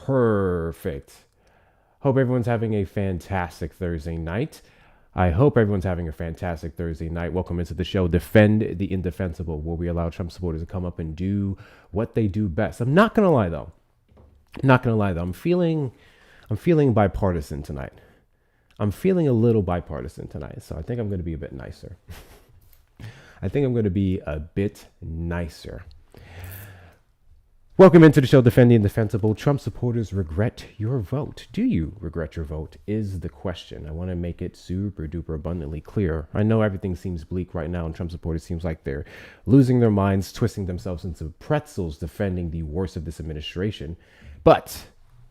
Perfect. Hope everyone's having a fantastic Thursday night. I hope everyone's having a fantastic Thursday night. Welcome into the show, Defend the Indefensible, where we allow Trump supporters to come up and do what they do best. I'm not gonna lie though. I'm feeling bipartisan tonight. I'm feeling a little bipartisan tonight, so I think I'm gonna be a bit nicer. Welcome into the show, Defend the Indefensible. Trump supporters regret your vote. Do you regret your vote is the question. I want to make it super duper abundantly clear. I know everything seems bleak right now, and Trump supporters seems like they're losing their minds, twisting themselves into pretzels, defending the worst of this administration. But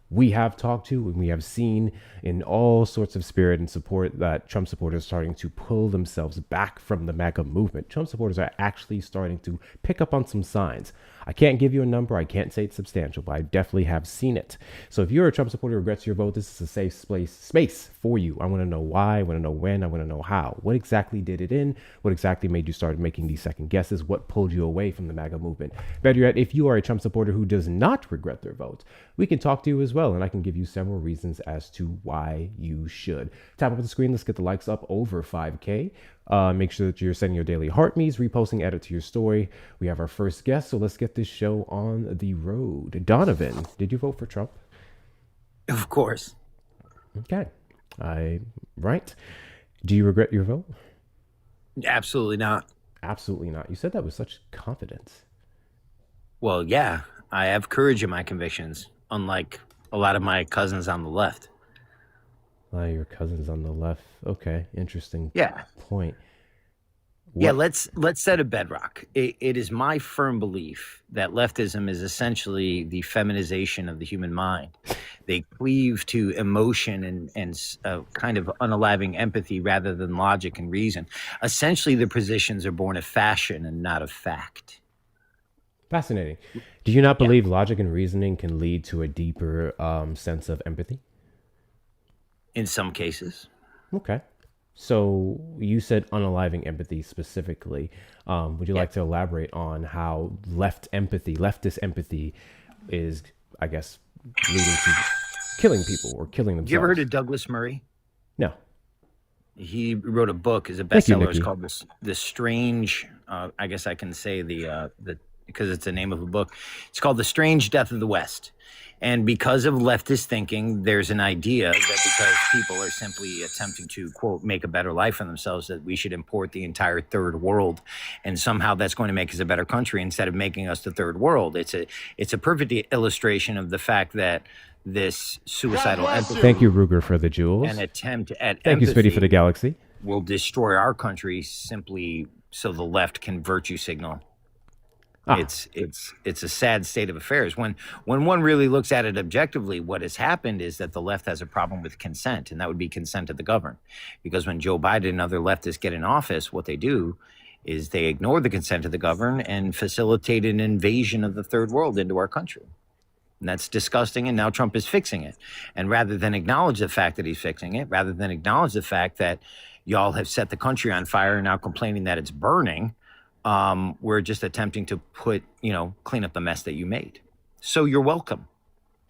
we have talked to and we have seen in all sorts of spirit and support that Trump supporters are starting to pull themselves back from the MAGA movement. Trump supporters are actually starting to pick up on some signs. I can't give you a number. I can't say it's substantial, but I definitely have seen it. So if you're a Trump supporter who regrets your vote, this is a safe space for you. I want to know why. I want to know when. I want to know how. What exactly did it in? What exactly made you start making these second guesses? What pulled you away from the MAGA movement? Better yet, if you are a Trump supporter who does not regret their vote, we can talk to you as well, and I can give you several reasons as to why you should. Tap up the screen. Let's get the likes up over 5K. Make sure that you're sending your daily heart me's, reposting, edit to your story. We have our first guest, so let's get this show on the road. Donovan, did you vote for Trump? Of course. Okay. Right. Do you regret your vote? Absolutely not. Absolutely not. You said that with such confidence. Well, yeah, I have courage in my convictions, unlike a lot of my cousins on the left. Your cousins on the left. Okay, interesting. Yeah. Point. Yeah, let's set a bedrock. It is my firm belief that leftism is essentially the feminization of the human mind. They cleave to emotion and kind of unaliving empathy rather than logic and reason. Essentially, the positions are born of fashion and not of fact. Fascinating. Do you not believe logic and reasoning can lead to a deeper sense of empathy? In some cases. Okay. So you said unaliving empathy specifically. Would you like to elaborate on how leftist empathy is, I guess, leading to killing people or killing themselves? You ever heard of Douglas Murray? No. He wrote a book, is a bestseller. It's called The Strange, I guess I can say the because it's the name of a book. It's called The Strange Death of the West. And because of leftist thinking, there's an idea that because people are simply attempting to, quote, make a better life for themselves, that we should import the entire third world. And somehow that's going to make us a better country instead of making us the third world. It's a perfect illustration of the fact that this suicidal empathy. Thank you, Ruger, for the jewels. An attempt at Thank you, Spitty, for the galaxy. Will destroy our country simply so the left can virtue signal. It's a sad state of affairs. When one really looks at it objectively, what has happened is that the left has a problem with consent, and that would be consent of the governed. Because when Joe Biden and other leftists get in office, what they do is they ignore the consent of the governed and facilitate an invasion of the third world into our country. And that's disgusting, and now Trump is fixing it. And rather than acknowledge the fact that he's fixing it, rather than acknowledge the fact that y'all have set the country on fire and now complaining that it's burning, we're just attempting to clean up the mess that you made. So you're welcome.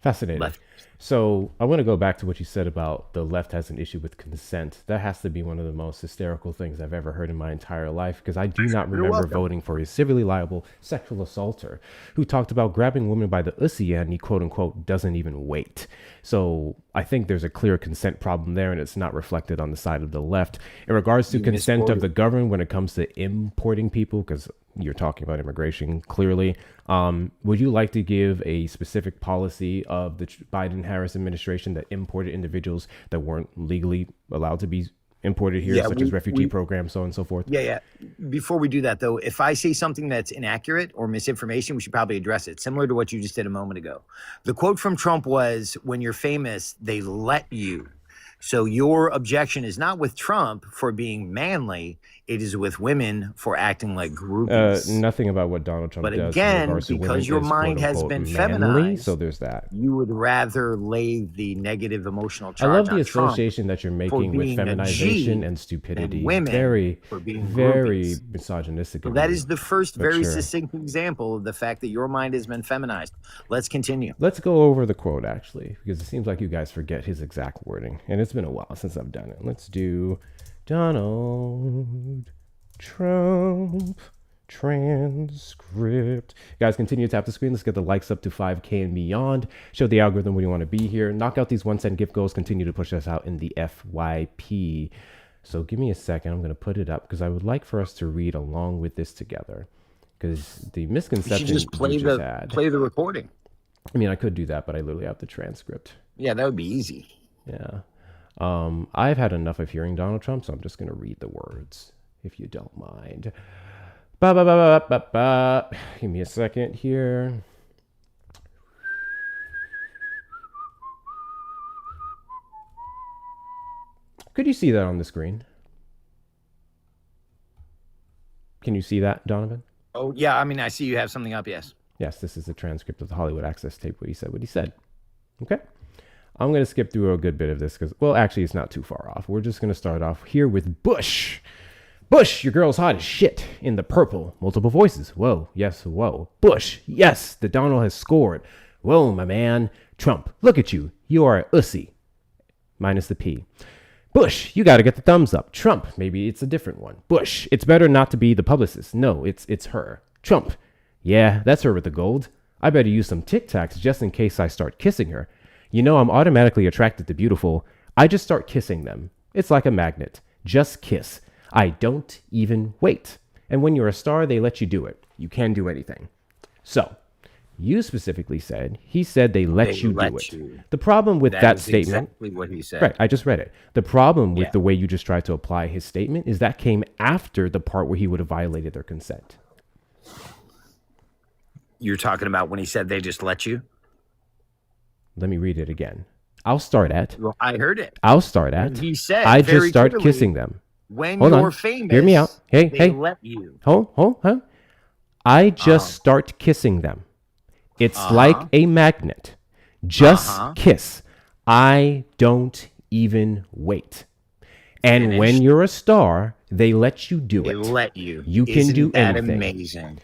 Fascinating. Left. So I want to go back to what you said about the left has an issue with consent. That has to be one of the most hysterical things I've ever heard in my entire life, because I do not remember voting for a civilly liable sexual assaulter who talked about grabbing a woman by the ussy and he, quote unquote, doesn't even wait. So I think there's a clear consent problem there, and it's not reflected on the side of the left. In regards to consent of the government when it comes to importing people, because you're talking about immigration clearly, would you like to give a specific policy of the Biden-Harris administration that imported individuals that weren't legally allowed to be imported here, such as refugee programs, so on and so forth? Yeah. Before we do that, though, if I say something that's inaccurate or misinformation, we should probably address it, similar to what you just did a moment ago. The quote from Trump was, when you're famous, they let you. So your objection is not with Trump for being manly. It is with women for acting like groupies. Nothing about what Donald Trump But does again, in regards to women because your is mind quote has unquote been manly. feminized, So there's that. you would rather lay the negative emotional I charge love the on Trump association that you're for making with being a G feminization and and stupidity. women Very, for being very groupies. misogynistic So of that you. is the first But very sure. succinct example of the fact that your mind has been feminized. Let's continue. Let's go over the quote, actually, because it seems like you guys forget his exact wording. And it's been a while since I've done it. Let's do Donald Trump transcript. Guys, continue to tap the screen. Let's get the likes up to 5K and beyond. Show the algorithm where you want to be here. Knock out these 1 cent gift goals. Continue to push us out in the FYP. So give me a second. I'm going to put it up because I would like for us to read along with this together. Because the misconception You should just play the recording. I mean, I could do that, but I literally have the transcript. Yeah, that would be easy. Yeah. I've had enough of hearing Donald Trump, so I'm just going to read the words, if you don't mind. Ba, ba, ba, ba, ba, ba. Give me a second here. Could you see that on the screen? Can you see that, Donovan? Oh, yeah. I mean, I see you have something up, yes. Yes, this is the transcript of the Hollywood Access tape, what he said. Okay. I'm going to skip through a good bit of this because, well, actually, it's not too far off. We're just going to start off here with Bush. Bush, your girl's hot as shit. In the purple. Multiple voices. Whoa. Yes. Whoa. Bush. Yes. The Donald has scored. Whoa, my man. Trump. Look at you. You are a ussy. Minus the P. Bush, you got to get the thumbs up. Trump. Maybe it's a different one. Bush. It's better not to be the publicist. No, it's her. Trump. Yeah, that's her with the gold. I better use some Tic Tacs just in case I start kissing her. You know, I'm automatically attracted to beautiful. I just start kissing them. It's like a magnet. Just kiss. I don't even wait. And when you're a star, they let you do it. You can do anything. So, you specifically said, he said they let you do it. The problem with that statement, exactly what he said. right, I just read it. The problem with the way you just tried to apply his statement is that came after the part where he would have violated their consent. You're talking about when he said they just let you? Let me read it again. I'll start at. Well, I heard it. I'll start at. And he said, I just start kissing them. When Hold you're on. famous, Hear me out. Hey, they hey. let you. Hold. I just start kissing them. It's like a magnet. Just kiss. I don't even wait. And Finished. when you're a star, they let you do it. They let you. You can Isn't do that anything. Amazing.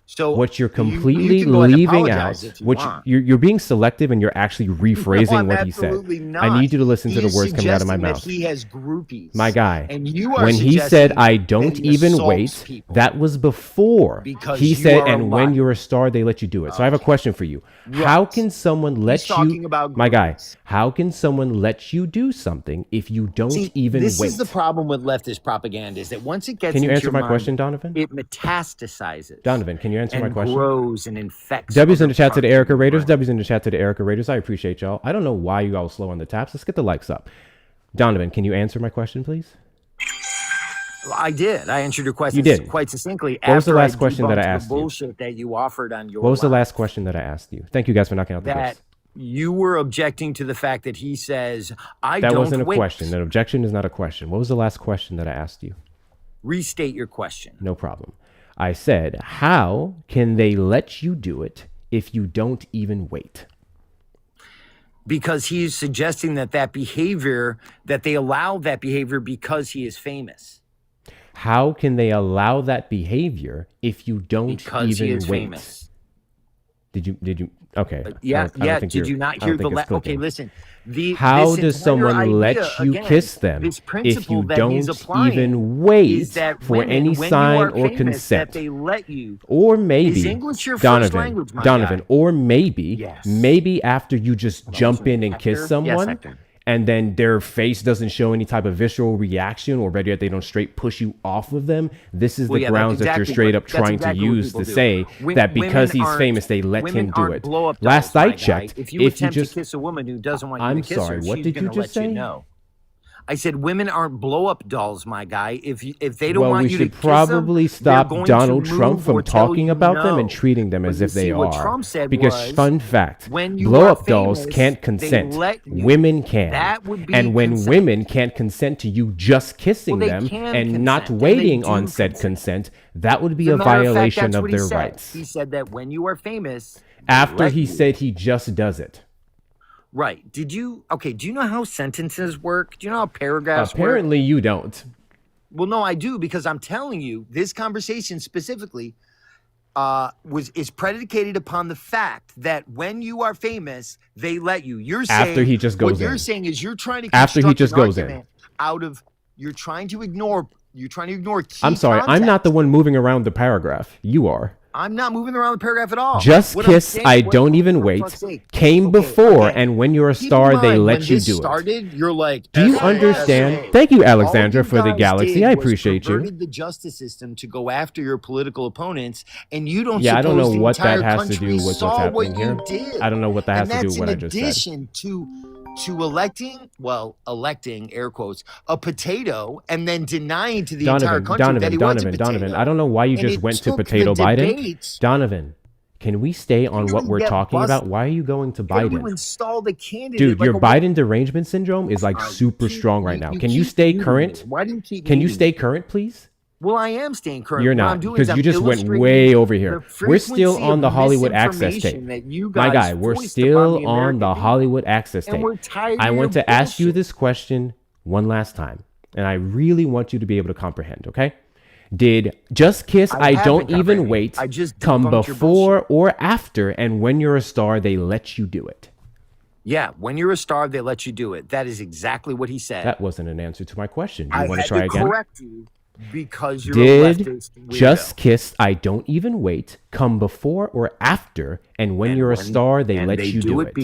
So What you're you completely can go and leaving out, apologize if you which want. you're being selective and you're actually rephrasing No, I'm what he said. absolutely not. I need you to listen to He the is words coming out of my suggesting that mouth. He has groupies. My guy, And you are when he suggesting said, I that don't he even assaults wait, people. that was before. Because he you said, are a and when liar. you're a star, they let you do it. So I have a question for you. How can someone let talking you, about my guy, groupies. how can someone let you do something if you don't even this wait? is the problem with leftist propaganda is that once it gets Can you into answer your my mind, question, Donovan? it metastasizes. Donovan, can you answer my and question? grows and infects. W's in other the chat to the parts of Erica your Raiders. brain. W's in the chat to the Erica Raiders. I appreciate y'all. I don't know why you all were slow on the taps. Let's get the likes up. Donovan, can you answer my question, please? Well, I did. I answered your question did. quite succinctly. What was the after last I question that I debunked asked the you? bullshit that you offered on your What was the live. last question that I asked you? Thank you guys for knocking out the That quiz. you were objecting to the fact that he says, I That don't wasn't a wait. question. An objection is not a question. What was the last question that I asked you? Restate your question. No problem. I said, how can they let you do it if you don't even wait? Because he's suggesting that behavior, that they allow that behavior because he is famous. How can they allow that behavior if you don't Because even he is wait? famous. Did you? Okay. Yeah. I don't think Did you're- you not I don't hear the? think it's Okay, clicking. listen. How this does entire someone let idea, you again, kiss them this if principle you that don't he's applying even wait is that for women, any when you sign are or famous, consent? that they let you. Or maybe Is English your first Donovan, language, my Donovan, guy? or maybe, Yes. maybe after you just jump in and Hector? kiss Yes, someone, Hector. and then their face doesn't show any type of visceral reaction, or better yet, they don't straight push you off of them. This is Well, the yeah, grounds that's that you're exactly straight what- up that's trying exactly to what use people to do. say that because he's famous, they let him do it. Blow up Last dolls, I my guy. checked, If you attempt to kiss a woman who doesn't want you I'm to kiss sorry, her, what she's did you gonna just let say? you know. I said women aren't blow-up dolls, my guy. If they don't Well, want we you to should kiss probably them, they're stop going Donald to Trump move from or tell talking you about them no. and treating them But as you if they see, what are. Trump said Because was, fun fact, when you blow are up dolls famous, can't they consent. let you. Women can. That would be and when consent. women can't consent to you just kissing Well, they them can and not consent, and they waiting do on said consent. consent, that would be As a a matter of fact, violation that's of what he their said. rights. He said that when you are famous, they After let he you. said he just does it. Right. Do you know how sentences work? Do you know how paragraphs work? Apparently you don't. Well, no, I do, because I'm telling you, this conversation specifically is predicated upon the fact that when you are famous, they let you. You're saying After he just goes what you're in. saying is you're trying to After he construct just an goes in. argument out of you're trying to ignore key I'm sorry, I'm not the context. one moving around the paragraph. You are. I'm not moving around the paragraph at all. Just What I'm kiss, saying- I what- don't even for wait. fuck's sake. Came Okay, before, again, and when you're a keep in star, they mind, let when you this do it. started, you're like, Do you "That's understand? okay." Thank you, All Alexandra, you for the guys galaxy. did I was appreciate you. perverted the justice system to go after your political opponents, and you don't. Yeah, I don't know suppose the what that entire has to country do with what's saw happening what here. you did. I don't know what that has And to do that's with what in I just said. addition to electing air quotes a potato and then denying to the entire country that he was a potato. I don't know why you And just it went to took the potato Biden. debates- Donovan, can we stay on You what didn't we're get talking busted. about? Why are you going to You Biden? installed a candidate. Dude, like your a- Biden derangement syndrome is like Uh, super keep- strong right now. you Can you keep stay muting current? me. Why do you keep Can you muting stay me? current, please? Well, I am staying current. You're What not, I'm doing because is you I'm just went illustrating way over here. the We're still frequency on the of Hollywood Access tape. misinformation that you My guys guy, we're foist upon still the on American the people. Hollywood Access And tape. we're tired I of want your to ask you bullshit. this question one last time, and I really want you to be able to comprehend, okay? Did just kiss, I I haven't don't even comprehended. wait, I just come debunked your before or after, and when you're a star, they let you do it? Yeah, when you're a star, they let you do it. That is exactly what he said. That wasn't an answer to my question. Do you I want to had try to again? correct you because you're a Did leftist weirdo. just kiss, I don't even wait, come before or after, and when you're a star, they and let you do it?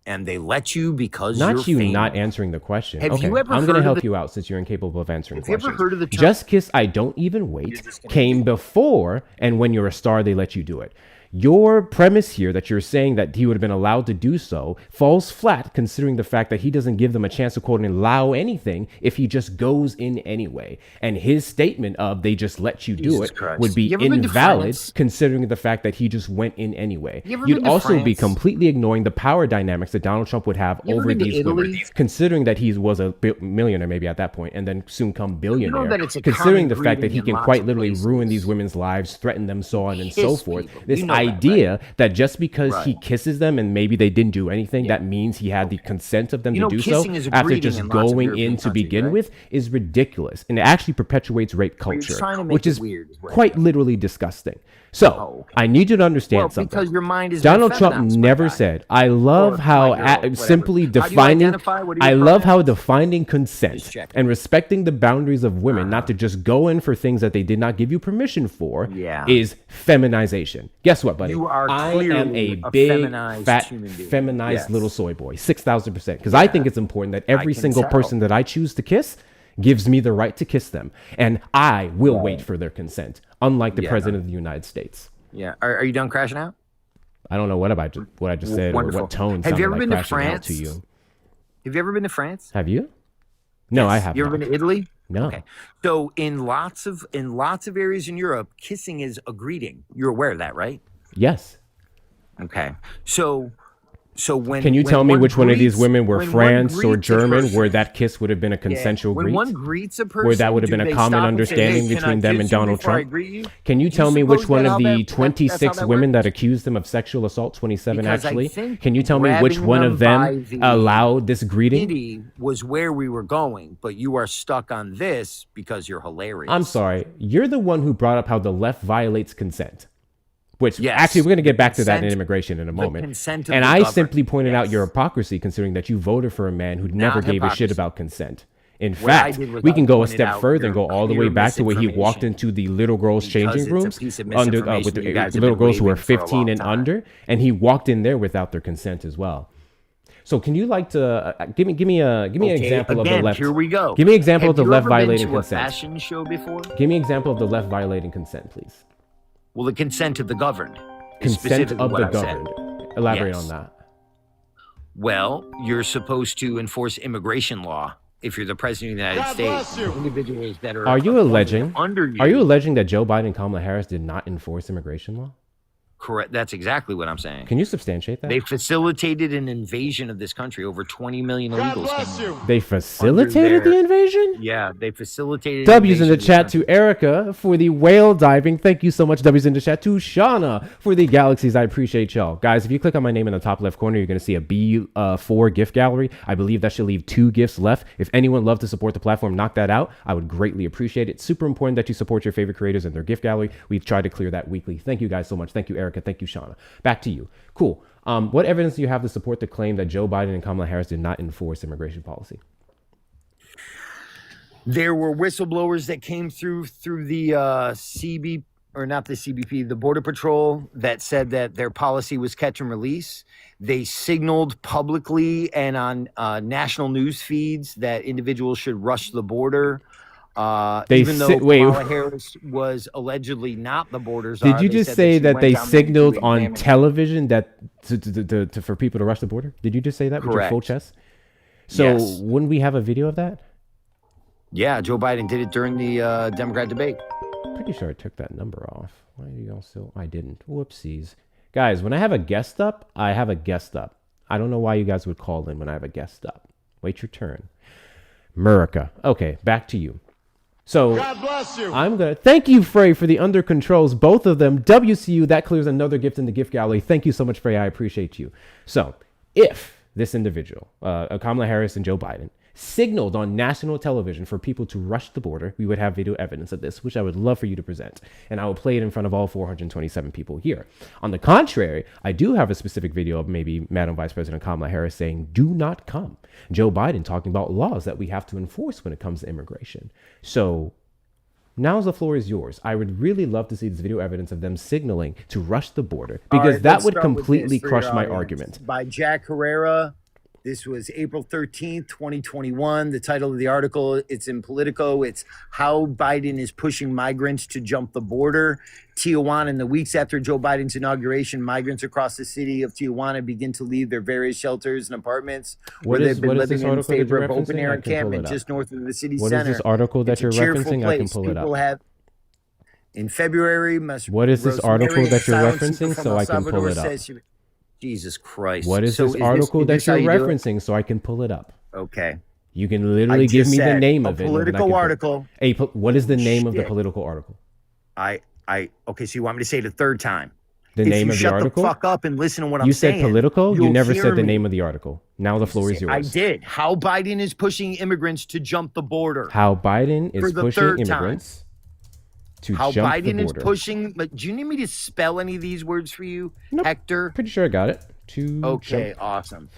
And they let you because Not you're you famous. not answering the question. Have Okay, you ever I'm heard going to of help the- you out since you're incapable of answering Have you ever questions. heard of the term- Just kiss, I don't even wait, came before, and when you're a star, they let you do it. Your premise here that you're saying that he would have been allowed to do so falls flat, considering the fact that he doesn't give them a chance to quote and allow anything if he just goes in anyway. And his statement of they just let you do Jesus it Christ. would be You ever been to invalid, France? considering the fact that he just went in anyway. You ever You'd been to also be France? completely ignoring the power dynamics that Donald Trump would have You ever over been to these women, Italy? considering that he was a millionaire maybe at that point, and then soon come billionaire. that it's a Considering the common fact that he greeting can in quite lots of literally places. ruin these women's lives, threaten them, so on and so Kiss forth. people. This You know that, idea that just because he Right. kisses them and maybe they didn't do anything, that means he had the consent of them You to know, do so kissing is a after greeting just in lots of going European in to countries, begin right? with is ridiculous, and it actually perpetuates rape you're culture, trying to make which it is weird, is what quite literally disgusting. So Oh. I need you to understand Well, something. because your mind is Donald Trump feminized, my never guy. said, I love Or how my girl, whatever. simply How do you defining, identify? What are I your love how pronouns? defining consent Just checking. and respecting the boundaries of women, not to just go in for things that they did not give you permission for, Yeah. is feminization. Guess what, buddy? You are I am clearly a a big, feminized fat, human being. feminized Yes. little soy boy, 6,000%. Because I think it's important that every can single tell. person that I choose to kiss gives me the right to kiss them. And I will wait for their consent, unlike the Yeah. president of the United States. Yeah. Are you done crashing out? I don't know what I just said Wonderful. or what tone Have sounded you ever like been to crashing out France? to you. Have you ever been to France? Have you? No, I Yes. have You ever not. been to Italy? No. Okay. So in lots of areas in Europe, kissing is a greeting. You're aware of that, right? Yes. Okay. So when Can you when tell me which one of these greets- women were when one France or greets a German person- where that kiss would have been a Yeah, consensual when greet? one greets a person, Where that would have do been a they common stop and say, understanding "Hey, can between I them kiss and you Donald before I Trump? greet you?" Can you Do tell me suppose which one that's of how the that's how 26 that women works? that accused them of sexual assault, 27 Because I actually? think Can you tell me which grabbing one them of them by the allowed this greeting? Kitty was where we were going, but you are stuck on this because you're hilarious. I'm sorry. You're the one who brought up how the left violates consent. Which Yes. actually, we're going to get back to that in Consent- immigration in a moment. consent of And the I governed. simply pointed out your Yes. hypocrisy, considering that you voted for a man who never gave a shit hypocrisy. about consent. In What I fact, did was we I can go a pointed step out further and your go all the way clear back to where he walked misinformation. into the little girls' Because changing it's a rooms piece of with misinformation you guys have little been girls who were waving for a 15 long and time. under, and he walked in there without their consent as well. So, can you like to give me an example of the Again, left? here we go. Give me an example Have of the you left ever been violating to a consent. fashion show before? Give me an example of the left violating consent, please. Well, the consent of the governed. Is Consent specifically of what the I've said. governed. Elaborate Yes. on that. Well, you're supposed to enforce immigration law if you're the president of the United States, individuals that are Are you alleging? under you. Are you alleging that Joe Biden and Kamala Harris did not enforce immigration law? Correct. That's exactly what I'm saying. Can you substantiate that? They facilitated an invasion of this country. Over 20 million illegals. They facilitated the invasion? Yeah, they facilitated. W's in the chat to Erica for the whale diving. Thank you so much. W's in the chat to Shauna for the galaxies. I appreciate y'all. Guys, if you click on my name in the top left corner, you're going to see a B4 gift gallery. I believe that should leave 2 gifts left. If anyone loves to support the platform, knock that out. I would greatly appreciate it. Super important that you support your favorite creators in their gift gallery. We've tried to clear that weekly. Thank you guys so much. Thank you, Erica. Thank you, Shauna. Back to you. Cool. What evidence do you have to support the claim that Joe Biden and Kamala Harris did not enforce immigration policy? There were whistleblowers that came through the CB, or not the CBP, the Border Patrol, that said that their policy was catch and release. They signaled publicly and on national news feeds that individuals should rush the border. Even though Kamala Harris was allegedly not the border's. Did you just say that they signaled on television that for people to rush the border? Did you just say that with your full chest? So yes. Wouldn't we have a video of that? Yeah, Joe Biden did it during the Democrat debate. Pretty sure I took that number off. Why are you all still? I didn't. Whoopsies. Guys, when I have a guest up, I have a guest up. I don't know why you guys would call in when I have a guest up. Wait your turn. Murica. Okay, back to you. So God bless you. I'm gonna thank you, Frey, for the under controls, both of them. WCU, that clears another gift in the gift gallery. Thank you so much, Frey. I appreciate you. So if this individual, Kamala Harris and Joe Biden, signaled on national television for people to rush the border, we would have video evidence of this, which I would love for you to present. And I will play it in front of all 427 people here. On the contrary, I do have a specific video of maybe Madam Vice President Kamala Harris saying, do not come. Joe Biden talking about laws that we have to enforce when it comes to immigration. So now the floor is yours. I would really love to see this video evidence of them signaling to rush the border, because that would completely crush my argument. By Jack Herrera. This was April 13th, 2021. The title of the article, it's in Politico. It's How Biden is Pushing Migrants to Jump the Border. Tijuana, in the weeks after Joe Biden's inauguration, migrants across the city of Tijuana begin to leave their various shelters and apartments where they've been living in favor of open-air encampment just north of the city center. What is this article that you're referencing? I can pull it up. In February, what is this article that you're referencing so I can pull it up? Jesus Christ. What is this article that you're referencing so I can pull it up? Okay. You can literally give me the name of it. Political article. What is the name of the political article? Okay, so you want me to say it a third time? The name of the article? Shut the fuck up and listen to what I'm saying. You said political? You never said the name of the article. Now the floor is yours. I did. How Biden is pushing immigrants to jump the border. How Biden is pushing immigrants to jump the border. How Biden is pushing. But do you need me to spell any of these words for you, Hector? Pretty sure I got it. Okay, awesome.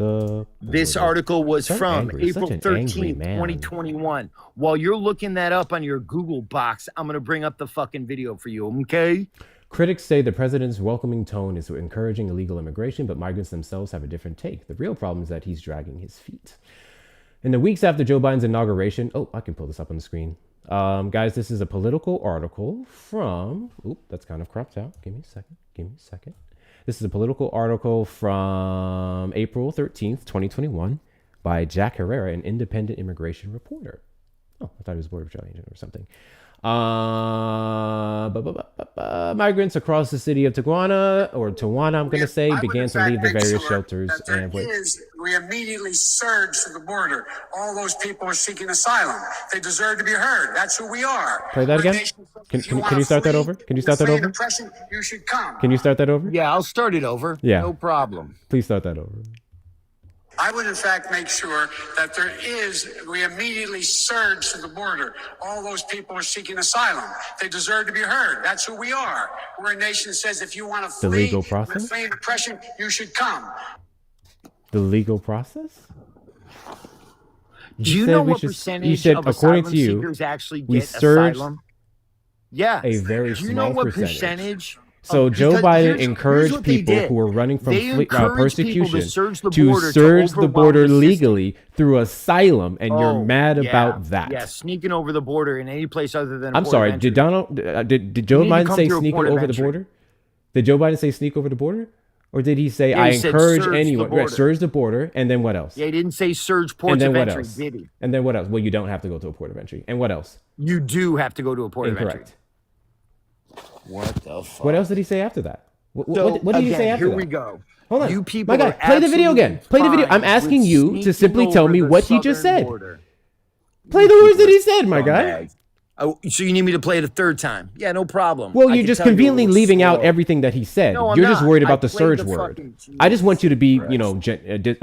This article was from April 13th, 2021. While you're looking that up on your Google box, I'm going to bring up the fucking video for you, okay? Critics say the president's welcoming tone is encouraging illegal immigration, but migrants themselves have a different take. The real problem is that he's dragging his feet. In the weeks after Joe Biden's inauguration, I can pull this up on the screen. Guys, this is a political article from, that's kind of cropped out. Give me a second. This is a political article from April 13th, 2021 by Jack Herrera, an independent immigration reporter. I thought he was Border Patrol agent or something. Migrants across the city of Tijuana, I'm going to say, began to leave the various shelters. We immediately surged to the border. All those people are seeking asylum. They deserve to be heard. That's who we are. Play that again? Can you start that over? Can you start that over? You should come. Can you start that over? Yeah, I'll start it over. Yeah. No problem. Please start that over. I would, in fact, make sure that we immediately surge to the border. All those people are seeking asylum. They deserve to be heard. That's who we are. We're a nation that says if you want to flee the legal process, flee oppression, you should come. The legal process? Do you know what percentage of asylum seekers actually get asylum? Yeah. A very small percentage. Do you know what percentage? So Joe Biden encouraged people who were running from persecution to surge the border legally through asylum, and you're mad about that. Yeah, sneaking over the border in any place other than. I'm sorry. Did Joe Biden say sneak over the border? Did Joe Biden say sneak over the border? Or did he say, Yeah, I he said encourage surge the anyone, right, border. surge the border, and then what else? Yeah, he didn't say surge ports And then of what entry, else? did he? And then what else? Well, you don't have to go to a port of entry. And what else? You do have to go to a port of entry. Incorrect. What the fuck? What else did he say after that? What again, did he say after here that? we go. Hold on. You people My guy, are play the video again. Play the video. I'm absolutely asking fine you with to simply sneaking tell over me the what he just southern said. border. Play the words that he said, my guy. Scumbag. Oh, so you need me to play it a third time? Yeah, no problem. Well, I you're can just tell you're a conveniently little leaving out slow. everything that he said. No, I'm You're just not. worried I about the played surge the word. fucking- I just want you to be, Christ. you know, I would in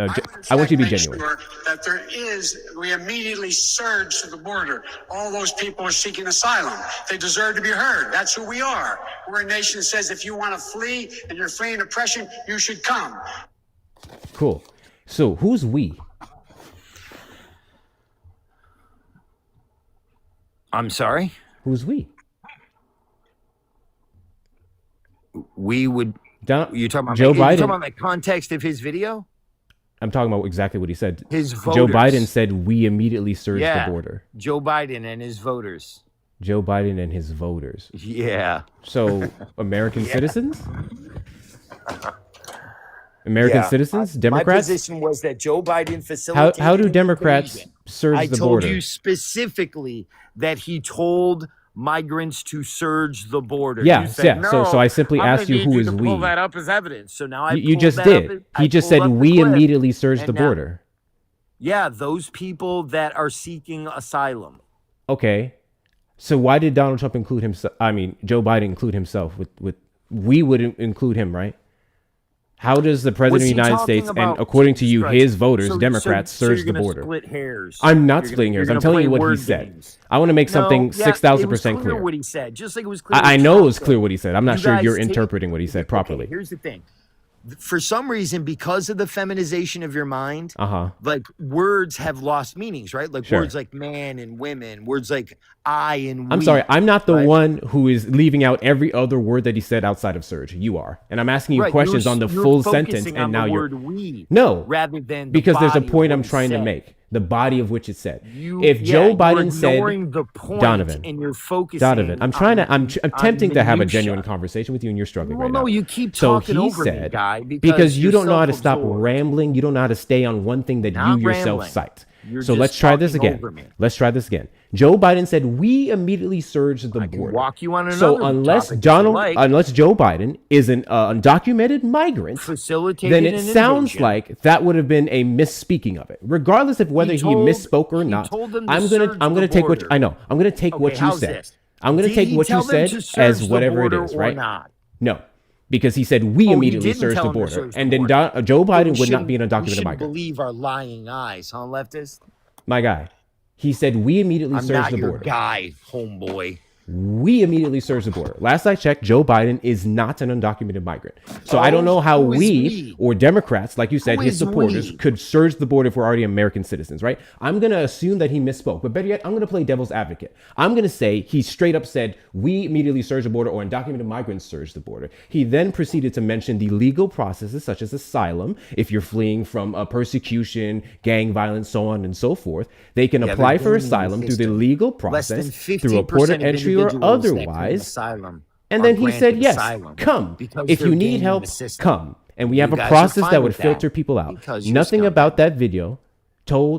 I want you to be fact genuine. make sure that we immediately surge to the border. All those people are seeking asylum. They deserve to be heard. That's who we are. We're a nation that says if you want to flee and you're fleeing oppression, you should come. Cool. So who's we? I'm sorry? Who's we? We would... You're talking about Joe You're Biden. talking about the context of his video? I'm talking about exactly what he said. His Joe voters. Biden said we immediately surged Yeah. the border. Joe Biden and his voters. Joe Biden and his voters. Yeah. So American citizens? American citizens? Democrats? My position was that Joe Biden facilitated... How do an Democrats invasion. surge I the told border? you specifically that he told migrants to surge the border. Yeah, You said, yeah. No, So I simply I'm asked gonna you need who is to we. pull that up as evidence. So now You pulled just that did. up. I He just pulled said up the we clip. immediately surged the And now- border. Yeah, those people that are seeking asylum. Okay. So why did Donald Trump include himself? I mean, Joe Biden include himself with we would include him, right? How does the president of the Was he United talking States, and about according to you, strikes? his voters, So- Democrats, so surge you're the gonna border? Split hairs. I'm not You're splitting gonna- hairs. you're I'm gonna telling you play what he word said. games. I want to make something No, yeah, 6,000% it was clear clear. what he said, just like it was clear. I what know Trump it was said. clear what he said. I'm not You sure guys you're take- interpreting what he said properly. Okay, here's the thing. For some reason, because of the feminization of your mind, like words have lost meanings, right? Like Sure. words like man and women, words like I and we. I'm sorry. I'm not the right? one who is leaving out every other word that he said outside of surge. You are. And I'm asking you Right, questions you're- on the you're full focusing sentence, on and now the you're... word we No. rather than the Because there's a body of point what I'm he trying to said. make. The body of which it said. You- If yeah, Joe you're Biden said... ignoring the point Donovan. and you're focusing Donovan, I'm trying to... I'm on attempting to have a minutia. genuine conversation with you, and you're struggling Well, right no, now. you keep So talking he over me, said, guy, because you you're don't know how to stop self-absorbed. rambling. You don't know how to stay on one thing that Not you yourself rambling. cite. You're So just let's try this talking again. over me. Let's try this again. Joe Biden said we immediately surged the I can border. walk you on another So unless topic if you like. unless Joe Biden is an undocumented migrant, Facilitated then it an sounds invasion. like that would have been a misspeaking of it. Regardless of whether he misspoke or he not, told them to I'm surge gonna the take what border. I know. I'm gonna take what Okay, you how's said. this? I'm gonna Did take he what you tell them said to surge as the whatever it border is, or right? not? No. Because he said we Oh, he immediately didn't surged tell the him to border, surge the and then border. Joe We Biden would not shouldn't- be an we undocumented shouldn't migrant. believe our lying eyes, huh, leftist? My guy, he said we immediately I'm surged not the your border. guy, homeboy. We immediately surged the border. Last I checked, Joe Biden is not an undocumented migrant. So I don't know how who is we we? or Democrats, like you said, Who his is supporters, we? could surge the border if we're already American citizens, right? I'm going to assume that he misspoke. But better yet, I'm going to play devil's advocate. I'm going to say he straight up said, we immediately surged the border or undocumented migrants surged the border. He then proceeded to mention the legal processes such as asylum. If you're fleeing from persecution, gang violence, so on and so forth, they can Yeah, apply they're for doing asylum through the system. legal Less than process, 50% through a port of of entry or individuals that claim otherwise. asylum And are then he granted said, yes, asylum come. because If they're you need gaming help, the system. come. And we have You a guys are process fine that would with that filter people out. because you're Nothing about scumbags. that video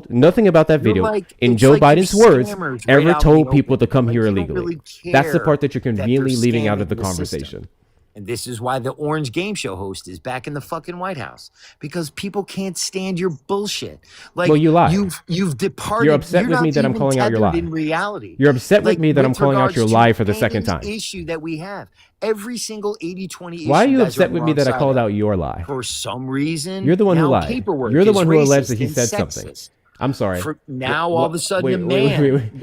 nothing about that You're video like- in it's Joe like you're Biden's words scammers right ever out in told the people open. to come Like, here you don't illegally. really That's the care part that you're that they're conveniently leaving out scamming of the the system. conversation. And this is why the Orange Game Show host is back in the fucking White House, because people can't stand your bullshit. Like, Well, you lie. You've departed. You're upset with not me that I'm even calling out your tethered lie. In reality, You're upset with me that I'm calling out regards your to lie for the second any time. issue that we have, every single 80-20 issue. Why are you guys upset on with the me wrong that I side called of. out your lie? For some reason, You're the one who now lied. paperwork You're the is one who alleged that racist he and said something. sexist. I'm sorry. For now, all of a sudden, a man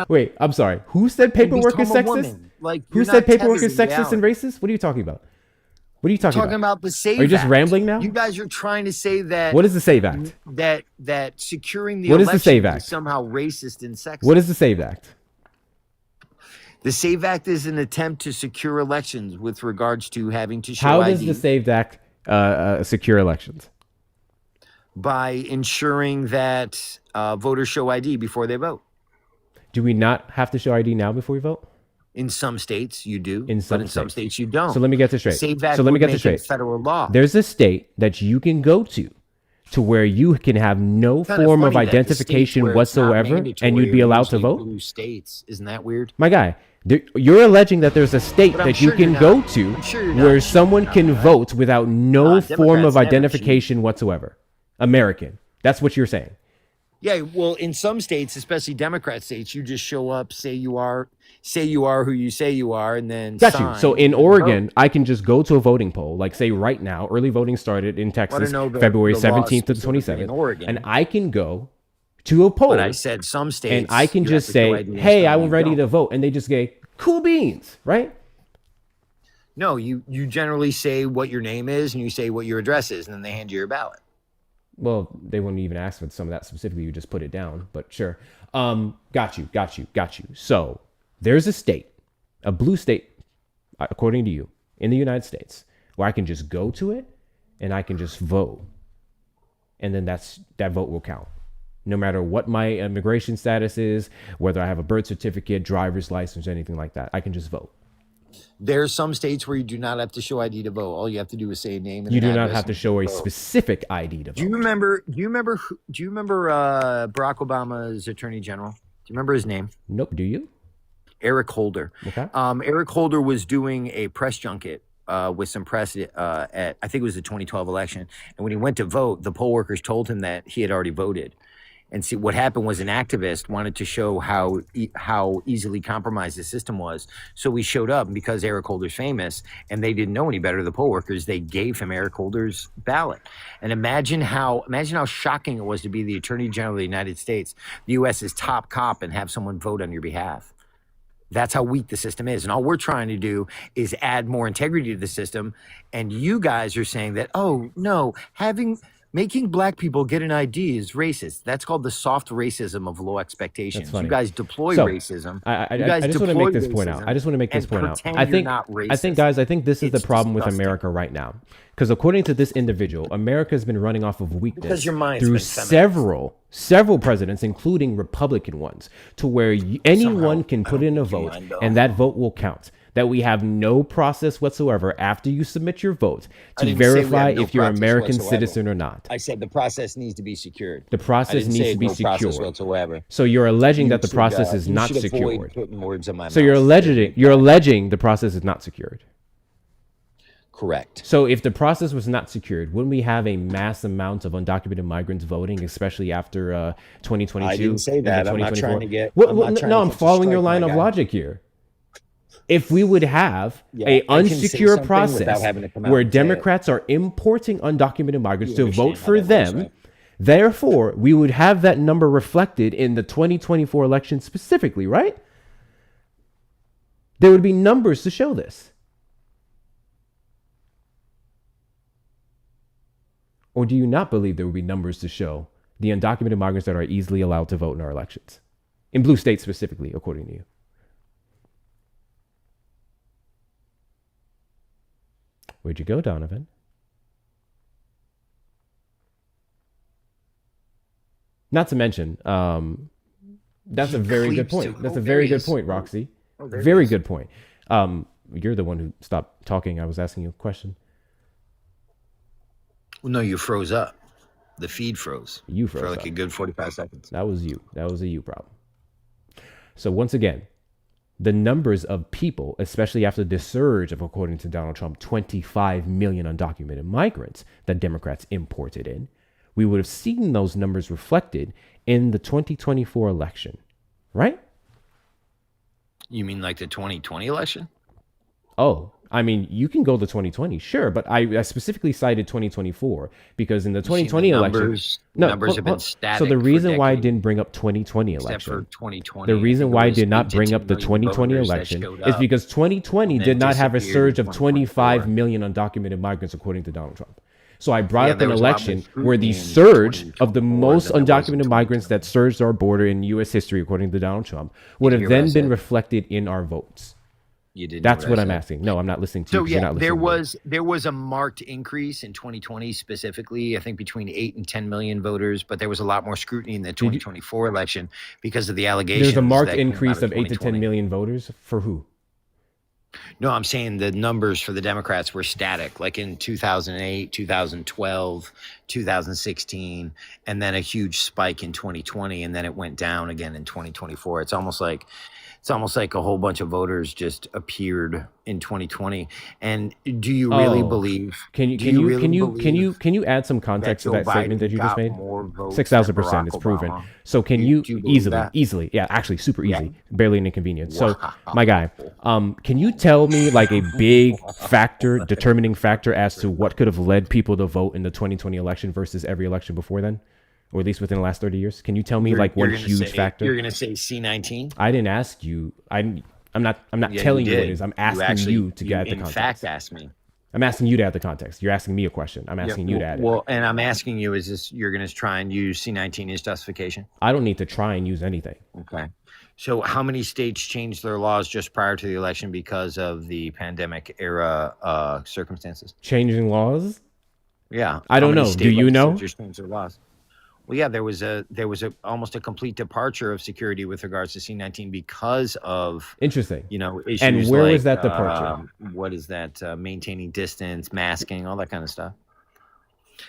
Wait, I'm sorry. Who said paperwork is become a sexist? woman. Like, Who you're said not paperwork tethered is in sexist and reality. racist? What are you talking about? What are you talking Talking about the SAVE Are you just Act. rambling now? You guys are trying to say that What is the SAVE Act? that securing the What is the election SAVE Act? is somehow racist and sexist. What is the SAVE Act? The SAVE Act is an attempt to secure elections with regards to having to show How ID does the SAVE Act secure elections? by ensuring that voters show ID before they vote. Do we not have to show ID now before we vote? In some states you do, In some but in some states you don't. So let me get this straight. Save that So let me would get make this straight. it federal law. There's a state that you can go to where you can have no Kinda form of funny that the states identification where it's not whatsoever, and mandatory you'd be are allowed to usually vote. blue states. Isn't that weird? My guy, you're alleging that there's a state But I'm that you sure you're can not. go to I'm sure you're not where cheating someone on can that. vote without no form Democrats of never identification whatsoever. American. That's what you're saying. Yeah, well, in some states, especially Democrat states, you just show up, say you are who you say you are, and then Got sign you. So in and Oregon, vote. I can just go to a voting poll, like say right now, early voting started in Texas, know the February laws 17th to the specifically in 27th. Oregon. And I can go to a poll But I said some states, and I can you just have to show say, ID and hey, some I'm you ready don't. to vote. And they just say, cool beans, right? No, you generally say what your name is and you say what your address is, and then they hand you your ballot. Well, they wouldn't even ask for some of that specifically. You just put it down, but sure. Got you. So there's a state, a blue state, according to you, in the United States, where I can just go to it and I can just vote. And then that vote will count. No matter what my immigration status is, whether I have a birth certificate, driver's license, anything like that, I can just vote. There's some states where you do not have to show ID to vote. All you have to do is say a name. And You an do not address have to and show a vote. specific ID to vote. Do you remember Barack Obama's attorney general? Do you remember his name? Nope. Do you? Eric Holder. Okay. Eric Holder was doing a press junket with some press at I think it was the 2012 election. And when he went to vote, the poll workers told him that he had already voted. And see, what happened was an activist wanted to show how easily compromised the system was. So he showed up, and because Eric Holder's famous, and they didn't know any better, the poll workers, they gave him Eric Holder's ballot. And imagine how shocking it was to be the Attorney General of the United States, the U.S.'s top cop, and have someone vote on your behalf. That's how weak the system is. And all we're trying to do is add more integrity to the system. And you guys are saying that, oh, no, making black people get an ID is racist. That's called the soft racism of low expectations. You guys deploy racism. I just want to make this point out. I just want to make this point out. I think, guys, I think this is the problem with America right now. Because according to this individual, America has been running off of weakness through several presidents, including Republican ones, to where anyone can put in a vote and that vote will count. That we have no process whatsoever after you submit your vote to verify if you're an American citizen or not. I said the process needs to be secured. The process needs to be secured. Whatsoever. So you're alleging that the process is not secured. So you're alleging the process is not secured. Correct. So if the process was not secured, wouldn't we have a mass amount of undocumented migrants voting, especially after 2022? I didn't say that. I'm not trying to get. I'm following your line of logic here. If we would have a unsecure process where Democrats are importing undocumented migrants to vote for them, therefore, we would have that number reflected in the 2024 election specifically, right? There would be numbers to show this. Or do you not believe there would be numbers to show the undocumented migrants that are easily allowed to vote in our elections? In blue states specifically, according to you. Where'd you go, Donovan? Not to mention, that's a very good point. That's a very good point, Roxy. Very good point. You're the one who stopped talking. I was asking you a question. Well, no, you froze up. The feed froze. You froze for like up. a good 45 seconds. That was you. That was a you problem. So once again, the numbers of people, especially after the surge of, according to Donald Trump, 25 million undocumented migrants that Democrats imported in, we would have seen those numbers reflected in the 2024 election, right? You mean like the 2020 election? Oh, I mean, you can go to 2020, sure, but I specifically cited 2024 because in the 2020 election, numbers have been static. So the reason why I didn't bring up 2020 election, except for 2020, the reason why I did not bring up the 2020 election is because 2020 did not have a surge of 25 million undocumented migrants, according to Donald Trump. So I brought up an election where the surge of the most undocumented migrants that surged our border in U.S. history, according to Donald Trump, would have then been reflected in our votes. You didn't. That's what I'm asking. No, I'm not listening to you. So yeah, there was a marked increase in 2020 specifically. I think between 8 and 10 million voters, but there was a lot more scrutiny in the 2024 election because of the allegations. There's a marked increase of 8 to 10 million voters for who? No, I'm saying the numbers for the Democrats were static, like in 2008, 2012, 2016, and then a huge spike in 2020, and then it went down again in 2024. It's almost like a whole bunch of voters just appeared in 2020. And do you really Oh, believe? can you Do can you you really can you can you believe can you add some that context to Joe that statement that Biden you just got made? more votes Six than thousand Barack percent, it's proven. Obama? So can Do, you do you believe that? easily, yeah, actually super Yeah. easy, barely an inconvenience. So Wow. my guy, can you tell me like a big factor, determining factor as to what could have led people to vote in the 2020 election versus every election before then, or at least within the last 30 years? Can you tell me like one huge factor? You're gonna say C-19? I didn't ask you. I'm not Yeah, telling you you what it did. is. I'm You asking actually, you to you add the in fact context. asked me. I'm asking you to add the context. You're asking me a question. I'm Yeah. asking you to add it. Well, and I'm asking you, is this you're gonna try and use C-19 as justification? I don't need to try and use anything. Okay. So how many states changed their laws just prior to the election because of the pandemic era circumstances? Changing laws? Yeah. I How don't many know. Do state you know? legislatures changed their laws? Well, yeah, there was a almost a complete departure of security with regards to C-19 because of Interesting. issues And where like was that departure? what is that maintaining distance, masking, all that kind of stuff.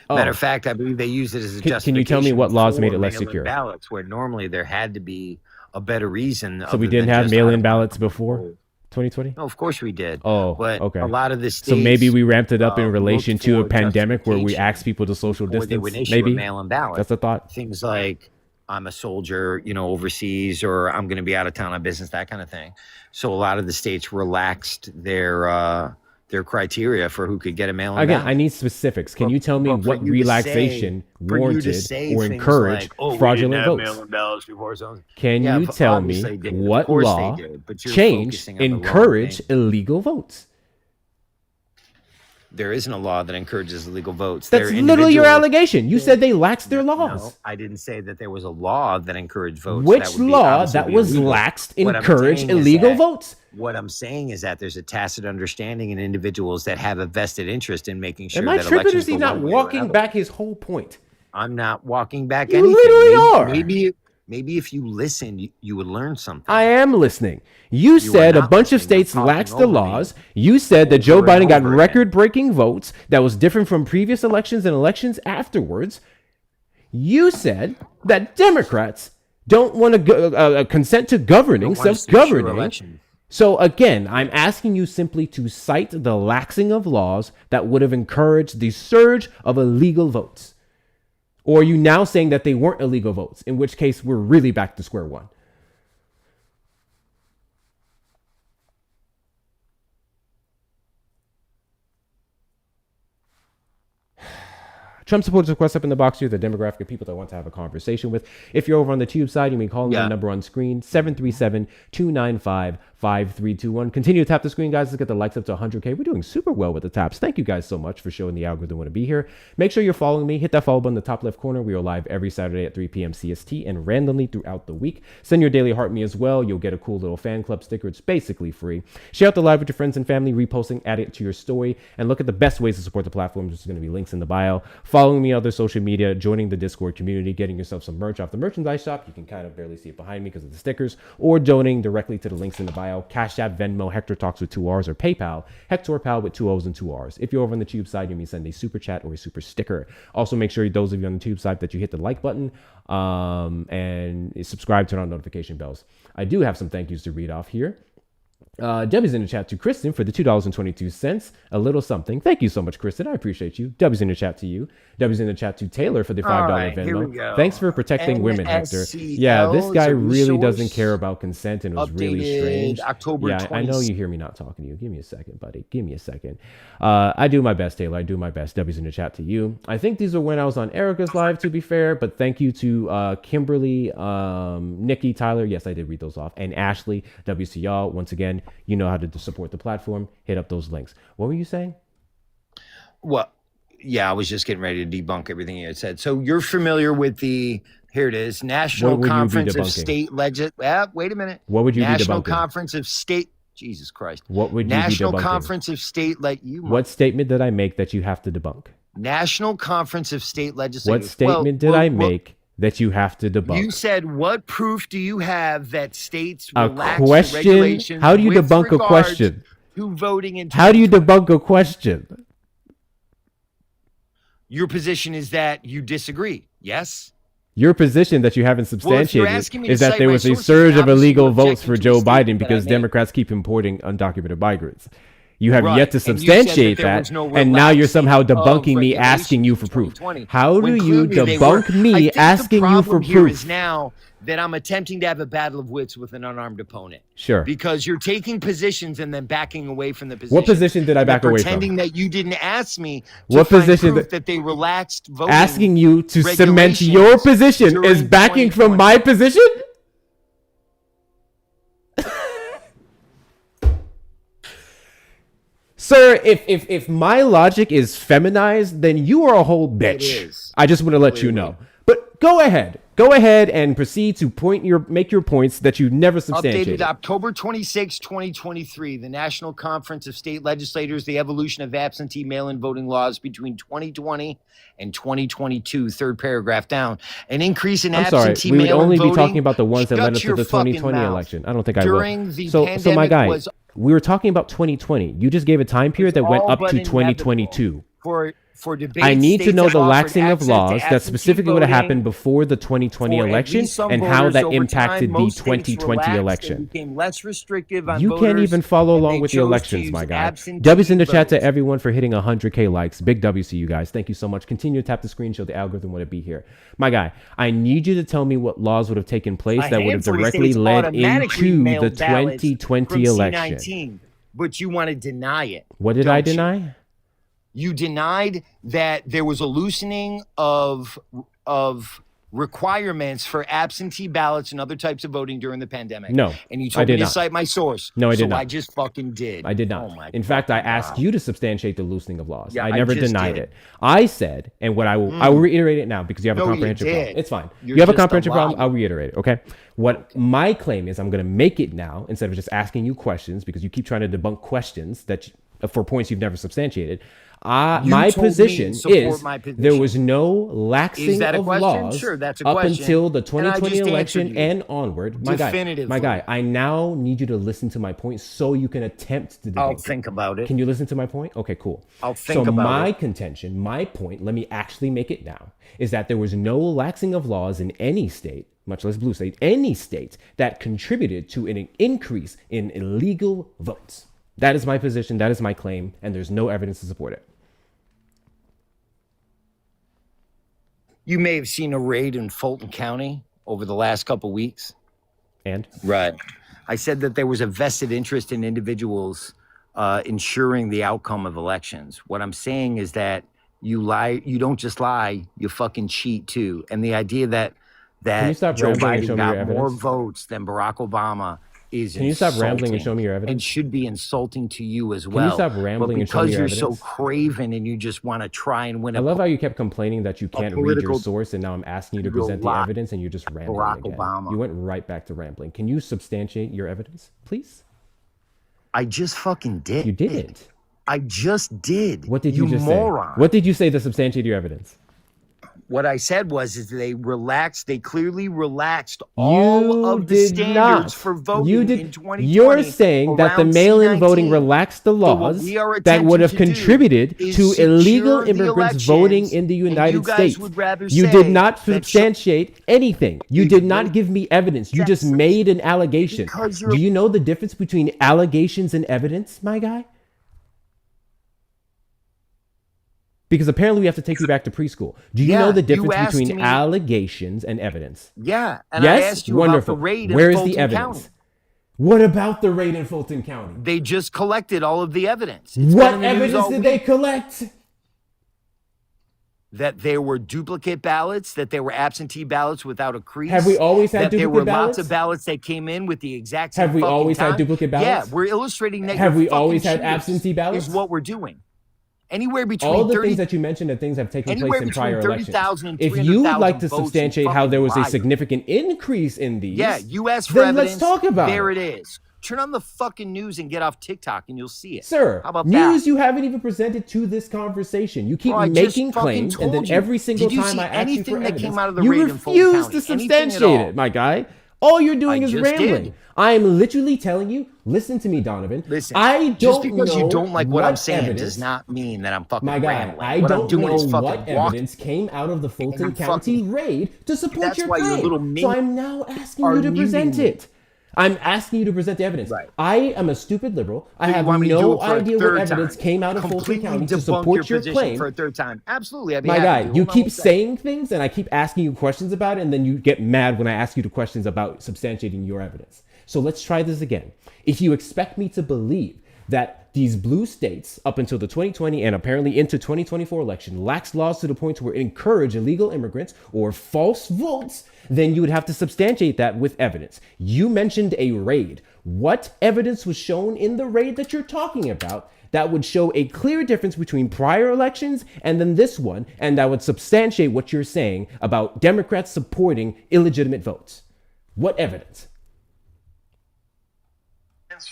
Oh, Matter of fact, I believe they used it as a can you tell me justification what laws made for it less mail-in secure? ballots, where normally there had to be a better reason. So we other didn't than have just, I mail-in don't want ballots to before vote. 2020? No, of course we did. Oh, But okay. a lot of the states So maybe we ramped it up in relation looked to a for pandemic where we justification asked people to social before they would distance. issue a Maybe mail-in ballot. that's a thought. Things like I'm a soldier, overseas, or I'm going to be out of town on business, that kind of thing. So a lot of the states relaxed their criteria for who could get a mail-in Again, ballot. I need specifics. Can you tell me But for what you to relaxation say- for you to warranted say or things encouraged like, "Oh, we fraudulent didn't have votes? mail-in ballots before," so Can yeah, you tell me obviously they did. Of what course they law did, but you're changed, focusing on the wrong encouraged thing. illegal votes? There isn't a law that encourages illegal votes. That's There are literally your individuals- allegation. You said they laxed their laws. No, I didn't say that there was a law that encouraged votes. Which That would be law obviously that be was illegal. laxed What I'm encouraged saying is illegal that- votes? What I'm saying is that there's a tacit understanding in individuals that have a vested interest in making sure Am I that tripping? elections Is he go not one way or walking another. back his whole point? I'm not walking back You anything. literally are. Maybe if you listen, you would learn something. I am listening. You said a not bunch of listening. You're states talking laxed the over me laws. You said that Joe over and Biden got over again. record-breaking votes that was different from previous elections and elections afterwards. You said that Democrats don't want to consent to governing, Don't want a secure self-governing. election. So again, I'm asking you simply to cite the laxing of laws that would have encouraged the surge of illegal votes. Or are you now saying that they weren't illegal votes, in which case we're really back to square one? Trump supporters request up in the box here, the demographic of people that want to have a conversation with. If you're over on the tube side, you may call the number on screen, 737-295-5321. Continue to tap the screen, guys. Let's get the likes up to 100K. We're doing super well with the taps. Thank you guys so much for showing the algorithm want to be here. Make sure you're following me. Hit that follow button in the top left corner. We are live every Saturday at 3 p.m. CST and randomly throughout the week. Send your daily heart me as well. You'll get a cool little fan club sticker. It's basically free. Share out the live with your friends and family, reposting, add it to your story, and look at the best ways to support the platform, which is going to be links in the bio. Following me on other social media, joining the Discord community, getting yourself some merch off the merchandise shop. You can kind of barely see it behind me because of the stickers, or donating directly to the links in the bio. Cash App, Venmo, Hector Talks with 2 R's, or PayPal, Hector Pal with 2 O's and 2 R's. If you're over on the tube side, you may send a super chat or a super sticker. Also, make sure those of you on the tube side that you hit the like button and subscribe, turn on notification bells. I do have some thank yous to read off here. W's in the chat to Kristen for the $2.22. A little something. Thank you so much, Kristen. I appreciate you. W's in the chat to you. W's in the chat to Taylor for the $5 right, here we Venmo. go. Thanks for protecting women, Hector. NSCL Yeah, this guy is a really doesn't resource care about consent, and it was really updated strange. October Yeah, I know you hear me not talking to you. Give me a second, buddy. Give me a second. I do my best, Taylor. I do my best. W's in the chat to you. I think these are when I was on Erica's live, to be fair, but thank you to Kimberly, Nikki, Tyler. Yes, I did read those off. And Ashley, WC y'all. Once again, you know how to support the platform. Hit up those links. What were you saying? Well, yeah, I was just getting ready to debunk everything you had said. So you're familiar with here it is, National What would you be Conference of debunking? State wait a minute. What would you National be debunking? Conference of State, Jesus Christ. What would you National be debunking? Conference of State, What statement did I make that you have to debunk? National Conference of State Legislators. What statement did I make that you have to debunk? You said, what proof do you have that states A relax the question? regulations How do you with debunk a regards question? to voting in 2020. How do you debunk a question? Your position is that you disagree. Yes. Your position that you haven't substantiated is that there was a surge of illegal votes for Joe Biden because Democrats keep importing undocumented migrants. You have yet to substantiate that, and now you're somehow debunking me asking you for proof. How do you debunk me asking you for proof? Is now that I'm attempting to have a battle of wits with an unarmed opponent. Sure. Because you're taking positions and then backing away from the position. What position did I back away from? Pretending that you didn't ask me to what position that they relaxed voting. Asking you to cement your position is backing from my position? Sir, if my logic is feminized, then you are a whole bitch. I just want to let you know. But go ahead and proceed to make your points that you never substantiated. Updated October 26, 2023, the National Conference of State Legislators, the evolution of absentee mail-in voting laws between 2020 and 2022, third paragraph down. An increase in absentee mail-in voting. We would only be talking about the ones that led us to the 2020 election. I don't think I will. So my guy, we were talking about 2020. You just gave a time period that went up to 2022. For debate, I need to know the laxing of laws that specifically would have happened before the 2020 election and how that impacted the 2020 election. Became less restrictive on you can't even follow along with the elections, my guy. W's in the chat to everyone for hitting 100K likes. Big W's to you guys. Thank you so much. Continue to tap the screen, show the algorithm would be here. My guy, I need you to tell me what laws would have taken place that would have directly led into the 2020 election. But you want to deny it. What did I deny? You denied that there was a loosening of requirements for absentee ballots and other types of voting during the pandemic. No, and you told me to cite my source. No, I did not. I just fucking did. I did not. Oh in fact, I asked you to substantiate the loosening of laws. Yeah, I never denied it. I said, and what I will reiterate it now because you have a comprehensive problem. It's fine. You have a comprehensive problem. I'll reiterate it. Okay. What my claim is, I'm going to make it now instead of just asking you questions because you keep trying to debunk questions that for points you've never substantiated. My position is there was no laxing of laws up until the 2020 election and onward. My guy, I now need you to listen to my point so you can attempt to debate. I'll think about it. Can you listen to my point? Okay, cool. I'll think about it. So my contention, my point, let me actually make it now, is that there was no laxing of laws in any state, much less blue state, any state that contributed to an increase in illegal votes. That is my position. That is my claim. And there's no evidence to support it. You may have seen a raid in Fulton County over the last couple of weeks. And? Right. I said that there was a vested interest in individuals ensuring the outcome of elections. What I'm saying is that you lie. You don't just lie. You fucking cheat too. And the idea that Joe Biden got more votes than Barack Obama is Can you stop rambling and show me your evidence? And should be insulting to you as well. Can you stop rambling and show me your evidence? Because you're so craven and you just want to try and win. I love how you kept complaining that you can't read your source, and now I'm asking you to present the evidence, and you're just rambling Barack again. Obama. You went right back to rambling. Can you substantiate your evidence, please? I just fucking did. You didn't. I just did. What did you just moron. say? What did you say to substantiate your evidence? What I said is they clearly relaxed all of the standards for voting in 2020. You're saying that the mail-in voting relaxed the laws that would have contributed to illegal immigrants voting in the United States. You did not substantiate anything. You did not give me evidence. You just made an allegation. Do you know the difference between allegations and evidence, my guy? Because apparently we have to take you back to preschool. Do you know the difference between allegations and evidence? Yeah. And I asked you about the raid in Fulton County. What about the raid in Fulton County? They just collected all of the evidence. What evidence did they collect? That there were duplicate ballots, that there were absentee ballots without a crease. Have we always had duplicate ballots? There were lots of ballots that came in with the exact same Have we always had duplicate ballots? Yeah, we're illustrating that. Have we always had absentee ballots? Is what we're doing. Anywhere between all the things that you mentioned are things that have taken place in prior elections. If you would like to substantiate how there was a significant increase in these, you asked for then evidence. Let's talk about there it is. Turn on the fucking news and get off TikTok and you'll see it. Sir, how about news that? You haven't even presented to this conversation. You keep making claims, and then every single time I ask you for evidence, you refuse to substantiate it, my guy. All you're doing is just rambling. did. I'm literally telling you, listen to me, Donovan. Listen, I don't just because know you don't like what I'm saying evidence, does not mean that I'm fucking my guy, rambling. I What don't I'm doing know is fucking what evidence came out of the Fulton County raid to support That's your why your claim. little So I'm now asking are you to present muting me. it. I'm asking you to present the evidence. Right. I am a stupid liberal. I So you have want me to do no it for a idea what third evidence time? came out of Fulton Completely County to debunk support your position claim. for a third time. Absolutely, I'd be My happy guy, to. you Hold on keep one second. saying things and I keep asking you questions about it, and then you get mad when I ask you the questions about substantiating your evidence. So let's try this again. If you expect me to believe that these blue states, up until the 2020 and apparently into 2024 election, lax laws to the point where it encourage illegal immigrants or false votes, then you would have to substantiate that with evidence. You mentioned a raid. What evidence was shown in the raid that you're talking about that would show a clear difference between prior elections and then this one, and that would substantiate what you're saying about Democrats supporting illegitimate votes? What evidence?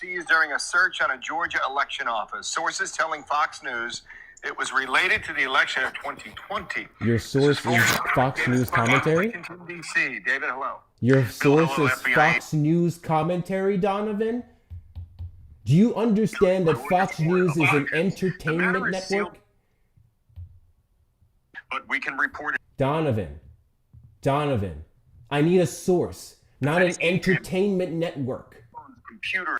Fees during a search on a Georgia election office. Sources telling Fox News it was related to the election of 2020. Your source is Fox News commentary? Washington, D.C. David, hello. Your source hello, is FBI. Fox News commentary, Donovan? Do you understand that Fox News is an entertainment network? But we can report it. Donovan, I need a source, not an entertainment network. Computer.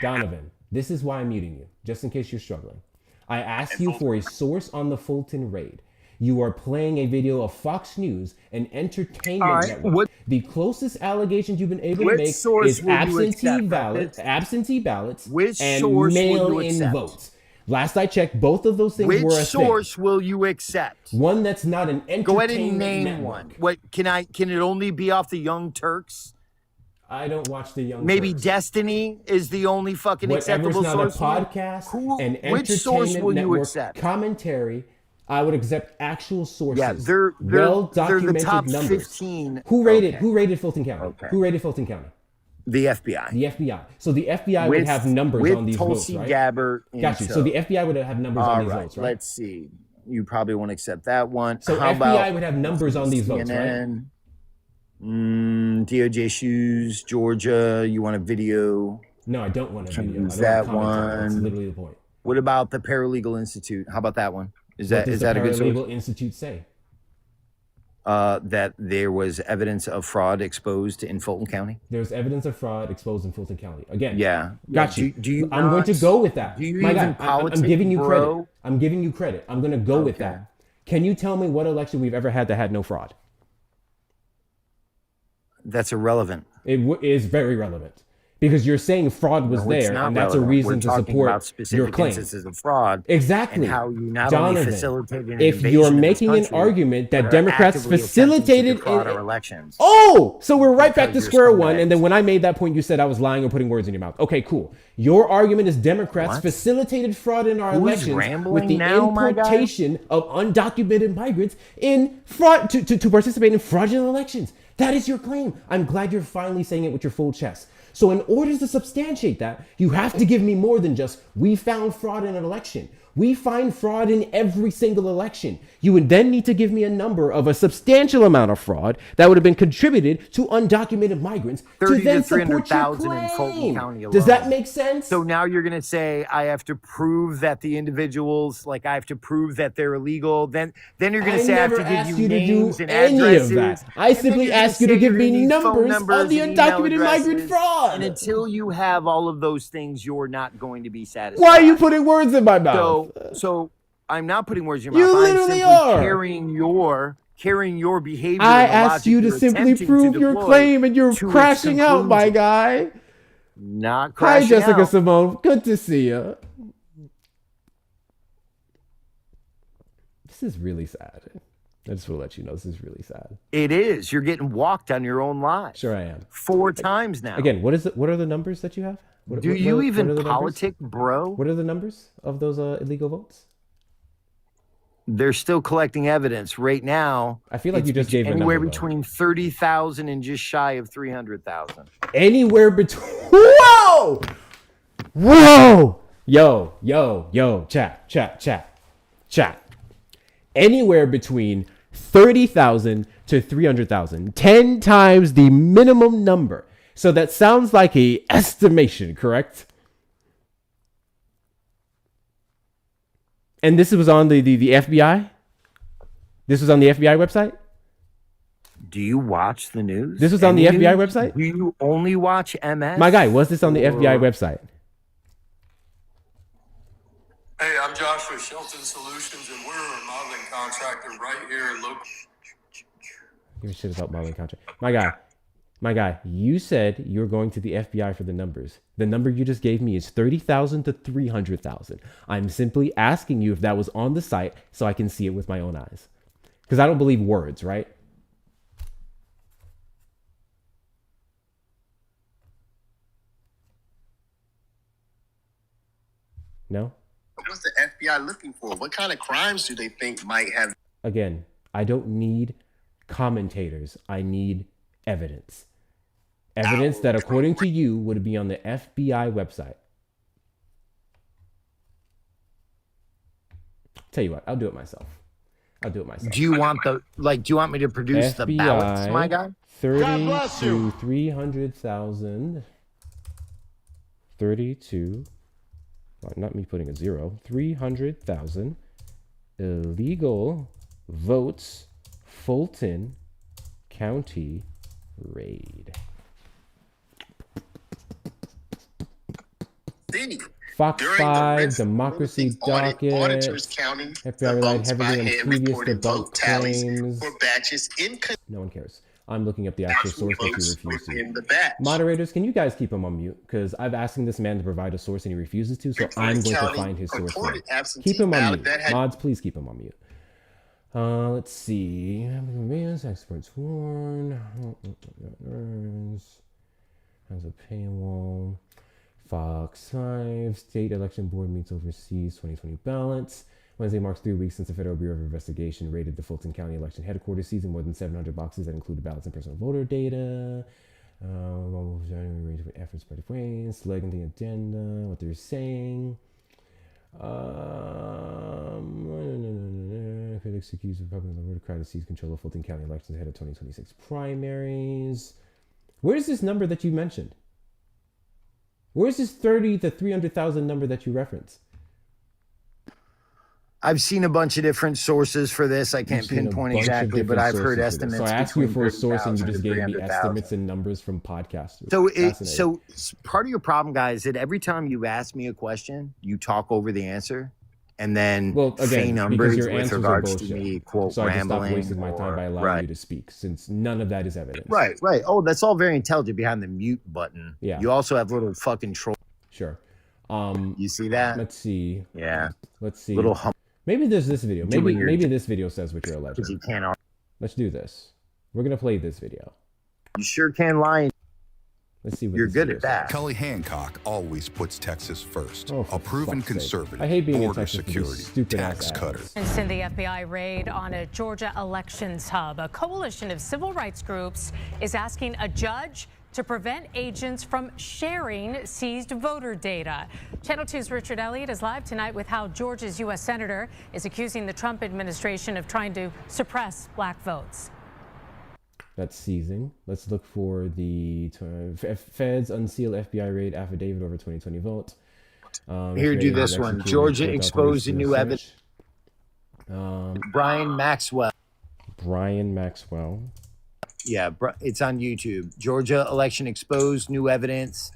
Donovan, this is why I'm muting you, just in case you're struggling. I asked you for a source on the Fulton raid. You are playing a video of Fox News, an entertainment network. The closest allegations you've been able to make is absentee ballots and mail-in votes. Last I checked, both of those things were a Which thing. source will you accept? One that's not an entertainment Go ahead and name network. one. What can it only be off the Young Turks? I don't watch the Young Maybe Turks. Destiny is the only fucking Whatever's acceptable not source. a podcast, an Which source entertainment will you network, accept? commentary, I would accept actual sources. Yeah, they're well-documented the top numbers. 15. Who rated Fulton County? Okay. Who rated Fulton County? The FBI. The FBI. So the FBI would have numbers on these Tulsi votes, right? Gabbard. Got you. So the FBI would have numbers on these votes, right? Let's see. You probably won't accept that one. So How FBI about would have numbers on these votes, right? CNN? DOJ shoes, Georgia. You want a video? No, I don't want a video. Use I don't that want commentary. That's one. literally the point. What about the Paralegal Institute? How about that one? Is What that does a the good source? Paralegal Institute say? That there was evidence of fraud exposed in Fulton County? There's evidence of fraud exposed in Fulton County. Again, Yeah. got you. Do you I'm going to not- go with that. Do you My even God, I'm politic, giving you bro? credit. I'm giving you credit. I'm going to go with Okay. that. Can you tell me what election we've ever had that had no fraud? That's irrelevant. It is very relevant because you're saying fraud was No, it's there, not and that's a relevant. reason We're to talking support about specific your claim. instances of fraud. Exactly. And how you not only Donovan, facilitated an if invasion you're of this making an country, argument that but are Democrats actively attempting to facilitated defraud our elections. Oh, so we're right back to Because you're square one. scumbags. And then when I made that point, you said I was lying or putting words in your mouth. Okay, cool. Your argument is Democrats What? facilitated fraud in our Who's elections rambling with the now, my guy? importation of undocumented migrants in fraud to participate in fraudulent elections. That is your claim. I'm glad you're finally saying it with your full chest. So in order to substantiate that, you have to give me more than just, we found fraud in an election. We find fraud in every single election. You would then need to give me a number of a substantial amount of fraud that would have been contributed to undocumented migrants to 30 then to support your 300,000 in Fulton claim. County Does that alone. make sense? So now you're going to say I have to prove that the individuals, like I have to prove that they're illegal. Then you're going to say I have to give you names and any addresses. of that. I And then simply you're gonna asked you say to give you're me gonna need phone numbers on the and email undocumented migrant addresses. fraud. And until you have all of those things, you're not going to be satisfied. Why are you putting words in my mouth? So I'm not putting words in your You mouth. literally I'm simply are. carrying your behavior. I and the asked logic you to you're simply attempting prove to your deploy claim, and you're to its crashing out, my conclusion. guy. Not Hi, crashing Jessica out. Simone. Good to see you. This is really sad. I just want to let you know this is really sad. It is. You're getting walked on your own lives. Sure, I am. 4 times now. Again, what are the numbers that you have? Do you what even are the numbers? politic, bro? What are the numbers of those illegal votes? They're still collecting evidence right now. I feel like you it's just gave a anywhere number, though. between 30,000 and just shy of 300,000. Anywhere between. Whoa! Whoa! Yo, chat. Anywhere between 30,000 to 300,000, 10 times the minimum number. So that sounds like a estimation, correct? And this was on the FBI? This was on the FBI website? Do you watch the news? This was on the FBI website? Do you only watch MS? My guy, was this on the FBI website? Hey, I'm Josh with Shelton Solutions, and we're a modeling contractor right here in local. Give a shit about modeling contract. My guy, you said you're going to the FBI for the numbers. The number you just gave me is 30,000 to 300,000. I'm simply asking you if that was on the site so I can see it with my own eyes. Because I don't believe words, right? No? What's the FBI looking for? What kind of crimes do they think might have? Again, I don't need commentators. I need evidence. Evidence that, according to you, would be on the FBI website. Tell you what, I'll do it myself. Do you want me to produce FBI, the ballots, my guy? 30 to 300,000. 32. Not me putting a 0. 300,000 illegal votes. Fulton County raid. Fox 5, Democracy Docket. Auditors counting FBI relied heavily on previous reported debunked vote tallies claims. for batches in. No one cares. I'm looking up the actual source that you refuse in to. the batch. Moderators, can you guys keep him on mute? Because I've asking this man to provide a source and he refuses to, so I'm going to find his source now. Keep him on mute. Mods, please keep him on mute. Let's see. Experts warn. Has a paywall. Fox 5. State Election Board meets overseas 2020 ballots. Wednesday marks 3 weeks since the Federal Bureau of Investigation raided the Fulton County election headquarters, seizing more than 700 boxes that included ballots and personal voter data. Efforts by the ways, slugging the agenda, what they're saying. Critics accuse Republicans of voter crowd to seize control of Fulton County elections ahead of 2026 primaries. Where's this number that you mentioned? Where's this 30 to 300,000 number that you reference? I've seen a bunch of different sources for this. I can't pinpoint exactly, but I've heard estimates. So I asked you for a source and you just gave me 300,000. estimates and numbers from podcasters. So part of your problem, guys, is that every time you ask me a question, you talk over the answer, and then say numbers because your with answers regards are to bullshit. me, quote, so I just rambling. stopped wasting my time by allowing you to speak, since none of that is evidence. Right. Oh, that's all very intelligent behind the mute button. Yeah. You also have little fucking troll. Sure. You see that? Let's see. Yeah. Let's see. Little Maybe there's this video. Maybe this video says what you're alleging. You can't. Let's do this. We're gonna play this video. You sure can lie. Let's see what you're good at that. Kelly Hancock always puts Texas first. Oh, a proven conservative, I hate being border in Texas security, tax cutter. And in the FBI raid on a Georgia elections hub, a coalition of civil rights groups is asking a judge to prevent agents from sharing seized voter data. Channel 2's Richard Elliott is live tonight with how Georgia's U.S. Senator is accusing the Trump administration of trying to suppress black votes. That's seizing. Let's look for the feds unseal FBI raid affidavit over 2020 vote. Here, do this one. Georgia exposed a new evidence. Brian Maxwell. Yeah, it's on YouTube. Georgia election exposed, new evidence.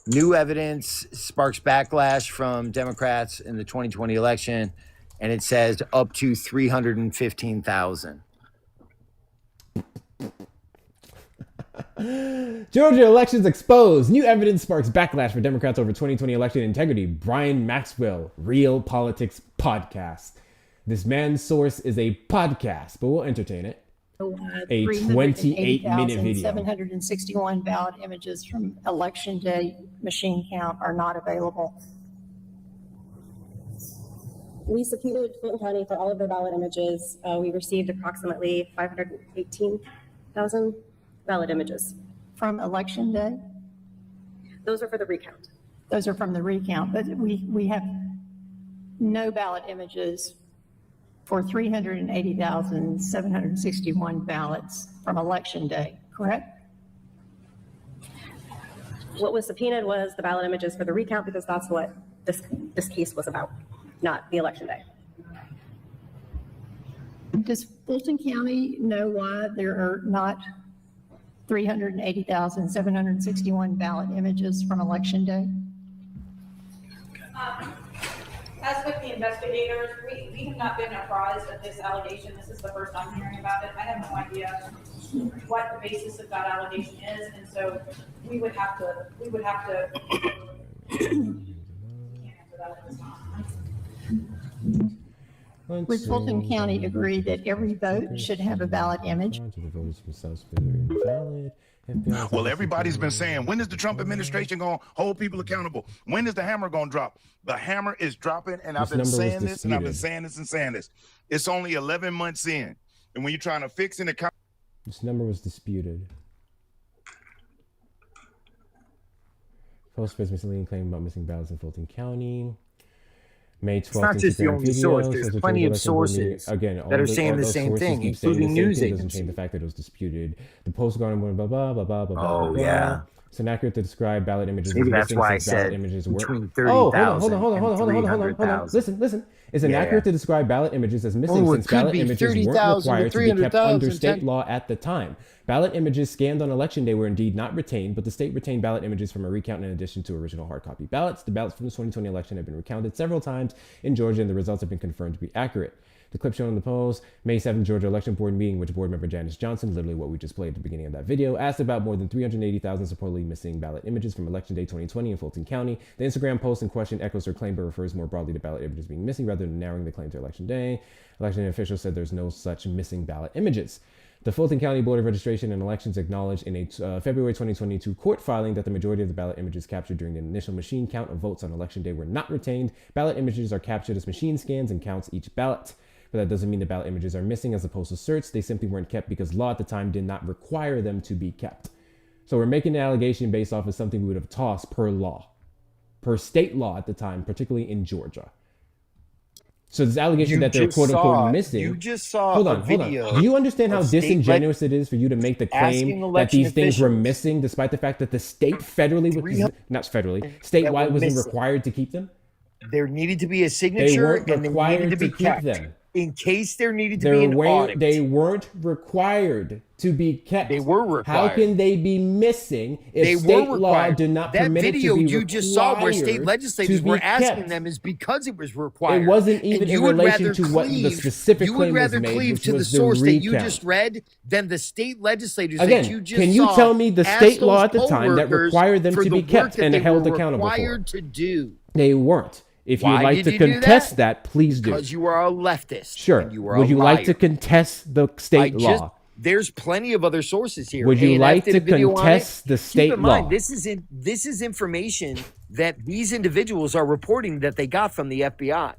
New evidence sparks backlash from Democrats in the 2020 election, and it says up to 315,000. Georgia elections exposed. New evidence sparks backlash for Democrats over 2020 election integrity. Brian Maxwell, Real Politics Podcast. This man's source is a podcast, but we'll entertain it. A 28-minute video. 761 ballot images from Election Day machine count are not available. We subpoenaed Fulton County for all of their ballot images. We received approximately 518,000 ballot images. From Election Day? Those are for the recount. Those are from the recount, but we have no ballot images for 380,761 ballots from Election Day, correct? What was subpoenaed was the ballot images for the recount because that's what this case was about, not the election day. Does Fulton County know why there are not 380,761 ballot images from Election Day? As with the investigators, we have not been apprised of this allegation. This is the first I'm hearing about it. I have no idea what the basis of that allegation is, and so we would have to. Can't answer that at this time. Would Fulton County agree that every vote should have a ballot image? Well, everybody's been saying, when is the Trump administration going to hold people accountable? When is the hammer going to drop? The hammer is dropping, and I've been saying this, and I've been saying this and saying this. It's only 11 months in, and when you're trying to fix an account, this number was disputed. Post face misleading claim about missing ballots in Fulton County. May 12th. It's not just the only source. There's plenty of sources that are saying the same thing, including news agencies. Doesn't change the fact that it was disputed. The post gone blah blah blah blah blah blah. Oh yeah. It's inaccurate to describe ballot images. Maybe that's why I said images between 30,000 and 300,000. Listen. It's inaccurate to describe ballot images as missing since ballot images weren't required to be kept under state law at the time. Ballot images scanned on election day were indeed not retained, but the state retained ballot images from a recount in addition to original hard copy ballots. The ballots from the 2020 election have been recounted several times in Georgia, and the results have been confirmed to be accurate. The clip shown in the post, May 7th Georgia election board meeting, which board member Janice Johnson, literally what we just played at the beginning of that video, asked about more than 380,000 supposedly missing ballot images from election day 2020 in Fulton County. The Instagram post in question echoes her claim, but refers more broadly to ballot images being missing rather than narrowing the claim to election day. Election officials said there's no such missing ballot images. The Fulton County Board of Registration and Elections acknowledged in a February 2022 court filing that the majority of the ballot images captured during the initial machine count of votes on election day were not retained. Ballot images are captured as machine scans and counts each ballot. But that doesn't mean the ballot images are missing as the post asserts. They simply weren't kept because law at the time did not require them to be kept. So we're making an allegation based off of something we would have tossed per law, per state law at the time, particularly in Georgia. So this allegation that they're quote unquote missing. You just saw hold on. Do you understand how disingenuous it is for you to make the claim that these things were missing, despite the fact that the state statewide wasn't required to keep them? There needed to be a signature, and they needed to be kept. In case there needed to be an audit. They weren't required to be kept. They were required. How can they be missing if state law did not permit it to be required? That video you just saw where state legislators were asking them is because it was required. It wasn't even in relation to what the specific claim was made, which was the recount. You would rather cleave to the source that you just read than the state legislators that you just saw. Can you tell me the state law at the time that required them to be kept and held accountable for? Required to do. They weren't. If you'd like to contest that, please do. Because you are a leftist. Sure. Would you like to contest the state law? There's plenty of other sources here. Would you like to contest the state law? This is information that these individuals are reporting that they got from the FBI.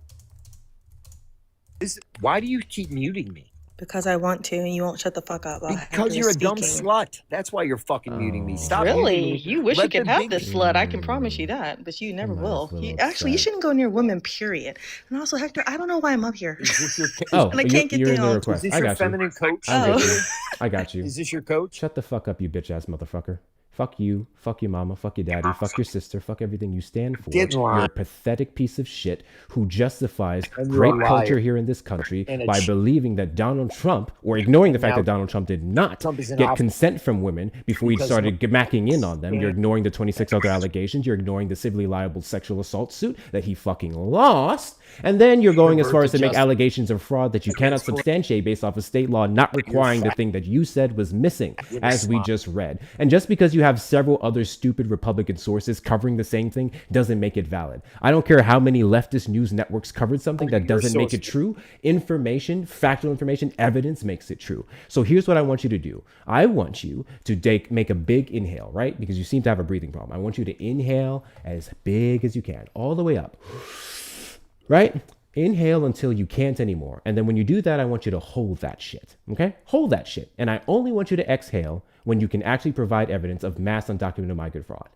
Why do you keep muting me? Because I want to, and you won't shut the fuck up. Because you're a dumb slut. That's why you're fucking muting me. Stop. Really? You wish you could have this slut. I can promise you that, but you never will. You shouldn't go near women, period. And also, Hector, I don't know why I'm up here. Is this your and I can't get down. Is this your feminine coach? I got you. Is this your coach? Shut the fuck up, you bitch ass motherfucker. Fuck you, fuck your mama, fuck your daddy, fuck your sister, fuck everything you stand for. You're a pathetic piece of shit who justifies great culture here in this country by believing that Donald Trump, or ignoring the fact that Donald Trump did not get consent from women before he started macking in on them. You're ignoring the 26 other allegations. You're ignoring the civilly liable sexual assault suit that he fucking lost. And then you're going as far as to make allegations of fraud that you cannot substantiate based off of state law not requiring the thing that you said was missing, as we just read. And just because you have several other stupid Republican sources covering the same thing doesn't make it valid. I don't care how many leftist news networks covered something, that doesn't make it true. Information, factual information, evidence makes it true. So here's what I want you to do. I want you to make a big inhale, right? Because you seem to have a breathing problem. I want you to inhale as big as you can, all the way up. Right? Inhale until you can't anymore. And then when you do that, I want you to hold that shit. Okay? Hold that shit. And I only want you to exhale when you can actually provide evidence of mass undocumented migrant fraud.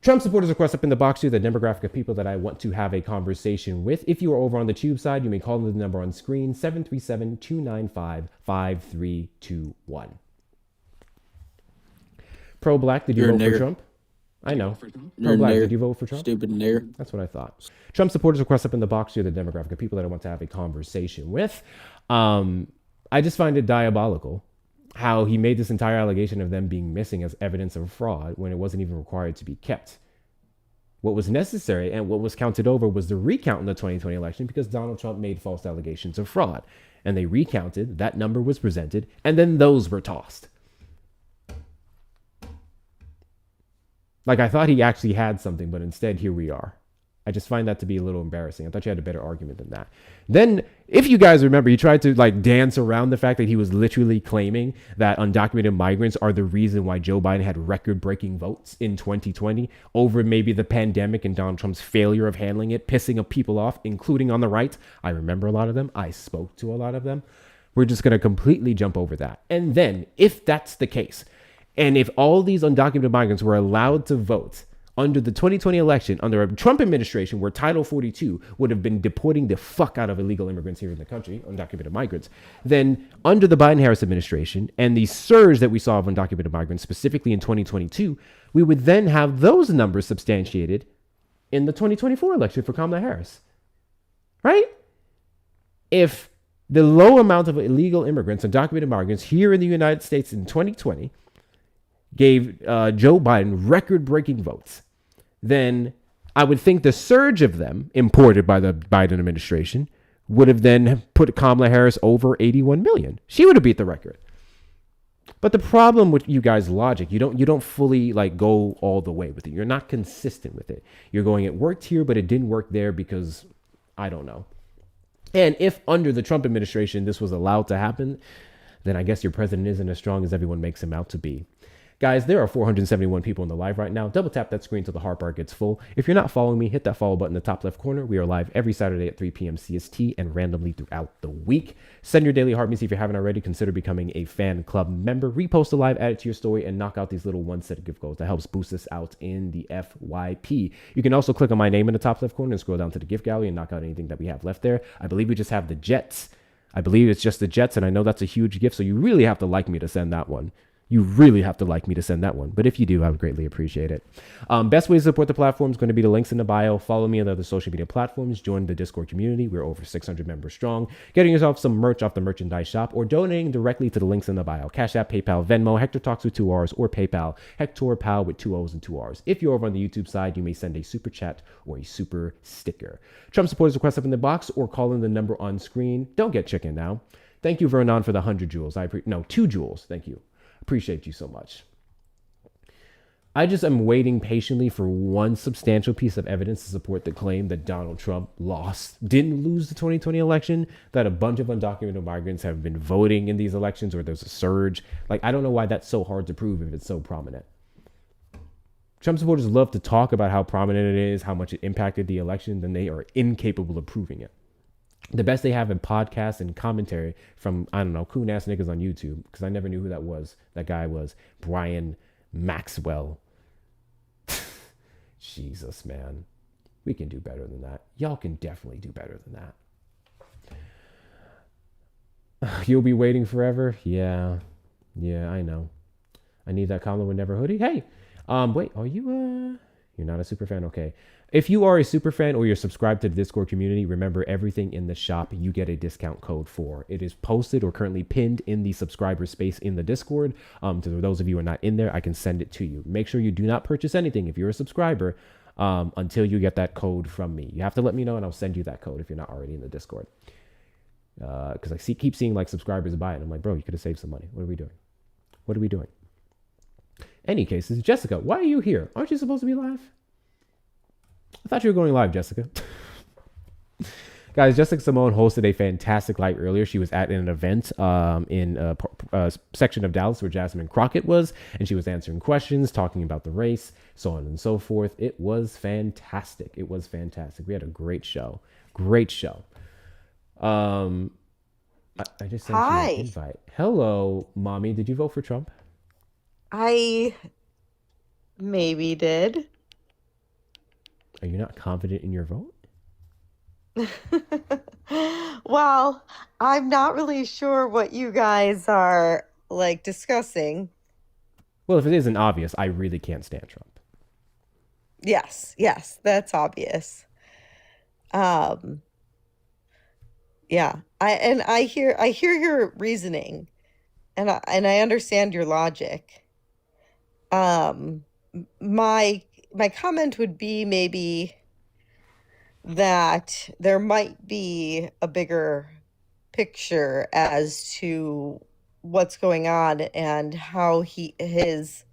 Trump supporters request up in the box here the demographic of people that I want to have a conversation with. If you are over on the tube side, you may call the number on screen, 737-295-5321. Pro-black, did you vote for Trump? I know. Pro-black, did you vote for Trump? Stupid nigger. That's what I thought. Trump supporters request up in the box here the demographic of people that I want to have a conversation with. I just find it diabolical how he made this entire allegation of them being missing as evidence of fraud when it wasn't even required to be kept. What was necessary and what was counted over was the recount in the 2020 election because Donald Trump made false allegations of fraud. And they recounted, that number was presented, and then those were tossed. Like, I thought he actually had something, but instead, here we are. I just find that to be a little embarrassing. I thought you had a better argument than that. Then, if you guys remember, he tried to dance around the fact that he was literally claiming that undocumented migrants are the reason why Joe Biden had record-breaking votes in 2020 over maybe the pandemic and Donald Trump's failure of handling it, pissing people off, including on the right. I remember a lot of them. I spoke to a lot of them. We're just going to completely jump over that. And then, if that's the case, and if all these undocumented migrants were allowed to vote under the 2020 election, under a Trump administration where Title 42 would have been deporting the fuck out of illegal immigrants here in the country, undocumented migrants, then under the Biden-Harris administration and the surge that we saw of undocumented migrants, specifically in 2022, we would then have those numbers substantiated in the 2024 election for Kamala Harris. Right? If the low amount of illegal immigrants, undocumented migrants here in the United States in 2020 gave Joe Biden record-breaking votes, then I would think the surge of them imported by the Biden administration would have then put Kamala Harris over 81 million. She would have beat the record. But the problem with you guys' logic, you don't fully go all the way with it. You're not consistent with it. You're going, it worked here, but it didn't work there because I don't know. And if under the Trump administration this was allowed to happen, then I guess your president isn't as strong as everyone makes him out to be. Guys, there are 471 people in the live right now. Double tap that screen till the heart bar gets full. If you're not following me, hit that follow button in the top left corner. We are live every Saturday at 3 p.m. CST and randomly throughout the week. Send your daily heart. If you haven't already, consider becoming a fan club member. Repost a live, add it to your story, and knock out these little one-set gift codes. That helps boost us out in the FYP. You can also click on my name in the top left corner and scroll down to the gift gallery and knock out anything that we have left there. I believe we just have the Jets. I believe it's just the Jets, and I know that's a huge gift, so you really have to like me to send that one. You really have to like me to send that one. But if you do, I would greatly appreciate it. Best way to support the platform is going to be the links in the bio. Follow me on the other social media platforms. Join the Discord community. We're over 600 members strong. Getting yourself some merch off the merchandise shop or donating directly to the links in the bio. Cash App, PayPal, Venmo, Hector Talks with 2 R's, or PayPal, Hector Pal with 2 O's and 2 R's. If you're over on the YouTube side, you may send a super chat or a super sticker. Trump supporters request up in the box or call in the number on screen. Don't get chicken now. Thank you, Vernon, for the 100 jewels. 2 jewels. Thank you. Appreciate you so much. I just am waiting patiently for one substantial piece of evidence to support the claim that Donald Trump didn't lose the 2020 election, that a bunch of undocumented migrants have been voting in these elections, or there's a surge. I don't know why that's so hard to prove if it's so prominent. Trump supporters love to talk about how prominent it is, how much it impacted the election, then they are incapable of proving it. The best they have in podcasts and commentary from, I don't know, coon-ass niggas on YouTube, because I never knew who that was. That guy was Brian Maxwell. Jesus, man. We can do better than that. Y'all can definitely do better than that. You'll be waiting forever? Yeah, I know. I need that Kamala would never hoodie. Hey, wait, are you, you're not a super fan? Okay. If you are a super fan or you're subscribed to the Discord community, remember everything in the shop you get a discount code for. It is posted or currently pinned in the subscriber space in the Discord. To those of you who are not in there, I can send it to you. Make sure you do not purchase anything if you're a subscriber until you get that code from me. You have to let me know and I'll send you that code if you're not already in the Discord. Because I keep seeing subscribers buy it. I'm like, bro, you could have saved some money. What are we doing? Any cases, Jessica, why are you here? Aren't you supposed to be live? I thought you were going live, Jessica. Guys, Jessica Simone hosted a fantastic live earlier. She was at an event in a section of Dallas where Jasmine Crockett was, and she was answering questions, talking about the race, so on and so forth. It was fantastic. We had a great show. I just sent you an invite. Hello, mommy. Did you vote for Trump? I maybe did. Are you not confident in your vote? Well, I'm not really sure what you guys are like discussing. Well, if it isn't obvious, I really can't stand Trump. Yes, that's obvious. Yeah, I hear your reasoning, and I understand your logic. My comment would be maybe that there might be a bigger picture as to what's going on and how his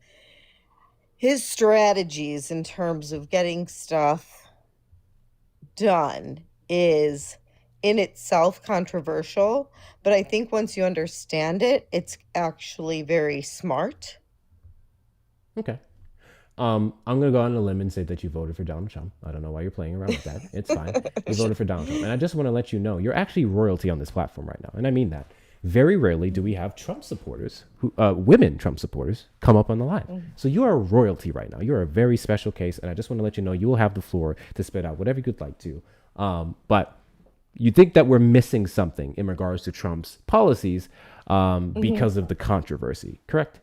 strategies in terms of getting stuff done is in itself controversial, but I think once you understand it, it's actually very smart. Okay. I'm going to go on a limb and say that you voted for Donald Trump. I don't know why you're playing around with that. It's fine. You voted for Donald Trump. And I just want to let you know, you're actually royalty on this platform right now. And I mean that. Very rarely do we have Trump supporters, women Trump supporters, come up on the line. So you are royalty right now. You're a very special case. And I just want to let you know, you will have the floor to spit out whatever you'd like to. But you think that we're missing something in regards to Trump's policies because of the controversy, correct?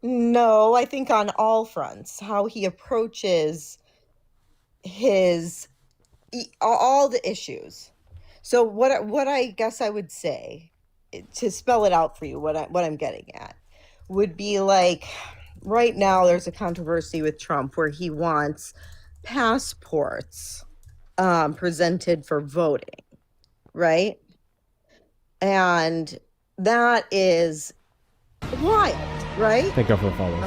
No, I think on all fronts, how he approaches all the issues. So what I guess I would say, to spell it out for you, what I'm getting at would be like, right now there's a controversy with Trump where he wants passports presented for voting, right? And that is wild, right? Thank God for the follow.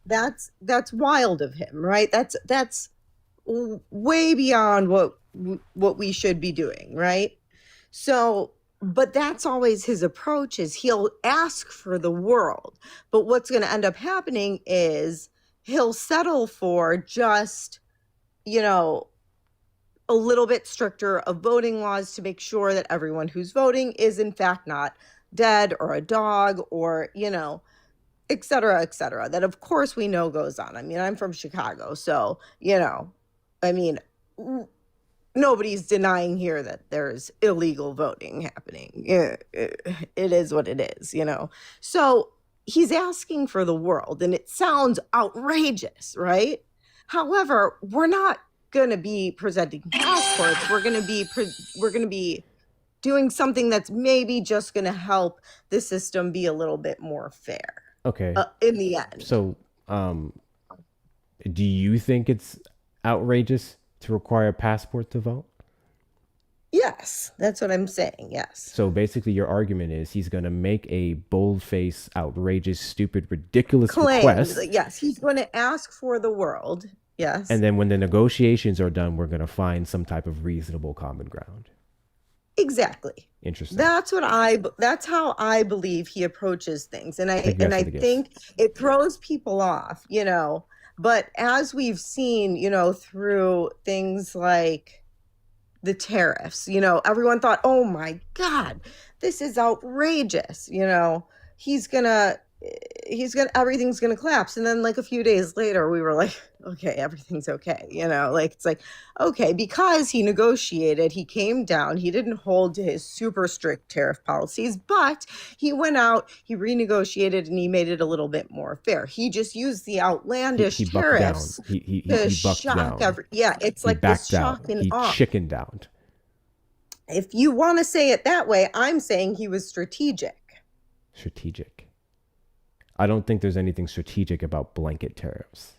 That's wild of him, right? That's way beyond what we should be doing, right? So, but that's always his approach, is he'll ask for the world, but what's going to end up happening is he'll settle for just, a little bit stricter of voting laws to make sure that everyone who's voting is in fact not dead or a dog or, et cetera, et cetera. That of course we know goes on. I mean, I'm from Chicago, so, nobody's denying here that there's illegal voting happening. It is what it is, So he's asking for the world, and it sounds outrageous, right? However, we're not going to be presenting passports. We're going to be doing something that's maybe just going to help the system be a little bit more fair. Okay. In the end. So, do you think it's outrageous to require a passport to vote? Yes, that's what I'm saying. Yes. So basically your argument is he's going to make a bold-faced, outrageous, stupid, ridiculous request. Yes, he's going to ask for the world. Yes. And then when the negotiations are done, we're going to find some type of reasonable common ground. Exactly. Interesting. That's how I believe he approaches things. And I think it throws people off, but as we've seen, through things like the tariffs, everyone thought, oh my God, this is outrageous. Everything's gonna collapse. And then like a few days later, we were like, okay, everything's okay. It's like, okay, because he negotiated, he came down, he didn't hold to his super strict tariff policies, but he went out, he renegotiated, and he made it a little bit more fair. He just used the outlandish he tariffs bucked down. He bucked down. It's like this shock and awe. He chickened out. If you want to say it that way, I'm saying he was strategic. Strategic. I don't think there's anything strategic about blanket tariffs.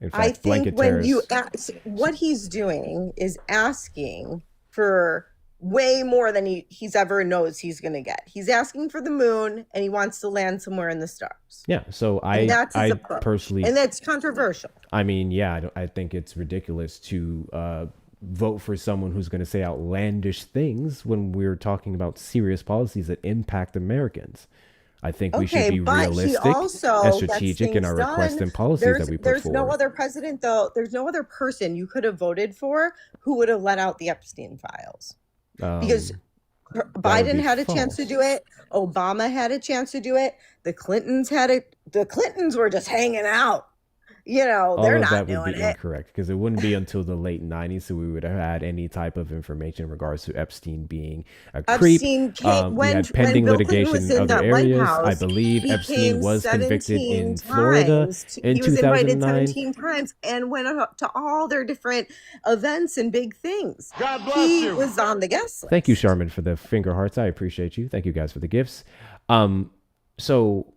In fact, I think blanket when tariffs, you ask, what he's doing is asking for way more than he's ever knows he's going to get. He's asking for the moon, and he wants to land somewhere in the stars. Yeah, so I personally, and that's controversial. I mean, yeah, I think it's ridiculous to vote for someone who's going to say outlandish things when we're talking about serious policies that impact Americans. I think we should be realistic and strategic in our requests and policies that we put forward. There's no other president, though. There's no other person you could have voted for who would have let out the Epstein files. Because Biden had a chance to do it. Obama had a chance to do it. The Clintons were just hanging out. All they're of not that would doing be it. incorrect because it wouldn't be until the late 90s so we would have had any type of information in regards to Epstein being a creep. Epstein came We had pending when Bill Clinton litigation was in in other that White areas. I House, believe he Epstein came was convicted 17 in Florida times. in He was invited 2009. 17 times and went to all their different events and big things. God bless He you. was on the guest list. Thank you, Charmin, for the finger hearts. I appreciate you. Thank you guys for the gifts. So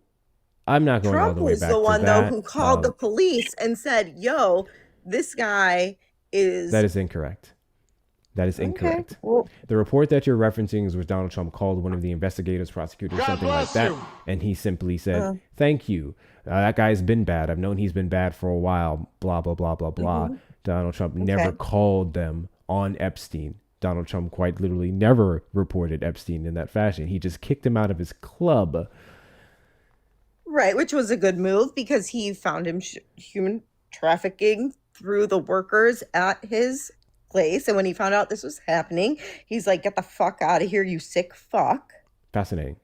I'm not going all Trump the way was back the to one, though, that. who called the police and said, yo, this guy is... That is incorrect. That is incorrect. Okay. Well, the report that you're referencing is where Donald Trump called one of the investigators, prosecutors, God something like bless that. you. And he simply said, thank you. That guy's been bad. I've known he's been bad for a while, blah, blah, blah, blah, blah. Donald Trump never called them on Epstein. Donald Trump quite literally never reported Epstein in that fashion. He just kicked him out of his club. Right, which was a good move because he found him human trafficking through the workers at his place. And when he found out this was happening, he's like, get the fuck out of here, you sick fuck. Fascinating.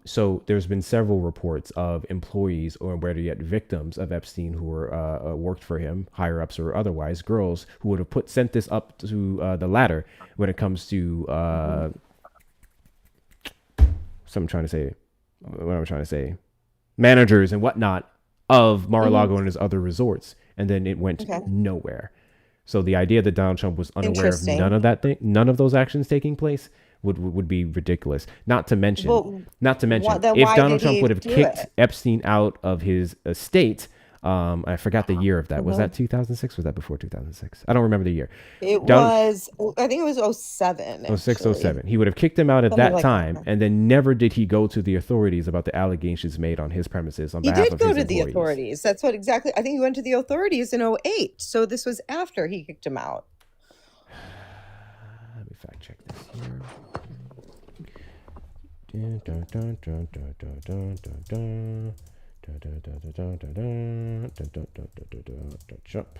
So there's been several reports of employees or better yet victims of Epstein who were worked for him, higher ups or otherwise, girls who would have sent this up to the ladder when it comes to managers and whatnot of Mar-a-Lago and his other resorts, and then it went nowhere. So the idea that Donald Trump was unaware of none of those actions taking place would be ridiculous. Not to mention, if Donald Trump would have kicked Epstein out of his estate, I forgot the year of that. Was that 2006? Was that before 2006? I don't remember the year. I think it was 07. 06, 07. He would have kicked him out at that time, and then never did he go to the authorities about the allegations made on his premises on behalf of his employees. He did go to the authorities. That's what exactly. I think he went to the authorities in 08. So this was after he kicked him out. Let me fact check this here. Jump.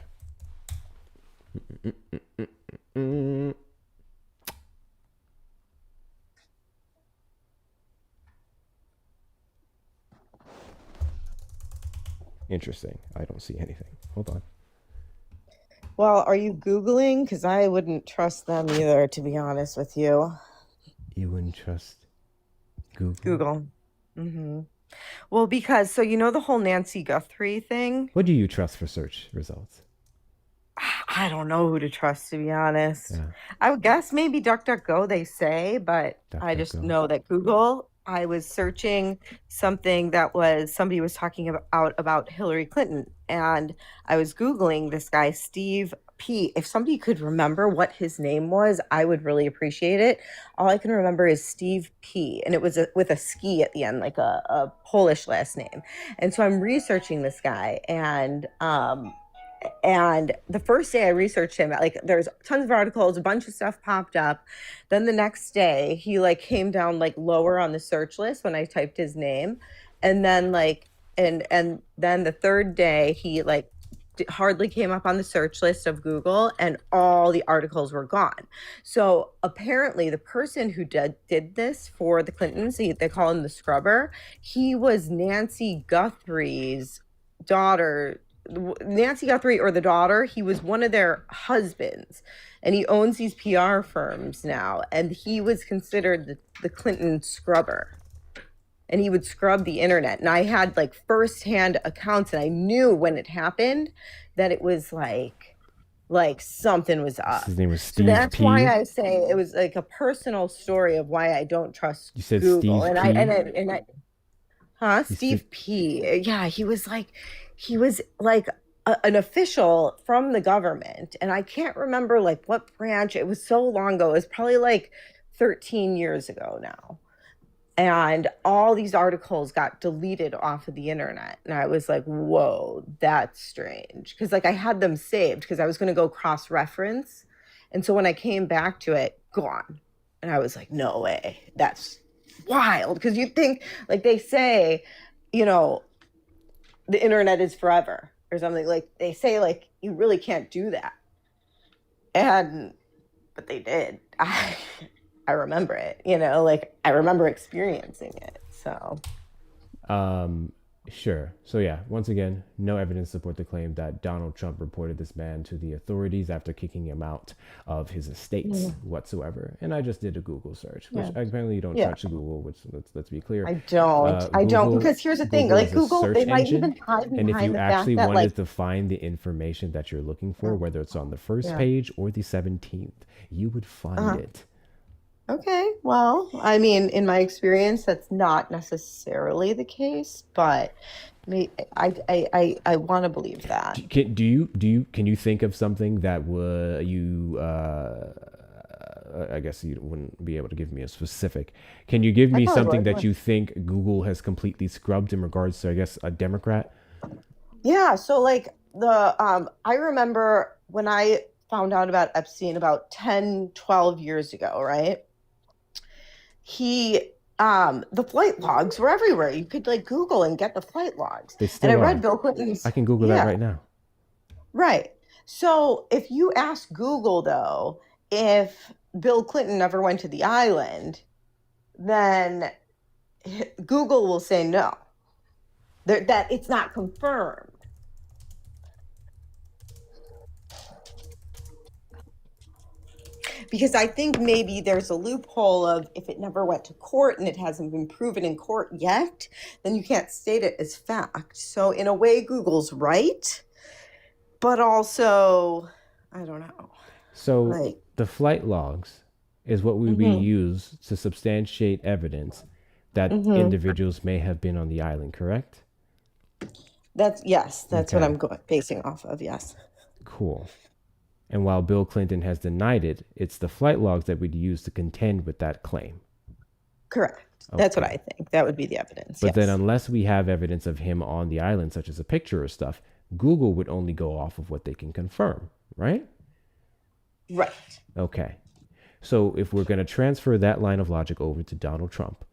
Interesting. I don't see anything. Hold on. Well, are you Googling? Because I wouldn't trust them either, to be honest with you. You wouldn't trust Google? Google. Mm-hmm. Well, because, the whole Nancy Guthrie thing? What do you trust for search results? I don't know who to trust, to be honest. Yeah. I would guess maybe DuckDuckGo, they say, but I just know that Google, I was searching something that somebody was talking about Hillary Clinton, and I was Googling this guy, Steve P. If somebody could remember what his name was, I would really appreciate it. All I can remember is Steve P. And it was with a ski at the end, like a Polish last name. And so I'm researching this guy, and the first day I researched him, there's tons of articles, a bunch of stuff popped up. Then the next day he came down lower on the search list when I typed his name. And then and then the third day he hardly came up on the search list of Google, and all the articles were gone. So apparently the person who did this for the Clintons, they call him the scrubber, he was Nancy Guthrie's daughter. Nancy Guthrie or the daughter, he was one of their husbands, and he owns these PR firms now, and he was considered the Clinton scrubber, and he would scrub the internet. And I had firsthand accounts, and I knew when it happened that it was like something was up. His name was Steve That's P. why I say it was a personal story of why I don't trust You said Google. Steve And P? Steve P. Yeah, he was an official from the government, and I can't remember what branch. It was so long ago. It was probably 13 years ago now. And all these articles got deleted off of the internet. And I was like, whoa, that's strange. Because I had them saved because I was going to go cross-reference. And so when I came back to it, gone. And I was like, no way. That's wild. Because you think, they say, the internet is forever or something. They say, you really can't do that. But they did. I remember it, I remember experiencing it. So, Sure. So yeah, once again, no evidence to support the claim that Donald Trump reported this man to the authorities after kicking him out of his estates whatsoever. And I just did a Google search, which apparently you don't touch Google, which let's be clear. I don't, because here's the thing, like is a Google, search they might engine, even hide and if behind you the actually fact that wanted to find the information that you're looking for, whether it's on the first page or the 17th, you would find it. Okay, well, I mean, in my experience, that's not necessarily the case, but I want to believe that. Can you think of something that would you? I guess you wouldn't be able to give me a specific. Can you give me something that you think Google has completely scrubbed in regards to, I guess, a Democrat? Yeah, so like I remember when I found out about Epstein about 10, 12 years ago, right? The flight logs were everywhere. You could like Google and get the flight logs. They still and I are. read Bill Clinton's. I can Google that right now. Right. So if you ask Google, though, if Bill Clinton ever went to the island, then Google will say no, that it's not confirmed. Because I think maybe there's a loophole of if it never went to court and it hasn't been proven in court yet, then you can't state it as fact. So in a way, Google's right, but also, I don't know. So the flight logs is what would be used to substantiate evidence that individuals may have been on the island, correct? That's what I'm basing off of, yes. Cool. And while Bill Clinton has denied it, it's the flight logs that we'd use to contend with that claim. Correct. Okay. That's what I think. That would be the evidence. But then unless we have evidence of him on the island, such as a picture or stuff, Google would only go off of what they can confirm, right? Right. Okay. So if we're going to transfer that line of logic over to Donald Trump,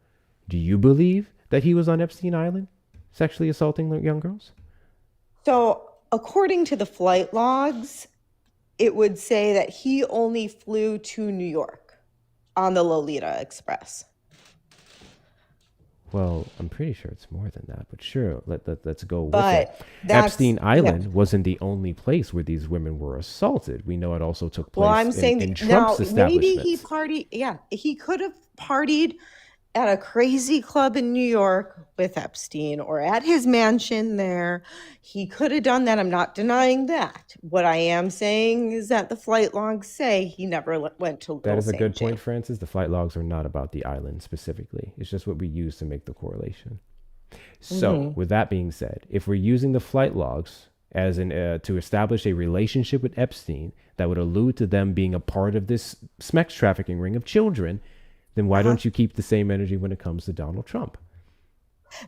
do you believe that he was on Epstein Island sexually assaulting young girls? So according to the flight logs, it would say that he only flew to New York on the Lolita Express. Well, I'm pretty sure it's more than that, but sure, let's go with but it. Epstein Island wasn't the only place where these women were assaulted. We know it also took place in Trump's establishments. Maybe he partied. Yeah, he could have partied at a crazy club in New York with Epstein or at his mansion there. He could have done that. I'm not denying that. What I am saying is that the flight logs say he never went to That is a good point, Francis. The flight logs are not about the island specifically. It's just what we use to make the correlation. So with that being said, if we're using the flight logs as to establish a relationship with Epstein that would allude to them being a part of this sex trafficking ring of children, then why don't you keep the same energy when it comes to Donald Trump?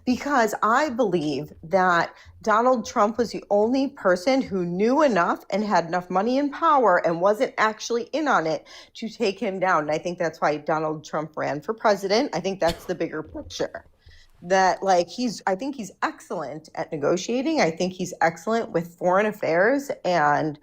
Because I believe that Donald Trump was the only person who knew enough and had enough money and power and wasn't actually in on it to take him down. And I think that's why Donald Trump ran for president. I think that's the bigger picture. That I think he's excellent at negotiating. I think he's excellent with foreign affairs. And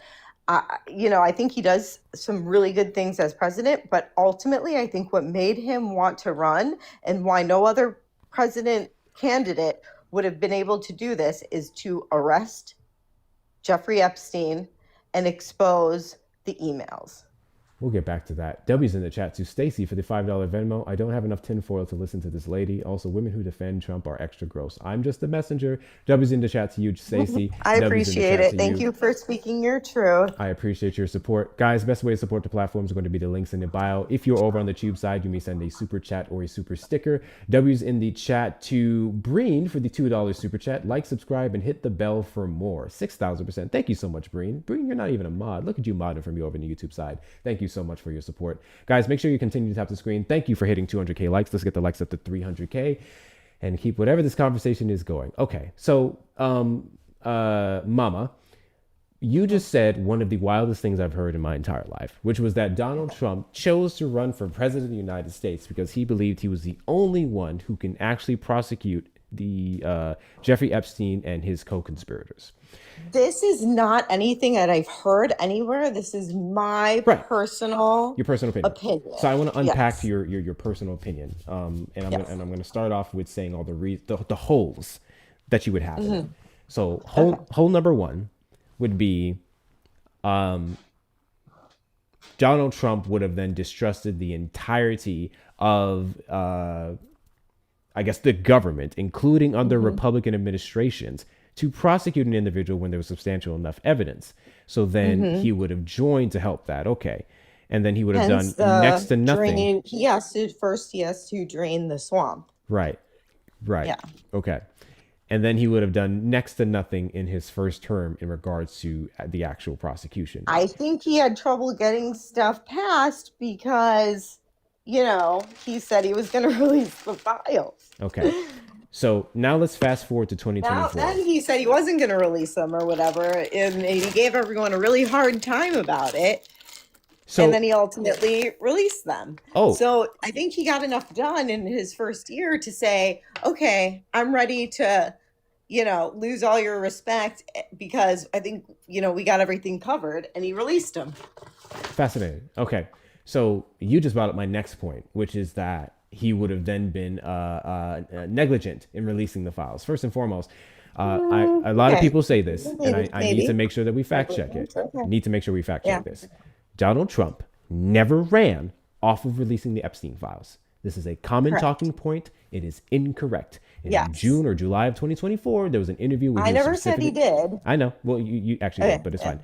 I think he does some really good things as president, but ultimately I think what made him want to run and why no other president candidate would have been able to do this is to arrest Jeffrey Epstein and expose the emails. We'll get back to that. W's in the chat to Stacy for the $5 Venmo. I don't have enough tinfoil to listen to this lady. Also, women who defend Trump are extra gross. I'm just the messenger. W's in the chat to you, Stacy. I appreciate it. Thank you for speaking your truth. I appreciate your support. Guys, best way to support the platforms are going to be the links in the bio. If you're over on the tube side, you may send a super chat or a super sticker. W's in the chat to Breen for the $2 super chat. Like, subscribe, and hit the bell for more. 6,000%. Thank you so much, Breen. Breen, you're not even a mod. Look at you modding for me over on the YouTube side. Thank you so much for your support. Guys, make sure you continue to tap the screen. Thank you for hitting 200K likes. Let's get the likes up to 300K and keep whatever this conversation is going. Okay, so Mama, you just said one of the wildest things I've heard in my entire life, which was that Donald Trump chose to run for president of the United States because he believed he was the only one who can actually prosecute the Jeffrey Epstein and his co-conspirators. This is not anything that I've heard anywhere. This is my personal opinion. So I want to unpack your personal opinion, and I'm going to start off with saying all the holes that you would have. In it. So hole number one would be Donald Trump would have then distrusted the entirety of, I guess, the government, including under Republican administrations, to prosecute an individual when there was substantial enough evidence. So then he would have joined to help that. Okay. And then he would have done next to nothing. He has to drain the swamp. Right. Yeah. Okay. And then he would have done next to nothing in his first term in regards to the actual prosecution. I think he had trouble getting stuff passed because, he said he was going to release the files. Okay. So now let's fast forward to 2024. Then he said he wasn't going to release them or whatever. And he gave everyone a really hard time about it. And then he ultimately released them. So I think he got enough done in his first year to say, okay, I'm ready to, lose all your respect because I think, we got everything covered, and he released them. Fascinating. Okay. So you just brought up my next point, which is that he would have then been negligent in releasing the files. First and foremost, a lot of people say this, and I need to make sure that we fact check it. Need to make sure we fact check this. Donald Trump never ran off of releasing the Epstein files. This is a common talking point. It is incorrect. In June or July of 2024, there was an interview with. I never said he did. I know. Well, you actually did, but it's fine.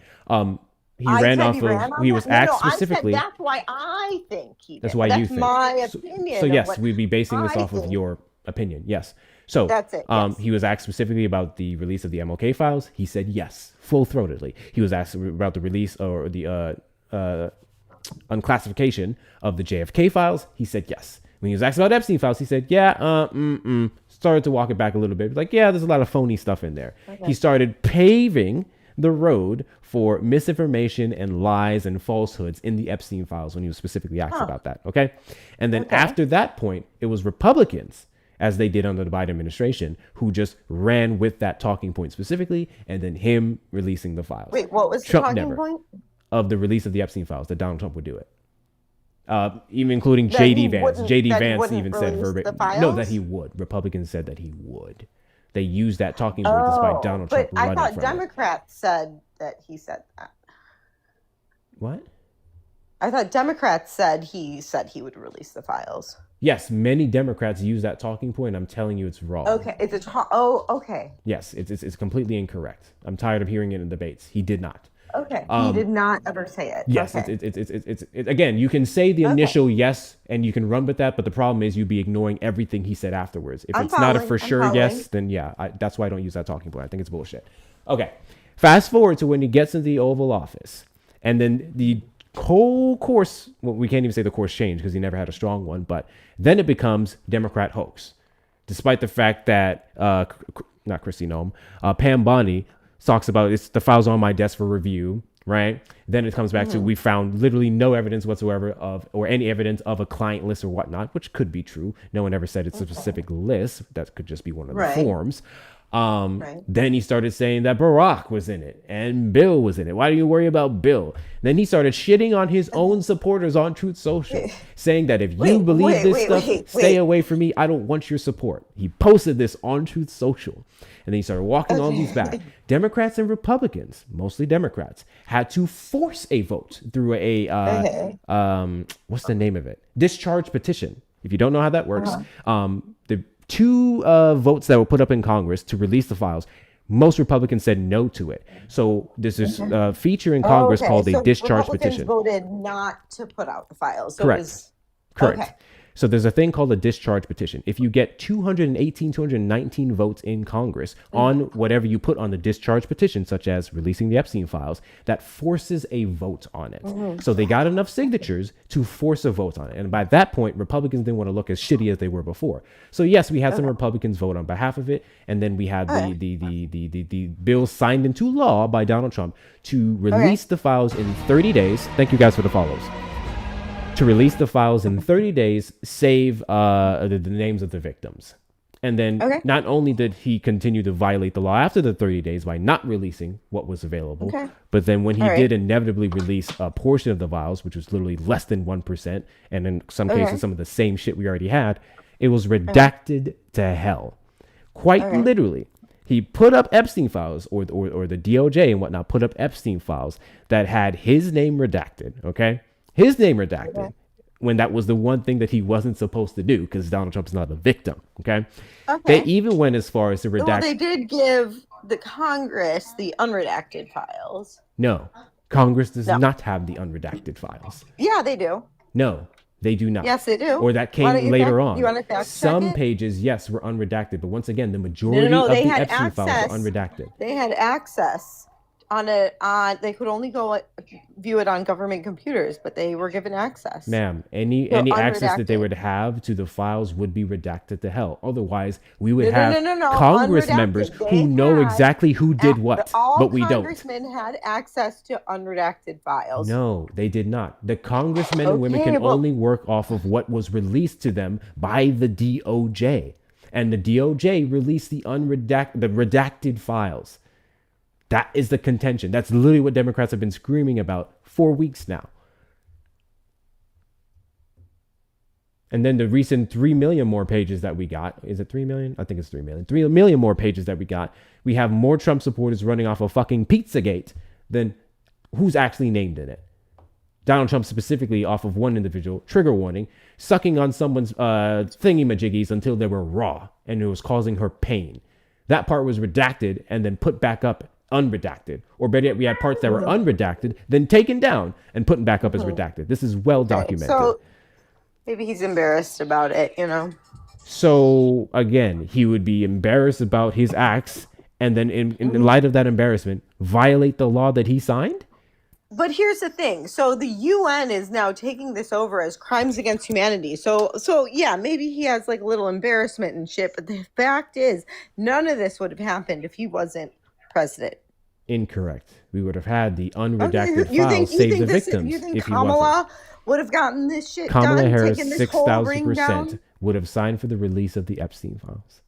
He ran off of. He was asked specifically. I said that's why I think he did. That's why you think. My opinion. So yes, we'd be basing this off of your opinion. Yes. So that's it. Yes. He was asked specifically about the release of the MLK files. He said yes, full-throatedly. He was asked about the release or the unclassification of the JFK files. He said yes. When he was asked about Epstein files, he said, started to walk it back a little bit. Like, yeah, there's a lot of phony stuff in there. Okay. He started paving the road for misinformation and lies and falsehoods in the Epstein files when he was specifically asked about that. Okay. And then after that point, it was Republicans, as they did under the Biden administration, who just ran with that talking point specifically, and then him releasing the files. Wait, what was Trump the talking point? Of the release of the Epstein files, that Donald Trump would do it. Even including J.D. Vance. J.D. Vance even said verbatim. No, that he would. Republicans said that he would. They used that talking point despite Donald Trump running from it. But I thought Democrats said that he said that. What? I thought Democrats said he would release the files. Yes, many Democrats use that talking point. I'm telling you, it's wrong. Okay, okay. Yes, it's completely incorrect. I'm tired of hearing it in debates. He did not. Okay, he did not ever say it. Yes, okay. it's again, you can say the initial yes and you can run with that, but the problem is you'd be ignoring everything he said afterwards. If it's not a for sure yes, then that's why I don't use that talking point. I think it's bullshit. Okay, fast forward to when he gets into the Oval Office, and then the whole course, well, we can't even say the course changed because he never had a strong one, but then it becomes Democrat hoax, despite the fact that not Kristi Noem, Pam Bondi talks about it's the files on my desk for review, right? Then it comes back to we found literally no evidence whatsoever of, or any evidence of a client list or whatnot, which could be true. No one ever said it's a specific list. That could just be one of the forms. Then he started saying that Barack was in it and Bill was in it. Why do you worry about Bill? Then he started shitting on his own supporters on Truth Social, saying that if you believe this stuff, stay away from me. I don't want your support. He posted this on Truth Social. And then he started walking all these back. Democrats and Republicans, mostly Democrats, had to force a vote through a, what's the name of it? Discharge petition. If you don't know how that works, the two votes that were put up in Congress to release the files, most Republicans said no to it. So there's this feature in Congress called a discharge petition. Voted not to put out the files. So correct. Okay. So there's a thing called a discharge petition. If you get 219 votes in Congress on whatever you put on the discharge petition, such as releasing the Epstein files, that forces a vote on it. So they got enough signatures to force a vote on it. And by that point, Republicans didn't want to look as shitty as they were before. So yes, we had some Republicans vote on behalf of it. And then we had the bill signed into law by Donald Trump to release the files in 30 days. Thank you guys for the follows. To release the files in 30 days, save the names of the victims. And then not only did he continue to violate the law after the 30 days by not releasing what was available, but then when he did inevitably release a portion of the files, which was literally less than 1%, and in some cases, some of the same shit we already had, it was redacted to hell. Quite literally. He put up Epstein files, or the DOJ and whatnot put up Epstein files that had his name redacted, okay? His name redacted, when that was the one thing that he wasn't supposed to do, because Donald Trump's not a victim, okay? They even went as far as to redact. Well, they did give the Congress the unredacted files. No, Congress does not have the unredacted files. Yeah, they do. No, they do not. Yes, they do. Or that came later on. You want to fact check Some it? pages, yes, were unredacted, but once again, the majority No, of they the had Epstein files access. were unredacted. They had access they could only go view it on government computers, but they were given access. Ma'am, any access that they would have to the files would be redacted to hell. Otherwise, we would have Congress members who know exactly who did what, but we don't. All congressmen had access to unredacted files. No, they did not. The congressmen and women can only work off of what was released to them by the DOJ. And the DOJ released the redacted files. That is the contention. That's literally what Democrats have been screaming about for weeks now. And then the recent 3 million more pages that we got. Is it 3 million? I think it's 3 million. 3 million more pages that we got. We have more Trump supporters running off of fucking Pizzagate than who's actually named in it. Donald Trump specifically off of one individual, trigger warning, sucking on someone's thingy-majiggies until they were raw and it was causing her pain. That part was redacted and then put back up unredacted, or better yet, we had parts that were unredacted, then taken down and put back up as redacted. This is well documented. So maybe he's embarrassed about it, you know. So again, he would be embarrassed about his acts, and then in light of that embarrassment, violate the law that he signed. But here's the thing. So the UN is now taking this over as crimes against humanity. So yeah, maybe he has like a little embarrassment and shit. But the fact is, none of this would have happened if he wasn't president. Incorrect. We would have had the unredacted files save the victims. You think if Kamala would have gotten this shit Kamala done? Harris, Taken this whole ring down? 6,000% would have signed for the release of the Epstein files.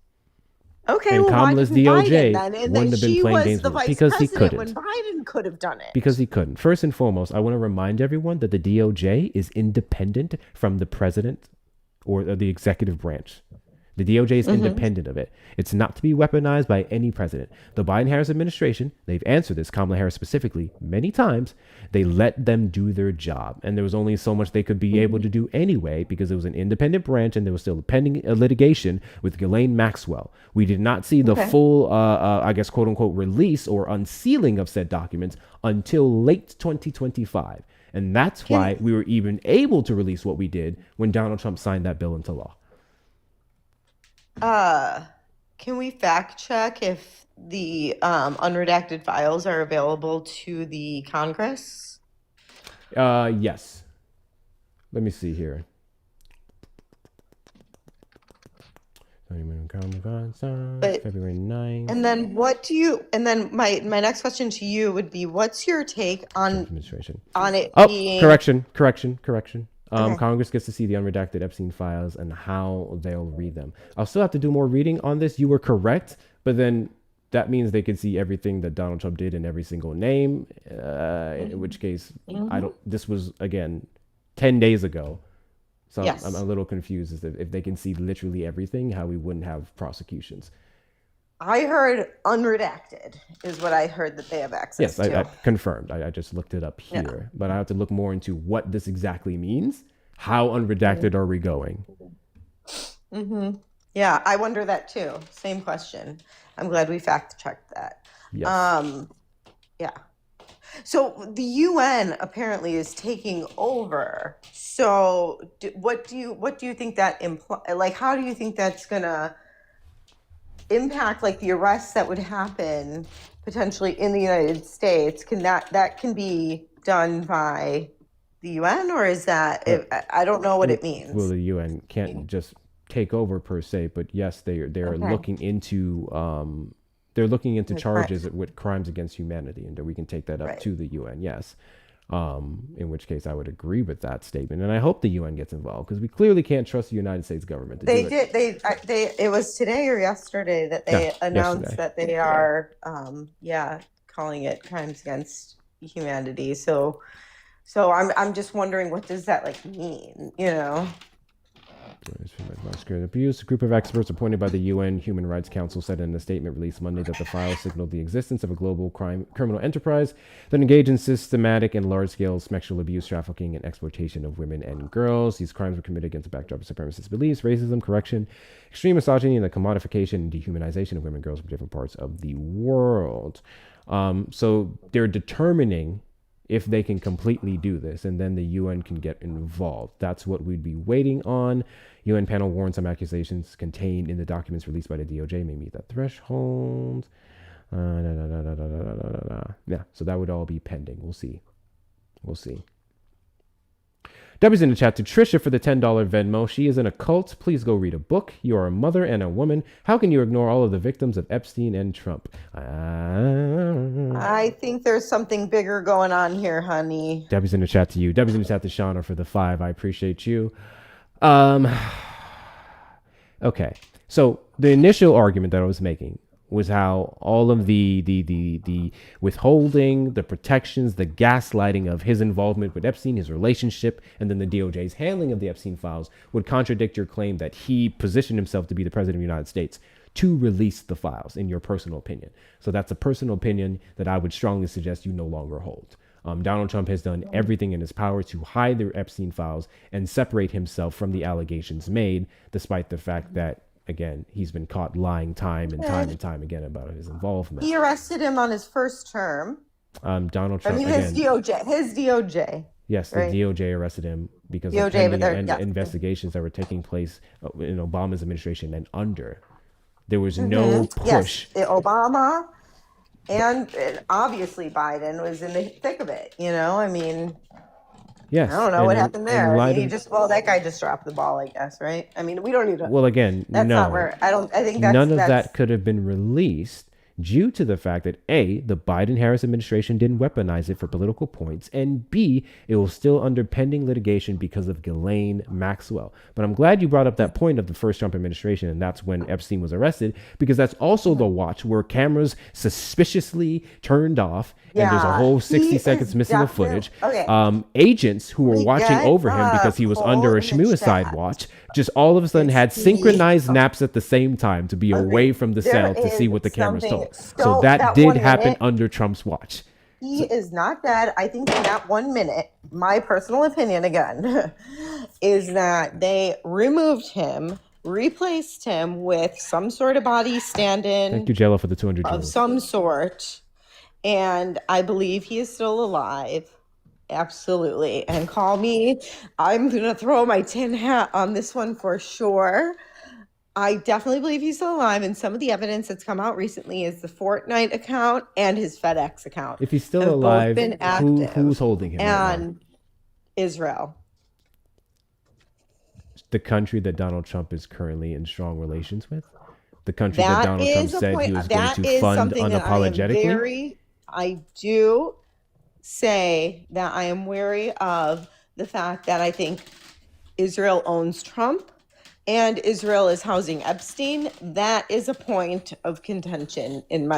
Okay, and well, Kamala's why didn't DOJ Biden then? wouldn't have been playing games the with it vice because he president couldn't. when Biden could have done it. Because he couldn't. First and foremost, I want to remind everyone that the DOJ is independent from the president or the executive branch. The DOJ is independent of it. It's not to be weaponized by any president. The Biden-Harris administration, they've answered this, Kamala Harris specifically, many times. They let them do their job. And there was only so much they could be able to do anyway because it was an independent branch and there was still a pending litigation with Ghislaine Maxwell. We did not see the full, I guess, quote unquote, release or unsealing of said documents until late 2025. And that's why we were even able to release what we did when Donald Trump signed that bill into law. Can we fact check if the unredacted files are available to the Congress? Yes. Let me see here. February 9th. And then my next question to you would be, what's your take on administration on it being correction. Congress gets to see the unredacted Epstein files and how they'll read them. I'll still have to do more reading on this. You were correct, but then that means they could see everything that Donald Trump did in every single name, in which case this was again 10 days ago. So I'm a little confused as if they can see literally everything, how we wouldn't have prosecutions. I heard unredacted is what I heard that they have access to. Yes, I confirmed. I just looked it up here, but I have to look more into what this exactly means. How unredacted are we going? Yeah, I wonder that too. Same question. I'm glad we fact checked that. Yes. Yeah. So the UN apparently is taking over. So what do you think that implies? Like, how do you think that's gonna impact like the arrests that would happen potentially in the United States? Can that can be done by the UN, or is that I don't know what it means. Well, the UN can't just take over per se, but yes, they're looking into charges with crimes against humanity, and that we can take that up to the UN. Yes. In which case I would agree with that statement, and I hope the UN gets involved because we clearly can't trust the United States government. It was today or yesterday that they announced that they are, calling it crimes against humanity. So I'm just wondering, what does that like mean? You know? abuse. A group of experts appointed by the UN Human Rights Council said in a statement released Monday that the files signaled the existence of a global criminal enterprise that engaged in systematic and large-scale sexual abuse, trafficking, and exploitation of women and girls. These crimes were committed against the backdrop of supremacist beliefs, racism, corruption, extreme misogyny, and the commodification and dehumanization of women and girls from different parts of the world. So they're determining if they can completely do this, and then the UN can get involved. That's what we'd be waiting on. UN panel warns some accusations contained in the documents released by the DOJ may meet that threshold. Yeah, so that would all be pending. We'll see. Debbie's in the chat to Trisha for the $10 Venmo. She is in a cult. Please go read a book. You are a mother and a woman. How can you ignore all of the victims of Epstein and Trump? I think there's something bigger going on here, honey. Debbie's in the chat to you. Debbie's in the chat to Shauna for the 5. I appreciate you. Okay. So the initial argument that I was making was how all of the withholding, the protections, the gaslighting of his involvement with Epstein, his relationship, and then the DOJ's handling of the Epstein files would contradict your claim that he positioned himself to be the president of the United States to release the files, in your personal opinion. So that's a personal opinion that I would strongly suggest you no longer hold. Donald Trump has done everything in his power to hide the Epstein files and separate himself from the allegations made, despite the fact that, again, he's been caught lying time and time again about his involvement. He arrested him on his first term. Donald Trump. I mean, his DOJ. Yes, the DOJ arrested him because of investigations that were taking place in Obama's administration and under. There was no push. Yes, Obama and obviously Biden was in the thick of it. You know, I mean. Yes. I don't know what happened there. That guy just dropped the ball, I guess, right? I mean, we don't need to. Well, again, that's no. Not where, I think that's, none of that could have been released due to the fact that A, the Biden-Harris administration didn't weaponize it for political points, and B, it was still under pending litigation because of Ghislaine Maxwell. But I'm glad you brought up that point of the first Trump administration, and that's when Epstein was arrested, because that's also the watch where cameras suspiciously turned off, and there's a whole 60 seconds missing of footage. Okay. Agents who were watching over him because he was under a Shmuicide watch just all of a sudden had synchronized naps at the same time to be away from the cell to see what the cameras told. So that did happen under Trump's watch. He is not dead. I think in that 1 minute, my personal opinion again, is that they removed him, replaced him with some sort of body stand-in. Thank you, Jello, for the 200 of some sort. And I believe he is still alive. Absolutely. And call me. I'm going to throw my tin hat on this one for sure. I definitely believe he's still alive. And some of the evidence that's come out recently is the Fortnite account and his FedEx account. If he's still alive, who's holding him? And right now? Israel. The country that Donald Trump is currently in strong relations with? The country that Donald Trump said he was going to fund unapologetically? I do say that I am wary of the fact that I think Israel owns Trump and Israel is housing Epstein. That is a point of contention in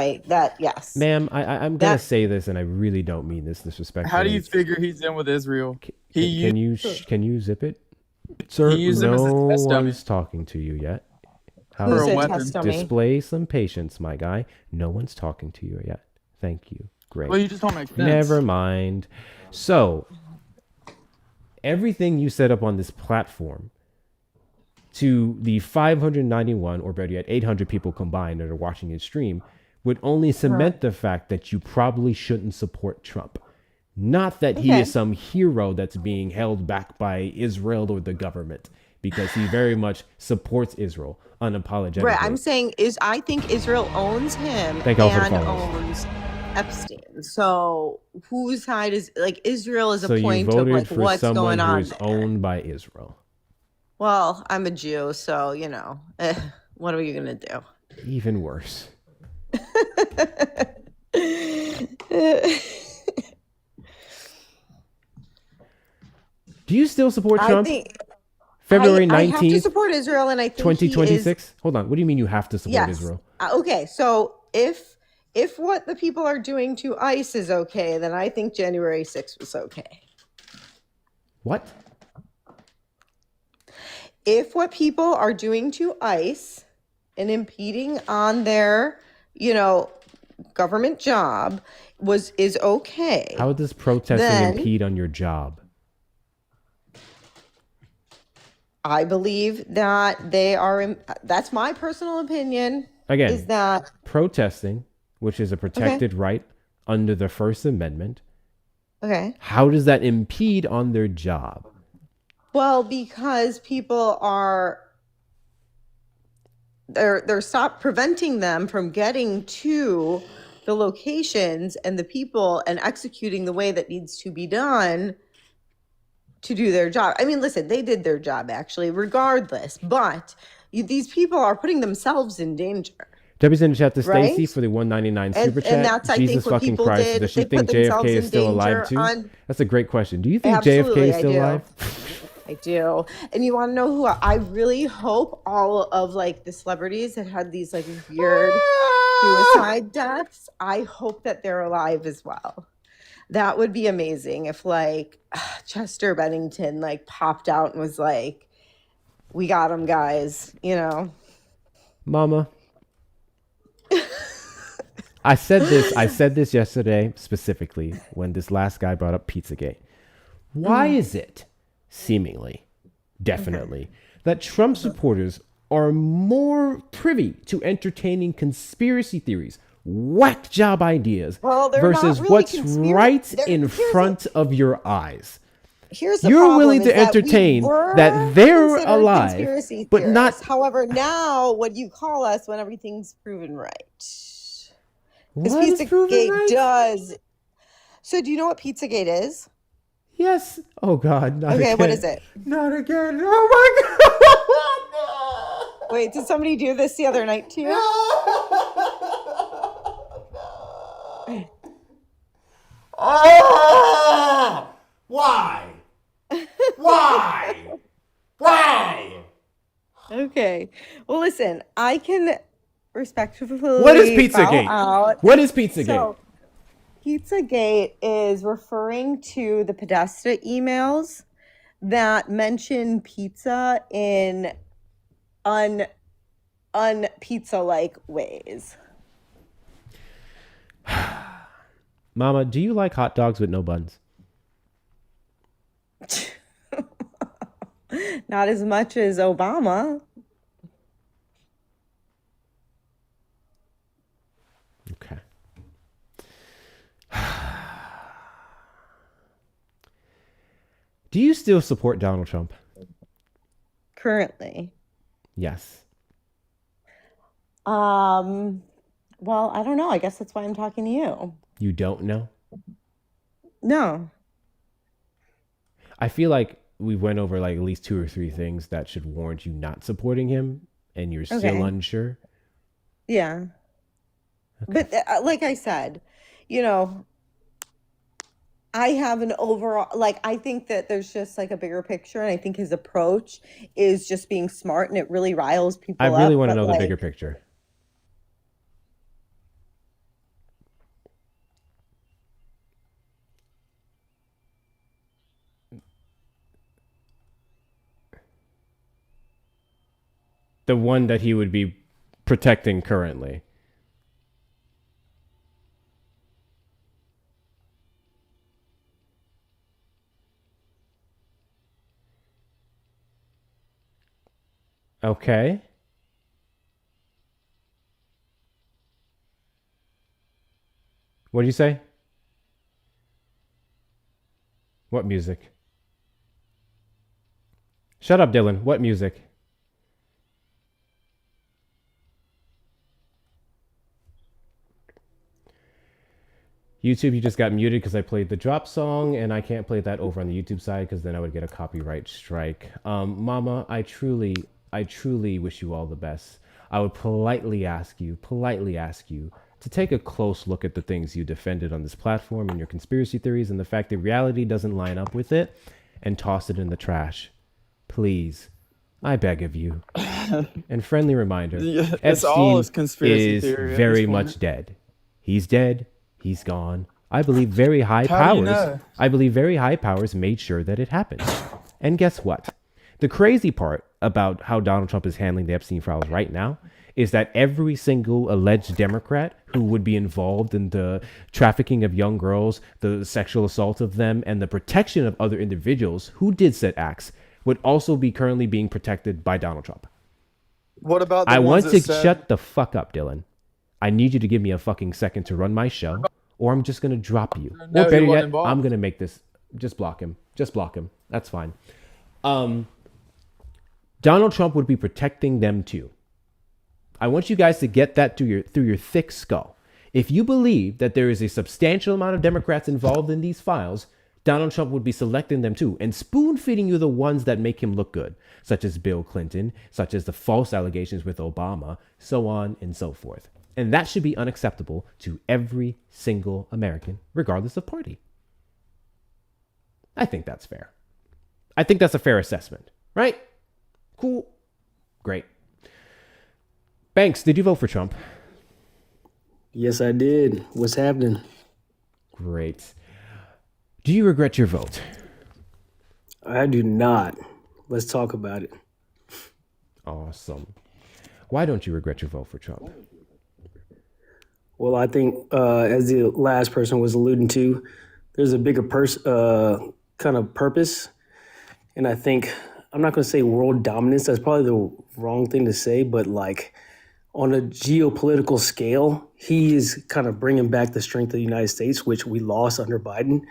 yes. Ma'am, I'm going to say this, and I really don't mean this disrespectfully. How do you figure he's in with Israel? Can you zip it? Sir, no one's talking to you yet. Display some patience, my guy. No one's talking to you yet. Thank you. Great. Well, you just don't make sense. Never mind. So, everything you set up on this platform to the 591, or better yet, 800 people combined that are watching your stream would only cement the fact that you probably shouldn't support Trump. Not that he is some hero that's being held back by Israel or the government, because he very much supports Israel unapologetically. Right. I'm saying I think Israel owns him and owns Epstein. So whose side is Israel is a point of what's going on. Who's owned by Israel. Well, I'm a Jew, so what are you gonna do? Even worse. Do you still support Trump? February 19th. I have to support Israel, and I think 2026. Hold on. What do you mean you have to support Israel? Okay, so if what the people are doing to ICE is okay, then I think January 6th was okay. What? If what people are doing to ICE and impeding on their, government job is okay. How does protesting impede on your job? I believe that they are, that's my personal opinion. Again, is that protesting, which is a protected right under the First Amendment. Okay. How does that impede on their job? Well, because people are, they're stop preventing them from getting to the locations and the people and executing the way that needs to be done to do their job. I mean, listen, they did their job actually, regardless, but these people are putting themselves in danger. Debbie's in the chat to Stacy Right? for the $1.99 super chat. And that's, I think, Jesus what fucking people Christ. did. Does she They think put themselves JFK is in still alive too? danger That's a great question. Do you think Absolutely, JFK is I still do. alive? I do. And you want to know who I really hope all of like the celebrities that had these like weird suicide deaths, I hope that they're alive as well. That would be amazing if like Chester Bennington like popped out and was like, we got him, guys, Mama. I said this yesterday specifically when this last guy brought up Pizzagate. Why is it, seemingly, definitely, that Trump supporters are more privy to entertaining conspiracy theories, whack job ideas, versus what's right in front of your eyes? You're willing to entertain that they're alive, but not. However, now what do you call us when everything's proven right? Because What is proven Pizzagate right? does. So do you know what Pizzagate is? Yes. Oh God. Not Okay, again. what is it? Not again. Oh my God. Wait, did somebody do this the other night too? Oh! Why? Why? Why? Okay. Well, listen, I can respectfully. What is Pizzagate? bow out. What is Pizzagate? So, Pizzagate is referring to the Podesta emails that mention pizza in un-pizza-like ways. Mama, do you like hot dogs with no buns? Not as much as Obama. Okay. Do you still support Donald Trump? Currently. Yes. Well, I don't know. I guess that's why I'm talking to you. You don't know? No. I feel like we went over like at least 2 or 3 things that should warrant you not supporting him, and you're still unsure. Yeah. Okay. But like I said, I have an overall, like, I think that there's just like a bigger picture, and I think his approach is just being smart, and it really riles people up. I really want to but, know the like, bigger picture. The one that he would be protecting currently. Okay. What do you say? What music? Shut up, Dylan. What music? YouTube, you just got muted because I played the drop song, and I can't play that over on the YouTube side because then I would get a copyright strike. Mama, I truly wish you all the best. I would politely ask you to take a close look at the things you defended on this platform and your conspiracy theories and the fact that reality doesn't line up with it, and toss it in the trash. Please. I beg of you. And friendly reminder, It's all Epstein conspiracy is theory at very this point. much dead. He's dead. He's gone. I believe very high How do you powers. know? I believe very high powers made sure that it happened. And guess what? The crazy part about how Donald Trump is handling the Epstein files right now is that every single alleged Democrat who would be involved in the trafficking of young girls, the sexual assault of them, and the protection of other individuals who did said acts would also be currently being protected by Donald Trump. What about the I ones want to that said, shut the fuck up, Dylan. I need you to give me a fucking second to run my show, or I'm just going to drop you. No, Or better he wasn't yet, involved. I'm going to make this. Just block him. Just block him. That's fine. Donald Trump would be protecting them too. I want you guys to get that through your thick skull. If you believe that there is a substantial amount of Democrats involved in these files, Donald Trump would be selecting them too and spoon-feeding you the ones that make him look good, such as Bill Clinton, such as the false allegations with Obama, so on and so forth. And that should be unacceptable to every single American, regardless of party. I think that's fair. I think that's a fair assessment, right? Cool. Great. Banks, did you vote for Trump? Yes, I did. What's happening? Great. Do you regret your vote? I do not. Let's talk about it. Awesome. Why don't you regret your vote for Trump? Well, I think, as the last person was alluding to, there's a bigger kind of purpose. And I think, I'm not going to say world dominance. That's probably the wrong thing to say. But like on a geopolitical scale, he is kind of bringing back the strength of the United States, which we lost under Biden.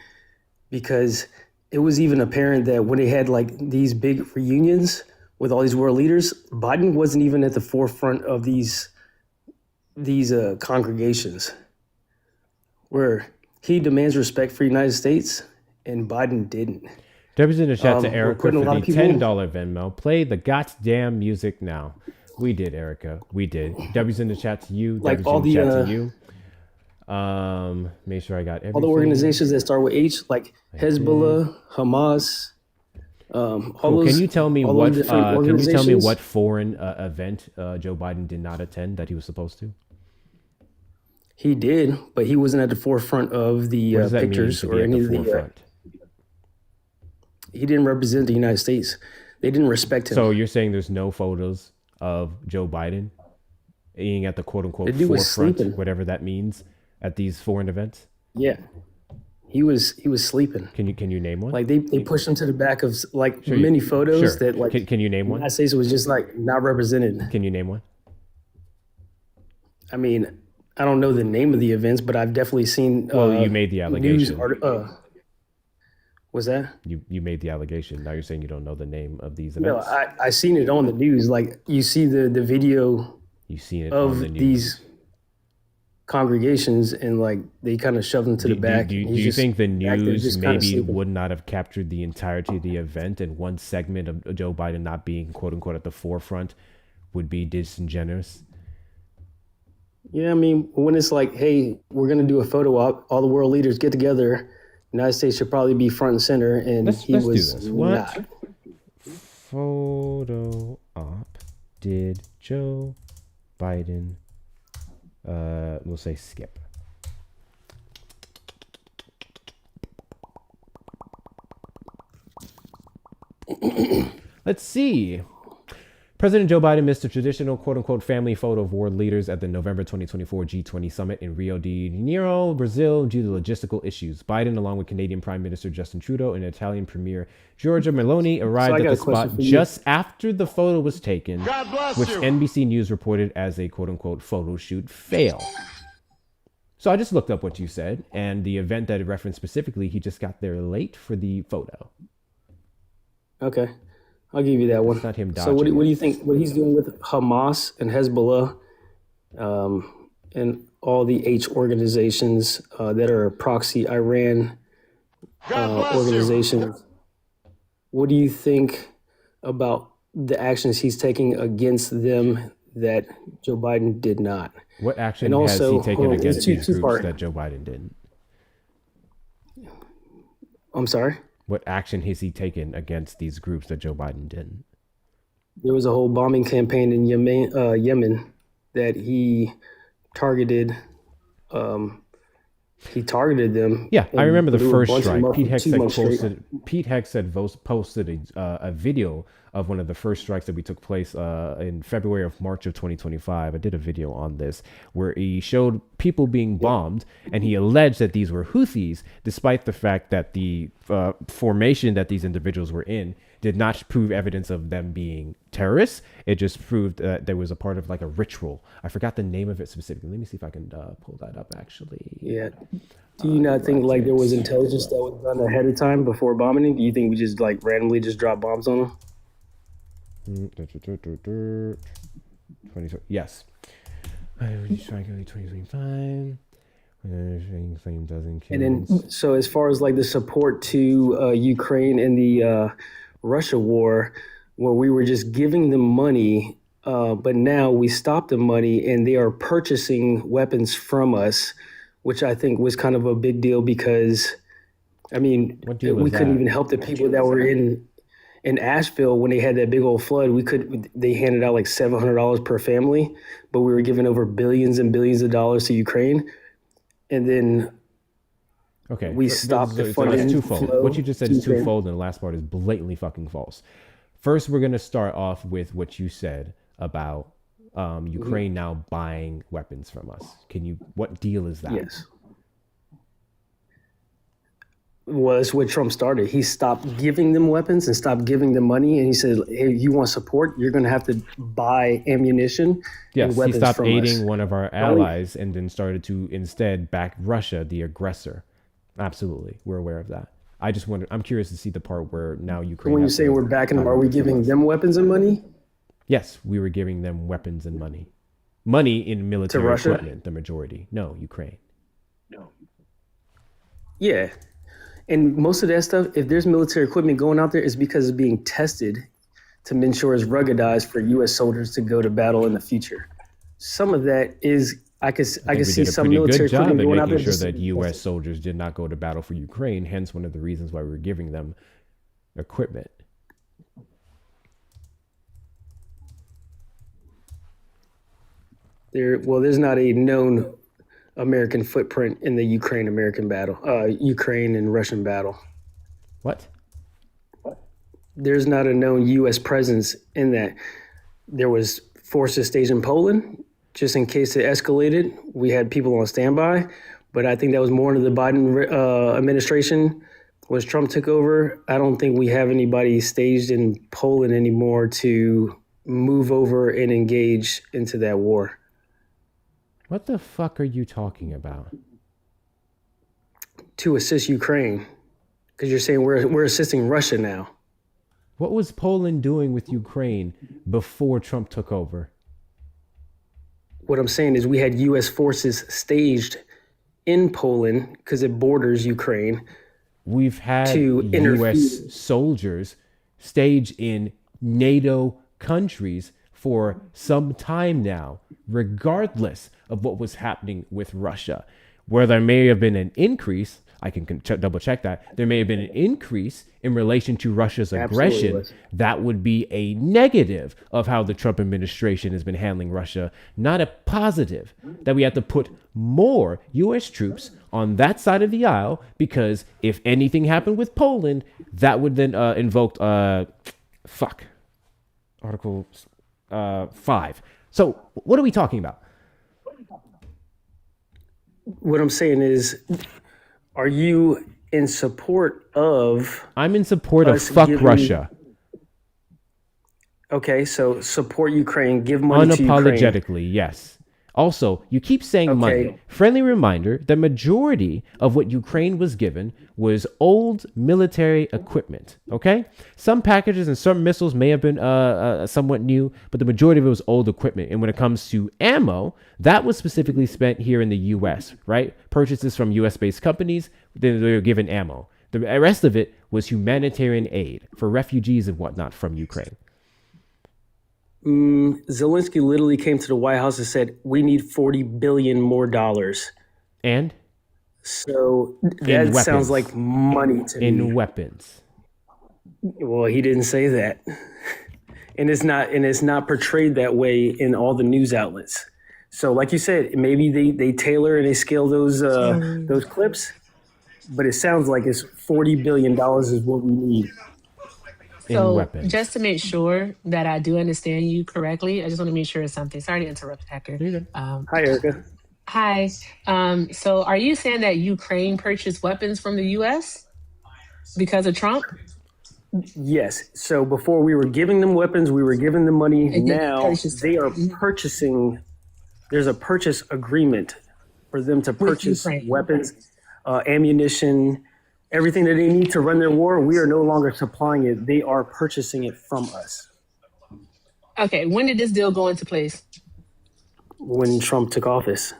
Because it was even apparent that when they had like these big reunions with all these world leaders, Biden wasn't even at the forefront of these congregations, where he demands respect for the United States and Biden didn't. W's in the chat to Erica for putting a lot the of people- $10 Venmo. Play the goddamn music now. We did, Erica. We did. W's in the chat to you. Like W's all in the the, chat to you. Make sure I got everything. All the organizations that start with H, like Hezbollah, Hamas, all Cool. those. Can you tell me all what? those different Can you tell me organizations. what foreign event Joe Biden did not attend that he was supposed to? He did, but he wasn't at the forefront of the What does that pictures mean to or be at any the of the. forefront? He didn't represent the United States. They didn't respect him. So you're saying there's no photos of Joe Biden being at the quote unquote The dude was forefront, sleeping. whatever that means, at these foreign events? Yeah, he was sleeping. Can you name one? Like they pushed him to the back of like Sure, many photos sure. that like. Can you name the one? United States was just like not represented. Can you name one? I mean, I don't know the name of the events, but I've definitely seen. Well, you made the allegation. Was that? You made the allegation. Now you're saying you don't know the name of these No, events. I seen it on the news. Like you see the video You've seen it on of the news. these congregations, and like they kind of shoved him to the back. Do and you he's just think the back there news just kinda maybe sleeping. would not have captured the entirety of the event, and one segment of Joe Biden not being quote unquote at the forefront would be disingenuous? Yeah, I mean, when it's like, hey, we're gonna do a photo op, all the world leaders get together. United States should probably be front and center, and Let's he do was this. What not. photo op did Joe Biden, we'll say skip? Let's see. President Joe Biden missed a traditional quote-unquote family photo of world leaders at the November 2024 G20 summit in Rio de Janeiro, Brazil, due to logistical issues. Biden, along with Canadian Prime Minister Justin Trudeau and Italian Premier Giorgia Meloni, arrived at the spot just after the photo was taken, which NBC News reported as a quote-unquote photo shoot fail. So I just looked up what you said, and the event that it referenced specifically, he just got there late for the photo. Okay, I'll give you that one. It's not him So what dodging do you think? What he's doing with Hamas and Hezbollah, and all the H organizations that are proxy Iran organizations. What do you think about the actions he's taking against them that Joe Biden did not? What action And also, has he taken hold on, against these groups two-part. that Joe Biden didn't? I'm sorry? What action has he taken against these groups that Joe Biden didn't? There was a whole bombing campaign in Yemen that he targeted he targeted them. Yeah, I remember the blew a first bunch of them strike. up for 2 months straight. Pete Hex had posted a video of one of the first strikes that we took place in February of March of 2025. I did a video on this where he showed people being bombed, and he alleged that these were Houthis, despite the fact that the formation that these individuals were in did not prove evidence of them being terrorists. It just proved that there was a part of like a ritual. I forgot the name of it specifically. Let me see if I can pull that up actually. Yeah. Do you not think like there was intelligence that was done ahead of time before bombing? Do you think we just like randomly just dropped bombs on them? Yes. 2025. And then, so as far as like the support to Ukraine in the Russia war, where we were just giving them money, but now we stopped the money and they are purchasing weapons from us, which I think was kind of a big deal because, I mean, we couldn't even help the people that were in Asheville when they had that big old flood. They handed out like $700 per family, but we were giving over billions and billions of dollars to Ukraine. And then we stopped the funding. It's twofold. What you just said is twofold, and the last part is blatantly fucking false. First, we're going to start off with what you said about Ukraine now buying weapons from us. What deal is that? Yes. Well, that's what Trump started. He stopped giving them weapons and stopped giving them money. And he said, hey, you want support? You're going to have to buy ammunition and weapons he stopped from aiding us. one of our allies and then started to instead back Russia, the aggressor. Absolutely. We're aware of that. I just wonder, I'm curious to see the part where now Ukraine. When you say we're backing them, are we giving them weapons and money? Yes, we were giving them weapons and money. Money in military equipment, the majority. No, Ukraine. No. Yeah. And most of that stuff, if there's military equipment going out there, it's because it's being tested to make sure it's ruggedized for U.S. soldiers to go to battle in the future. Some of that is, I can see some military equipment going out there. Making sure that U.S. soldiers did not go to battle for Ukraine, hence one of the reasons why we were giving them equipment. There's not a known American footprint in the Ukraine and Russian battle. What? There's not a known U.S. presence in that. There was forces staged in Poland, just in case it escalated. We had people on standby, but I think that was more into the Biden administration. Once Trump took over, I don't think we have anybody staged in Poland anymore to move over and engage into that war. What the fuck are you talking about? To assist Ukraine, because you're saying we're assisting Russia now. What was Poland doing with Ukraine before Trump took over? What I'm saying is we had U.S. forces staged in Poland because it borders Ukraine. We've had U.S. soldiers staged in NATO countries for some time now, regardless of what was happening with Russia. Where there may have been an increase, I can double check that, there may have been an increase in relation to Russia's aggression. That would be a negative of how the Trump administration has been handling Russia, not a positive, that we have to put more U.S. troops on that side of the aisle, because if anything happened with Poland, that would then invoke Article 5. So what are we talking about? What I'm saying is, are you in support of... I'm in support of fuck Russia. Okay, so support Ukraine, give money to Ukraine. Unapologetically, yes. Also, you keep saying money. Friendly reminder, the majority of what Ukraine was given was old military equipment, okay? Some packages and some missiles may have been somewhat new, but the majority of it was old equipment. And when it comes to ammo, that was specifically spent here in the U.S., right? Purchases from U.S.-based companies, they were given ammo. The rest of it was humanitarian aid for refugees and whatnot from Ukraine. Zelensky literally came to the White House and said, we need $40 billion more. And? So that sounds like money to me. In weapons. Well, he didn't say that. And it's not portrayed that way in all the news outlets. So, like you said, maybe they tailor and they scale those clips, but it sounds like it's $40 billion is what we need. So just to make sure that I do understand you correctly, I just want to make sure of something. Sorry to interrupt, Hacker. Hi, Erica. Hi. So are you saying that Ukraine purchased weapons from the U.S. because of Trump? Yes. So before we were giving them weapons, we were giving them money. And then Now purchased they are purchasing. There's a purchase agreement for them to purchase weapons, ammunition, everything that they need to run their war. We are no longer supplying it. They are purchasing it from us. Okay. When did this deal go into place? When Trump took office.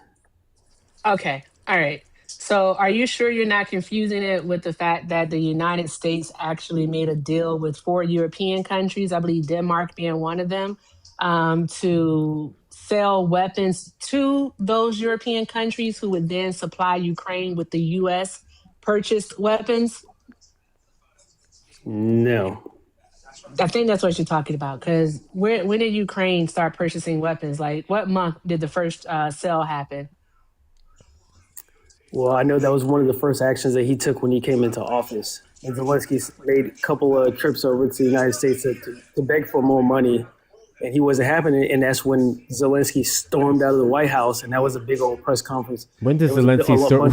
Okay. All right. So are you sure you're not confusing it with the fact that the United States actually made a deal with 4 European countries, I believe Denmark being one of them, to sell weapons to those European countries who would then supply Ukraine with the U.S. purchased weapons? No. I think that's what you're talking about. Because when did Ukraine start purchasing weapons? Like, what month did the first sale happen? Well, I know that was one of the first actions that he took when he came into office. And Zelensky made a couple of trips over to the United States to beg for more money, and he wasn't happening. And that's when Zelensky stormed out of the White House, and that was a big old press conference. When does Zelensky storm?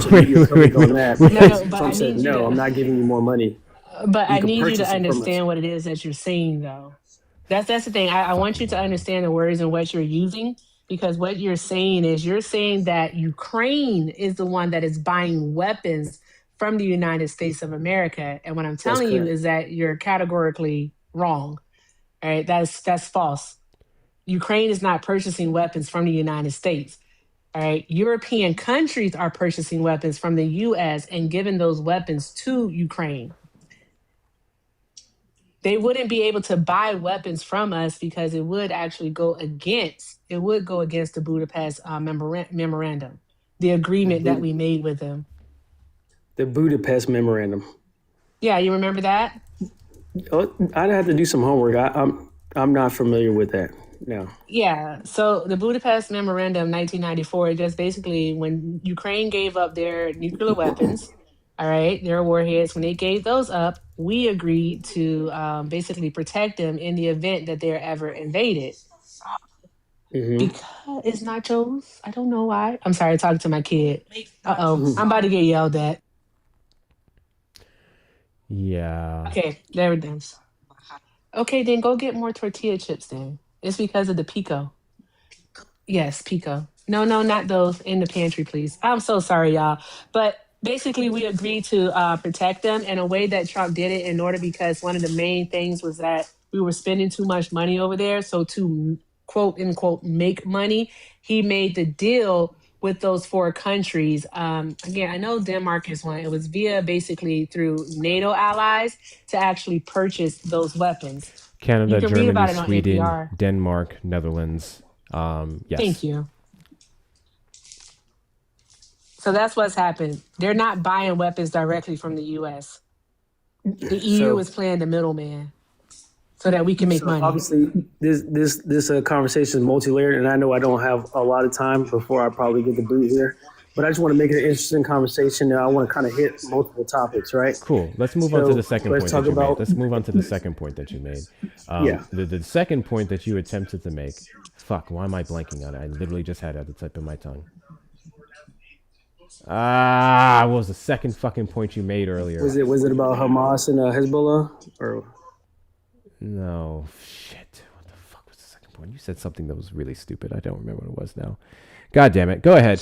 Trump said, "No, I'm not giving you more money." But I need you to understand what it is that you're saying, though. That's the thing. I want you to understand the words and what you're using, because what you're saying that Ukraine is the one that is buying weapons from the United States of America. And what I'm telling you is that you're categorically wrong. All right, that's false. Ukraine is not purchasing weapons from the United States. All right, European countries are purchasing weapons from the U.S. and giving those weapons to Ukraine. They wouldn't be able to buy weapons from us because it would actually go against the Budapest memorandum, the agreement that we made with them. The Budapest memorandum. Yeah, you remember that? Oh, I'd have to do some homework. I'm not familiar with that. No. Yeah. So the Budapest memorandum, 1994, just basically when Ukraine gave up their nuclear weapons. All right, their warheads, when they gave those up, we agreed to basically protect them in the event that they're ever invaded. Because it's nachos. I don't know why. I'm sorry, talking to my kid. I'm about to get yelled at. Yeah. Okay, there it is. Okay, then go get more tortilla chips then. It's because of the pico. Yes, pico. No, not those. In the pantry, please. I'm so sorry, y'all. But basically, we agreed to protect them in a way that Trump did it in order because one of the main things was that we were spending too much money over there. So to quote unquote make money, he made the deal with those 4 countries. Again, I know Denmark is one. It was via basically through NATO allies to actually purchase those weapons. Canada, Germany, Sweden, Denmark, Netherlands. Yes. Thank you. So that's what's happened. They're not buying weapons directly from the U.S. The EU is playing the middleman so that we can make money. Obviously, this conversation is multi-layered, and I know I don't have a lot of time before I probably get the boot here. But I just want to make it an interesting conversation. I want to kind of hit multiple topics, right? Cool. Let's move on to the second point that you made. Let's move on to the second point that you made. The second point that you attempted to make. Fuck, why am I blanking on it? I literally just had it at the tip of my tongue. What was the second fucking point you made earlier? Was it about Hamas and Hezbollah? Or no, shit. What the fuck was the second point? You said something that was really stupid. I don't remember what it was now. God damn it. Go ahead.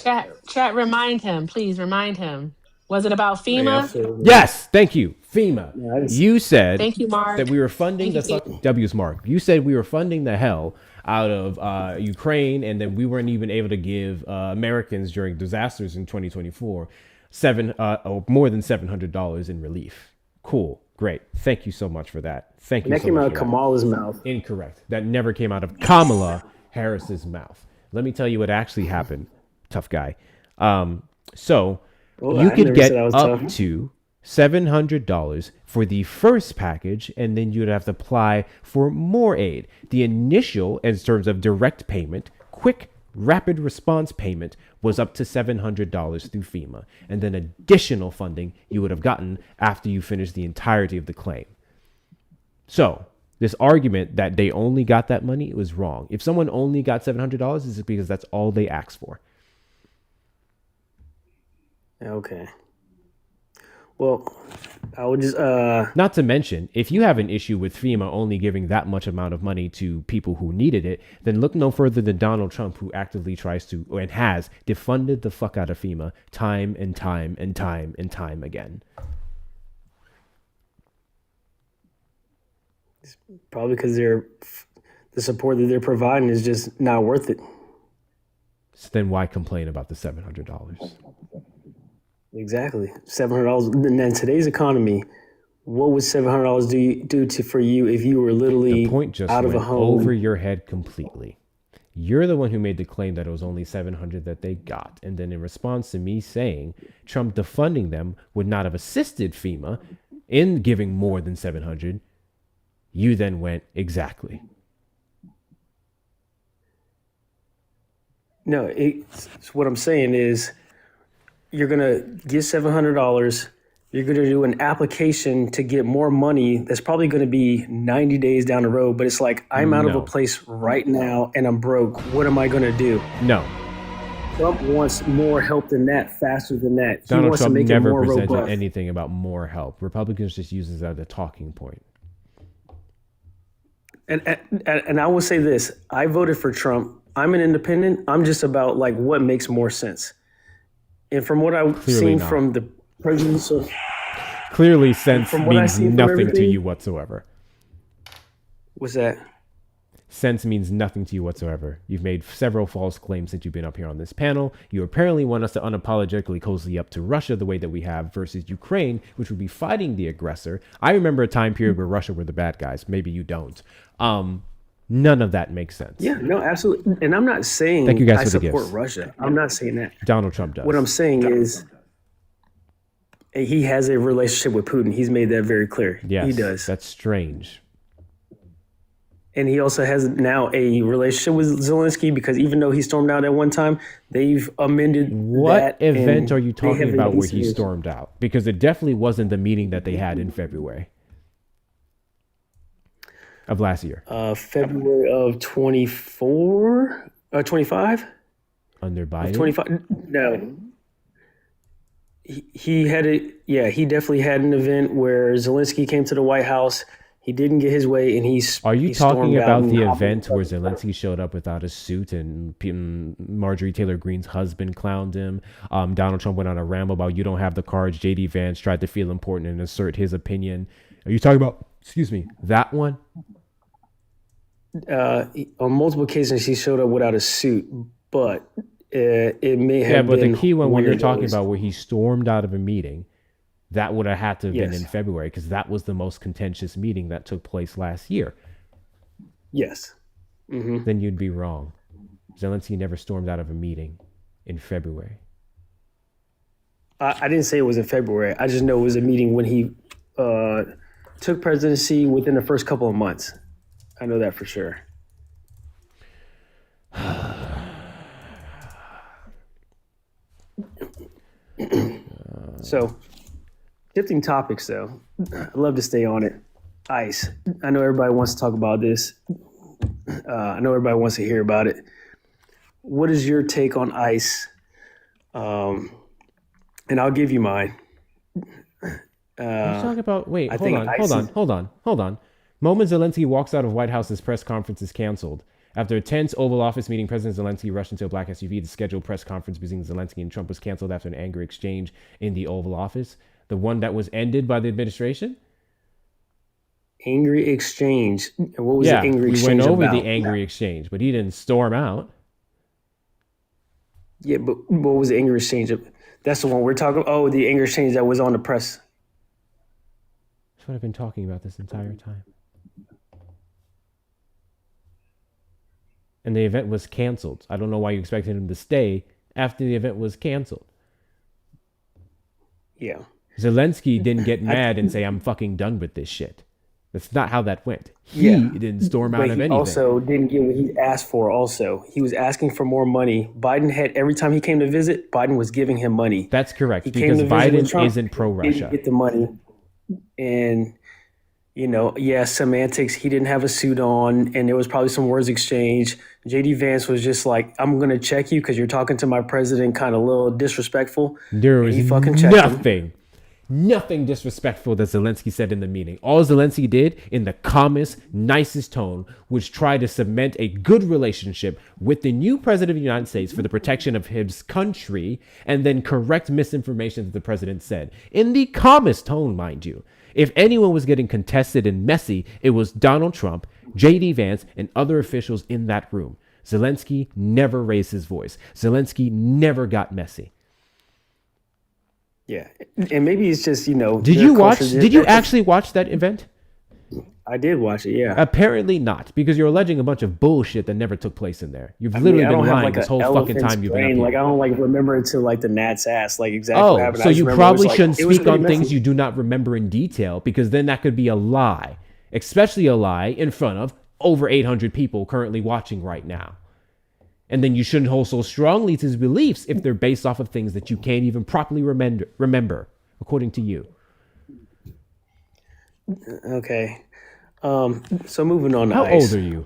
Chat, remind him. Please remind him. Was it about FEMA? Yes, thank you. FEMA. You said thank you, Mark. that we were funding W's Mark. You said we were funding the hell out of Ukraine, and then we weren't even able to give Americans during disasters in 2024 more than $700 in relief. Cool, great. Thank you so much for that. Thank you. That came out of Kamala's mouth. Incorrect. That never came out of Kamala Harris's mouth. Let me tell you what actually happened, tough guy. You could get up to $700 for the first package, and then you'd have to apply for more aid. The initial, in terms of direct payment, quick rapid response payment was up to $700 through FEMA, and then additional funding you would have gotten after you finished the entirety of the claim. So this argument that they only got that money was wrong. If someone only got $700, it's because that's all they asked for. Okay. Well, I would just not to mention, if you have an issue with FEMA only giving that much amount of money to people who needed it, then look no further than Donald Trump, who actively tries to and has defunded the fuck out of FEMA time and time and time and time again. It's probably because the support that they're providing is just not worth it. So then why complain about the $700? Exactly. $700. And then today's economy, what would $700 do for you if you were literally the point just out of a went home? Over your head completely. You're the one who made the claim that it was only $700 that they got. And then in response to me saying Trump defunding them would not have assisted FEMA in giving more than $700, you then went, exactly. No, it's what I'm saying is you're going to get $700. You're going to do an application to get more money that's probably going to be 90 days down the road. But it's like, I'm out of a place right now and I'm broke. What am I going to do? No. Trump wants more help than that, faster than that. Donald he wants Trump to make never it more presented robust. anything about more help. Republicans just use this as a talking point. And I will say this. I voted for Trump. I'm an independent. I'm just about like what makes more sense. And from what I've seen from the presidents of... Clearly sense means nothing to you whatsoever. What's that? Sense means nothing to you whatsoever. You've made several false claims since you've been up here on this panel. You apparently want us to unapologetically cozy up to Russia the way that we have versus Ukraine, which would be fighting the aggressor. I remember a time period where Russia were the bad guys. Maybe you don't. None of that makes sense. Yeah, no, absolutely. And I'm not saying Thank you guys I for the support gifts. Russia. I'm not saying that. Donald Trump does. What I'm saying is he has a relationship with Putin. He's made that very clear. Yes, he does. That's strange. And he also has now a relationship with Zelensky because even though he stormed out at one time, they've amended What that. event are you they have talking a about where he decent- stormed out? Because it definitely wasn't the meeting that they had in February of last year. February of 24, 25? Under Biden? 25? No. He had he definitely had an event where Zelensky came to the White House. He didn't get his way, and Are you he talking stormed out about and the hopped- event where Zelensky showed up without a suit and Marjorie Taylor Greene's husband clowned him? Donald Trump went on a ramble about you don't have the cards. J.D. Vance tried to feel important and assert his opinion. Are you talking about, that one? On multiple occasions, he showed up without a suit, but it may have Yeah, but been the key one one you're of talking those. about where he stormed out of a meeting, that would have had to have been Yes. in February because that was the most contentious meeting that took place last year. Yes. Mm-hmm. Then you'd be wrong. Zelensky never stormed out of a meeting in February. I didn't say it was in February. I just know it was a meeting when he took presidency within the first couple of months. I know that for sure. So, shifting topics though, I'd love to stay on it. ICE. I know everybody wants to talk about this. I know everybody wants to hear about it. What is your take on ICE? And I'll give you mine. Let's talk about. Wait, I hold think on, ICE hold on. Moment Zelensky walks out of White House's press conference is canceled. After a tense Oval Office meeting, President Zelensky rushed into a black SUV. The scheduled press conference between Zelensky and Trump was canceled after an angry exchange in the Oval Office. The one that was ended by the administration? Angry exchange. What was the angry exchange we went over about? the angry exchange, but he didn't storm out. Yeah, but what was the angry exchange? That's the one we're talking. Oh, the angry exchange that was on the press. That's what I've been talking about this entire time. And the event was canceled. I don't know why you expected him to stay after the event was canceled. Yeah. Zelensky didn't get mad and say, I'm fucking done with this shit. That's not how that went. He didn't storm out But of he anything. also didn't get what he asked for. Also, he was asking for more money. Biden had every time he came to visit, Biden was giving him money. That's correct, He because came to visit with Biden Trump, isn't pro-Russia. Didn't get the money, and semantics. He didn't have a suit on, and there was probably some words exchanged. JD Vance was just like, "I'm gonna check you because you're talking to my president," kind of a little disrespectful. There And was he fucking checked him. nothing disrespectful that Zelensky said in the meeting. All Zelensky did, in the calmest, nicest tone, was try to cement a good relationship with the new president of the United States for the protection of his country, and then correct misinformation that the president said. In the calmest tone, mind you. If anyone was getting contested and messy, it was Donald Trump, JD Vance, and other officials in that room. Zelensky never raised his voice. Zelensky never got messy. Yeah, and maybe it's just Did you actually watch that event? I did watch it. Yeah. Apparently not, because you're alleging a bunch of bullshit that never took place in there. You've literally been lying this whole fucking time you've been up here. Like I don't remember it to the gnat's ass, exactly what happened. So you probably shouldn't speak on things you do not remember in detail, because then that could be a lie, especially a lie in front of over 800 people currently watching right now. And then you shouldn't hold so strongly to his beliefs if they're based off of things that you can't even properly remember, according to you. Okay. So moving on to How ICE. old are you?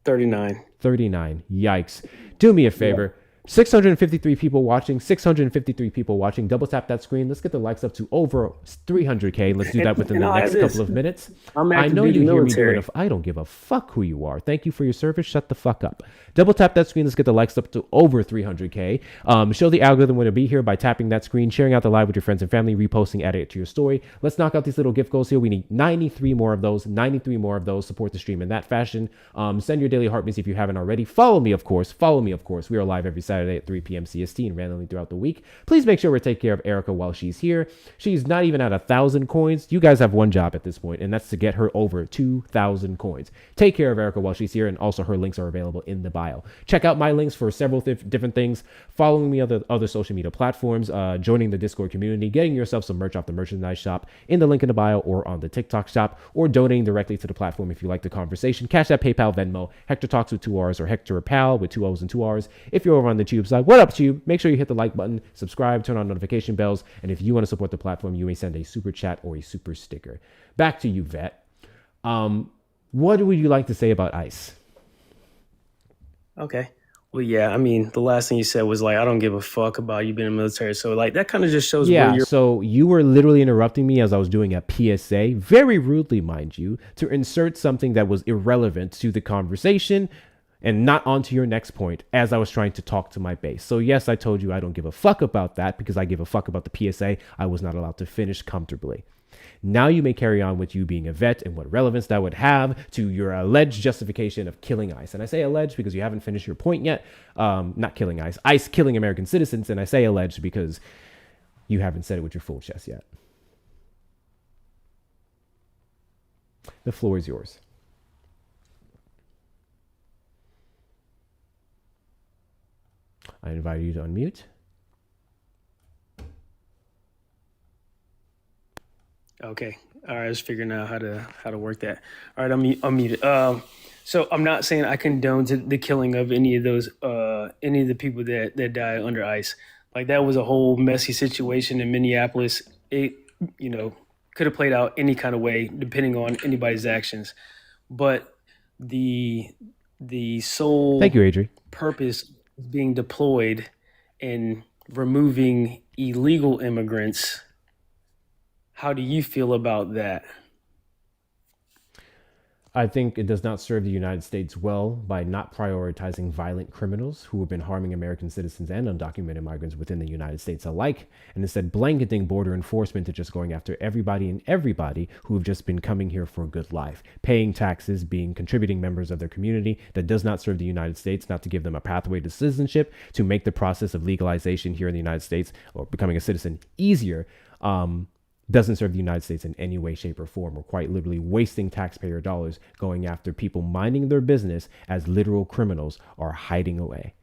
39. 39. Yikes. Do me a favor. 653 people watching. 653 people watching. Double tap that screen. Let's get the likes up to over 300K. Let's do that within the next couple of minutes. I know you hear me doing I don't give a fuck who you are. Thank you for your service. Shut the fuck up. Double tap that screen. Let's get the likes up to over 300K. Show the algorithm when to be here by tapping that screen, sharing out the live with your friends and family, reposting, adding it to your story. Let's knock out these little gift goals here. We need 93 more of those. 93 more of those. Support the stream in that fashion. Send your daily heartbeats if you haven't already. Follow me, of course. We are live every Saturday at 3 p.m. CST and randomly throughout the week. Please make sure we take care of Erica while she's here. She's not even at 1,000 coins. You guys have one job at this point, and that's to get her over 2,000 coins. Take care of Erica while she's here, and also her links are available in the bio. Check out my links for several different things. Following me on other social media platforms, joining the Discord community, getting yourself some merch off the merchandise shop in the link in the bio or on the TikTok shop, or donating directly to the platform if you like the conversation. Cash App, PayPal, Venmo, Hector Talks with 2 R's, or Hector Pal with 2 O's and 2 R's. If you're over on the Tube side, what up, Tube? Make sure you hit the like button, subscribe, turn on notification bells, and if you want to support the platform, you may send a super chat or a super sticker. Back to you, Vet. What would you like to say about ICE? Okay. Well, yeah, I mean, the last thing you said was I don't give a fuck about you being in the military. So that kind of just shows where you're. So you were literally interrupting me as I was doing a PSA, very rudely, mind you, to insert something that was irrelevant to the conversation and not onto your next point as I was trying to talk to my base. So yes, I told you I don't give a fuck about that because I give a fuck about the PSA. I was not allowed to finish comfortably. Now you may carry on with you being a vet and what relevance that would have to your alleged justification of killing ICE. And I say alleged because you haven't finished your point yet. Not killing ICE. ICE killing American citizens. And I say alleged because you haven't said it with your full chest yet. The floor is yours. I invite you to unmute. Okay. All right. I was figuring out how to work that. All right. I'm muted. So I'm not saying I condone the killing of any of the people that died under ICE. That was a whole messy situation in Minneapolis. It, could have played out any kind of way depending on anybody's actions. But the sole Thank you, Adri. purpose of being deployed and removing illegal immigrants. How do you feel about that? I think it does not serve the United States well by not prioritizing violent criminals who have been harming American citizens and undocumented migrants within the United States alike, and instead blanketing border enforcement to just going after everybody who have just been coming here for a good life, paying taxes, being contributing members of their community. That does not serve the United States, not to give them a pathway to citizenship, to make the process of legalization here in the United States or becoming a citizen easier. Doesn't serve the United States in any way, shape, or form. We're quite literally wasting taxpayer dollars going after people minding their business as literal criminals are hiding away.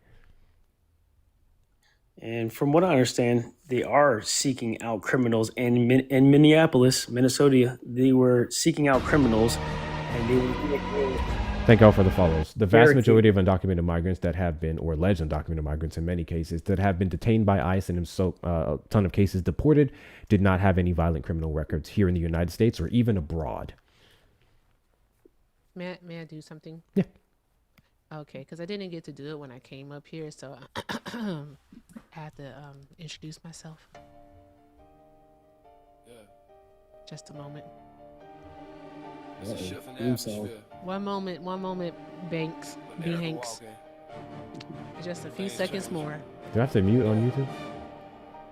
And from what I understand, they are seeking out criminals. And in Minneapolis, Minnesota, they were seeking out criminals, and they were. Thank y'all for the follows. The vast majority of undocumented migrants that have been, or alleged undocumented migrants in many cases, that have been detained by ICE and in a ton of cases deported, did not have any violent criminal records here in the United States or even abroad. May I do something? Yeah. Okay, because I didn't get to do it when I came up here, so I had to introduce myself. Yeah. Just a moment. It's a shift in the atmosphere. One moment, Banks. B. Hanks. Just a few seconds more. Do I have to mute on YouTube?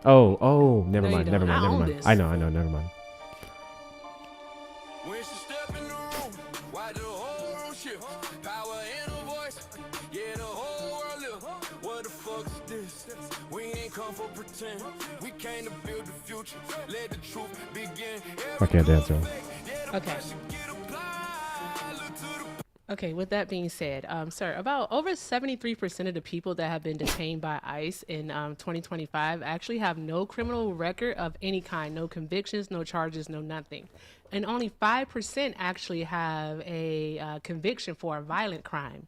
Oh, never mind. I know, never mind. When she step in the room, why the whole room shift? Power in her voice, yeah, the whole world live. What the fuck is this? We ain't come for pretend. We came to build the future. Let the truth begin. I can't dance, y'all. Okay. Okay, with that being said, sir, about over 73% of the people that have been detained by ICE in 2025 actually have no criminal record of any kind, no convictions, no charges, no nothing. And only 5% actually have a conviction for a violent crime,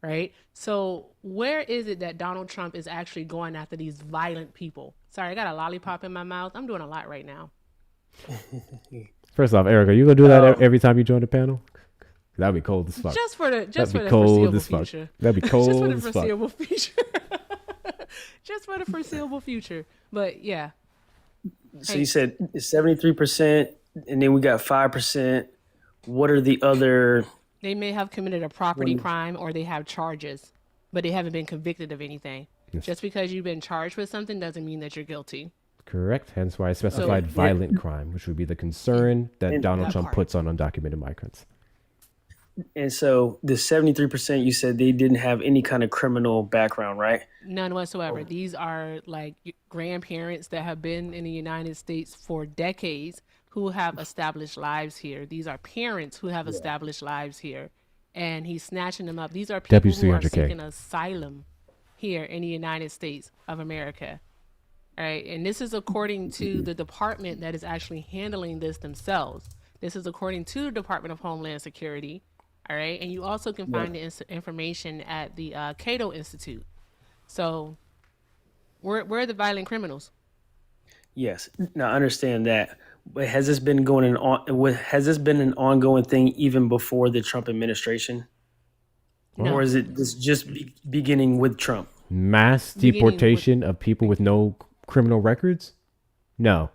right? So where is it that Donald Trump is actually going after these violent people? Sorry, I got a lollipop in my mouth. I'm doing a lot right now. First off, Erica, you gonna do that every time you join the panel? That'd be cold as fuck. Just for the foreseeable future. That'd be cold Just for the as fuck. foreseeable future. Just for the foreseeable future. But yeah. So you said 73%, and then we got 5%. What are the other? They may have committed a property crime or they have charges, but they haven't been convicted of anything. Yes. Just because you've been charged with something doesn't mean that you're guilty. Correct. Hence why I specified violent crime, which would be the concern that Donald Trump puts on undocumented migrants. And so the 73%, you said they didn't have any kind of criminal background, right? None whatsoever. These are like grandparents that have been in the United States for decades who have established lives here. These are parents who have established lives here. And he's snatching them up. These are people who are seeking asylum here in the United States of America. All right. And this is according to the department that is actually handling this themselves. This is according to the Department of Homeland Security. All right. And you also can find the information at the Cato Institute. So where are the violent criminals? Yes. Now I understand that. But has this been going on? Has this been an ongoing thing even before the Trump administration? No. Or is it just beginning with Trump? Mass deportation of people with no criminal records? No.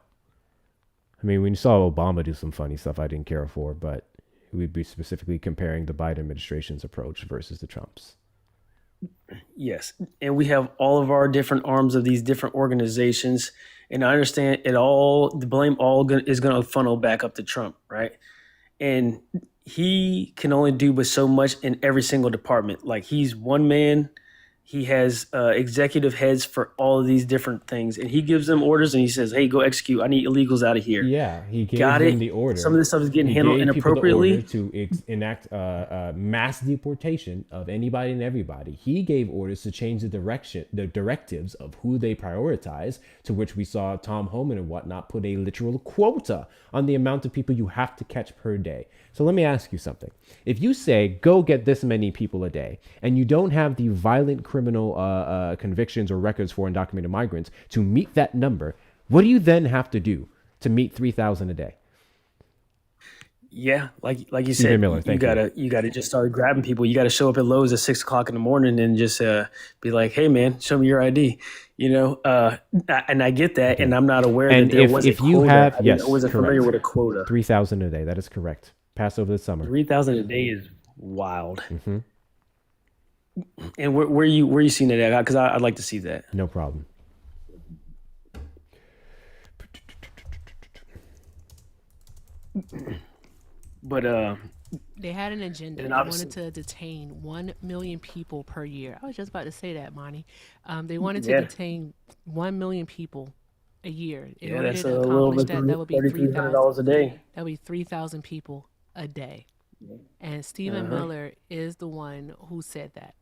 I mean, when you saw Obama do some funny stuff I didn't care for, but we'd be specifically comparing the Biden administration's approach versus the Trump's. Yes. And we have all of our different arms of these different organizations. And I understand the blame is going to funnel back up to Trump, right? And he can only do but so much in every single department. Like he's one man. He has executive heads for all of these different things, and he gives them orders and he says, hey, go execute. I need illegals out of here. Yeah, he gave them the order. Some of this stuff is getting handled inappropriately. To enact mass deportation of anybody and everybody. He gave orders to change the directives of who they prioritize, to which we saw Tom Homan and whatnot put a literal quota on the amount of people you have to catch per day. So let me ask you something. If you say, go get this many people a day, and you don't have the violent criminal convictions or records for undocumented migrants to meet that number, what do you then have to do to meet 3,000 a day? Yeah, like you said, Miller, you gotta just start grabbing people. You gotta show up at Lowe's at 6 o'clock in the morning and just be like, "Hey, man, show me your ID." You know, and I get that, and I'm not aware that there was a quota. I wasn't familiar with a quota. 3,000 a day. That is correct. Passover this summer. 3,000 a day is wild. Mm-hmm. And where you seeing that at? Because I'd like to see that. No problem. But they had an agenda. They wanted to detain 1 million people per year. I was just about to say that, Monty. They wanted to detain 1 million people a year. In order that's to a little bit. that would be $3,300 a day. That would be 3,000 people a day. And Stephen Miller is the one who said that.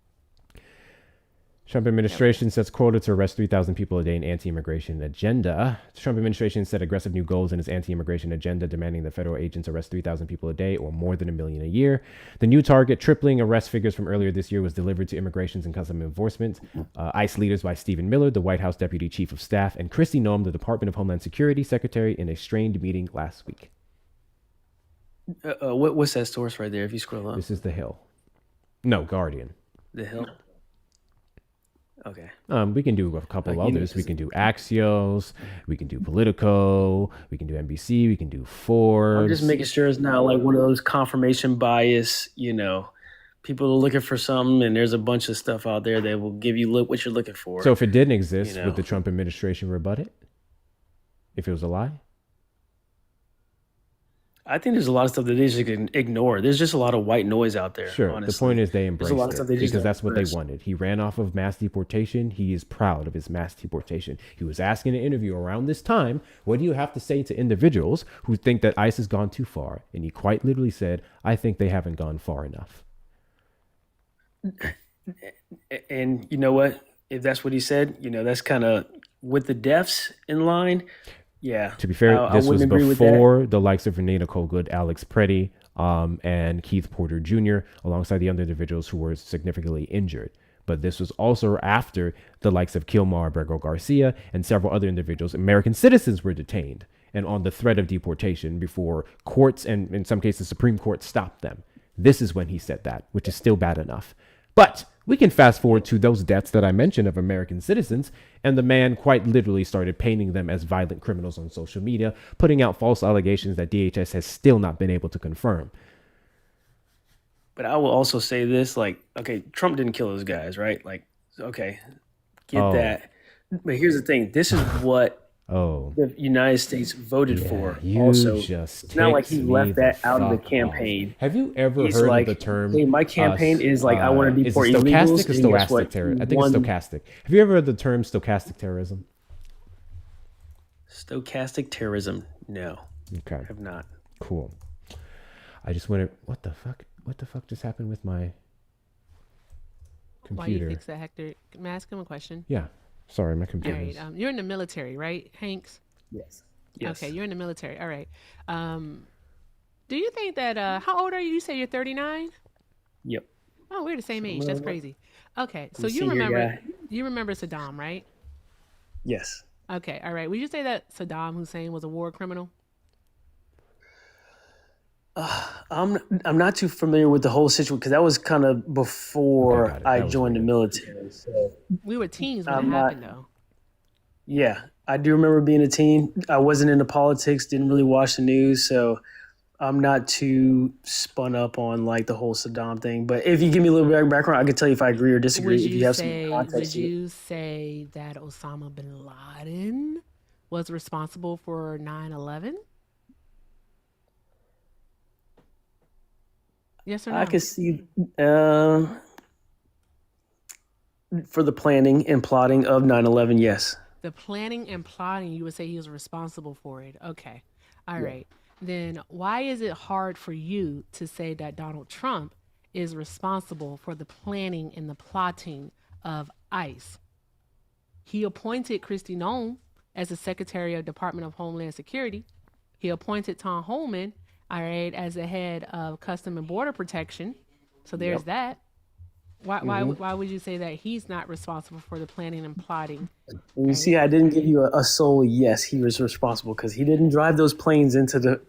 Trump administration sets quota to arrest 3,000 people a day in anti-immigration agenda. The Trump administration set aggressive new goals in its anti-immigration agenda, demanding that federal agents arrest 3,000 people a day or more than 1 million a year. The new target, tripling arrest figures from earlier this year, was delivered to Immigration and Customs Enforcement, ICE leaders by Stephen Miller, the White House Deputy Chief of Staff, and Kristi Noem, the Department of Homeland Security Secretary, in a strained meeting last week. What's that source right there? If you scroll up, This is The Hill. No, Guardian. The Hill. Okay. We can do a couple others. We can do Axios. We can do Politico. We can do NBC. We can do Forbes. I'm just making sure it's not like one of those confirmation bias, people are looking for something and there's a bunch of stuff out there that will give you what you're looking for. So if it didn't exist, would the Trump administration rebut it? If it was a lie? I think there's a lot of stuff that they just can ignore. There's just a lot of white noise out there. Sure. Honestly. The point is they embraced it because don't that's what they embrace. wanted. He ran off of mass deportation. He is proud of his mass deportation. He was asking in an interview around this time, what do you have to say to individuals who think that ICE has gone too far? And he quite literally said, I think they haven't gone far enough. And you know what? If that's what he said, that's kind of with the deaths in line. Yeah. To be fair, I this was wouldn't agree with before the likes of Renee Nicole Good, Alex Preddy, and Keith Porter Jr., alongside the other individuals who were significantly injured. But this was also after the likes of Kilmar Abrego Garcia and several other individuals, American citizens, were detained and on the threat of deportation before courts and in some cases Supreme Court stopped them. This is when he said that, which is still bad enough. But we can fast forward to those deaths that I mentioned of American citizens, and the man quite literally started painting them as violent criminals on social media, putting out false allegations that DHS has still not been able to confirm. But I will also say this, okay, Trump didn't kill those guys, right? Okay, get that. But here's the thing. This is what the United States voted for. Also, it's not like he left that out of the campaign. Have you ever heard of the term? Hey, my campaign is I want to deport illegals. Is it stochastic or stochastic terrorism? I think it's stochastic. Have you ever heard the term stochastic terrorism? Stochastic terrorism? No. Okay. I have not. Cool. I just wanted. What the fuck? What the fuck just happened with my computer? Why you fix that, Hector? Can I ask him a question? Yeah. Sorry, my computer. All right. You're in the military, right, Hanks? Yes. Okay, you're in the military. All right. Do you think that, how old are you? You say you're 39? Yep. Oh, we're the same age. That's crazy. Okay, so you remember Saddam, right? Yes. Okay, all right. Would you say that Saddam Hussein was a war criminal? I'm not too familiar with the whole situation because that was kind of before I joined the military. So we were teens when it happened, though. Yeah, I do remember being a teen. I wasn't into politics, didn't really watch the news, so I'm not too spun up on the whole Saddam thing. But if you give me a little bit of background, I can tell you if I agree or disagree. If you have some context. Would you say that Osama bin Laden was responsible for 9/11? Yes or no? I could see for the planning and plotting of 9/11, yes. The planning and plotting, you would say he was responsible for it. Okay. All right. Then why is it hard for you to say that Donald Trump is responsible for the planning and the plotting of ICE? He appointed Kristi Noem as the Secretary of Department of Homeland Security. He appointed Tom Homan, all right, as the head of Custom and Border Protection. So there's that. Why would you say that he's not responsible for the planning and plotting? You see, I didn't give you a sole yes, he was responsible because he didn't drive those planes into the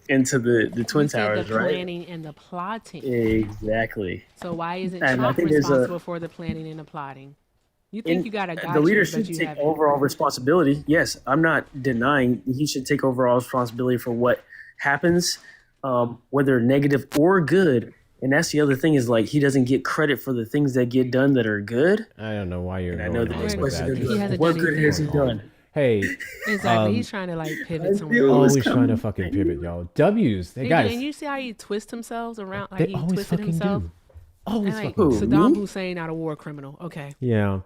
Twin Towers, the right? Planning and the plotting. Exactly. So why isn't Trump responsible for the planning and the plotting? You think you got a gotcha, the leader but should you take haven't. overall responsibility. Yes, I'm not denying he should take overall responsibility for what happens, whether negative or good. And that's the other thing is he doesn't get credit for the things that get done that are good. I don't know why you're. And I know the next question He what good has he done? Hey, exactly. He's trying to pivot somewhere. Always trying to fucking pivot, y'all. W's. Hey guys. And you see how he twists himself around, They he always twisted fucking himself. do. Always And fucking do. Saddam Hussein, not a war criminal. Okay. Yeah.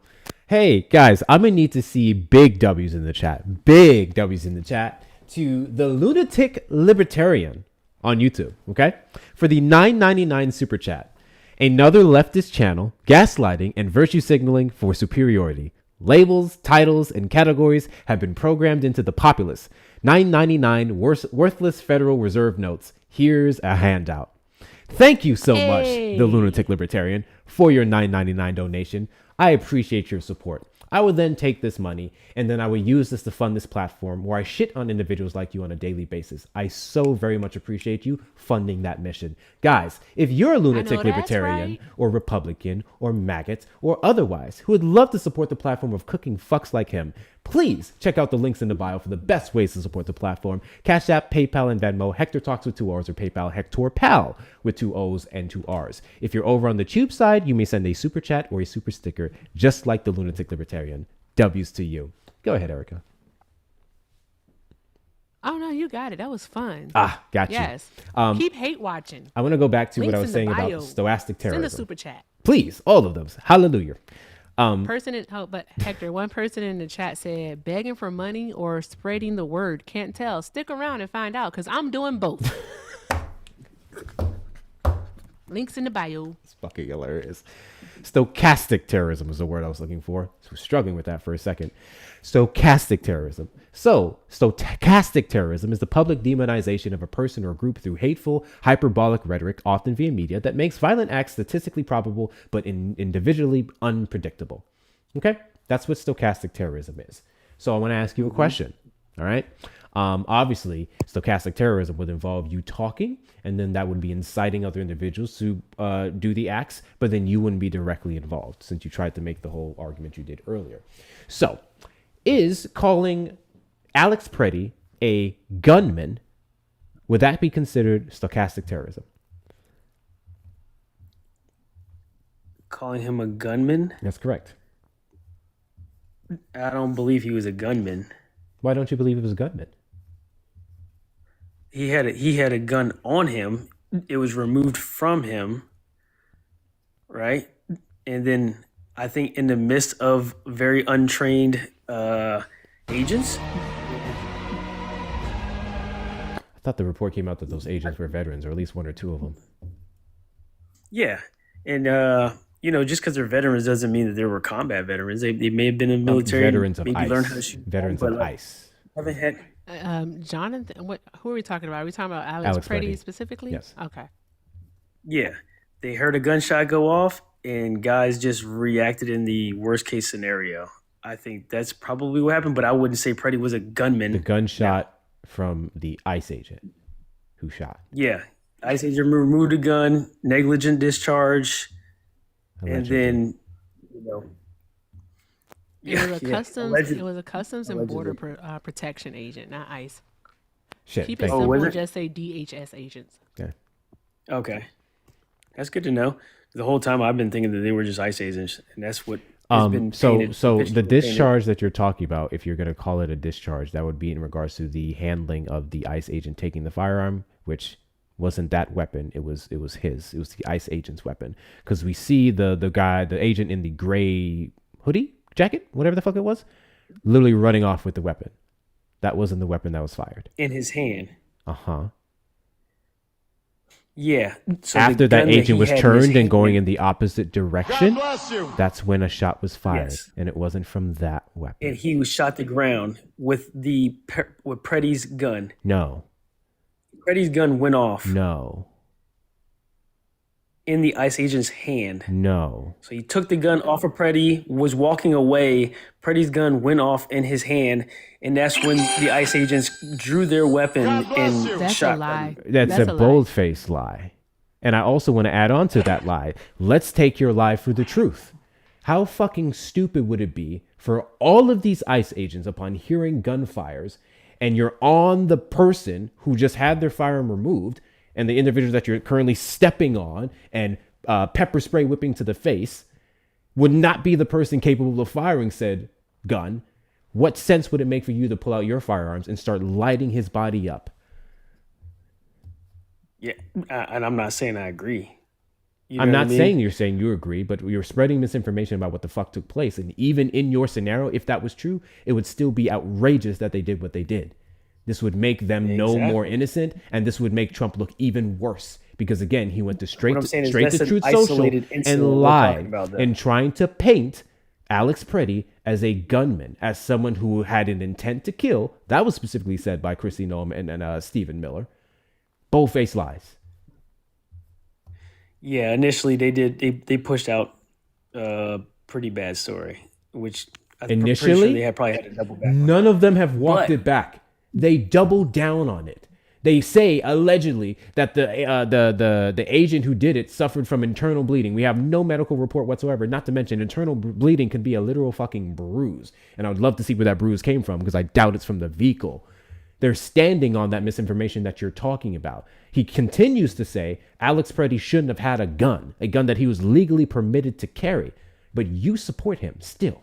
Hey guys, I'm gonna need to see big W's in the chat. Big W's in the chat to the Lunatic Libertarian on YouTube. Okay, for the $9.99 super chat. Another leftist channel, gaslighting and virtue signaling for superiority. Labels, titles, and categories have been programmed into the populace. $9.99 worthless Federal Reserve notes. Here's a handout. Thank you so much, the Lunatic Libertarian, for your $9.99 donation. I appreciate your support. I would then take this money and then I would use this to fund this platform where I shit on individuals like you on a daily basis. I so very much appreciate you funding that mission. Guys, if you're a lunatic libertarian or Republican or maggot or otherwise who would love to support the platform of cooking fucks like him, please check out the links in the bio for the best ways to support the platform. Cash App, PayPal, and Venmo. Hector Talks with 2 R's or PayPal Hector Pal with 2 O's and 2 R's. If you're over on the Tube side, you may send a super chat or a super sticker, just like the Lunatic Libertarian. W's to you. Go ahead, Erica. Oh no, you got it. That was fun. Got you. Yes. Keep hate watching. I want to go back to Links what I was in the saying about bio. stochastic terrorism. Send a super chat. Please, all of those. Hallelujah. But Hector, one person in the chat said begging for money or spreading the word. Can't tell. Stick around and find out because I'm doing both. Links in the bio. It's fucking hilarious. Stochastic terrorism is the word I was looking for. I was struggling with that for a second. Stochastic terrorism. So, stochastic terrorism is the public demonization of a person or group through hateful, hyperbolic rhetoric, often via media, that makes violent acts statistically probable but individually unpredictable. Okay? That's what stochastic terrorism is. So I want to ask you a question. All right? Obviously, stochastic terrorism would involve you talking, and then that would be inciting other individuals to do the acts, but then you wouldn't be directly involved since you tried to make the whole argument you did earlier. So, is calling Alex Preddy a gunman, would that be considered stochastic terrorism? Calling him a gunman? That's correct. I don't believe he was a gunman. Why don't you believe he was a gunman? He had a gun on him. It was removed from him, right? And then I think in the midst of very untrained agents. I thought the report came out that those agents were veterans, or at least 1 or 2 of them. Yeah, and just because they're veterans doesn't mean that they were combat veterans. They may have been in the military. Veterans of maybe ICE. learned how to shoot. Veterans of ICE. Haven't had. Jonathan, who are we talking about? Are we talking about Alex Preddy Preddy. specifically? Yes. Okay. Yeah, they heard a gunshot go off, and guys just reacted in the worst case scenario. I think that's probably what happened, but I wouldn't say Preddy was a gunman. The gunshot from the ICE agent who shot. Yeah, ICE agent removed a gun, negligent discharge, Allegedly. and then It was a customs and border protection agent, not ICE. Shit. Keep it thank you. simple. Just say DHS agents. Yeah. Okay, that's good to know. The whole time I've been thinking that they were just ICE agents, and that's what has been painted. So the painted. discharge that you're talking about, if you're going to call it a discharge, that would be in regards to the handling of the ICE agent taking the firearm, which wasn't that weapon. It was his. It was the ICE agent's weapon. Because we see the agent in the gray hoodie, jacket, whatever the fuck it was, literally running off with the weapon. That wasn't the weapon that was fired. In his hand. Uh-huh. Yeah. So after that agent was turned and going in the opposite direction, that's when a shot was fired. Yes. And it wasn't from that weapon. And he was shot to ground with with Preddy's gun. No. Preddy's gun went off. No. In the ICE agent's hand. No. So he took the gun off of Preddy, was walking away. Preddy's gun went off in his hand, and that's when the ICE agents drew their weapon and That's shot a lie. That's a bold-faced lie. And I also want to add on to that lie. Let's take your lie for the truth. How fucking stupid would it be for all of these ICE agents, upon hearing gunfires, and you're on the person who just had their firearm removed, and the individuals that you're currently stepping on and pepper spray whipping to the face would not be the person capable of firing said gun? What sense would it make for you to pull out your firearms and start lighting his body up? Yeah, and I'm not saying I agree. You know I'm what not I mean? saying you're saying you agree, but you're spreading misinformation about what the fuck took place. And even in your scenario, if that was true, it would still be outrageous that they did what they did. This would make them no more innocent, and this would make Trump look even worse Because again, he went to straight I'm saying is to that's an Truth Social isolated incident and we're lied talking about, though. and trying to paint Alex Preddy as a gunman, as someone who had an intent to kill. That was specifically said by Chrissy Noem and Stephen Miller. Bold-faced lies. Yeah, initially they pushed out a pretty bad story, which I'm pretty sure Initially, they had probably had to double back. none of them have walked it back. They doubled down on it. They say allegedly that the agent who did it suffered from internal bleeding. We have no medical report whatsoever. Not to mention, internal bleeding could be a literal fucking bruise, and I would love to see where that bruise came from because I doubt it's from the vehicle. They're standing on that misinformation that you're talking about. He continues to say Alex Preddy shouldn't have had a gun that he was legally permitted to carry, but you support him still,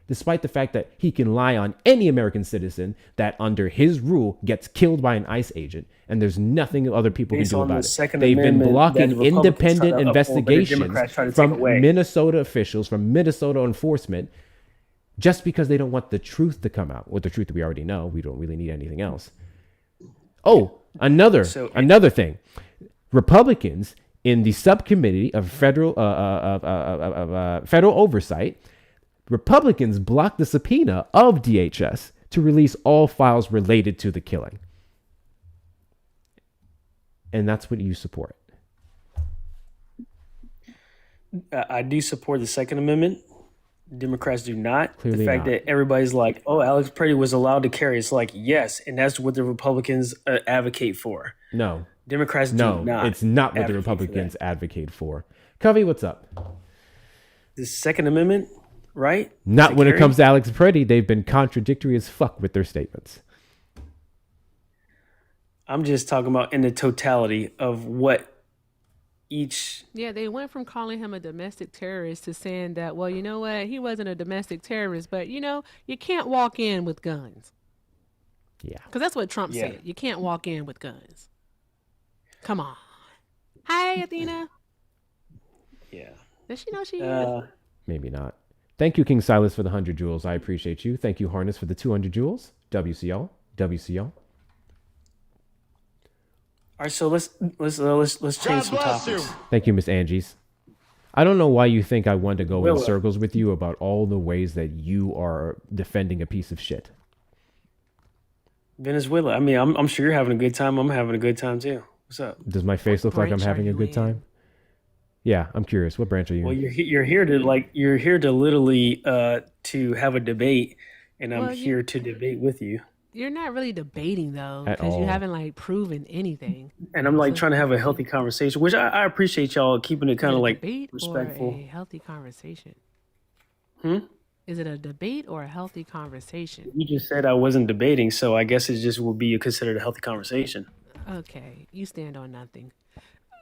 despite the fact that he can lie on any American citizen that under his rule gets killed by an ICE agent, and there's nothing other people can do about it. They've been blocking independent investigations from Minnesota officials, from Minnesota enforcement, just because they don't want the truth to come out. Well, the truth that we already know. We don't really need anything else. Oh, another thing. Republicans in the subcommittee of federal oversight, Republicans blocked the subpoena of DHS to release all files related to the killing. And that's what you support. I do support the Second Amendment. Democrats do not. Clearly the fact not. that everybody's like, oh, Alex Preddy was allowed to carry. It's like, yes. And that's what the Republicans advocate for. No. Democrats do not. No, it's not what the Republicans advocate for. Covey, what's up? The Second Amendment, right? Not when it comes to Alex Preddy. They've been contradictory as fuck with their statements. I'm just talking about in the totality of what each... Yeah, they went from calling him a domestic terrorist to saying that, well, you know what? He wasn't a domestic terrorist, but, you know, you can't walk in with guns. Yeah. Because that's what Trump said. You can't walk in with guns. Come on. Hi, Athena. Yeah. Does she know she is? Maybe not. Thank you, King Silas, for the 100 jewels. I appreciate you. Thank you, Harness, for the 200 jewels. WCL. WCL. All right, so let's change some topics. Thank you, Miss Angie's. I don't know why you think I want to go in circles with you about all the ways that you are defending a piece of shit. Venezuela. I mean, I'm sure you're having a good time. I'm having a good time too. What's up? Does my face look like I'm having a good time? Yeah, I'm curious. What branch are you in? Well, you're here to literally to have a debate, and I'm here to debate with you. You're not really debating, though, At because you all. haven't, like, proven anything. And I'm like trying to have a healthy conversation, which I appreciate y'all keeping it kind of like Debate respectful. or a healthy conversation? Is it a debate or a healthy conversation? You just said I wasn't debating, so I guess it just would be considered a healthy conversation. Okay, you stand on nothing.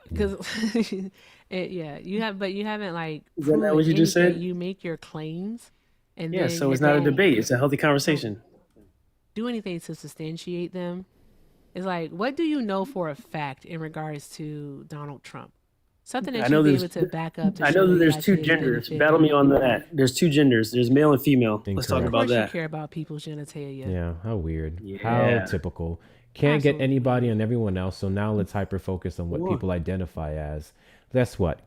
Because, you haven't, like, Is that not what you just anything. said? You make your claims, and Yeah, then so you it's not a don't debate. It's a healthy conversation. do anything to substantiate them. It's like, what do you know for a fact in regards to Donald Trump? Something that you'll be able to back up. I know that there's two genders. Battle me on that. There's two genders. There's male and female. Let's talk Of about course, that. you care about people's genitalia. Yeah, how weird. Yeah. How typical. Can't get anybody on everyone else, so now let's hyper focus on what people identify as. Guess what?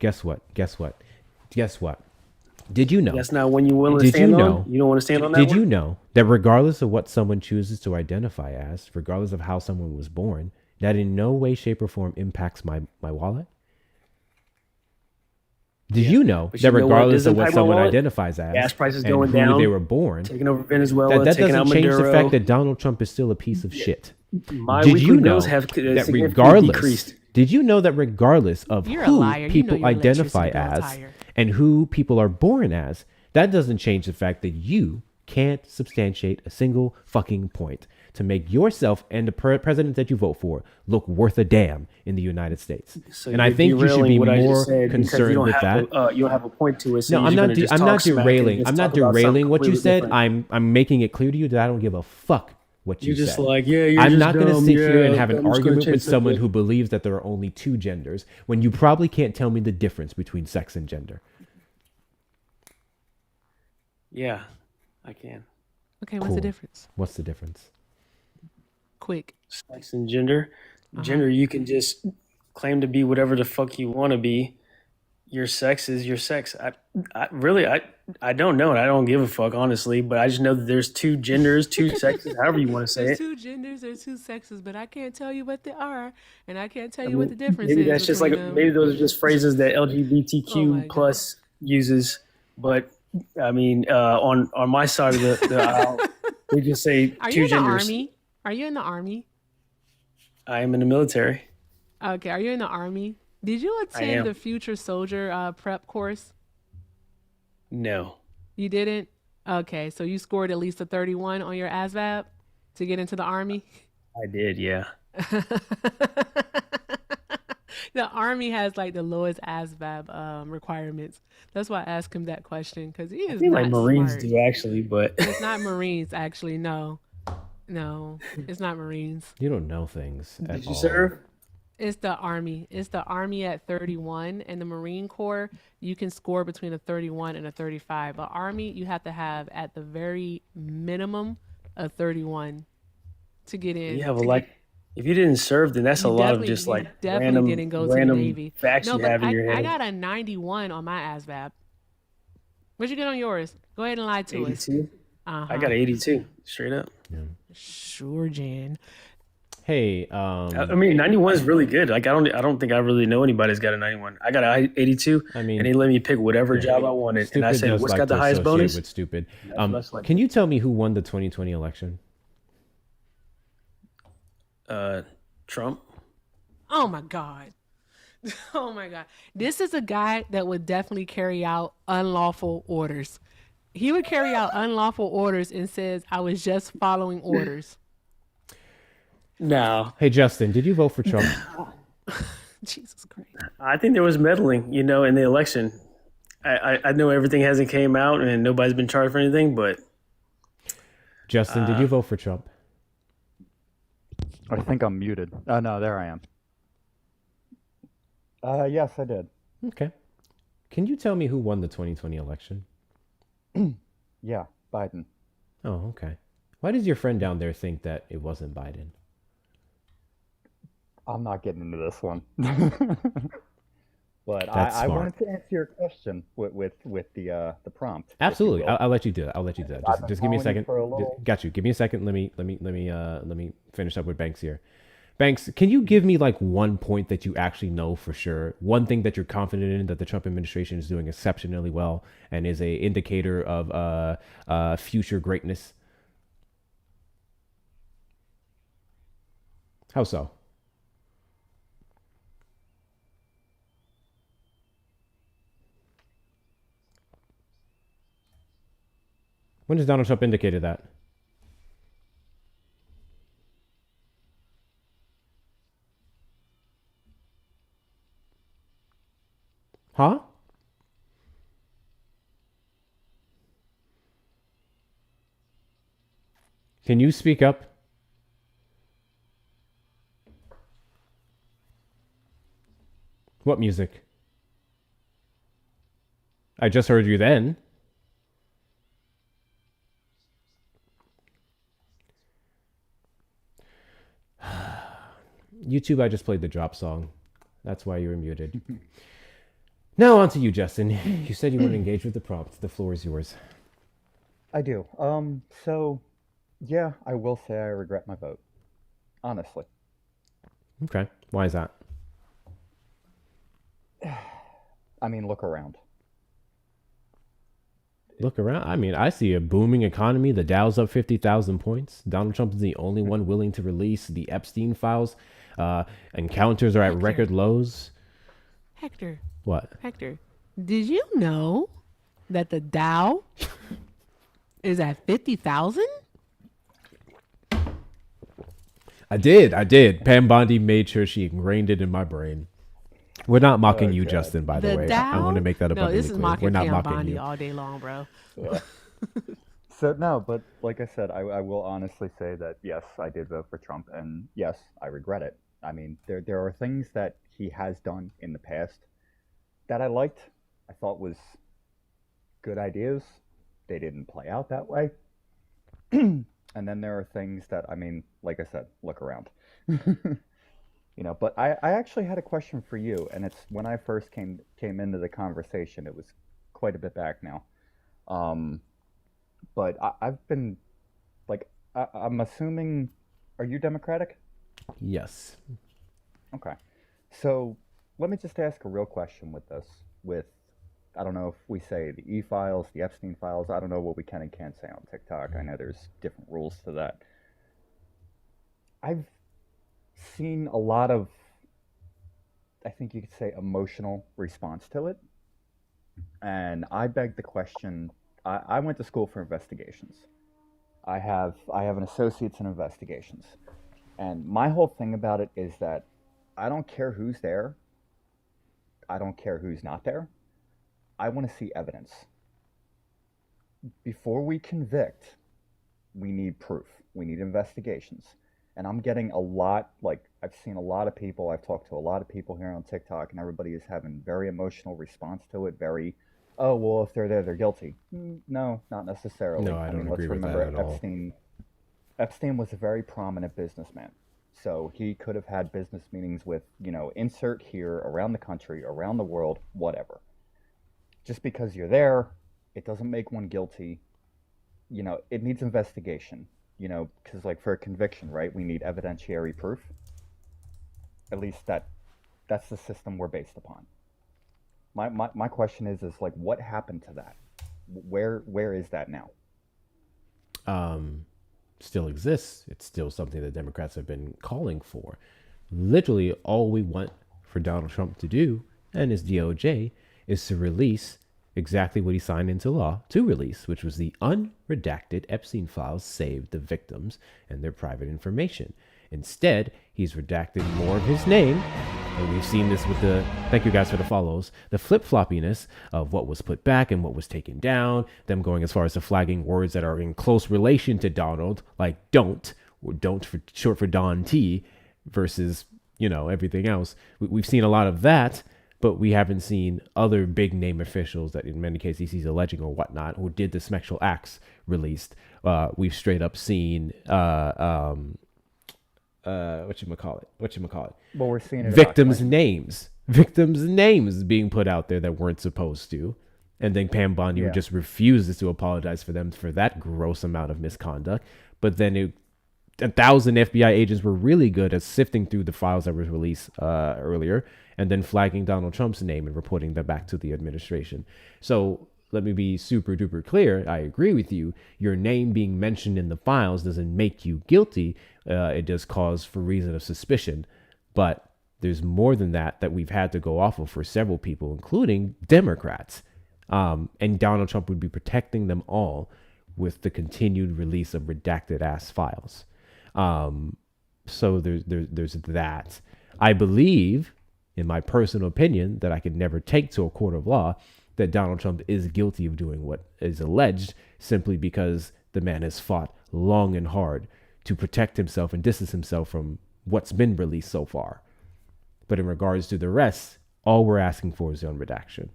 Did you know? That's not when you willing to stand on. You don't want to stand on that. Did you know that regardless of what someone chooses to identify as, regardless of how someone was born, that in no way, shape, or form impacts my wallet? Did you know that regardless of what someone identifies as, gas prices and going who down, they were born, taking over Venezuela, that taking out doesn't change the Maduro. fact that Donald Trump is still a piece of shit. My Did weekly you know bills have that significantly decreased. Did you know that regardless of You're a who liar. You know people your identify electricity bill's as higher. and who people are born as, that doesn't change the fact that you can't substantiate a single fucking point to make yourself and the president that you vote for look worth a damn in the United States. So and I you're think you should derailing be what I just more said because concerned you don't with have that. You don't have a point to it. So No, I'm you're not. just I'm talk not smack and derailing. just I'm not talk about something derailing what you completely said. different. I'm making it clear to you that I don't give a fuck what you You're just said. like, yeah, you're I'm just not going to dumb, sit here and yeah, have an I'm just gonna argument change with someone subject. who believes that there are only two genders when you probably can't tell me the difference between sex and gender. Yeah, I can. Okay, what's the difference? What's the difference? Quick. Sex and gender. Gender, you can just claim to be whatever the fuck you want to be. Your sex is your sex. I really, I don't know, and I don't give a fuck, honestly. But I just know that there's two genders, two sexes, however you want to say There's it. two genders, there's two sexes, but I can't tell you what they are, and I can't tell I you what the mean, difference maybe is that's just like between them. maybe those are just phrases that Oh LGBTQ my god. plus uses. But I mean, on my side of the aisle, they just say Are two you in the genders. army? Are you in the army? I am in the military. Okay, are you in the army? Did you I attend am. the future soldier prep course? No. You didn't? Okay, so you scored at least a 31 on your ASVAB to get into the army? I did, yeah. The army has like the lowest ASVAB requirements. That's why I asked him that question, because he I is feel not like Marines smart. do actually, but It's not Marines, actually. No, it's not Marines. You don't know things at did you all. serve? It's the army. It's the army at 31, and the Marine Corps you can score between a 31 and a 35. But army you have to have at the very minimum a 31 to get in. You have a like. If you didn't serve, then that's a You lot of definitely, just you like definitely didn't go to the random Navy. facts No, you but have in your I head. got a 91 on my ASVAB. What'd you get on yours? Go ahead and lie to us. 82. I got an 82 straight up. Sure, Jan. Hey, I mean, 91 is really good. Like I don't think I really know anybody that's got a 91. I got an 82. I mean, and they let me pick whatever job I wanted, and I stupid said, does "What's like got the to highest associate bonus?" with stupid. That's like Can you tell me who won the 2020 election? Trump. Oh my God. Oh my God. This is a guy that would definitely carry out unlawful orders. He would carry out unlawful orders and says, I was just following orders. No. Hey, Justin, did you vote for Trump? Jesus Christ. I think there was meddling, in the election. I know everything hasn't came out and nobody's been charged for anything, but Justin, did you vote for Trump? I think I'm muted. Oh, no, there I am. Yes, I did. Okay. Can you tell me who won the 2020 election? Yeah, Biden. Oh, okay. Why does your friend down there think that it wasn't Biden? I'm not getting into this one. But That's I smart. wanted to answer your question with the prompt. Absolutely. if you will. I'll let you do that. I'll let you do that. I've been Just give me a following you second. for a little- Got you. Give me a second. Let me finish up with Banks here. Banks, can you give me like one point that you actually know for sure? One thing that you're confident in that the Trump administration is doing exceptionally well and is a indicator of future greatness? How so? When has Donald Trump indicated that? Huh? Can you speak up? What music? I just heard you then. YouTube, I just played the drop song. That's why you were muted. Now on to you, Justin. You said you want to engage with the prompt. The floor is yours. I do. So, yeah, I will say I regret my vote. Honestly. Okay. Why is that? I mean, look around. Look around. I mean, I see a booming economy. The Dow's up 50,000 points. Donald Trump is the only one willing to release the Epstein files. Encounters are at record lows. Hector. What? Hector, did you know that the Dow is at 50,000? I did. Pam Bondi made sure she ingrained it in my brain. We're not mocking you, Justin, by the way. I want to make that abundantly No, this is clear. mocking We're not Pam mocking Bondi you. all day long, bro. Yeah. So, no, but like I said, I will honestly say that, yes, I did vote for Trump, and yes, I regret it. I mean, there are things that he has done in the past that I liked, I thought was good ideas. They didn't play out that way. And then there are things that, I mean, like I said, look around. But I actually had a question for you, and it's when I first came into the conversation. It was quite a bit back now. But I've been like, I'm assuming, are you Democratic? Yes. Okay. So let me just ask a real question with this. I don't know if we say the E-files, the Epstein files. I don't know what we can and can't say on TikTok. I know there's different rules to that. I've seen a lot of, I think you could say, emotional response to it. And I beg the question, I went to school for investigations. I have an associate's in investigations. And my whole thing about it is that I don't care who's there. I don't care who's not there. I want to see evidence. Before we convict, we need proof. We need investigations. And I'm getting a lot, like, I've seen a lot of people, I've talked to a lot of people here on TikTok, and everybody is having very emotional response to it, very, oh, well, if they're there, they're guilty. No, not necessarily. No, I don't agree with that at all. Epstein was a very prominent businessman. So he could have had business meetings with, insert here, around the country, around the world, whatever. Just because you're there, it doesn't make one guilty. It needs investigation. Because like for a conviction, right, we need evidentiary proof. At least that's the system we're based upon. My question is like, what happened to that? Where is that now? Still exists. It's still something that Democrats have been calling for. Literally, all we want for Donald Trump to do and his DOJ is to release exactly what he signed into law to release, which was the unredacted Epstein files saved the victims and their private information. Instead, he's redacted more of his name. And we've seen this with thank you guys for the follows, the flip-floppiness of what was put back and what was taken down, them going as far as to flagging words that are in close relation to Donald, like don't for short for Don T, versus, everything else. We've seen a lot of that, but we haven't seen other big name officials that in many cases he's alleging or whatnot, who did the sexual acts released. We've straight up seen, whatchamacallit? Well, we're seeing it victims' names being put out there that weren't supposed to. And then Pam Bondi just refuses to apologize for them for that gross amount of misconduct. But then 1,000 FBI agents were really good at sifting through the files that were released earlier and then flagging Donald Trump's name and reporting that back to the administration. So let me be super duper clear. I agree with you. Your name being mentioned in the files doesn't make you guilty. It does cause for reason of suspicion. But there's more than that we've had to go off of for several people, including Democrats. And Donald Trump would be protecting them all with the continued release of redacted ass files. So there's that. I believe, in my personal opinion, that I could never take to a court of law that Donald Trump is guilty of doing what is alleged, simply because the man has fought long and hard to protect himself and distance himself from what's been released so far. But in regards to the rest, all we're asking for is the unredaction.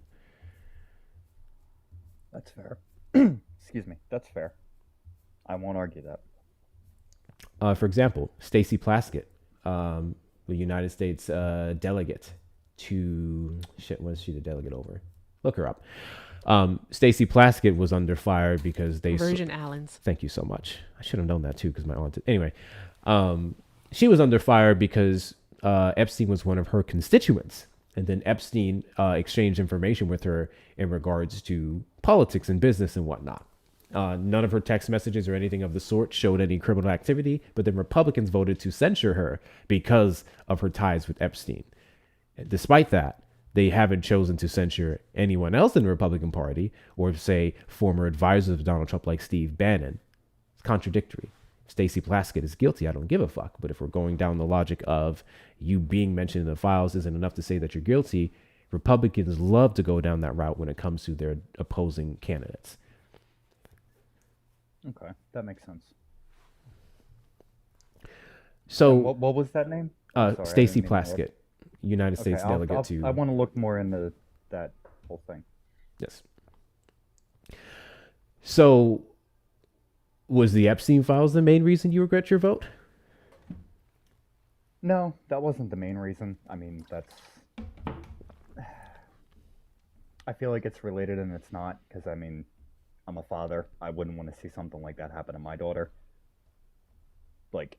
That's fair. Excuse me. That's fair. I won't argue that. For example, Stacey Plaskett, the United States delegate to what is she the delegate over? Look her up. Stacey Plaskett was under fire because they Virgin Islands. Thank you so much. I should have known that too, because my aunt. Anyway, she was under fire because Epstein was one of her constituents, and then Epstein exchanged information with her in regards to politics and business and whatnot. None of her text messages or anything of the sort showed any criminal activity, but then Republicans voted to censure her because of her ties with Epstein. Despite that, they haven't chosen to censure anyone else in the Republican Party or say former advisors of Donald Trump like Steve Bannon. It's contradictory. Stacey Plaskett is guilty. I don't give a fuck. But if we're going down the logic of you being mentioned in the files isn't enough to say that you're guilty, Republicans love to go down that route when it comes to their opposing candidates. Okay, that makes sense. So what was that name? Stacey Plaskett, United States delegate to. I want to look more into that whole thing. Yes. So, was the Epstein files the main reason you regret your vote? No, that wasn't the main reason. I mean, I feel like it's related and it's not, because I mean, I'm a father. I wouldn't want to see something like that happen to my daughter. Like,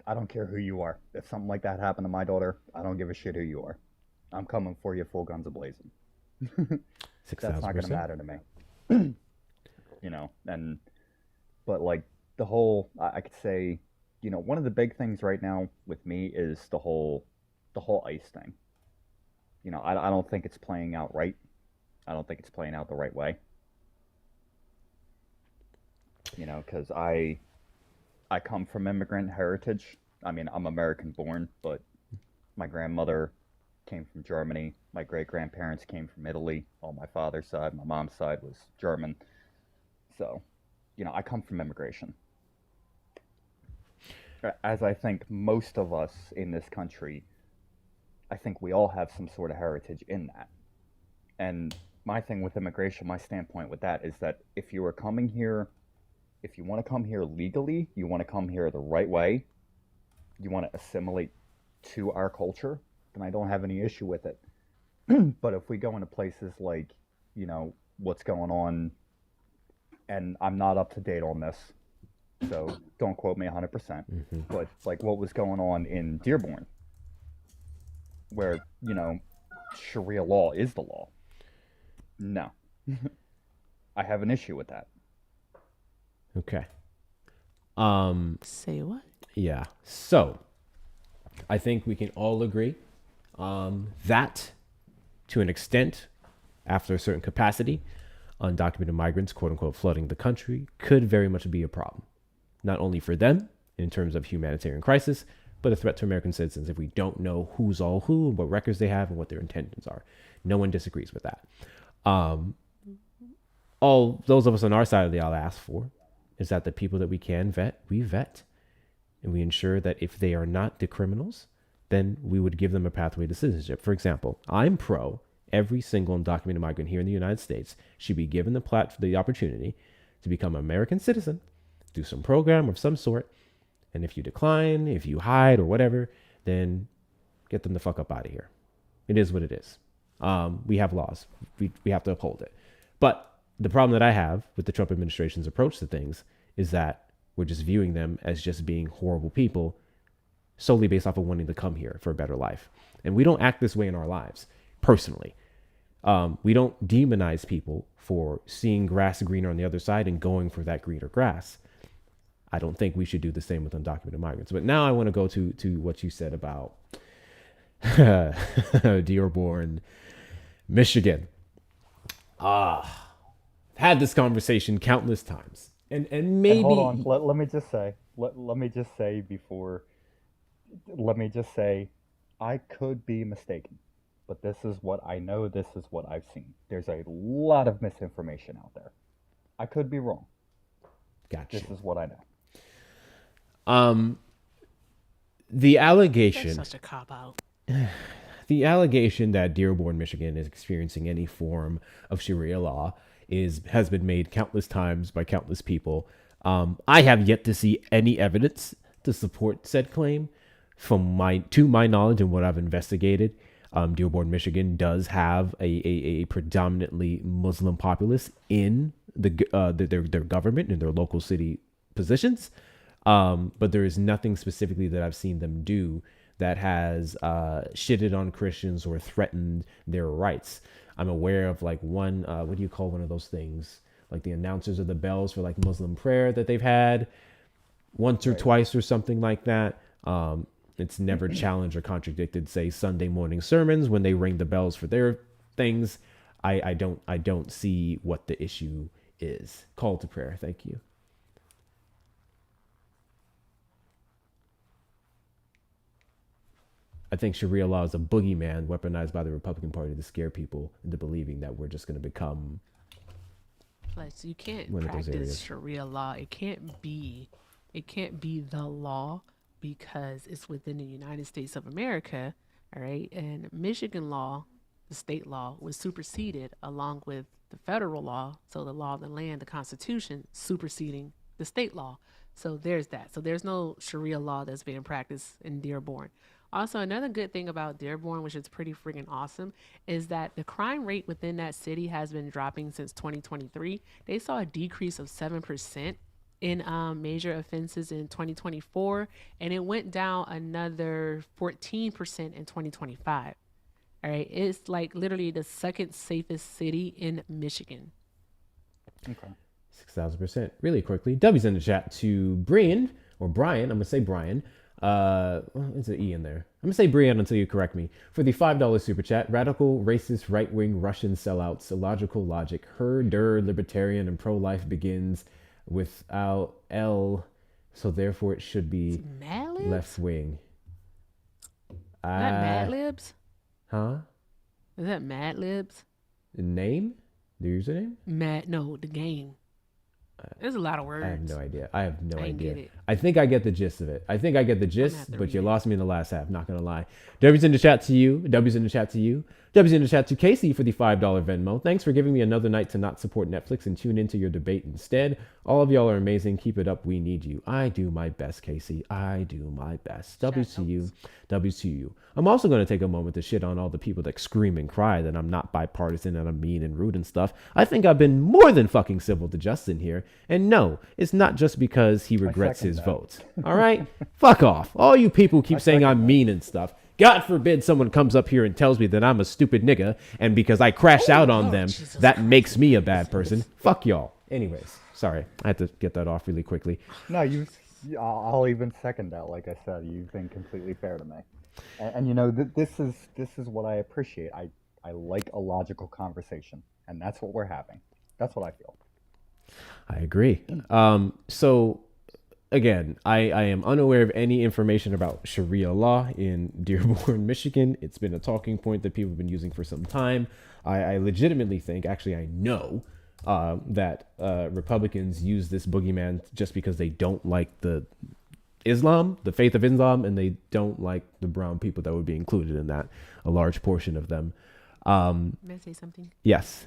I don't care who you are. If something like that happened to my daughter, I don't give a shit who you are. I'm coming for you full guns a-blazing. That's not going to matter to me. But like the whole, I could say, one of the big things right now with me is the whole ICE thing. I don't think it's playing out right. I don't think it's playing out the right way. Because I come from immigrant heritage. I mean, I'm American born, but my grandmother came from Germany. My great-grandparents came from Italy. On my father's side, my mom's side was German. So, I come from immigration. As I think most of us in this country, I think we all have some sort of heritage in that. And my thing with immigration, my standpoint with that is that if you are coming here, if you want to come here legally, you want to come here the right way, you want to assimilate to our culture, then I don't have any issue with it. But if we go into places like, what's going on, and I'm not up to date on this, so don't quote me 100%, but like what was going on in Dearborn, where, Sharia law is the law. No. I have an issue with that. Okay. Say what? Yeah. So, I think we can all agree that, to an extent, after a certain capacity, undocumented migrants, quote unquote, flooding the country could very much be a problem. Not only for them in terms of humanitarian crisis, but a threat to American citizens if we don't know who's all who and what records they have and what their intentions are. No one disagrees with that. All those of us on our side of the aisle ask for is that the people that we can vet, we vet. And we ensure that if they are not the criminals, then we would give them a pathway to citizenship. For example, I'm pro every single undocumented migrant here in the United States should be given the opportunity to become an American citizen, do some program of some sort. And if you decline, if you hide or whatever, then get them the fuck up out of here. It is what it is. We have laws. We have to uphold it. But the problem that I have with the Trump administration's approach to things is that we're just viewing them as just being horrible people solely based off of wanting to come here for a better life. And we don't act this way in our lives, personally. We don't demonize people for seeing grass greener on the other side and going for that greener grass. I don't think we should do the same with undocumented migrants. But now I want to go to what you said about Dearborn, Michigan. Had this conversation countless times. And maybe... And hold on, let me just say, I could be mistaken. But this is what I know, this is what I've seen. There's a lot of misinformation out there. I could be wrong. Gotcha. This is what I know. The allegation... That's such a cop-out. The allegation that Dearborn, Michigan is experiencing any form of Sharia law has been made countless times by countless people. I have yet to see any evidence to support said claim. To my knowledge and what I've investigated, Dearborn, Michigan does have a predominantly Muslim populace in their government and their local city positions. But there is nothing specifically that I've seen them do that has shitted on Christians or threatened their rights. I'm aware of like one, what do you call one of those things? Like the announcers of the bells for like Muslim prayer that they've had once or twice or something like that. It's never challenged or contradicted, say, Sunday morning sermons when they ring the bells for their things. I don't see what the issue is. Call to prayer. Thank you. I think Sharia law is a boogeyman weaponized by the Republican Party to scare people into believing that we're just going to become. Plus, you can't practice Sharia law. It can't be the law because it's within the United States of America, all right? And Michigan law, the state law, was superseded along with the federal law. So the law of the land, the Constitution, superseding the state law. So there's that. So there's no Sharia law that's being practiced in Dearborn. Also, another good thing about Dearborn, which is pretty freaking awesome, is that the crime rate within that city has been dropping since 2023. They saw a decrease of 7% in major offenses in 2024, and it went down another 14% in 2025. All right, it's like literally the second safest city in Michigan. Okay. 6,000%. Really quickly. W's in the chat to Brian, or Brian. I'm going to say Brian. There's an E in there. I'm going to say Brian until you correct me. For the $5 super chat, radical, racist, right-wing Russian sellouts, illogical logic, libertarian, and pro-life begins without L, so therefore it should be left-wing. Is that Mad Libs? Huh? Is that Mad Libs? The name? The username? The game. There's a lot of words. I have no idea. I didn't get it. I think I get the gist of it. But you lost me in the last half, not gonna lie. W's in the chat to you. W's in the chat to you. W's in the chat to Casey for the $5 Venmo. Thanks for giving me another night to not support Netflix and tune into your debate instead. All of y'all are amazing. Keep it up. We need you. I do my best, Casey. I do my best. W to you. W to you. I'm also going to take a moment to shit on all the people that scream and cry that I'm not bipartisan and I'm mean and rude and stuff. I think I've been more than fucking civil to Justin here. And no, it's not just because he regrets his vote. All right? Fuck off. All you people keep saying I'm mean and stuff. God forbid someone comes up here and tells me that I'm a stupid nigga, and because I crash out on them, that makes me a bad person. Fuck y'all. Anyways, sorry. I had to get that off really quickly. No, I'll even second that. Like I said, you've been completely fair to me. And you know, this is what I appreciate. I like a logical conversation, and that's what we're having. That's what I feel. I agree. So again, I am unaware of any information about Sharia law in Dearborn, Michigan. It's been a talking point that people have been using for some time. I legitimately think, actually I know, that Republicans use this boogeyman just because they don't like the faith of Islam, and they don't like the brown people that would be included in that, a large portion of them. May I say something? Yes.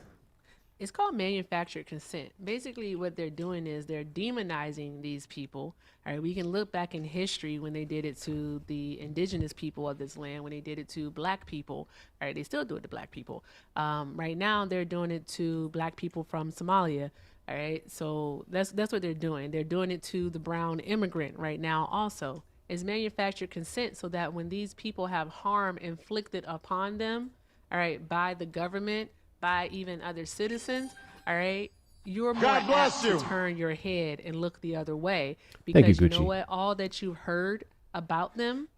It's called manufactured consent. Basically, what they're doing is they're demonizing these people. All right, we can look back in history when they did it to the indigenous people of this land, when they did it to black people. All right, they still do it to black people. Right now, they're doing it to black people from Somalia. All right, so that's what they're doing. They're doing it to the brown immigrant right now also. It's manufactured consent so that when these people have harm inflicted upon them, all right, by the government, by even other citizens, all right, you're more apt to turn your head and look the other way, because you know what? All that you've heard about them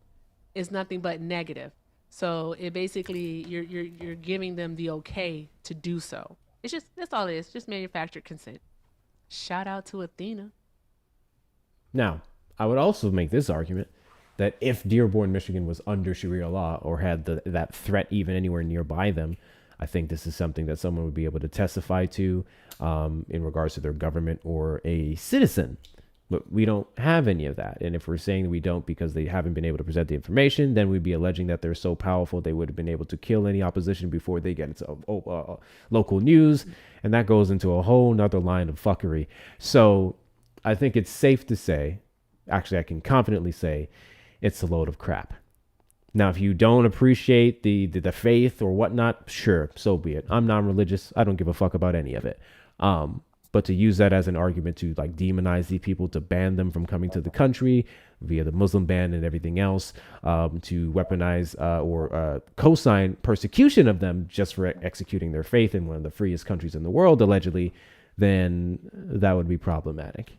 is nothing but negative. So it basically you're giving them the okay to do so. It's just, that's all it is, just manufactured consent. Shout out to Athena. Now, I would also make this argument that if Dearborn, Michigan was under Sharia law or had that threat even anywhere nearby them, I think this is something that someone would be able to testify to in regards to their government or a citizen. But we don't have any of that. And if we're saying that we don't because they haven't been able to present the information, then we'd be alleging that they're so powerful they would have been able to kill any opposition before they get into local news. And that goes into a whole nother line of fuckery. So I think it's safe to say, actually I can confidently say, it's a load of crap. Now, if you don't appreciate the faith or whatnot, sure, so be it. I'm non-religious. I don't give a fuck about any of it. But to use that as an argument to like demonize these people, to ban them from coming to the country via the Muslim ban and everything else, to weaponize or co-sign persecution of them just for executing their faith in one of the freest countries in the world, allegedly, then that would be problematic.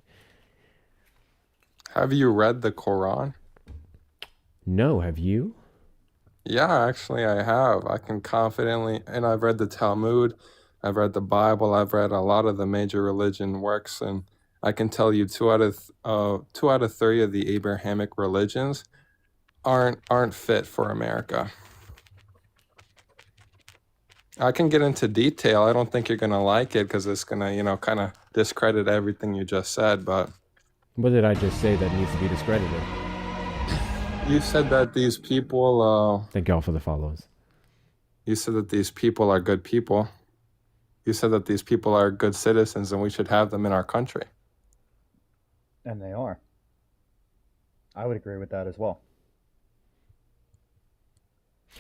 Have you read the Quran? No, have you? Yeah, actually I have. I can confidently, and I've read the Talmud, I've read the Bible, I've read a lot of the major religion works, and I can tell you two out of three of the Abrahamic religions aren't fit for America. I can get into detail. I don't think you're gonna like it because it's gonna, kind of discredit everything you just said, but what did I just say that needs to be discredited? You said that these people... Thank y'all for the follows. You said that these people are good people. You said that these people are good citizens and we should have them in our country. And they are. I would agree with that as well.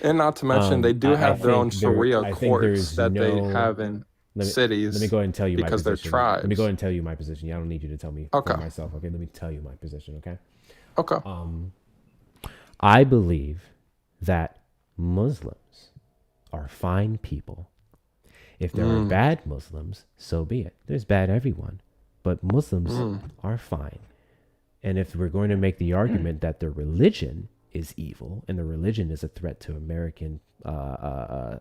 And not to mention, they do have their own Sharia courts that they have in cities. Let me go ahead and tell you my because position. they're tribes. Let me go ahead and tell you my position. Yeah, I don't need you to tell me for myself. Okay, let me tell you my position. Okay. Okay. I believe that Muslims are fine people. If there are bad Muslims, so be it. There's bad everyone, but Muslims are fine. And if we're going to make the argument that their religion is evil and the religion is a threat to American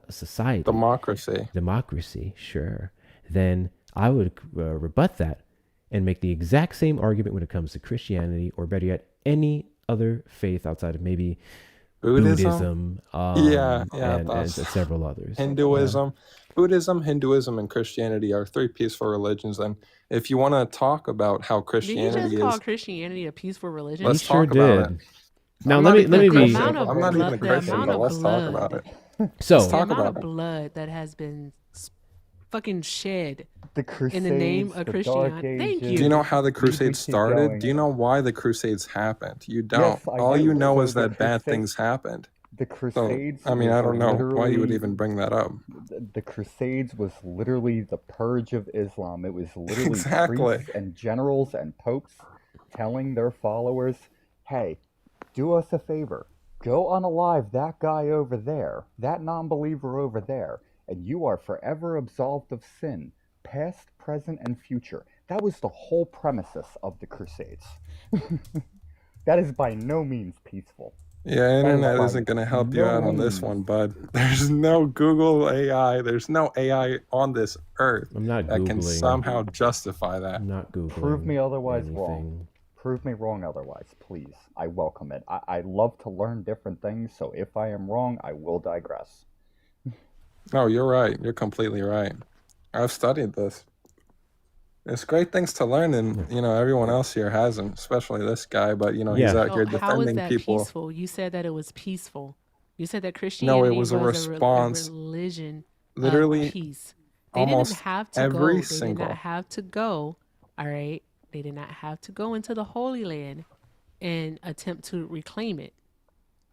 society, democracy, sure, then I would rebut that and make the exact same argument when it comes to Christianity, or better yet, any other faith outside of maybe Buddhism, and several others. Hinduism. Buddhism, Hinduism, and Christianity are three peaceful religions. And if you want to talk about how Christianity Did you just call Christianity a peaceful religion? let's talk about it. Now let me be. I'm not even a Christian, but let's talk about it. So let's talk the amount about of blood that has been fucking shed The Crusades, in the name of the Dark Christianity. Thank Ages. you. Do you know how the Crusades keep started? going. Do you know why the Crusades happened? You don't. Yes, I All do. you know So is the that bad Crusades- things happened. The Crusades. So, I mean, I was don't know why you would literally- even bring that up. The Crusades was literally the purge of Islam. It was literally Exactly. priests and generals and popes telling their followers, hey, do us a favor. Go unalive that guy over there, that non-believer over there, and you are forever absolved of sin, past, present, and future. That was the whole premises of the Crusades. That is by no means peaceful. Yeah, That is internet by isn't going to help you no out on this means- one, bud. There's no Google AI. There's no AI on this earth I'm not that can Googling. somehow justify that. I'm not Googling. Prove me otherwise anything. wrong. Prove me wrong otherwise, please. I welcome it. I love to learn different things, so if I am wrong, I will digress. No, you're right. You're completely right. I've studied this. It's great things to learn, and everyone else here hasn't, especially this guy. But he's Yeah. out here So how is defending that people. peaceful? You said that it was peaceful. You said that Christianity was a response. religion Literally, of peace. They almost didn't have to every go. They single- did not have to go. All right. They did not have to go into the Holy Land and attempt to reclaim it.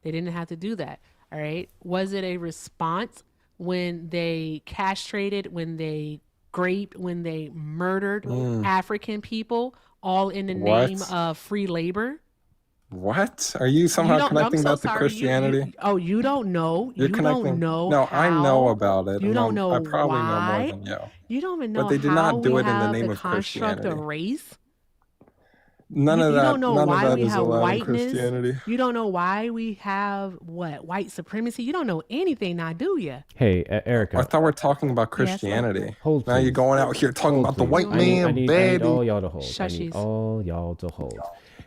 They didn't have to do that. All right. Was it a response when they castrated, when they raped, when they murdered African people, all in the name What? of free labor? What? Are you somehow I'm connecting so that to sorry. Christianity? You don't know. You're You connecting. don't know. No, I know how- about it. You and don't know I probably know why. more than you. You don't even know But they did how not do we it in the have name the of construct of Christianity. race. None you of that. don't know None why of that we is have allowed in whiteness. Christianity. You don't know why we have white supremacy. You don't know anything now, do you? Hey, Erica. I thought we we're talking about Christianity. Hold, now you're please. going out here talking Hold, about the please. white I need- man, I need baby. all y'all to hold. I Shushies. need all y'all to hold.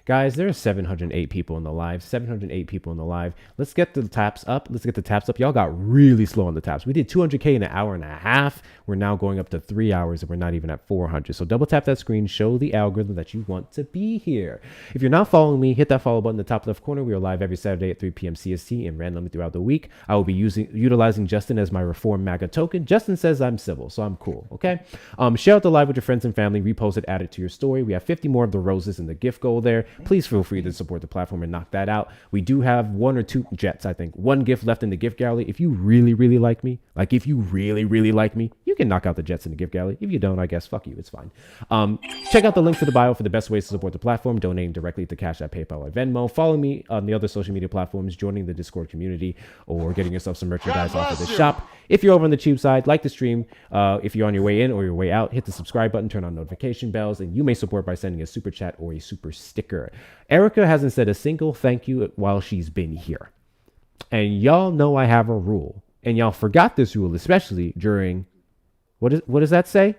Guys, there are 708 people in the live. 708 people in the live. Let's get the taps up. Let's get the taps up. Y'all got really slow on the taps. We did 200K in an hour and a half. We're now going up to 3 hours and we're not even at 400. So double tap that screen. Show the algorithm that you want to be here. If you're not following me, hit that follow button in the top left corner. We are live every Saturday at 3 p.m. CST and randomly throughout the week. I will be utilizing Justin as my Reform MAGA token. Justin says I'm civil, so I'm cool. Okay. Share out the live with your friends and family. Repost it, add it to your story. We have 50 more of the roses in the gift goal there. Please feel free to support the platform and knock that out. We do have one or two jets, I think. One gift left in the gift gallery. If you really, really like me, you can knock out the jets in the gift gallery. If you don't, I guess fuck you. It's fine. Check out the link to the bio for the best ways to support the platform. Donating directly to Cash App, PayPal, or Venmo. Follow me on the other social media platforms, joining the Discord community, or getting yourself some merchandise off of the shop. If you're over on the tube side, like the stream. If you're on your way in or your way out, hit the subscribe button, turn on notification bells, and you may support by sending a super chat or a super sticker. Erica hasn't said a single thank you while she's been here. And y'all know I have a rule. And y'all forgot this rule, especially during what does that say?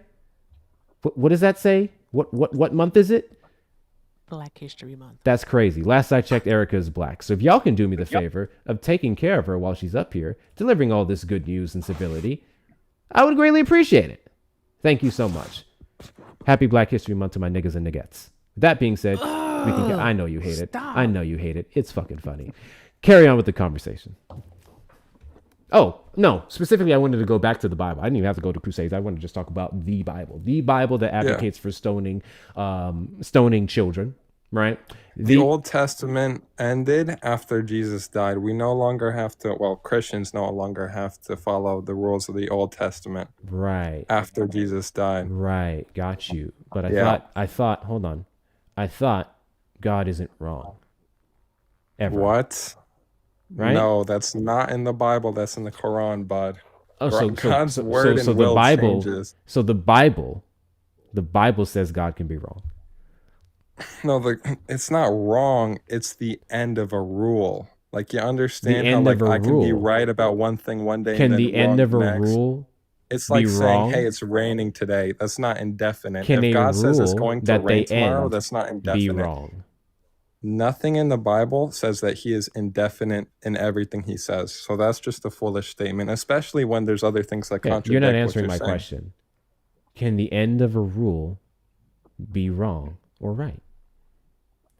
What does that say? What month is it? Black History Month. That's crazy. Last I checked, Erica is black. So if y'all can do me the favor of taking care of her while she's up here, delivering all this good news and civility, I would greatly appreciate it. Thank you so much. Happy Black History Month to my niggas and niggettes. That being said, we can get, I know you hate it. Stop. I know you hate it. It's fucking funny. Carry on with the conversation. Oh, no. Specifically, I wanted to go back to the Bible. I didn't even have to go to Crusades. I wanted to just talk about the Bible. The Bible that advocates for stoning children, right? The Old Testament ended after Jesus died. We no longer have to, well, Christians no longer have to follow the rules of the Old Testament. Right. After Jesus died. Right. Got you. But Yeah. I thought, hold on. I thought God isn't wrong. Ever. What? Right? No, that's not in the Bible. That's in the Quran, bud. Oh, God's word and the will Bible, changes. So the Bible says God can be wrong. No, it's not wrong. It's the end of a rule. Like, you understand how, end like, of a I can be rule. right about one thing one day Can and then the end wrong of a next. rule It's be like saying, wrong? hey, it's raining today. That's not indefinite. Can If a God says it's rule going to that rain they tomorrow, end that's not be indefinite. wrong? Nothing in the Bible says that he is indefinite in everything he says. So that's just a foolish statement, especially when there's other things that Yeah, contradict you're not what answering you're my saying. question. Can the end of a rule be wrong or right?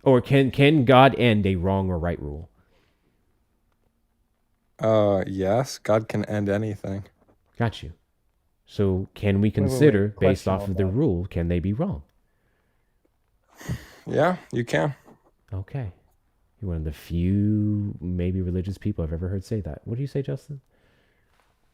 Or can God end a wrong or right rule? Yes, God can end anything. Got you. So can we wait. consider, based Question off on of the that. rule, can they be wrong? Yeah, you can. Okay. You're one of the few maybe religious people I've ever heard say that. What do you say, Justin?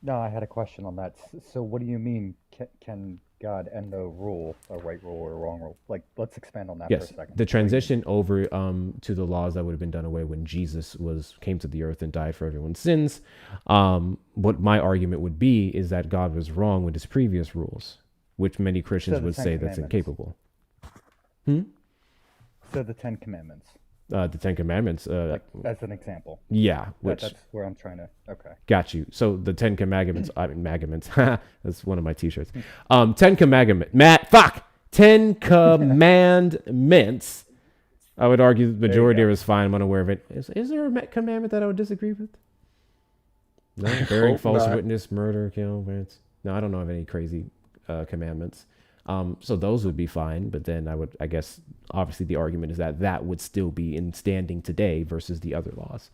No, I had a question on that. So what do you mean, can God end a rule, a right rule or a wrong rule? Like, let's expand on that for a Yes, second. the What do you mean? transition over to the laws that would have been done away when Jesus came to the earth and died for everyone's sins. What my argument would be is that God was wrong with his previous rules, which many Christians the would Ten say that's Commandments. incapable. So the Ten Commandments, The Ten Commandments. like, as an example. Yeah, which That's where I'm trying to. Okay. got you. So the Ten Commandments. I mean, Magaments. That's one of my T-shirts. Ten Commandments. Ten Commandments. I would argue the majority is fine. I'm unaware of it. Is there a commandment that I would disagree with? No, bearing hope false not. witness, murder, kill, violence. No, I don't know of any crazy commandments. So those would be fine. But then I guess, obviously the argument is that would still be in standing today versus the other laws.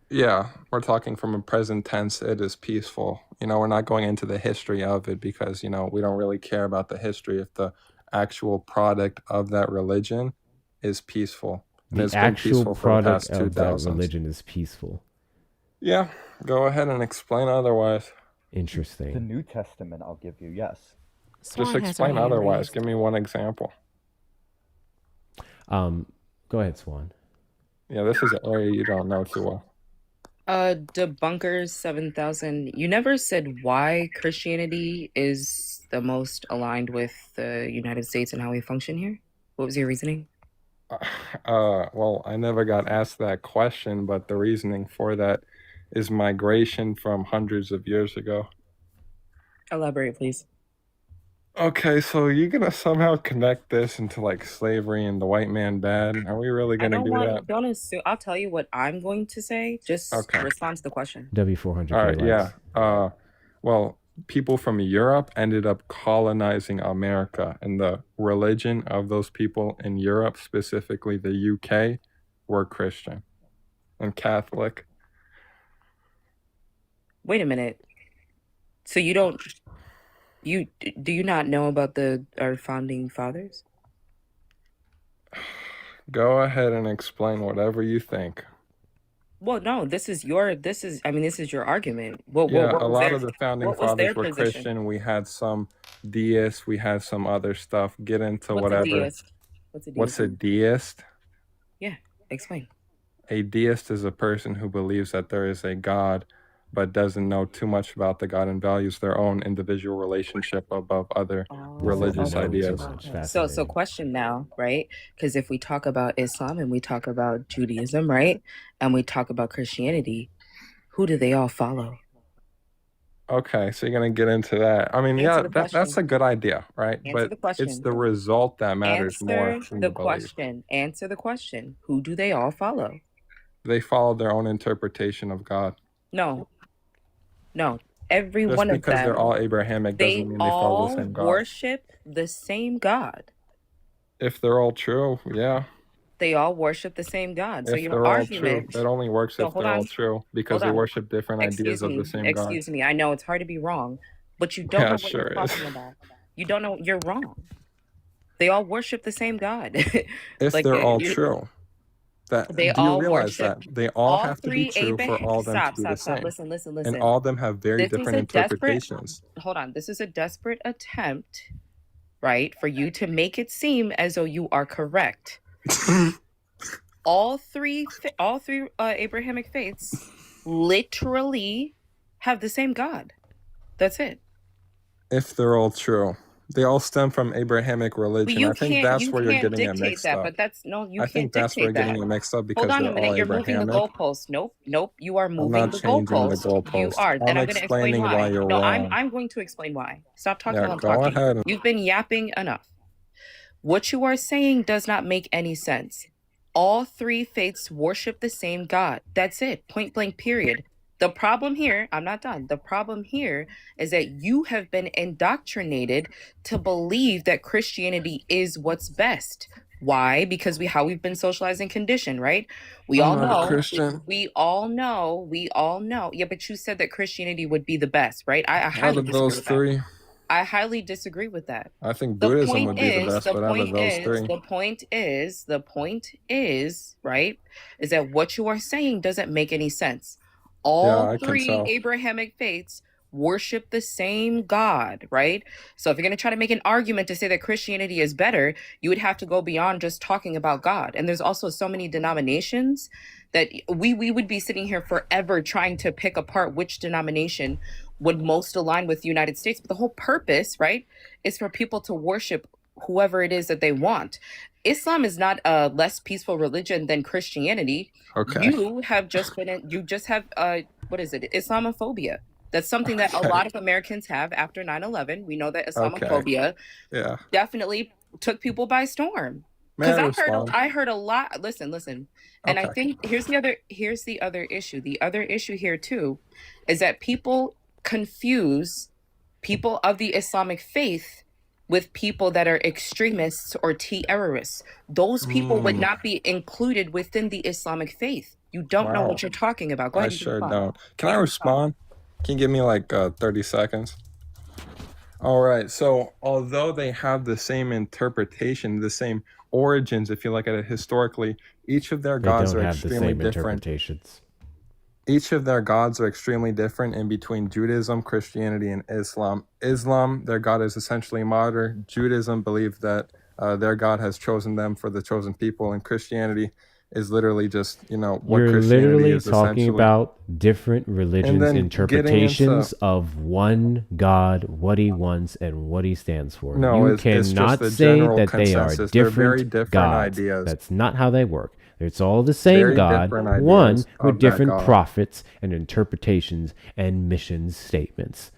Yeah, we're talking from a present tense. It is peaceful. We're not going into the history of it because, we don't really care about the history if the actual product of that religion is peaceful. And The it's been actual peaceful for the product past of that 2000s. religion is peaceful. Yeah, go ahead and explain otherwise. The Interesting. New Testament, I'll give you, yes. Just explain otherwise. Give me one example. Go ahead, Swan. Yeah, this is an area you don't know too well. Debunkers 7000. You never said why Christianity is the most aligned with the United States and how we function here. What was your reasoning? Well, I never got asked that question, but the reasoning for that is migration from hundreds of years ago. Elaborate, please. Okay, so you're gonna somehow connect this into like slavery and the white man bad? Are we really I gonna don't do want that? don't assume. I'll tell you what I'm going to say. Just Okay. respond to the question. W400K All right, likes. yeah. Well, people from Europe ended up colonizing America, and the religion of those people in Europe, specifically the UK, were Christian and Catholic. Wait a minute. So you don't do you not know about our founding fathers? Go ahead and explain whatever you think. Well, no, this is your argument. What Yeah, what a was lot their of the founding what was their fathers were position? Christian. We had some deists. We had some other stuff. Get into What's a whatever. deist? What's a deist? What's a deist? Yeah, explain. A deist is a person who believes that there is a God, but doesn't know too much about the God and values their own individual relationship above other religious know too ideas. much. So Fascinating. question now, right? Because if we talk about Islam and we talk about Judaism, right, and we talk about Christianity, who do they all follow? Okay, so you're gonna get into that. I mean, Answer yeah, the that's question. a good idea, right? Answer But the question. it's the result that matters more Answer than the the belief. question. Answer the question. Who do they all follow? They follow their own interpretation of God. No. Every Just one of because they're them, all Abrahamic they doesn't mean they follow the all same God. worship the same God. If they're all true, yeah. They all worship the same God. So If your they're all true, argument. that only works So if hold they're all on. true because Hold they on. worship different ideas of the same God. Excuse me. I know it's hard to be wrong, but you don't Yeah, know it what sure you're is. talking about. You don't know. You're wrong. They all worship the same God. If Like they're all you, true. they Do you all realize worship that they all all have to be three true for Abraham. all of them to Stop, be the stop, stop. same, Listen, listen, and listen. all of them have very This is different a desperate. interpretations. Hold on. This is a desperate attempt, right, for you to make it seem as though you are correct. all three Abrahamic faiths literally have the same God. That's it. If they're all true, they all stem from Abrahamic But religion. I think that's where you're getting it dictate mixed that. up. But that's no, you I can't think that's where you're dictate getting that. it mixed up Hold because on a they're all minute. You're moving the Abrahamic. goalposts. Nope. You are I'm moving not the changing the goalposts. You goalposts. are, I'm and I'm going to explain explaining why why. you're No, wrong. I'm going to explain why. Stop talking Yeah, while I'm go talking. ahead. You've been yapping enough. What you are saying does not make any sense. All three faiths worship the same God. That's it. Point blank, period. The problem here, I'm not done. The problem here is that you have been indoctrinated to believe that Christianity is what's best. Why? Because we've been socialized and conditioned, right? We I'm all not a know. Christian. We all know. Yeah, but you said that Christianity would be the best, right? I Out highly of disagree those with that. three, I highly disagree with that. I think The Buddhism point would be the is, best, the but out of point those is, three, the point is, right, is that what you are saying doesn't make any sense. yeah, All I can three tell. Abrahamic faiths worship the same God, right? So if you're going to try to make an argument to say that Christianity is better, you would have to go beyond just talking about God. And there's also so many denominations that we would be sitting here forever trying to pick apart which denomination would most align with the United States. But the whole purpose, right, is for people to worship whoever it is that they want. Islam is not a less peaceful religion than Christianity. Okay. You just have what is it? Islamophobia. That's something that a Okay. lot of Americans have after 9/11. We know that Okay. Islamophobia Yeah. definitely took people by storm. May I Because respond? I heard a lot. Listen. And I Okay. think here's the other issue. The other issue here too is that people confuse people of the Islamic faith with people that are extremists or terrorists. Those people would not be included within the Islamic faith. You don't know Wow. what you're talking about. Go I ahead. You can sure respond. don't. Can I respond? Can you give me like 30 seconds? All right. So, although they have the same interpretation, the same origins, if you look at it historically, each of their They gods don't are have the extremely same different. interpretations. Each of their gods are extremely different in between Judaism, Christianity, and Islam. Islam, their God is essentially martyr. Judaism believe that their God has chosen them for the chosen people, and Christianity is literally just, what You're Christianity literally is talking essentially. about different religions' then getting interpretations into- of one God, what he wants, and what he stands for. No, You it's just cannot the say general that they are consensus. They're very different different gods. ideas. That's not how they work. It's all the same Very God, different ideas one of with that different God. prophets and interpretations and mission statements.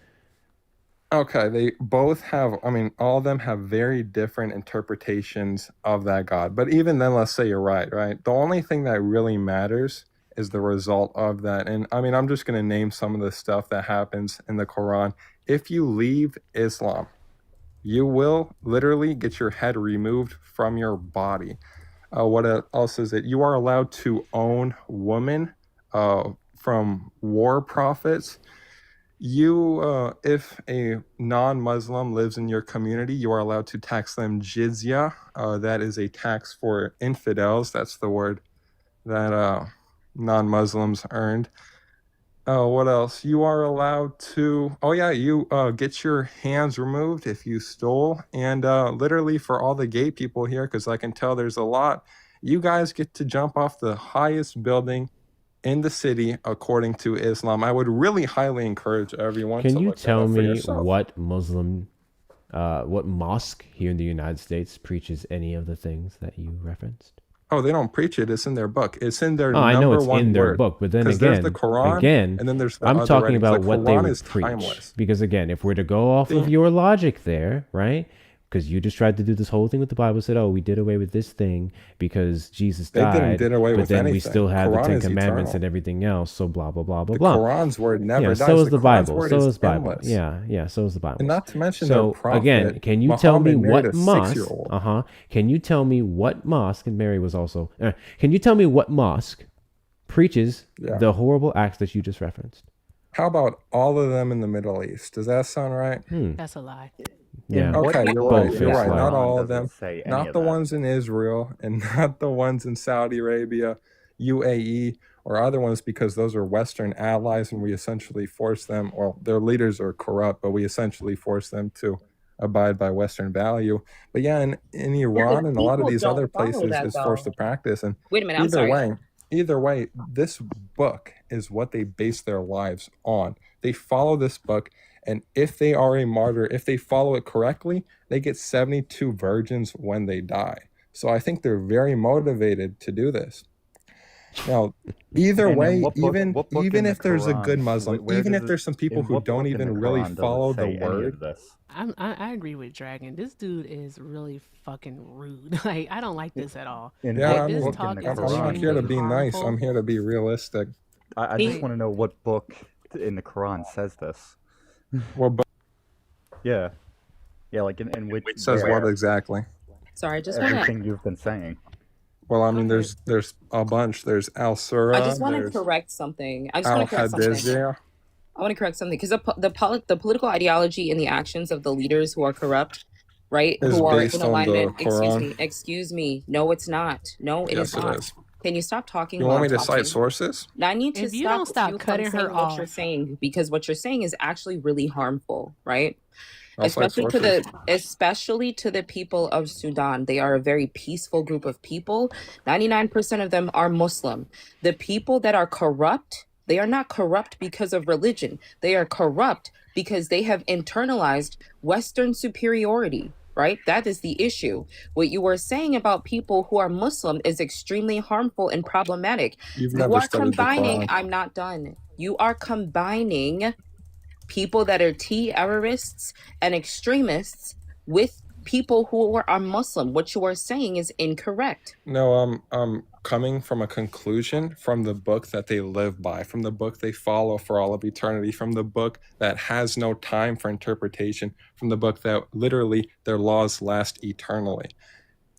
Okay, they both have, all of them have very different interpretations of that God. But even then, let's say you're right? The only thing that really matters is the result of that. And I'm just going to name some of the stuff that happens in the Quran. If you leave Islam, you will literally get your head removed from your body. What else is it? You are allowed to own women from war profits. You, if a non-Muslim lives in your community, you are allowed to tax them jizya. That is a tax for infidels. That's the word that non-Muslims earned. What else? You are allowed to, you get your hands removed if you stole. And literally for all the gay people here, because I can tell there's a lot, you guys get to jump off the highest building in the city according to Islam. I would really highly encourage everyone Can to you look that tell up for me yourself. what what mosque here in the United States preaches any of the things that you referenced? Oh, they don't preach it. It's in their book. It's in their Oh, I know number it's one in their word. book, but then 'Cause there's again, the Quran, and then there's the I'm other talking writings. about The what they Quran would is preach. timeless. Because again, if we're to go off of your logic there, right? Because you just tried to do this whole thing with the Bible, said, "Oh, we did away with this thing because Jesus They didn't died," did away but with then we anything. still have the Quran Ten is Commandments eternal. and everything else. So blah blah blah blah The blah. Quran's word never dies. So is the Quran's Bible. word So is is Bible. endless. Yeah. So is the Bible. And not to mention their so prophet, again, can you tell me Muhammad married what a mosque? 6-year-old. Can you tell me what mosque? And Mary was also. Can you tell me what mosque preaches the horrible acts that you just referenced? How about all of them in the Middle East? Does that sound right? That's a lie. Yeah. Okay, you're Both right. You're is right. like, Not all of doesn't them. say any Not of the that. ones in Israel and not the ones in Saudi Arabia, UAE, or other ones, because those are Western allies and we essentially force them, well, their leaders are corrupt, but we essentially force them to abide by Western value. But yeah, in Yeah, Iran the and a lot of people these other don't follow places, that it's forced though. to practice. And Wait a minute, I'm either sorry. way, either way, this book is what they base their lives on. They follow this book, and if they are a martyr, if they follow it correctly, they get 72 virgins when they die. So I think they're very motivated to do this. Now, either And way, what book even in the if there's a good Quran, Muslim, where even does if it, there's some people in who what don't book in the even really Quran does follow it the say any word, of this? I agree with Dragon. This dude is really fucking rude. Like, I don't like this at all. In yeah, what I This mean, book in talk the is I'm not here Quran to does extremely be it? nice. harmful. I'm here to be realistic. I just want to know what book in the Quran says this. Well, but Yeah, like in which it says what exactly? Sorry, I just want to. everything you've been saying. Well, I mean, there's a bunch. There's Al I Surah, just want to there's correct something. I just Al want to correct something. Hadithia. I want to correct something because the political ideology and the actions of the leaders who are corrupt, right? Is Who are based in on the alignment. Quran. Excuse me. No, it's not. No, it is Yes, it not. is. Can you stop talking You while want I'm me to cite talking? sources? Now, I need to If you don't stop you from cutting her saying what you're off, saying, because what you're saying is actually really harmful, right? I'll cite Especially to the people of Sudan. They are a very peaceful group of people. 99% of them are Muslim. The people that are corrupt, they are not corrupt because of religion. They are corrupt because they have internalized Western superiority, right? That is the issue. What you were saying about people who are Muslim is extremely harmful and problematic. You've You never are studied the combining, Quran. I'm not done. You are combining people that are terrorists and extremists with people who are Muslim. What you are saying is incorrect. No, I'm coming from a conclusion from the book that they live by, from the book they follow for all of eternity, from the book that has no time for interpretation, from the book that literally their laws last eternally.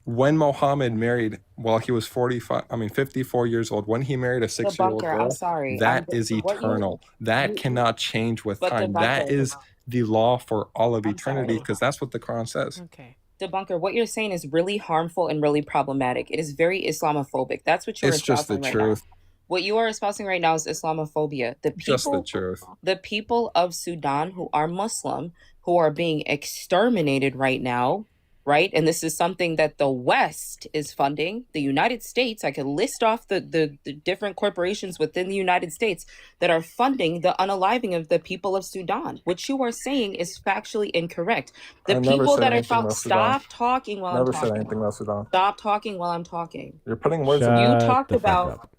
When Muhammad married, while he was 54 years old, when he married a 6-year-old Debunker, I'm girl, sorry. that is What eternal. That cannot change with But time. That debunker, is the law for all of I'm eternity, sorry. because that's what the Quran says. okay. Debunker, what you're saying is really harmful and really problematic. It is very Islamophobic. That's what you're It's just the espousing right now. truth. What you are espousing right now is Islamophobia. Just the truth. The people of Sudan who are Muslim, who are being exterminated right now, right? And this is something that the West is funding. The United States, I could list off the different corporations within the United States that are funding the unaliving of the people of Sudan. What you are saying is factually incorrect. The I never people said that are anything about Sudan. stop talking while I'm Never said talking. anything about Sudan. Stop talking while I'm talking. You're putting words in. You Shut talked the fuck about up.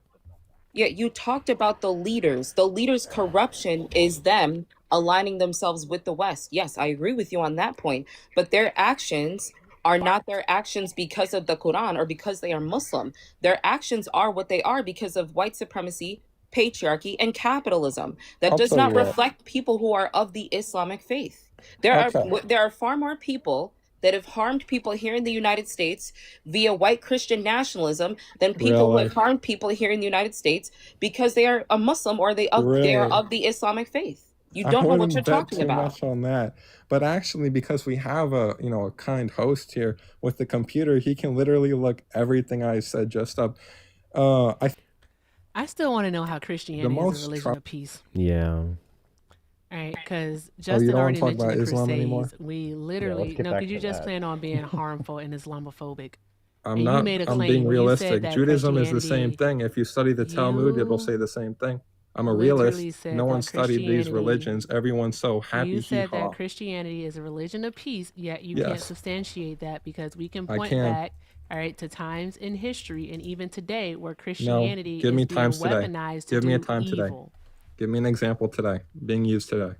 Yeah, you talked about the leaders. The leaders' corruption is them aligning themselves with the West. Yes, I agree with you on that point. But their actions are not their actions because of the Quran or because they are Muslim. Their actions are what they are because of white supremacy, patriarchy, and capitalism. That I'll does tell not you what. reflect people who are of the Islamic faith. Okay. There are far more people that have harmed people here in the United States via white Christian nationalism than people who Really? have harmed people here in the United States because they are a Muslim or they are Really? of the Islamic faith. You I don't know what wouldn't you're bet talking too about. much on that. But actually, because we have a kind host here with the computer, he can literally look everything I said just up. I still want to know how Christianity is most a religion of peace. Yeah. All right, because you Justin don't already wanna talk mentioned the about Islam anymore? Crusades. We literally get back because you to just that. plan on being harmful and Islamophobic. I'm And you not. made a I'm claim being where you said realistic. that Judaism is the same Christianity- thing. If you study the Talmud, it'll You say the same thing. I'm a literally realist. said No one that studied these Christianity- religions. Everyone's so happy. You said hee-haw. that Christianity is a religion of peace, yet you can't Yes. substantiate that because we can I point can. back, all right, to times in history and even today where No, Christianity give me is being times today. weaponized to Give do me a time today. evil. Give me an example today. Being used today.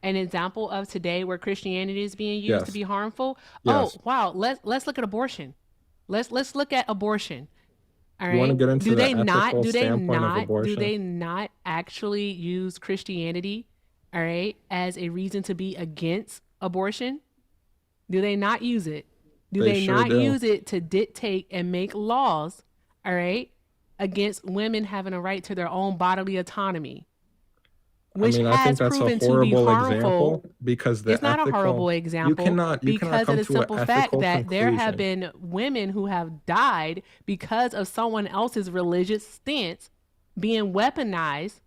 An example of today where Christianity is being used to Yes. be harmful. Yes. Oh wow, let's look at abortion. Let's look at abortion. All right. You wanna get into do the they not ethical standpoint of do abortion? they not actually use Christianity, all right, as a reason to be against abortion? Do they not use it? Do They they sure not do. use it to dictate and make laws, all right, against women having a right to their own bodily autonomy? which I think has that's a proven to be horrible harmful. example because the It's not a ethical horrible you example cannot because come of the to an simple fact ethical that there have conclusion. been women who have died because of someone else's religious stance being weaponized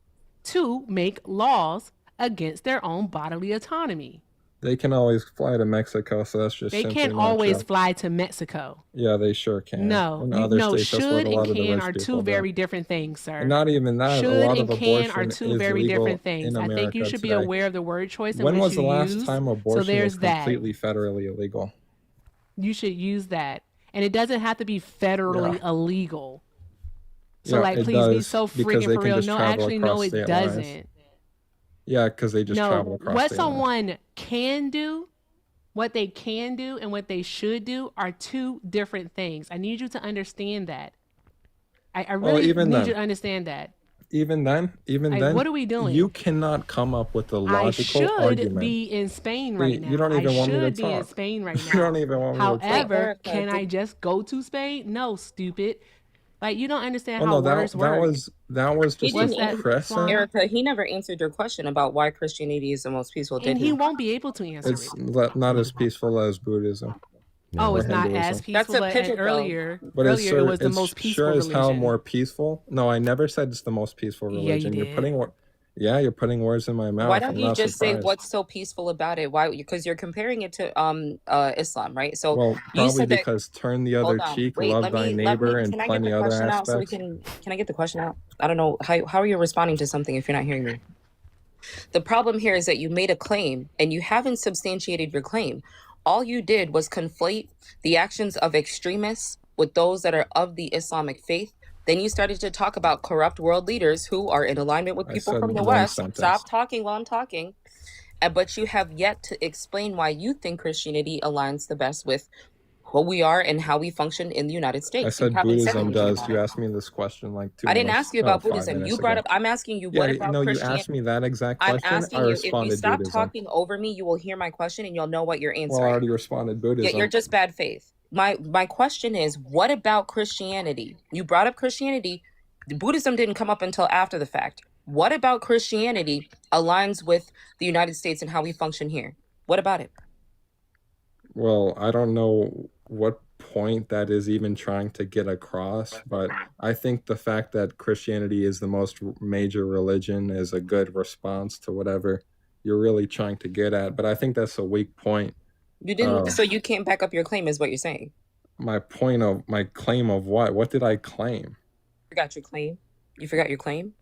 to make laws against their own bodily autonomy. They can always fly to Mexico, so that's just They simply can't not always true. fly to Mexico. Yeah, they sure can. No, In other states, that's what should a and lot of the can rich are people two do. very different things, sir. And not even that, a Should lot and of can are abortion two is very legal different things. in I think you America should be today. aware of the word choice in When which was the you last use. time So abortion there's was that. completely federally illegal? You should use that. And it doesn't have to be federally illegal. So Yeah, like, it please be does, so because freaking they for can real. just No, travel actually, no, across it state lines. doesn't. Yeah, because they just travel No, across what state lines. someone can do, what they can do, and what they should do are two different things. I need you to understand that. I Well, really even need then, you to understand that. even then, What are we doing? you cannot come up with a I logical should argument. be in Spain See, right now. you don't I even want me to should be in talk. Spain right You now. don't even want me to talk. However, Erica, can I just go to Spain? No, stupid. Like, you don't understand Well, how no, words that work. was He just What's a that, crescent. Swan? Erica, he never answered your question about why Christianity is the most peaceful, And did he he? won't be able to answer It's it. not as peaceful as Buddhism Oh, or it's not as Hinduism. That's peaceful, a but pivot, though. earlier But it was the most it's peaceful sure as hell religion. more peaceful. No, I never said it's the most peaceful Yeah, you religion. You're did. putting you're putting words in my Why mouth. don't I'm you not just say surprised. what's so peaceful about it? Why? Because you're comparing it to Islam, right? So Well, you probably said that. because turn the other Hold on, cheek, wait. love Let thy me. neighbor, and Can I get plenty the other question out so we aspects. can? Can I get the question out? I don't know how are you responding to something if you're not hearing me. The problem here is that you made a claim and you haven't substantiated your claim. All you did was conflate the actions of extremists with those that are of the Islamic faith. Then you started to talk about corrupt world leaders who are in alignment with I people said from the one West. sentence. Stop talking while I'm talking. But you have yet to explain why you think Christianity aligns the best with who we are and how we function in the United I States. You said haven't said Buddhism anything does. about You it. asked me this question like I didn't ask you about 5 Buddhism. minutes You brought ago. up, I'm asking you, Yeah, what about no, you Christianity? asked me that exact I'm question. I asking you, if you responded stop Buddhism. talking over me, you will hear my question and you'll know what you're Well, I answering. already responded Yeah, Buddhism. you're just bad faith. My question is, what about Christianity? You brought up Christianity. Buddhism didn't come up until after the fact. What about Christianity aligns with the United States and how we function here? What about it? Well, I don't know what point that is even trying to get across, but I think the fact that Christianity is the most major religion is a good response to whatever you're really trying to get at. But I think that's a weak point. You didn't, so you can't back up your claim, is what you're saying. My claim of what? What did I claim? Forgot your claim. You forgot your claim?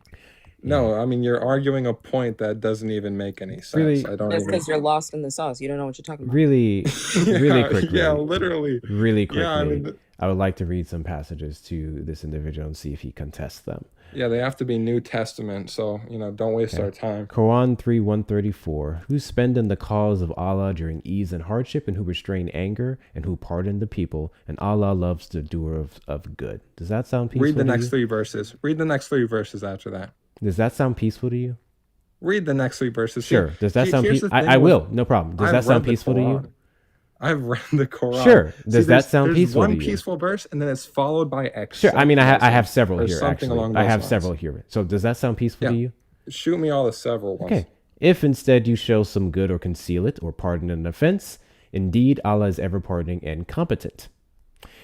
No, I mean, you're arguing a point that doesn't even make any sense. Really- I don't That's even. because you're lost in the sauce. You don't know what you're talking about. Really, really quickly. Yeah, literally. Really quickly. Yeah, I mean, I would like to read some passages to this individual and see if he contests them. yeah, they have to be New Testament, so don't waste our time. Quran 3:134, who spend in the cause of Allah during ease and hardship, and who restrain anger, and who pardon the people, and Allah loves the doer of good. Does that sound peaceful? Read the to next you? 3 verses. Read the next 3 verses after that. Does that sound peaceful to you? Read the next 3 verses. Sure. Does that sound here's peaceful? the thing I with- will. No problem. Does I've that sound read the peaceful to you? Quran. I've read the Quran. Sure. Does that there's- sound there's peaceful one to you? peaceful verse, and then it's followed by Sure. I mean, I have exceptions several or here, something actually. along I those have lines. several here. So does that sound peaceful to you? Shoot me all the several ones. Okay. If instead you show some good or conceal it or pardon an offense, indeed Allah is ever pardoning and competent.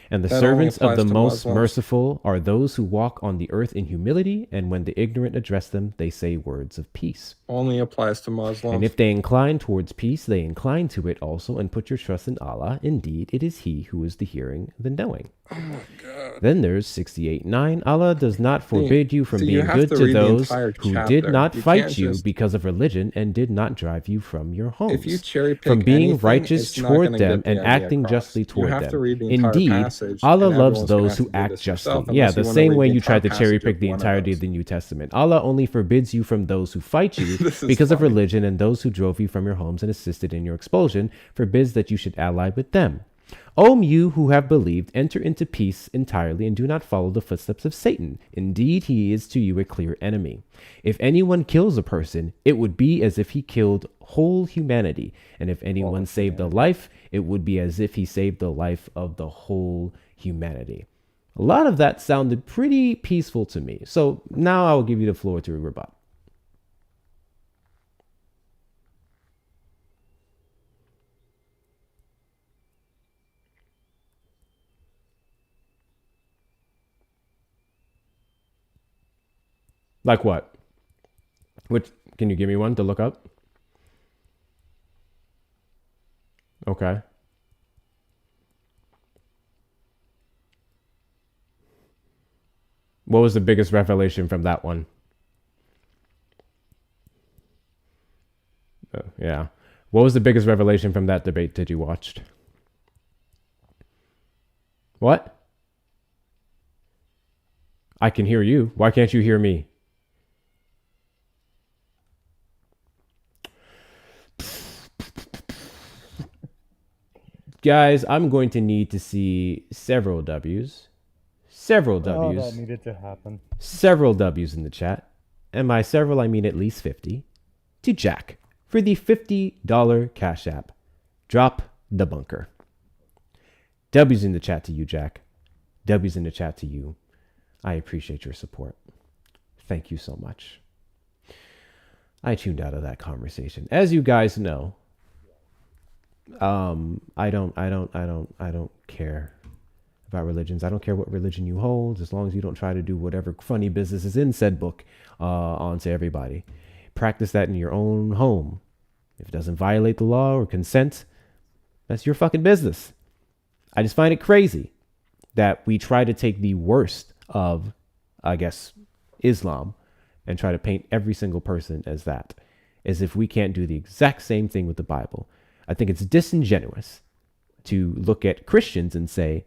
And the That only servants of applies the to most Muslims. merciful are those who walk on the earth in humility, and when the ignorant address them, they say words of peace. Only applies to Muslims. And if they incline towards peace, they incline to it also, and put your trust in Allah. Indeed, it is He who is the hearing, the knowing. Oh my God. Then there's 68:9. Allah does not forbid you from see, you being have good to to read the those entire who chapter. did not You fight can't you just- because of religion and did not drive you from your homes. If you cherry pick from being anything, righteous it's not toward gonna them get the and idea acting across. justly You toward have them. to read the entire Indeed, passage, Allah and loves everyone's gonna those have who to do act this justly. yourself, Yeah, unless the you wanna same read way the you tried to entire cherry passage pick the of one of entirety those. of the New Testament. Allah only forbids you from those who fight you This is because of funny. religion, and those who drove you from your homes and assisted in your expulsion, forbids that you should ally with them. O you who have believed, enter into peace entirely, and do not follow the footsteps of Satan. Indeed, he is to you a clear enemy. If anyone kills a person, it would be as if he killed whole humanity. And if anyone saved a life, it would be as if he saved the life of the whole humanity. A lot of that sounded pretty peaceful to me. So now I will give you the floor to rebut. Like what? Which, can you give me one to look up? Okay. What was the biggest revelation from that one? Yeah. What was the biggest revelation from that debate that you watched? What? I can hear you. Why can't you hear me? Guys, I'm going to need to see several W's. Several W's. Oh, that needed to happen. Several W's in the chat. And by several, I mean at least 50. To Jack for the $50 Cash App. Drop the bunker. W's in the chat to you, Jack. W's in the chat to you. I appreciate your support. Thank you so much. I tuned out of that conversation. As you guys know, I don't care about religions. I don't care what religion you hold, as long as you don't try to do whatever funny business is in said book onto everybody. Practice that in your own home. If it doesn't violate the law or consent, that's your fucking business. I just find it crazy that we try to take the worst of, I guess, Islam and try to paint every single person as that, as if we can't do the exact same thing with the Bible. I think it's disingenuous to look at Christians and say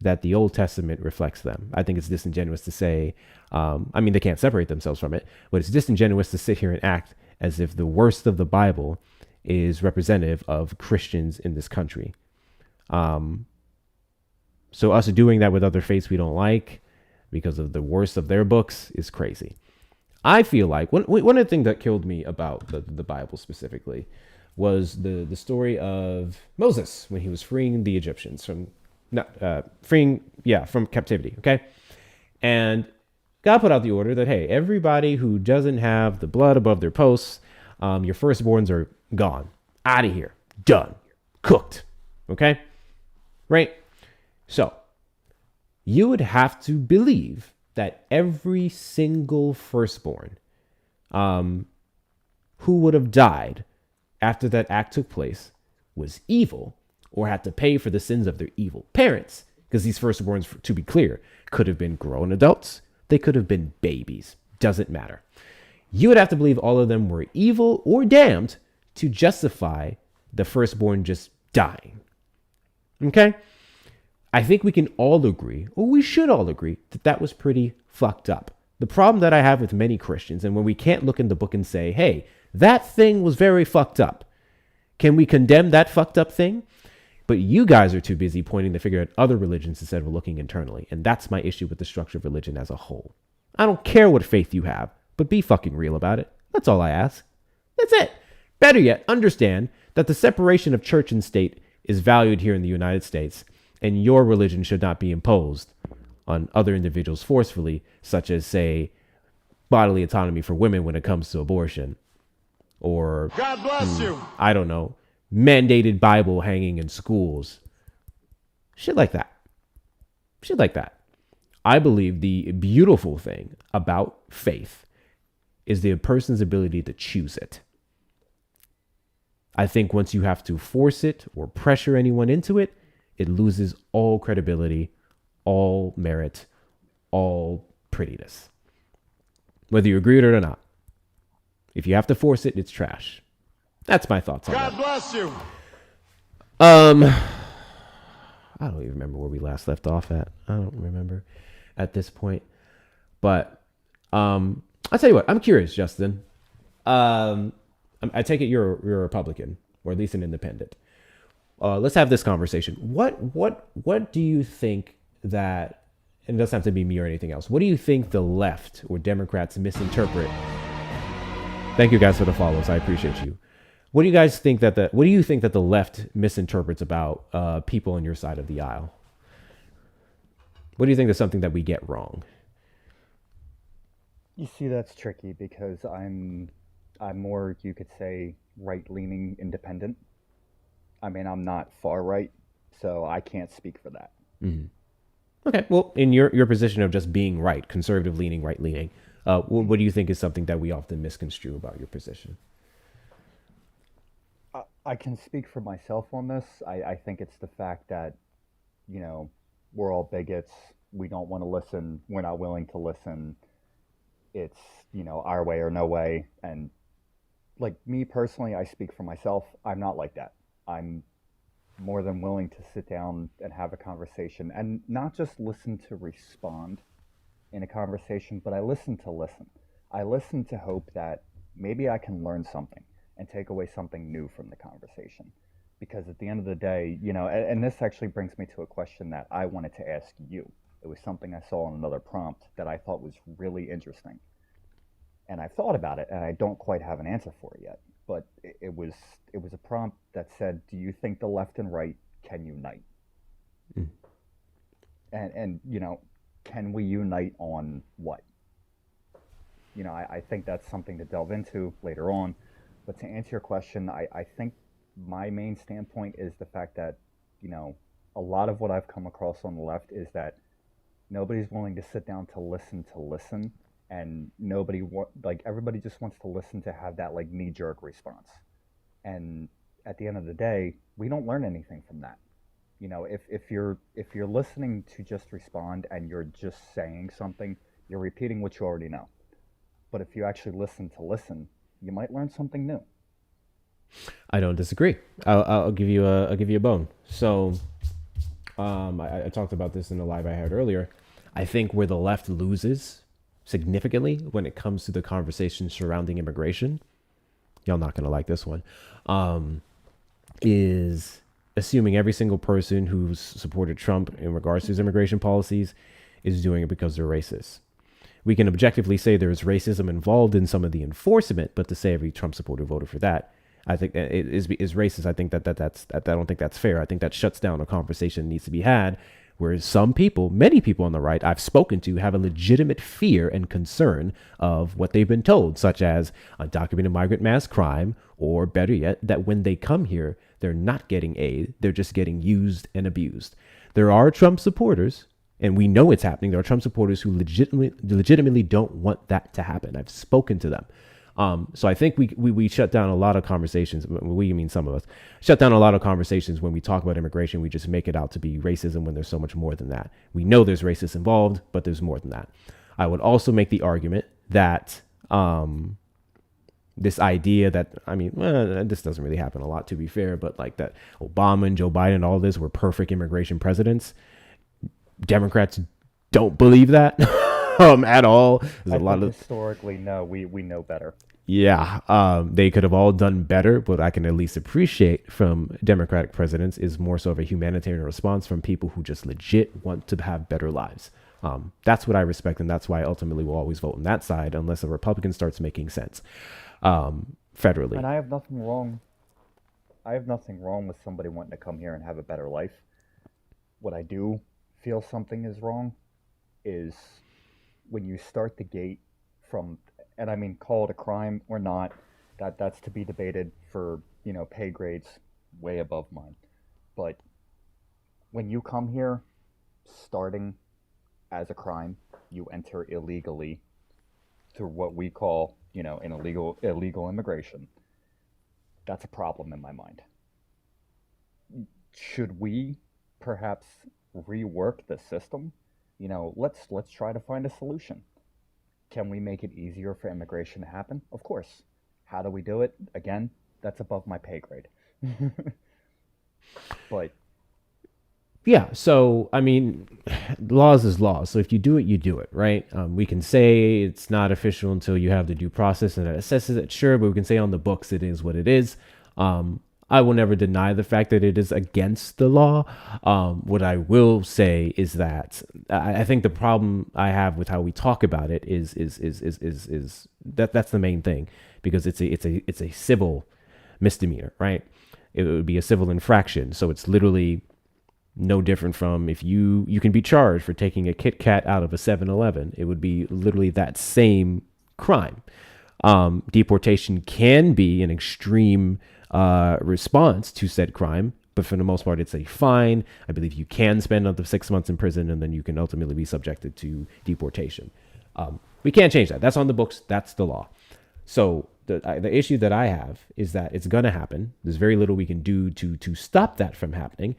that the Old Testament reflects them. I think it's disingenuous to say, I mean, they can't separate themselves from it, but it's disingenuous to sit here and act as if the worst of the Bible is representative of Christians in this country. So us doing that with other faiths we don't like because of the worst of their books is crazy. I feel like one of the things that killed me about the Bible specifically was the story of Moses when he was freeing the Egyptians from captivity. Okay. And God put out the order that, hey, everybody who doesn't have the blood above their posts, your firstborns are gone, out of here, done, cooked. Okay. Right. So you would have to believe that every single firstborn who would have died after that act took place was evil or had to pay for the sins of their evil parents. Because these firstborns, to be clear, could have been grown adults. They could have been babies. Doesn't matter. You would have to believe all of them were evil or damned to justify the firstborn just dying. Okay? I think we can all agree, or we should all agree, that that was pretty fucked up. The problem that I have with many Christians, and when we can't look in the book and say, hey, that thing was very fucked up. Can we condemn that fucked up thing? But you guys are too busy pointing the finger at other religions instead of looking internally. And that's my issue with the structure of religion as a whole. I don't care what faith you have, but be fucking real about it. That's all I ask. That's it. Better yet, understand that the separation of church and state is valued here in the United States, and your religion should not be imposed on other individuals forcefully, such as, say, bodily autonomy for women when it comes to abortion. Or, God bless you. I don't know, mandated Bible hanging in schools. Shit like that. Shit like that. I believe the beautiful thing about faith is the person's ability to choose it. I think once you have to force it or pressure anyone into it, it loses all credibility, all merit, all prettiness. Whether you agree with it or not. If you have to force it, it's trash. That's my thoughts on that. God bless you. I don't even remember where we last left off at. I don't remember at this point. But I'll tell you what, I'm curious, Justin. I take it you're a Republican, or at least an independent. Let's have this conversation. What do you think that, and it doesn't have to be me or anything else, what do you think the left or Democrats misinterpret? Thank you guys for the follows. I appreciate you. What do you guys think that the left misinterprets about people on your side of the aisle? What do you think is something that we get wrong? You see, that's tricky because I'm more, you could say, right-leaning independent. I mean, I'm not far right, so I can't speak for that. Mm-hmm. Okay, well, in your position of just being right, conservative leaning, right leaning, What do you think is something that we often misconstrue about your position? I can speak for myself on this. I think it's the fact that, we're all bigots. We don't want to listen. We're not willing to listen. It's, our way or no way. And like me personally, I speak for myself. I'm not like that. I'm more than willing to sit down and have a conversation and not just listen to respond in a conversation, but I listen to listen. I listen to hope that maybe I can learn something and take away something new from the conversation. Because at the end of the day, and this actually brings me to a question that I wanted to ask you. It was something I saw in another prompt that I thought was really interesting. And I've thought about it and I don't quite have an answer for it yet. But it was a prompt that said, do you think the left and right can unite? Mm. And can we unite on what? I think that's something to delve into later on. But to answer your question, I think my main standpoint is the fact that, a lot of what I've come across on the left is that nobody's willing to sit down to listen, and everybody just wants to listen to have that like knee-jerk response. And at the end of the day, we don't learn anything from that. If you're listening to just respond and you're just saying something, you're repeating what you already know. But if you actually listen to listen, you might learn something new. I don't disagree. I'll give you a bone. So, I talked about this in the live I had earlier. I think where the left loses significantly when it comes to the conversation surrounding immigration, y'all not gonna like this one, is assuming every single person who's supported Trump in regards to his immigration policies is doing it because they're racist. We can objectively say there's racism involved in some of the enforcement, but to say every Trump supporter voted for that, I think it is racist. I think that's I don't think that's fair. I think that shuts down a conversation that needs to be had, where some people, many people on the right I've spoken to, have a legitimate fear and concern of what they've been told, such as undocumented migrant mass crime, or better yet, that when they come here, they're not getting aid, they're just getting used and abused. There are Trump supporters, and we know it's happening. There are Trump supporters who legitimately don't want that to happen. I've spoken to them. So I think we shut down a lot of conversations. We mean some of us shut down a lot of conversations when we talk about immigration. We just make it out to be racism when there's so much more than that. We know there's racism involved, but there's more than that. I would also make the argument that this idea that, this doesn't really happen a lot, to be fair, but like that Obama and Joe Biden, all this were perfect immigration presidents. Democrats don't believe that at all. There's a lot of historically, no, we know better. Yeah, they could have all done better. What I can at least appreciate from Democratic presidents is more so of a humanitarian response from people who just legit want to have better lives. That's what I respect, and that's why I ultimately will always vote on that side unless a Republican starts making sense federally. And I have nothing wrong. With somebody wanting to come here and have a better life. What I do feel something is wrong is when you start the gate from, and I mean, call it a crime or not, that's to be debated for, pay grades way above mine. But when you come here starting as a crime, you enter illegally through what we call, an illegal immigration. That's a problem in my mind. Should we perhaps rework the system? Let's try to find a solution. Can we make it easier for immigration to happen? Of course. How do we do it? Again, that's above my pay grade. But yeah, so laws is laws. So if you do it, you do it, right? We can say it's not official until you have the due process and it assesses it, sure, but we can say on the books it is what it is. I will never deny the fact that it is against the law. What I will say is that I think the problem I have with how we talk about it is that's the main thing, because it's a civil misdemeanor, right? It would be a civil infraction. So it's literally no different from if you can be charged for taking a Kit Kat out of a 7-Eleven. It would be literally that same crime. Deportation can be an extreme response to said crime, but for the most part, it's a fine. I believe you can spend up to 6 months in prison, and then you can ultimately be subjected to deportation. We can't change that. That's on the books. That's the law. So the issue that I have is that it's going to happen. There's very little we can do to stop that from happening.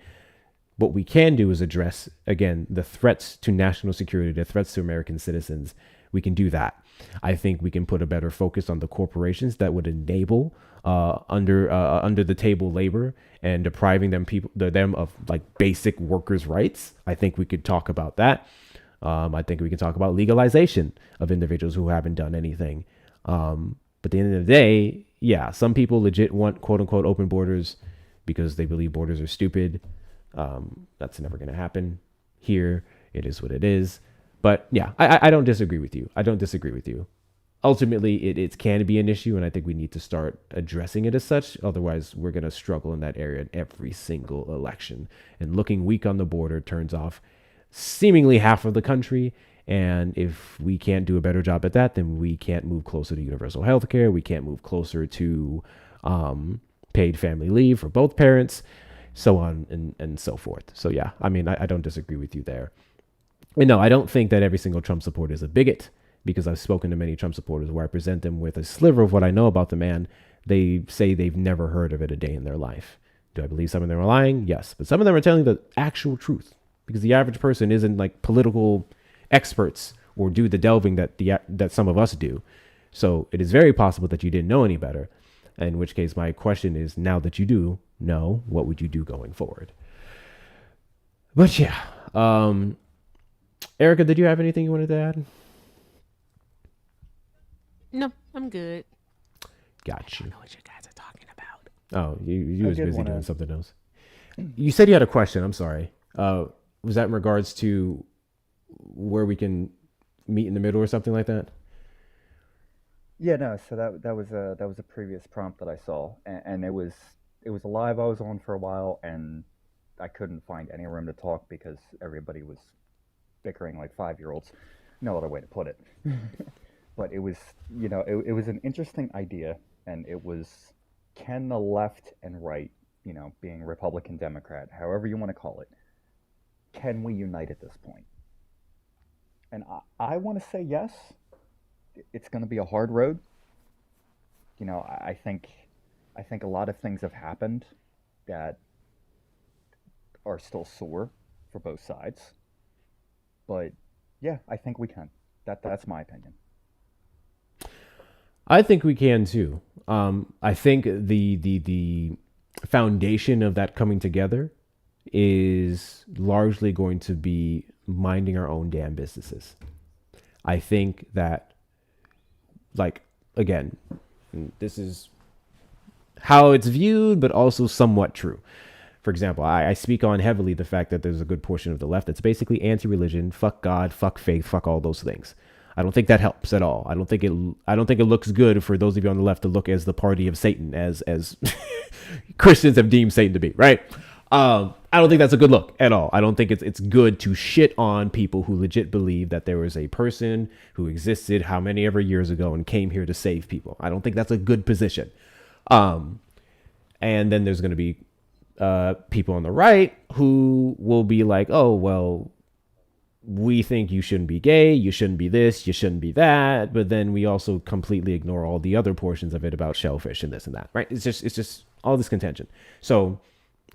What we can do is address, again, the threats to national security, the threats to American citizens. We can do that. I think we can put a better focus on the corporations that would enable under the table labor and depriving them of like basic workers' rights. I think we could talk about that. I think we can talk about legalization of individuals who haven't done anything. But at the end of the day, yeah, some people legit want quote unquote open borders because they believe borders are stupid. That's never going to happen here. It is what it is. But yeah, I don't disagree with you. I don't disagree with you. Ultimately, it can be an issue, and I think we need to start addressing it as such. Otherwise, we're going to struggle in that area in every single election. And looking weak on the border turns off seemingly half of the country. And if we can't do a better job at that, then we can't move closer to universal health care. We can't move closer to paid family leave for both parents, so on and so forth. So yeah, I mean, I don't disagree with you there. And no, I don't think that every single Trump supporter is a bigot, because I've spoken to many Trump supporters where I present them with a sliver of what I know about the man. They say they've never heard of it a day in their life. Do I believe some of them are lying? Yes. But some of them are telling the actual truth, because the average person isn't like political experts or do the delving that some of us do. So it is very possible that you didn't know any better. In which case, my question is, now that you do know, what would you do going forward? But yeah, Erica, did you have anything you wanted to add? No, I'm good. Got you. I don't know what you guys are talking about. Oh, you was busy doing something else. You said you had a question. I'm sorry. Was that in regards to where we can meet in the middle or something like that? Yeah, no. So that was a previous prompt that I saw, and it was a live I was on for a while, and I couldn't find any room to talk because everybody was bickering like 5-year-olds. No other way to put it. But it was, it was an interesting idea, and it was, can the left and right, being Republican, Democrat, however you want to call it, can we unite at this point? And I want to say yes. It's going to be a hard road. I think a lot of things have happened that are still sore for both sides. But yeah, I think we can. That's my opinion. I think we can too. I think the foundation of that coming together is largely going to be minding our own damn businesses. I think that, like, again, this is how it's viewed, but also somewhat true. For example, I speak on heavily the fact that there's a good portion of the left that's basically anti-religion, fuck God, fuck faith, fuck all those things. I don't think that helps at all. I don't think it looks good for those of you on the left to look as the party of Satan, as Christians have deemed Satan to be, right? I don't think that's a good look at all. I don't think it's good to shit on people who legit believe that there was a person who existed how many ever years ago and came here to save people. I don't think that's a good position. And then there's going to be people on the right who will be like, oh, well, we think you shouldn't be gay, you shouldn't be this, you shouldn't be that, but then we also completely ignore all the other portions of it about shellfish and this and that, right? It's just all this contention. So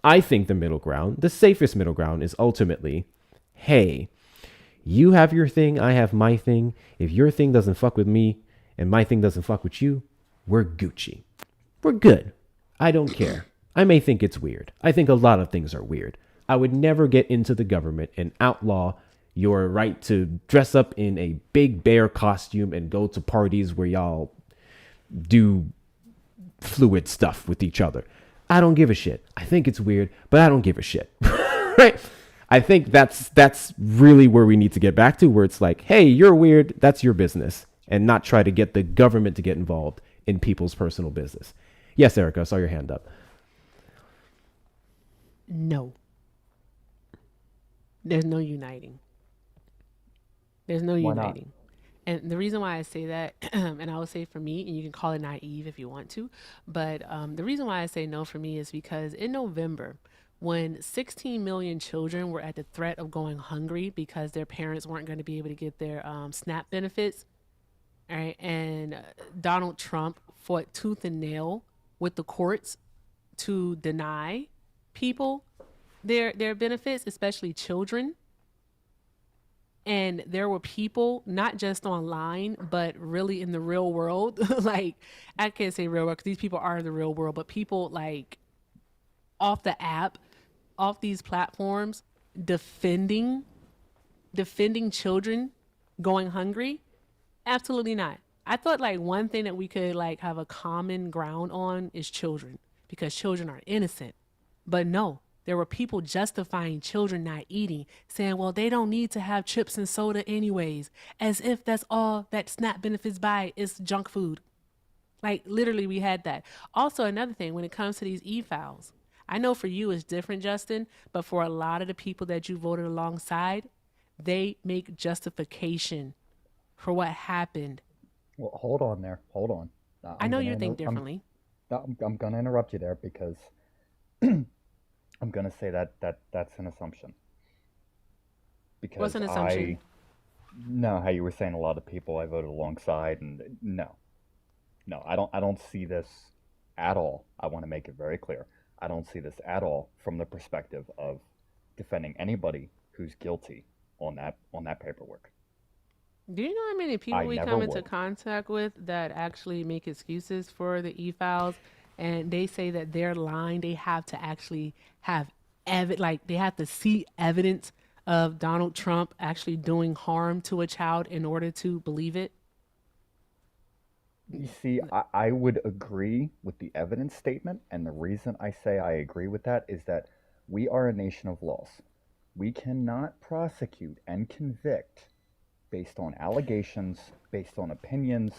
I think the middle ground, the safest middle ground, is ultimately, hey, you have your thing, I have my thing. If your thing doesn't fuck with me and my thing doesn't fuck with you, we're Gucci. We're good. I don't care. I may think it's weird. I think a lot of things are weird. I would never get into the government and outlaw your right to dress up in a big bear costume and go to parties where y'all do fluid stuff with each other. I don't give a shit. I think it's weird, but I don't give a shit. Right? I think that's really where we need to get back to, where it's like, hey, you're weird, that's your business, and not try to get the government to get involved in people's personal business. Yes, Erica, I saw your hand up. No. There's no uniting. There's no uniting. And the reason why I say that, and I will say for me, and you can call it naive if you want to, but the reason why I say no for me is because in November, when 16 million children were at the threat of going hungry because their parents weren't going to be able to get their SNAP benefits, all right, and Donald Trump fought tooth and nail with the courts to deny people their benefits, especially children. And there were people, not just online, but really in the real world. Like, I can't say real world because these people are in the real world, but people like off the app, off these platforms, defending children going hungry. Absolutely not. I thought like one thing that we could like have a common ground on is children, because children are innocent. But no, there were people justifying children not eating, saying, well, they don't need to have chips and soda anyways, as if that's all that SNAP benefits buy is junk food. Like, literally, we had that. Also, another thing, when it comes to these e-files, I know for you it's different, Justin, but for a lot of the people that you voted alongside, they make justification for what happened. Well, hold on there. Hold on. I know you think differently. I'm going to interrupt you there because I'm going to say that's an assumption. Because what's an assumption? No, how you were saying a lot of people I voted alongside, and no, I don't see this at all. I want to make it very clear. I don't see this at all from the perspective of defending anybody who's guilty on that paperwork. Do you know how many people we come into contact with that actually make excuses for the e-files, and they say that they're lying? They have to actually have they have to see evidence of Donald Trump actually doing harm to a child in order to believe it? You see, I would agree with the evidence statement, and the reason I say I agree with that is that we are a nation of laws. We cannot prosecute and convict based on allegations, based on opinions,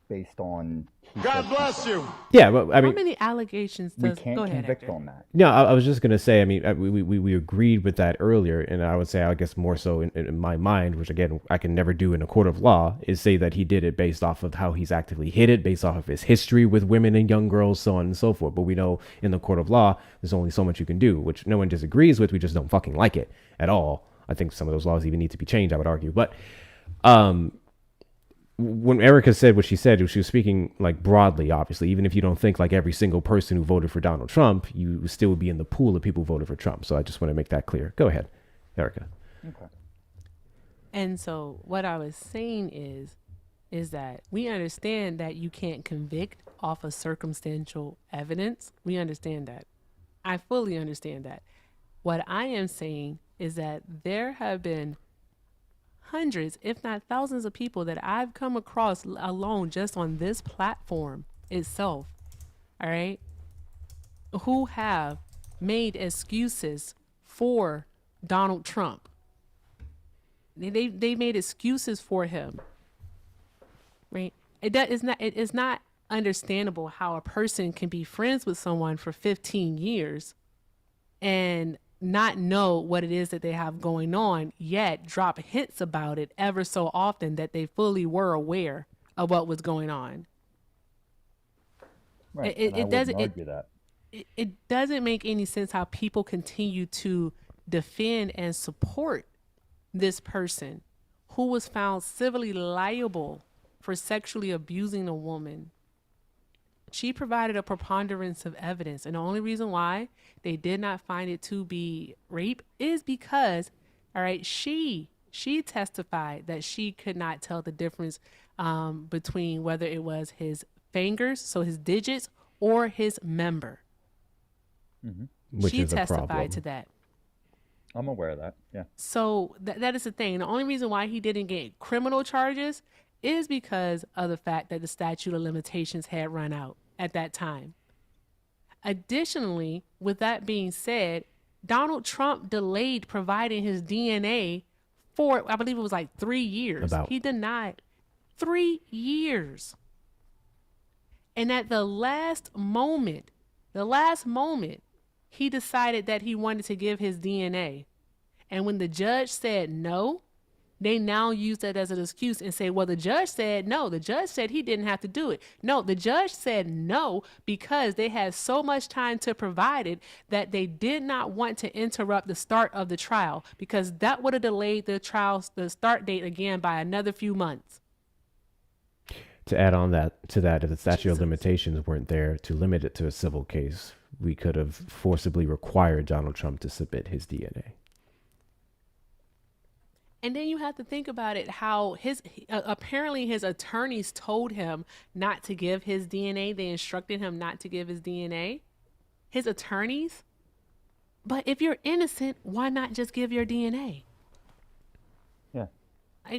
based on... God bless you! Yeah, but I mean... How many allegations does... We can't convict on that. No, I was just going to say, I mean, we agreed with that earlier, and I would say, I guess more so in my mind, which again, I can never do in a court of law, is say that he did it based off of how he's actively hid it, based off of his history with women and young girls, so on and so forth. But we know in the court of law, there's only so much you can do, which no one disagrees with. We just don't fucking like it at all. I think some of those laws even need to be changed, I would argue. But when Erica said what she said, she was speaking like broadly, obviously. Even if you don't think like every single person who voted for Donald Trump, you still would be in the pool of people who voted for Trump. So I just want to make that clear. Go ahead, Erica. Okay. And so what I was saying is that we understand that you can't convict off of circumstantial evidence. We understand that. I fully understand that. What I am saying is that there have been hundreds, if not thousands of people that I've come across alone just on this platform itself, all right, who have made excuses for Donald Trump. They made excuses for him, right? It is not understandable how a person can be friends with someone for 15 years and not know what it is that they have going on, yet drop hints about it ever so often that they fully were aware of what was going on. Right. It doesn't make any sense how people continue to defend and support this person who was found civilly liable for sexually abusing a woman. She provided a preponderance of evidence, and the only reason why they did not find it to be rape is because, all right, she testified that she could not tell the difference between whether it was his fingers, so his digits, or his member. Mm-hmm. Which she is testified to that. I'm aware of that, yeah. So that is the thing. The only reason why he didn't get criminal charges is because of the fact that the statute of limitations had run out at that time. Additionally, with that being said, Donald Trump delayed providing his DNA for, I believe it was like 3 years. He denied 3 years. And at the last moment, he decided that he wanted to give his DNA. And when the judge said no, They now use that as an excuse and say, well, the judge said no. The judge said he didn't have to do it. No, the judge said no because they had so much time to provide it that they did not want to interrupt the start of the trial, because that would have delayed the start date again by another few months. To add on to that, if the statute of limitations weren't there to limit it to a civil case, we could have forcibly required Donald Trump to submit his DNA. And then you have to think about it, how apparently his attorneys told him not to give his DNA. They instructed him not to give his DNA. His attorneys. But if you're innocent, why not just give your DNA? Yeah.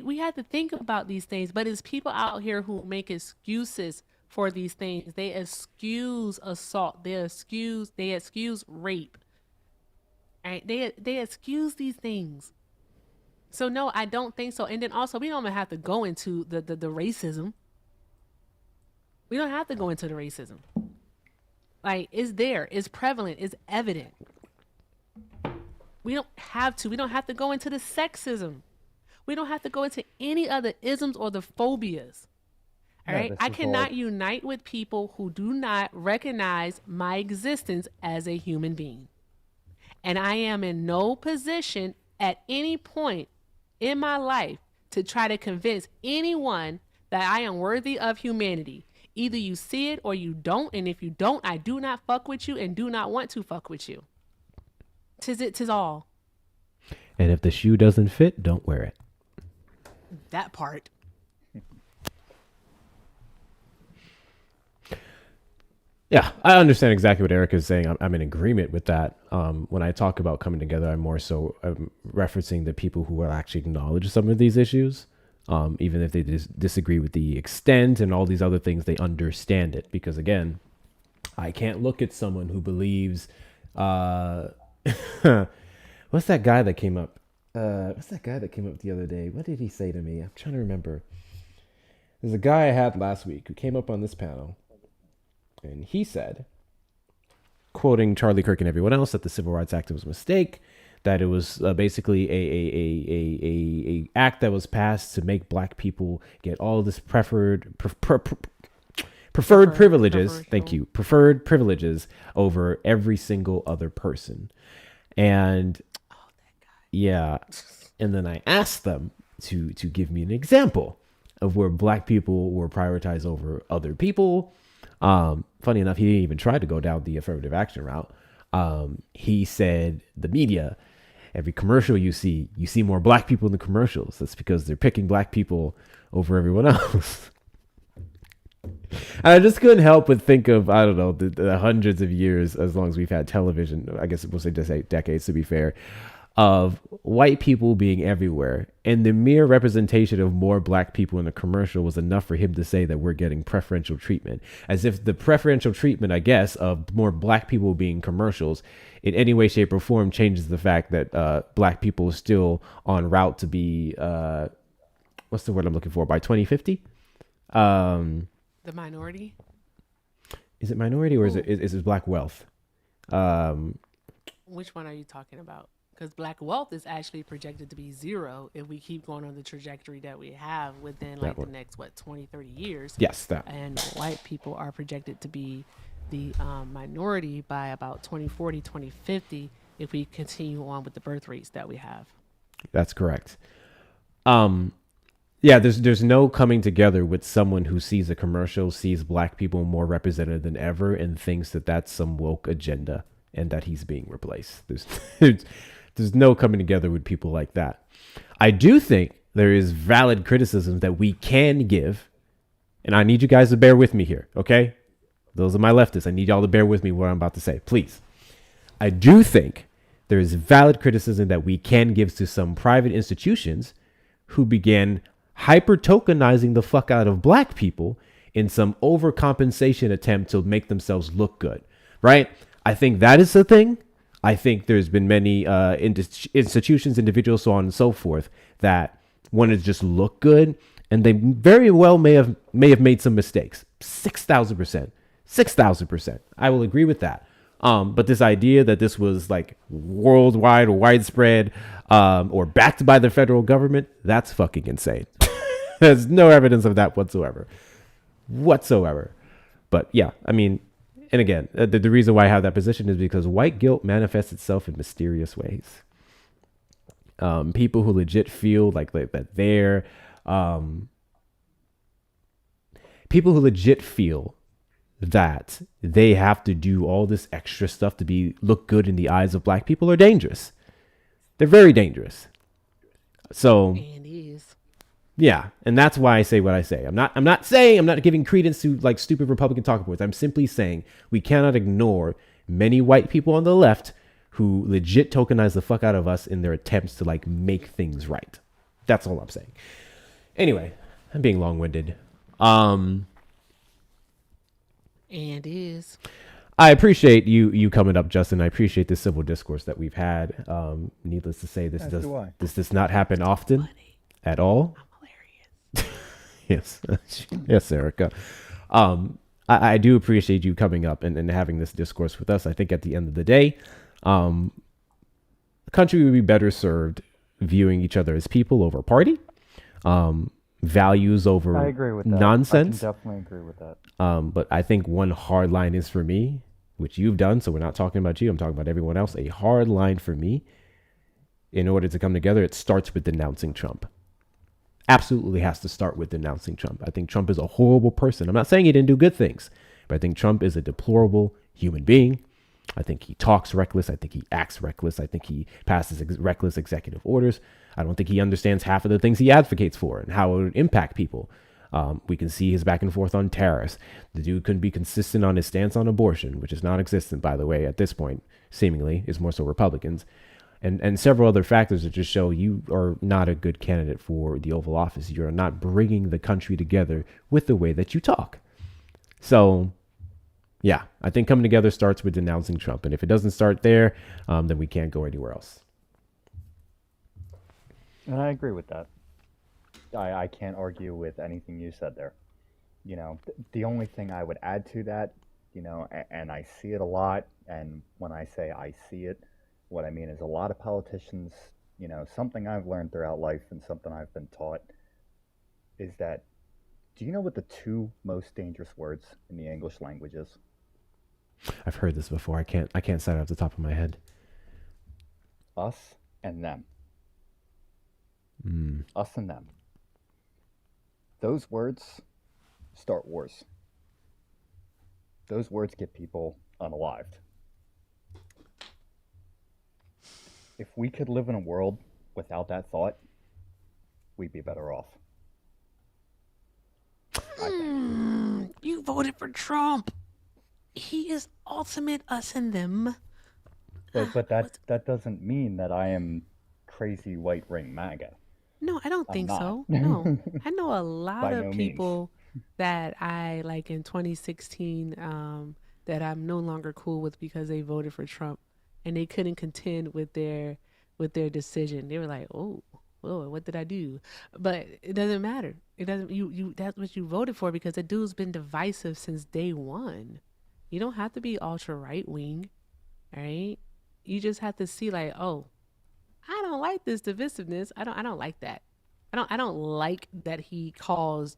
We have to think about these things, but it's people out here who make excuses for these things. They excuse assault. They excuse rape. Right? They excuse these things. So no, I don't think so. And then also, we don't even have to go into the racism. We don't have to go into the racism. Like, it's there, it's prevalent, it's evident. We don't have to. We don't have to go into the sexism. We don't have to go into any other isms or the phobias. All right. I cannot unite with people who do not recognize my existence as a human being. And I am in no position at any point in my life to try to convince anyone that I am worthy of humanity. Either you see it or you don't. And if you don't, I do not fuck with you and do not want to fuck with you. Tis all. And if the shoe doesn't fit, don't wear it. That part. Yeah, I understand exactly what Eric is saying. I'm in agreement with that. When I talk about coming together, I'm more so referencing the people who will actually acknowledge some of these issues. Even if they disagree with the extent and all these other things, they understand it. Because again, I can't look at someone who believes, what's that guy that came up? The other day? What did he say to me? I'm trying to remember. There's a guy I had last week who came up on this panel, and he said, quoting Charlie Kirk and everyone else, that the Civil Rights Act was a mistake, that it was basically a act that was passed to make black people get all this preferred privileges. Thank you. Preferred privileges over every single other person. And yeah, and then I asked them to give me an example of where black people were prioritized over other people. Funny enough, he didn't even try to go down the affirmative action route. He said the media, every commercial you see more black people in the commercials. That's because they're picking black people over everyone else. And I just couldn't help but think of, I don't know, the hundreds of years, as long as we've had television, I guess we'll say just 8 decades to be fair, of white people being everywhere. And the mere representation of more black people in the commercial was enough for him to say that we're getting preferential treatment. As if the preferential treatment, I guess, of more black people being commercials in any way, shape, or form changes the fact that black people are still en route to be, what's the word I'm looking for, by 2050? The minority? Is it minority or is it black wealth? Which one are you talking about? Because black wealth is actually projected to be 0 if we keep going on the trajectory that we have within the next, 20, 30 years. Yes, that. And white people are projected to be the minority by about 2040, 2050 if we continue on with the birth rates that we have. That's correct. Yeah, there's no coming together with someone who sees a commercial, sees black people more represented than ever, and thinks that that's some woke agenda and that he's being replaced. There's no coming together with people like that. I do think there is valid criticism that we can give, and I need you guys to bear with me here, okay? Those are my leftists. I need y'all to bear with me what I'm about to say, please. I do think there is valid criticism that we can give to some private institutions who began hyper-tokenizing the fuck out of black people in some overcompensation attempt to make themselves look good, right? I think that is the thing. I think there's been many institutions, individuals, so on and so forth, that wanted to just look good, and they very well may have made some mistakes. 6,000%. I will agree with that. But this idea that this was like worldwide or widespread or backed by the federal government, that's fucking insane. There's no evidence of that whatsoever. But yeah, I mean, and again, the reason why I have that position is because white guilt manifests itself in mysterious ways. People who legit feel like that they're people who legit feel that they have to do all this extra stuff to look good in the eyes of black people are dangerous. They're very dangerous. So yeah, and that's why I say what I say. I'm not giving credence to like stupid Republican talking points. I'm simply saying we cannot ignore many white people on the left who legit tokenize the fuck out of us in their attempts to like make things right. That's all I'm saying. Anyway, I'm being long-winded. I appreciate you coming up, Justin. I appreciate the civil discourse that we've had. Needless to say, this does not happen often at all. Yes, yes, Erica. I do appreciate you coming up and having this discourse with us. I think at the end of the day, the country would be better served viewing each other as people over party, values over I agree with that. nonsense. I can definitely agree with that. But I think one hard line is for me, which you've done. So we're not talking about you. I'm talking about everyone else. A hard line for me, in order to come together, it starts with denouncing Trump. Absolutely has to start with denouncing Trump. I think Trump is a horrible person. I'm not saying he didn't do good things, but I think Trump is a deplorable human being. I think he talks reckless. I think he acts reckless. I think he passes reckless executive orders. I don't think he understands half of the things he advocates for and how it would impact people. We can see his back and forth on tariffs. The dude couldn't be consistent on his stance on abortion, which is non-existent, by the way, at this point, seemingly. It's more so Republicans. And several other factors that just show you are not a good candidate for the Oval Office. You're not bringing the country together with the way that you talk. So, yeah, I think coming together starts with denouncing Trump. And if it doesn't start there, then we can't go anywhere else. And I agree with that. I can't argue with anything you said there. You know, the only thing I would add to that, you know, and I see it a lot, and when I say I see it, what I mean is a lot of politicians, you know, something I've learned throughout life and something I've been taught is that, do you know what the two most dangerous words in the English language is? I've heard this before. I can't say it off the top of my head. Us and them. Us and them. Those words start wars. Those words get people unalived. If we could live in a world without that thought, we'd be better off. You voted for Trump. He is ultimate us and them. But that doesn't mean that I am crazy white ring MAGA. No, I don't I'm think not. so. No, I know a lot By of no people that I like in 2016 that I'm no longer cool with because they voted for Trump and they couldn't contend with their decision. They were like, oh, what did I do? But it doesn't matter. It doesn't. You that's what you voted for because the dude's been divisive since day one. You don't have to be ultra right wing, right? You just have to see like, oh, I don't like this divisiveness. I don't like that. I don't like that he calls,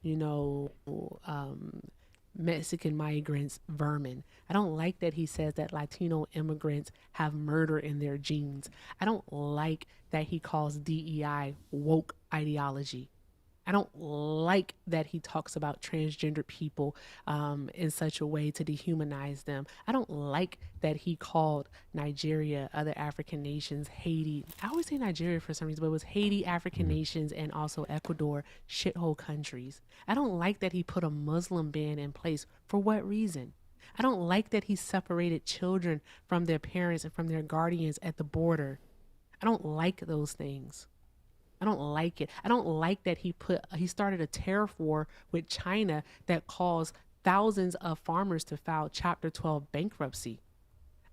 Mexican migrants vermin. I don't like that he says that Latino immigrants have murder in their genes. I don't like that he calls DEI woke ideology. I don't like that he talks about transgender people in such a way to dehumanize them. I don't like that he called Nigeria, other African nations, Haiti. I always say Nigeria for some reason, but it was Haiti, African nations, and also Ecuador, shithole countries. I don't like that he put a Muslim ban in place. For what reason? I don't like that he separated children from their parents and from their guardians at the border. I don't like those things. I don't like it. I don't like that he started a tariff war with China that caused thousands of farmers to file Chapter 12 bankruptcy.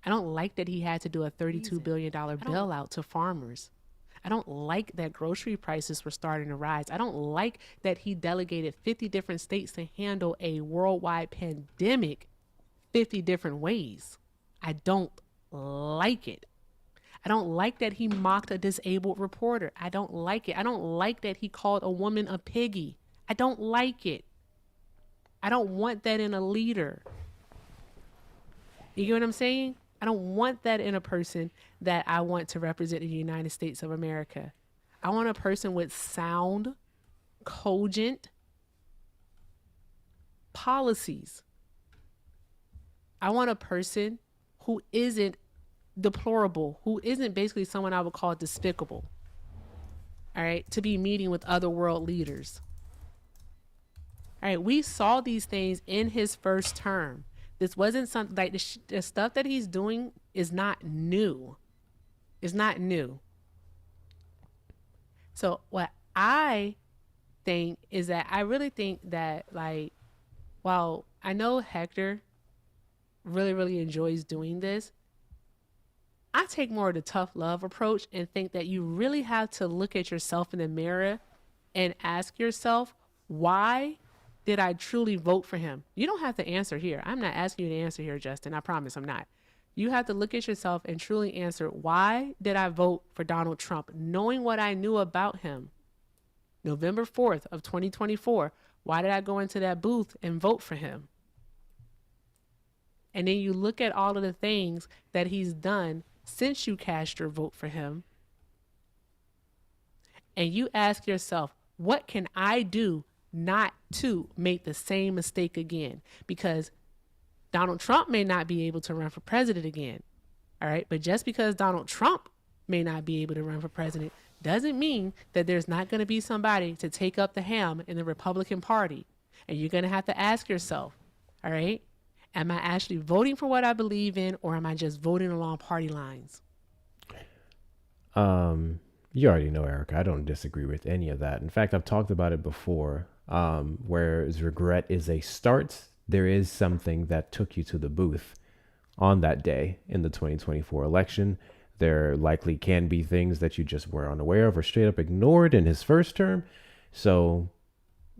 I don't like that he had to do a $32 billion bailout to farmers. I don't like that grocery prices were starting to rise. I don't like that he delegated 50 different states to handle a worldwide pandemic 50 different ways. I don't like it. I don't like that he mocked a disabled reporter. I don't like it. I don't like that he called a woman a piggy. I don't like it. I don't want that in a leader. You get what I'm saying? I don't want that in a person that I want to represent the United States of America. I want a person with sound, cogent policies. I want a person who isn't deplorable, who isn't basically someone I would call despicable. All right, to be meeting with other world leaders. All right, we saw these things in his first term. This wasn't something like the stuff that he's doing is not new. It's not new. So what I think is that I really think that, like, while I know Hector really, really enjoys doing this, I take more of the tough love approach and think that you really have to look at yourself in the mirror and ask yourself, why did I truly vote for him? You don't have to answer here. I'm not asking you to answer here, Justin. I promise I'm not. You have to look at yourself and truly answer, why did I vote for Donald Trump? Knowing what I knew about him, November 4th of 2024, why did I go into that booth and vote for him? And then you look at all of the things that he's done since you cast your vote for him. And you ask yourself, what can I do not to make the same mistake again? Because Donald Trump may not be able to run for president again. All right. But just because Donald Trump may not be able to run for president doesn't mean that there's not going to be somebody to take up the ham in the Republican Party. And you're going to have to ask yourself, all right, am I actually voting for what I believe in, or am I just voting along party lines? You already know, Erica, I don't disagree with any of that. In fact, I've talked about it before, whereas regret is a start. There is something that took you to the booth on that day in the 2024 election. There likely can be things that you just were unaware of or straight up ignored in his first term. So,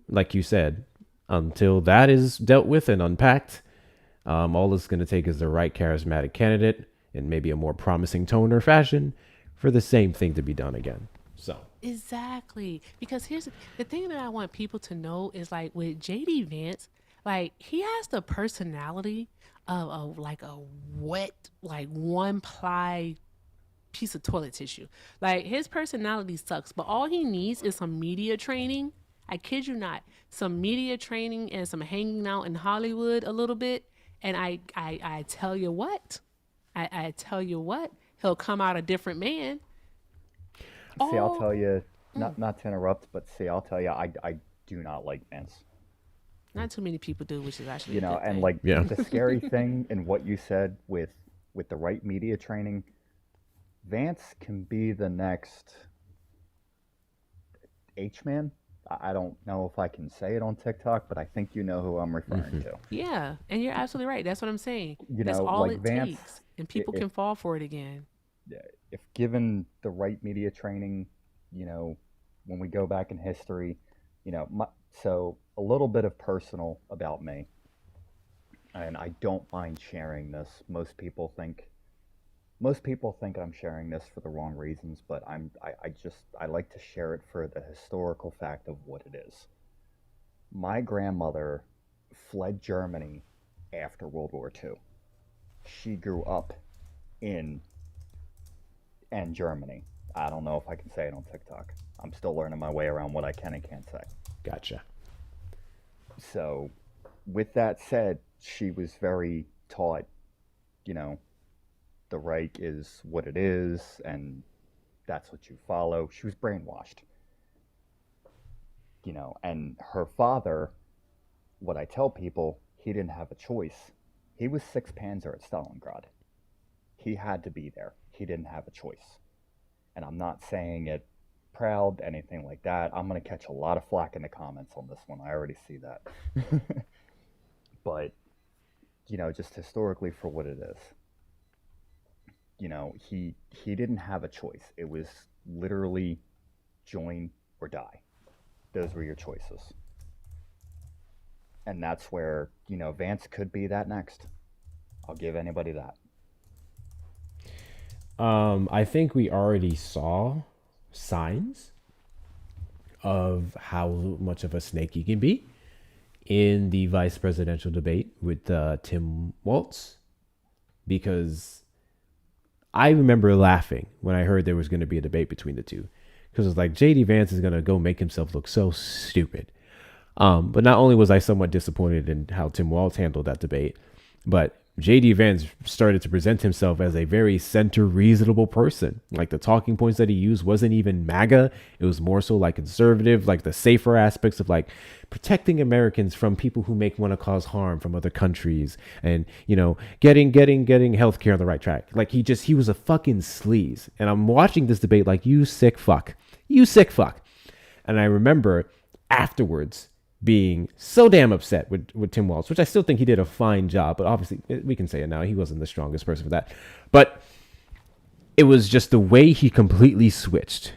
like you said, until that is dealt with and unpacked, all it's going to take is the right charismatic candidate in maybe a more promising tone or fashion for the same thing to be done again. So exactly, because here's the thing that I want people to know is, like, with JD Vance, like, he has the personality of like a wet, like, one ply piece of toilet tissue. Like, his personality sucks, but all he needs is some media training. I kid you not, some media training and some hanging out in Hollywood a little bit. And I tell you what, I tell you what, he'll come out a different man. See, I'll tell you, not to interrupt, but see, I'll tell you, I do not like Vance. Not too many people do, which is actually You know, a good and thing. like Yeah. the scary thing in what you said with the right media training, Vance can be the next H-man. I don't know if I can say it on TikTok, but I think you know who I'm referring to. Yeah, and you're absolutely right. That's what I'm saying. You That's know, all like it Vance, takes, and people if- can fall for it again. If given the right media training, you know, when we go back in history, you know, so a little bit of personal about me, and I don't mind sharing this. Most people think I'm sharing this for the wrong reasons, but I like to share it for the historical fact of what it is. My grandmother fled Germany after World War II. She grew up in Germany. I don't know if I can say it on TikTok. I'm still learning my way around what I can and can't say. Gotcha. So, with that said, she was very taught, you know, the Reich is what it is, and that's what you follow. She was brainwashed. You know, and her father, what I tell people, he didn't have a choice. He was 6th Panzer at Stalingrad. He had to be there. He didn't have a choice. And I'm not saying it proud, anything like that. I'm going to catch a lot of flack in the comments on this one. I already see that. But, you know, just historically for what it is. You know, he didn't have a choice. It was literally join or die. Those were your choices. And that's where, you know, Vance could be that next. I'll give anybody that. I think we already saw signs of how much of a snake he can be in the vice presidential debate with Tim Walz, because I remember laughing when I heard there was going to be a debate between the two, because it's like JD Vance is going to go make himself look so stupid. But not only was I somewhat disappointed in how Tim Walz handled that debate, but JD Vance started to present himself as a very center reasonable person. Like the talking points that he used wasn't even MAGA. It was more so like conservative, like the safer aspects of like protecting Americans from people who want to cause harm from other countries, and, you know, getting healthcare on the right track. Like he was a fucking sleaze. And I'm watching this debate like, you sick fuck. And I remember afterwards being so damn upset with Tim Walz, which I still think he did a fine job, but obviously we can say it now, he wasn't the strongest person for that. But it was just the way he completely switched.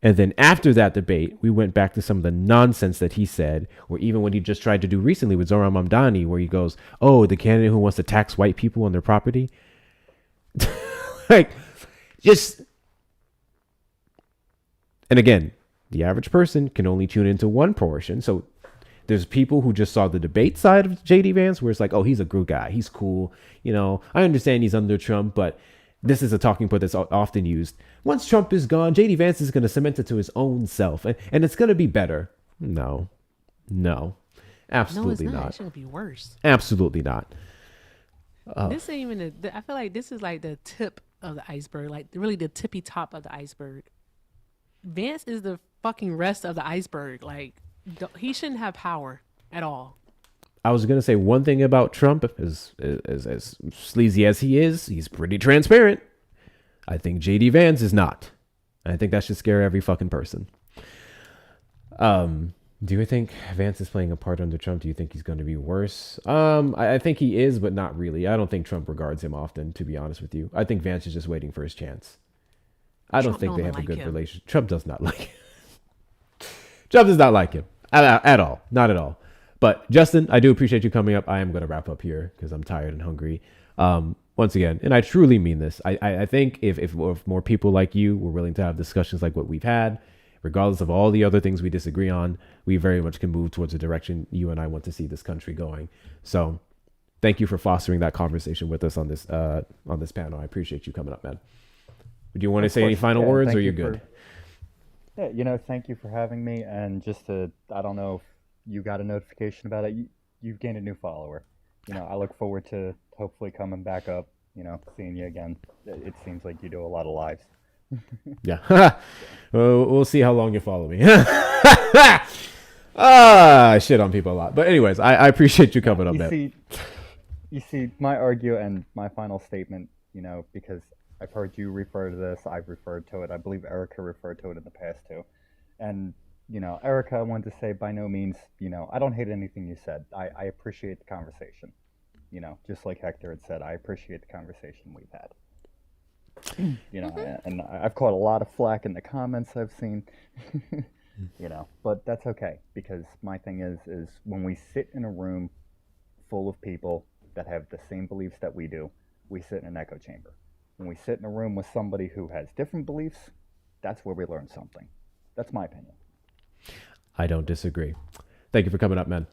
And then after that debate, we went back to some of the nonsense that he said, or even what he just tried to do recently with Zohran Mamdani, where he goes, oh, the candidate who wants to tax white people on their property. Like, just... And again, the average person can only tune into one portion. So there's people who just saw the debate side of JD Vance, where it's like, oh, he's a good guy, he's cool. You know, I understand he's under Trump, but this is a talking point that's often used. Once Trump is gone, JD Vance is going to cement it to his own self, and it's going to be better. No, absolutely not. It shouldn't be worse. Absolutely not. This ain't even. I feel like this is like the tip of the iceberg, like really the tippy top of the iceberg. Vance is the fucking rest of the iceberg. Like, he shouldn't have power at all. I was going to say one thing about Trump, as sleazy as he is, he's pretty transparent. I think JD Vance is not. I think that should scare every fucking person. Do you think Vance is playing a part under Trump? Do you think he's going to be worse? I think he is, but not really. I don't think Trump regards him often, to be honest with you. I think Vance is just waiting for his chance. I don't think they have a good relationship. Trump does not like him. Trump does not like him at all. Not at all. But Justin, I do appreciate you coming up. I am going to wrap up here because I'm tired and hungry. Once again, and I truly mean this. I think if more people like you were willing to have discussions like what we've had, regardless of all the other things we disagree on, we very much can move towards the direction you and I want to see this country going. So thank you for fostering that conversation with us on this panel. I appreciate you coming up, man. Do you want to say any final words, or you're good? Yeah, thank you for having me. And just I don't know if you got a notification about it. You've gained a new follower. I look forward to hopefully coming back up, seeing you again. It seems like you do a lot of lives. Yeah. We'll see how long you follow me. I shit on people a lot. But anyways, I appreciate you coming up, man. You see, my argument and my final statement, because I've heard you refer to this, I've referred to it, I believe Erica referred to it in the past too. And, Erica, I wanted to say by no means, I don't hate anything you said. I appreciate the conversation. Just like Hector had said, I appreciate the conversation we've had. And I've caught a lot of flack in the comments I've seen, but that's okay, because my thing is when we sit in a room full of people that have the same beliefs that we do, we sit in an echo chamber. When we sit in a room with somebody who has different beliefs, that's where we learn something. That's my opinion. I don't disagree. Thank you for coming up, man.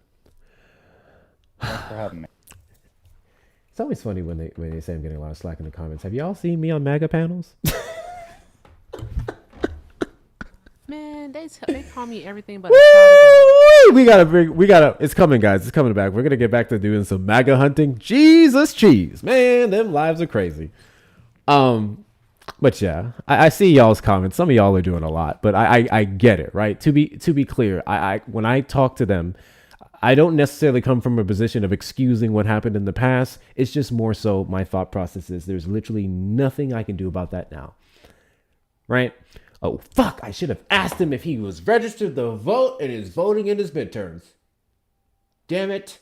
Thanks for having me. It's always funny when they say I'm getting a lot of slack in the comments. Have y'all seen me on MAGA panels? Man, they call me everything but a child. We gotta. It's coming, guys. It's coming back. We're gonna get back to doing some MAGA hunting. Jesus cheese, man, them lives are crazy. But yeah, I see y'all's comments. Some of y'all are doing a lot, but I get it, right? To be clear, I when I talk to them, I don't necessarily come from a position of excusing what happened in the past. It's just more so my thought process is there's literally nothing I can do about that now. Right? Oh, fuck. I should have asked him if he was registered to vote and is voting in his midterms. Damn it.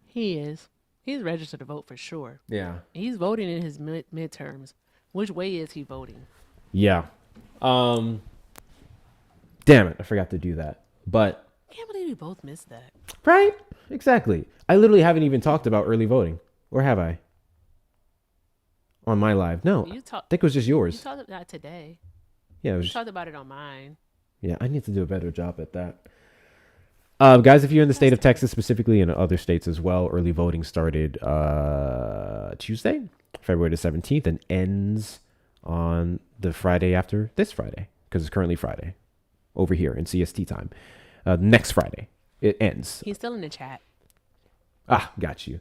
He is. He's registered to vote for sure. Yeah. He's voting in his midterms. Which way is he voting? Yeah. Damn it. I forgot to do that. But I can't believe we both missed that. Right? Exactly. I literally haven't even talked about early voting. Or have I? On my live. No, I think it was just yours. You talked about that today. Yeah, you talked about it on mine. Yeah, I need to do a better job at that. Guys, if you're in the state of Texas, specifically in other states as well, early voting started Tuesday, February the 17th, and ends on the Friday after this Friday, because it's currently Friday over here in CST time. Next Friday, it ends. He's still in the chat. Got you.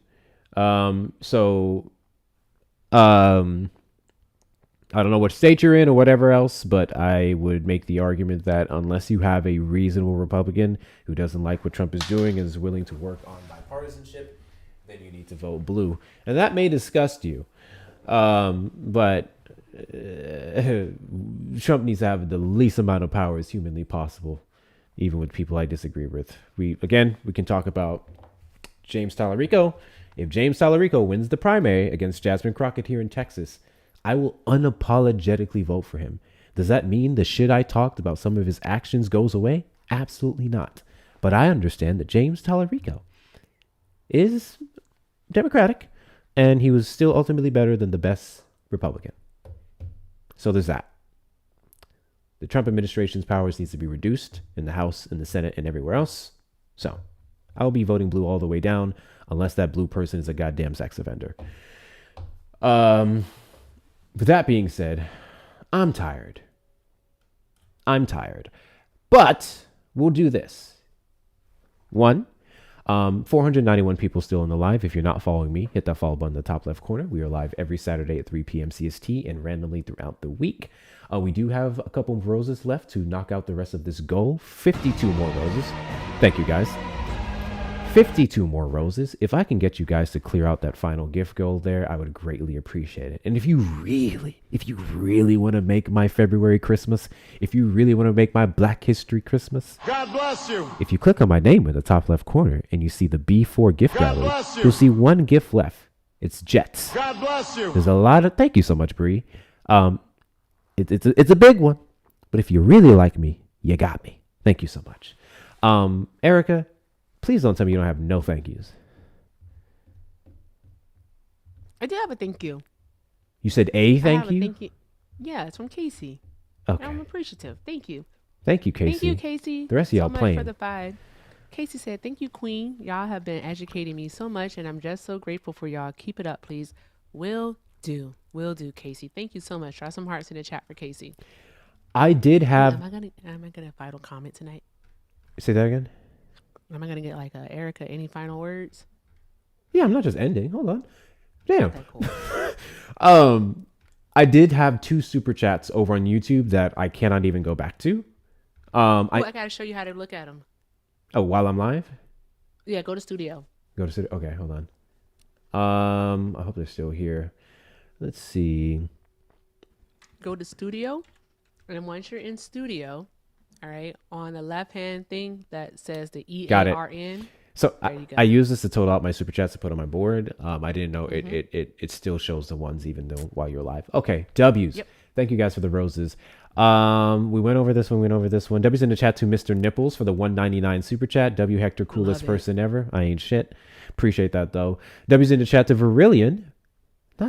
I don't know what state you're in or whatever else, but I would make the argument that unless you have a reasonable Republican who doesn't like what Trump is doing and is willing to work on bipartisanship, then you need to vote blue. And that may disgust you. But Trump needs to have the least amount of power as humanly possible, even with people I disagree with. We can talk about James Tallarico. If James Tallarico wins the primary against Jasmine Crockett here in Texas, I will unapologetically vote for him. Does that mean the shit I talked about some of his actions goes away? Absolutely not. But I understand that James Tallarico is Democratic, and he was still ultimately better than the best Republican. So there's that. The Trump administration's powers needs to be reduced in the House, in the Senate, and everywhere else. So I'll be voting blue all the way down, unless that blue person is a goddamn sex offender. With that being said, I'm tired. But we'll do this. 491 people still in the live. If you're not following me, hit that follow button in the top left corner. We are live every Saturday at 3 p.m. CST and randomly throughout the week. We do have a couple of roses left to knock out the rest of this goal. 52 more roses. Thank you, guys. 52 more roses. If I can get you guys to clear out that final gift goal there, I would greatly appreciate it. And if you really want to make my February Christmas, if you really want to make my Black History Christmas, God bless you. if you click on my name in the top left corner and you see the B4 gift gallery, you'll see one gift left. It's Jets. God bless you. There's a lot of, thank you so much, Bree. It's a big one, but if you really like me, you got me. Thank you so much. Erica, please don't tell me you don't have no thank yous. I do have a thank you. You said thank you? Yeah, it's from Casey. Okay. I'm appreciative. Thank you. Thank you, Casey. Thank you, Casey. The rest of y'all so playing. Much for the 5. Casey said, thank you, Queen. Y'all have been educating me so much, and I'm just so grateful for y'all. Keep it up, please. Will do, Casey. Thank you so much. Try some hearts in the chat for Casey. I did have... Am I gonna a final comment tonight? Say that again? Am I going to get like Erica, any final words? Yeah, I'm not just ending. Hold on. Damn. Okay, cool. I did have 2 super chats over on YouTube that I cannot even go back to. I got to show you how to look at them. Oh, while I'm live? Yeah, go to studio. Okay, hold on. I hope they're still here. Let's see. Go to studio. And once you're in studio, all right, on the left-hand thing that says the EARN. Got it. So I use this to total out my super chats to put on my board. I didn't know it still shows the ones even though while you're live. Okay, W's. Yep. Thank you guys for the roses. We went over this one. W's in the chat to Mr. Nipples for the $1.99 super chat. W Hector, coolest person ever. I ain't shit. Appreciate that though. W's in the chat to Verillion.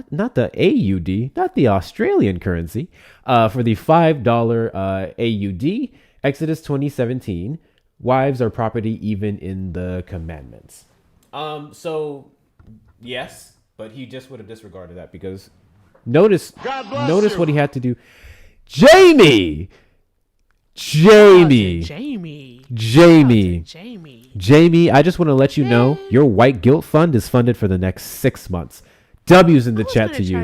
Not the AUD, not the Australian currency. For the $5 AUD. Exodus 20:17, wives are property even in the commandments. So yes, but he just would have disregarded that because notice what he had to do. Jamie, I just want to let you know your white guilt fund is funded for the next 6 months. W's in the chat to you.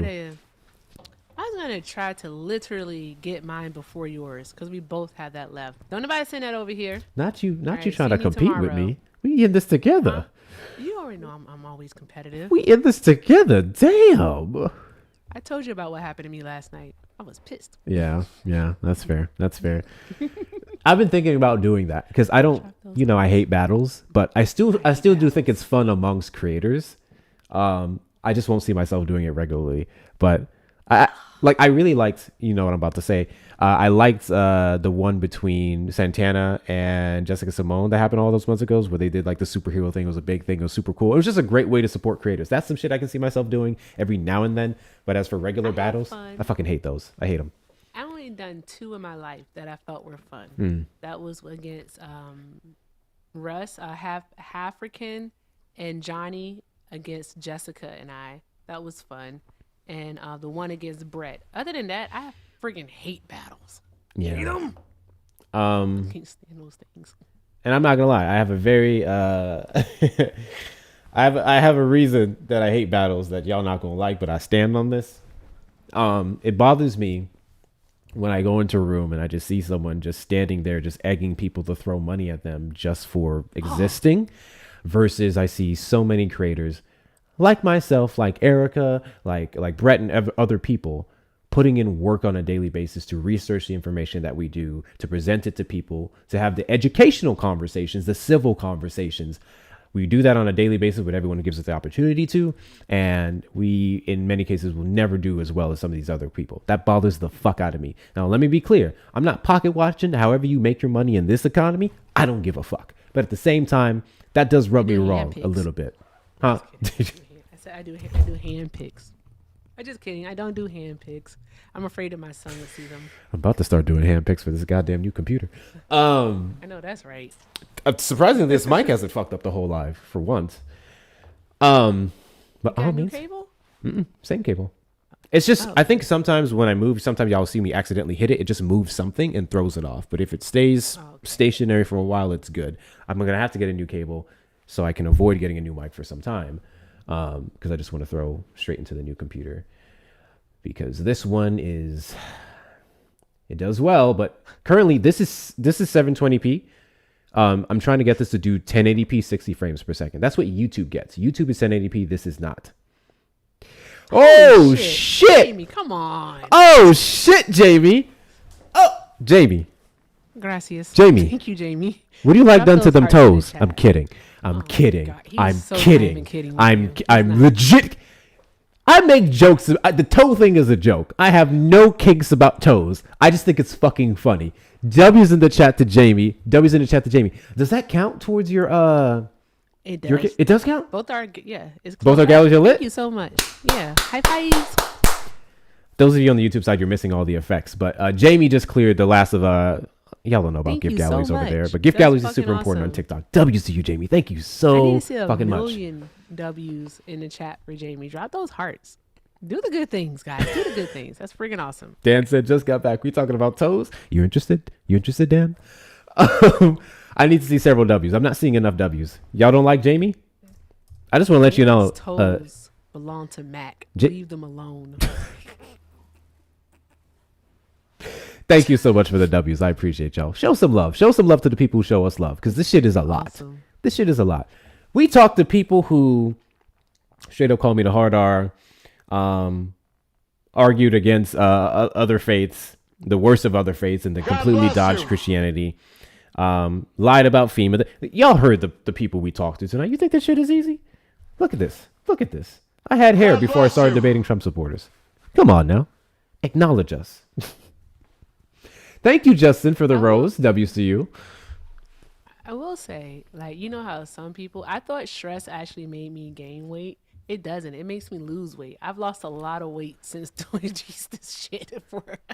I was going to try to literally get mine before yours because we both have that left. Don't nobody send that over here. Not you trying to compete with me. We in this together. You already know I'm always competitive. We in this together. Damn. I told you about what happened to me last night. I was pissed. Yeah, that's fair. I've been thinking about doing that because I don't, I hate battles, but I still do think it's fun amongst creators. I just won't see myself doing it regularly, but Like, I really liked, you know what I'm about to say. I liked the one between Santana and Jessica Simone that happened all those months ago, where they did like the superhero thing. It was a big thing. It was super cool. It was just a great way to support creators. That's some shit I can see myself doing every now and then. But as for regular battles, I fucking hate those. I hate them. I only done 2 in my life that I felt were fun. That was against Russ, half African, and Johnny against Jessica and I. That was fun. And the one against Brett. Other than that, I freaking hate battles. Yeah. Hate them. Can't stand those things. And I'm not gonna lie, I have a very I have a reason that I hate battles that y'all not gonna like, but I stand on this. It bothers me when I go into a room and I just see someone just standing there, just egging people to throw money at them just for existing, versus I see so many creators like myself, like Erica, like Brett and other people putting in work on a daily basis to research the information that we do, to present it to people, to have the educational conversations, the civil conversations. We do that on a daily basis with everyone who gives us the opportunity to, and we, in many cases, will never do as well as some of these other people. That bothers the fuck out of me. Now, let me be clear. I'm not pocket watching however you make your money in this economy. I don't give a fuck. But at the same time, that does rub me wrong a little bit. Huh? I do hand picks. I'm just kidding. I don't do hand picks. I'm afraid that my son will see them. I'm about to start doing hand picks for this goddamn new computer. I know that's right. Surprisingly, this mic hasn't fucked up the whole live for once. But all means cable? Same cable. It's just I think sometimes when I move, sometimes y'all see me accidentally hit it. It just moves something and throws it off. But if it stays stationary for a while, it's good. I'm gonna have to get a new cable so I can avoid getting a new mic for some time. Because I just want to throw straight into the new computer, because this one it does well, but currently this is 720p. I'm trying to get this to do 1080p 60 frames per second. That's what YouTube gets. YouTube is 1080p. This is not. Oh shit! Jamie, come on. Oh shit, Jamie. Oh, Jamie. Gracias. Jamie. Thank you, Jamie. What do you like Drop done to those them hearts in the toes? chat. I'm kidding. I'm kidding. I'm so not kidding. even kidding with I'm you. I'm legit. I make jokes. The toe thing is a joke. I have no kinks about toes. I just think it's fucking funny. W's in the chat to Jamie. W's in the chat to Jamie. Does that count towards your It does. It does count. Both are It's Both our galleries are lit? Thank you so much. Yeah. High fives. Those of you on the YouTube side, you're missing all the effects. But Jamie just cleared the last of y'all don't know about Thank gift you so galleries over much. there, but gift That's galleries is fucking super important on awesome. TikTok. W's to you, Jamie. Thank you I so need to see a fucking much. million W's in the chat for Jamie. Drop those hearts. Do the good things, guys. Do the good things. That's freaking awesome. Dan said, just got back. We talking about toes. You interested? You interested, Dan? I need to see several W's. I'm not seeing enough W's. Y'all don't like Jamie? I just want to let you know. His toes belong to Mac. Leave them alone. Thank you so much for the W's. I appreciate y'all. Show some love. Show some love to the people who show us love, because this shit is a lot. Awesome. This shit is a lot. We talk to people who straight up call me the hard R, argued against other faiths, the worst of other faiths, and then completely dodged Christianity. Lied about FEMA. Y'all heard the people we talked to tonight. You think this shit is easy? Look at this. Look at this. I had hair before I started debating Trump supporters. Come on now. Acknowledge us. Thank you, Justin, for the rose. WCU. I will say, like, you know how some people, I thought stress actually made me gain weight. It doesn't. It makes me lose weight. I've lost a lot of weight since doing this shit.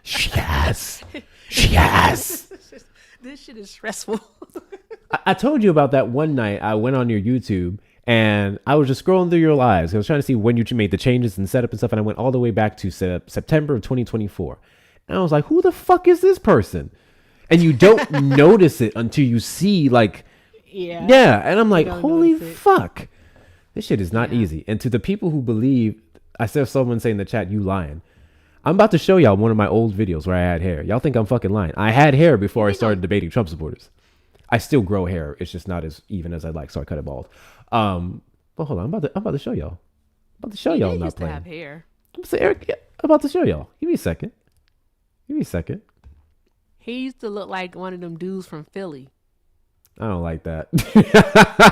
Yes. Yes. This shit is stressful. I told you about that one night. I went on your YouTube and I was just scrolling through your lives. I was trying to see when you made the changes and setup and stuff. And I went all the way back to September of 2024. And I was like, who the fuck is this person? And you don't notice it until you see, like, yeah. And I'm like, holy fuck. This shit is not easy. And to the people who believe, I saw someone say in the chat, you lying. I'm about to show y'all one of my old videos where I had hair. Y'all think I'm fucking lying. I had hair before I started debating Trump supporters. I still grow hair. It's just not as even as I'd like, so I cut it bald. But hold on, I'm about to show y'all. I'm about to show y'all. I'm not playing. Have hair. I'm about to show y'all. Give me a second. Give me a second. He used to look like one of them dudes from Philly. I don't like that.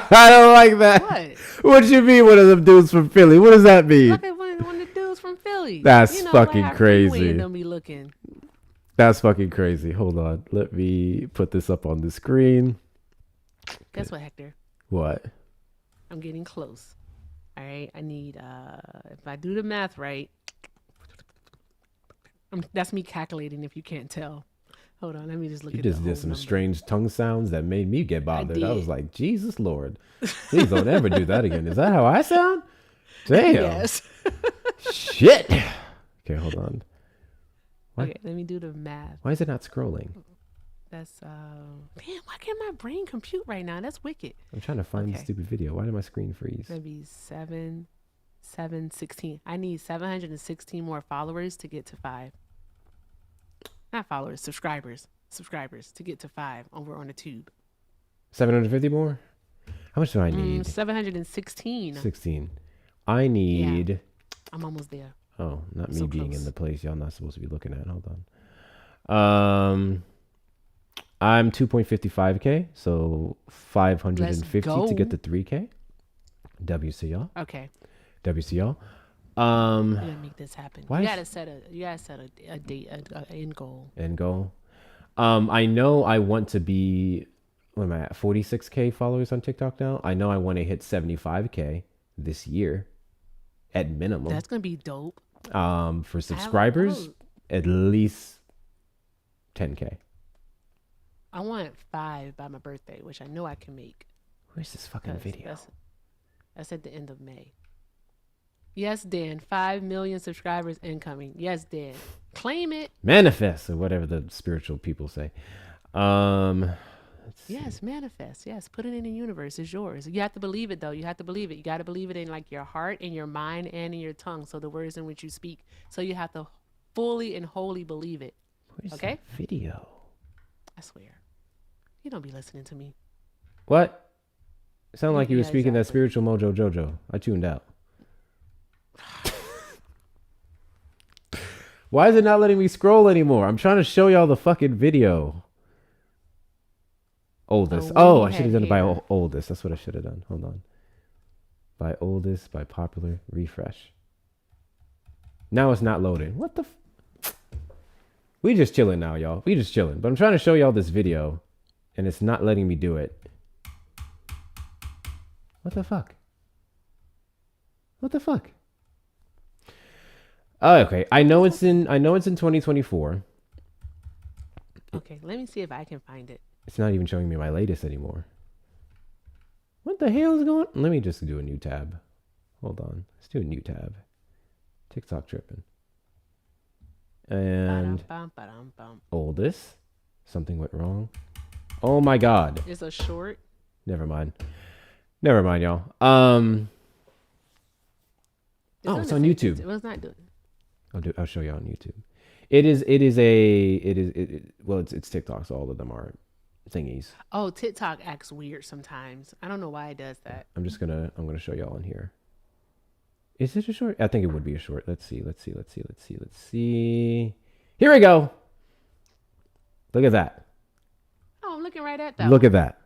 I don't like that. What? What you mean one of them dudes from Philly? What does that mean? Look at one of the dudes from Philly. Really? That's you know, fucking like crazy. Don't be looking. That's fucking crazy. Hold on. Let me put this up on the screen. Guess what, Hector? What? I'm getting close. All right. I need, if I do the math right, that's me calculating if you can't tell. Hold on. Let me just look You at the just did whole some number. strange tongue sounds that made me get bothered. I was did. like, Jesus Lord. Please don't ever do that again. Is that how I sound? Damn. Yes. Shit. Okay, hold on. What? Okay, let me do the math. Why is it not scrolling? That's damn, why can't my brain compute right now? That's wicked. I'm trying to find the stupid video. Why did my screen freeze? That'd be 716. I need 716 more followers to get to 5. Not followers, subscribers to get to 5 over on the tube. 750 more? How much do I need? 716. 16. I need. Yeah, I'm almost there. Oh, not me So being close. in the place y'all not supposed to be looking at. Hold on. I'm 2.55K, so 550 to get to 3K. WC y'all. Okay. WC y'all. We gotta make this happen. Why You is- gotta set a date, a end goal. End goal. I know I want to be. What am I at? 46K followers on TikTok now. I know I want to hit 75K this year, at minimum. That's gonna be dope. For subscribers, at least 10K. I want 5 by my birthday, which I know I can make. Where's this fucking video? That's at the end of May. Yes, Dan. 5 million subscribers incoming. Yes, Dan. Claim it. Manifest, or whatever the spiritual people say. Yes, manifest. Yes, put it in the universe. It's yours. You have to believe it, though. You have to believe it. You got to believe it in like your heart, in your mind, and in your tongue. So the words in which you speak. So you have to fully and wholly believe it. Where's okay? that video? I swear. You don't be listening to me. What? It sounded like you were Yeah, speaking that exactly. spiritual mojo jojo. I tuned out. Why is it not letting me scroll anymore? I'm trying to show y'all the fucking video. Oldest. Oh, I should have done it by oldest. That's what I should have done. Hold on. By oldest, by popular, refresh. Now it's not loading. What the? We just chilling now, y'all. We just chilling. But I'm trying to show y'all this video, and it's not letting me do it. What the fuck? What the fuck? Oh, okay. I know it's in 2024. Okay, let me see if I can find it. It's not even showing me my latest anymore. What the hell is going on? Let me just do a new tab. Hold on. Let's do a new tab. TikTok tripping. And oldest. Something went wrong. Oh my god. It's a short. Never mind. Never mind, y'all. Oh, it's on YouTube. It was not doing. I'll show you on YouTube. It's TikTok, so all of them are thingies. Oh, TikTok acts weird sometimes. I don't know why it does that. I'm gonna show y'all on here. Is it a short? I think it would be a short. Let's see. Here we go. Look at that. Oh, I'm looking right at that. Look at that.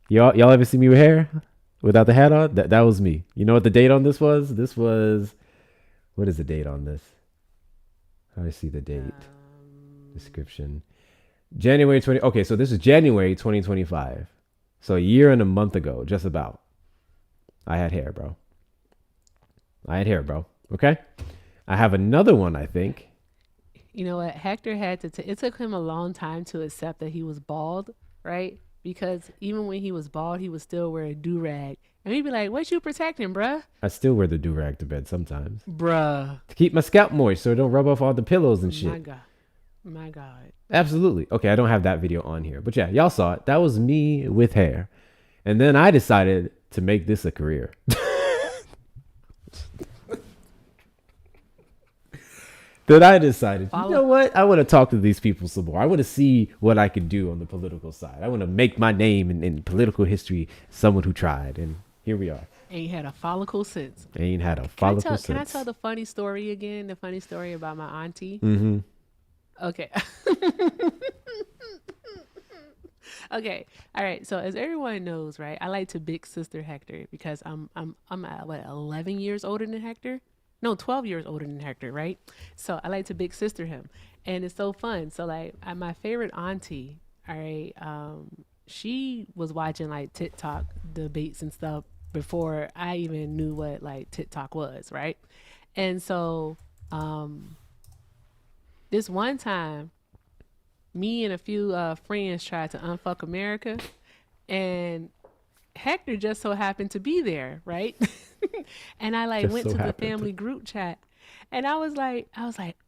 Y'all ever see me with hair without the hat on? That was me. You know what the date on this was? What is the date on this? How do I see the date? Description. January 20. Okay, so this is January 2025. So a year and a month ago, just about. I had hair, bro. Okay? I have another one, I think. You know what? Hector had to. It took him a long time to accept that he was bald, right? Because even when he was bald, he would still wear a do-rag. And he'd be like, what you protecting, bruh? I still wear the do-rag to bed sometimes. Bruh. To keep my scalp moist so it don't rub off all the pillows and shit. My God. Absolutely. Okay, I don't have that video on here. But yeah, y'all saw it. That was me with hair. And then I decided to make this a career. Then I decided, you know what? I want to talk to these people some more. I want to see what I can do on the political side. I want to make my name in political history, someone who tried. And here we are. Ain't had a follicle since. Ain't had a follicle since. Can I tell the funny story again? The funny story about my auntie? Mm-hmm. Okay. Okay. All right. So as everyone knows, right, I like to big sister Hector because I'm 11 years older than Hector. no, 12 years older than Hector, right? So I like to big sister him. And it's so fun. So like my favorite auntie, all right, she was watching like TikTok debates and stuff before I even knew what like TikTok was, right? And so this one time, me and a few friends tried to unfuck America, and Hector just so happened to be there, right? And I like Just went so to the happened. family group chat, and I was like,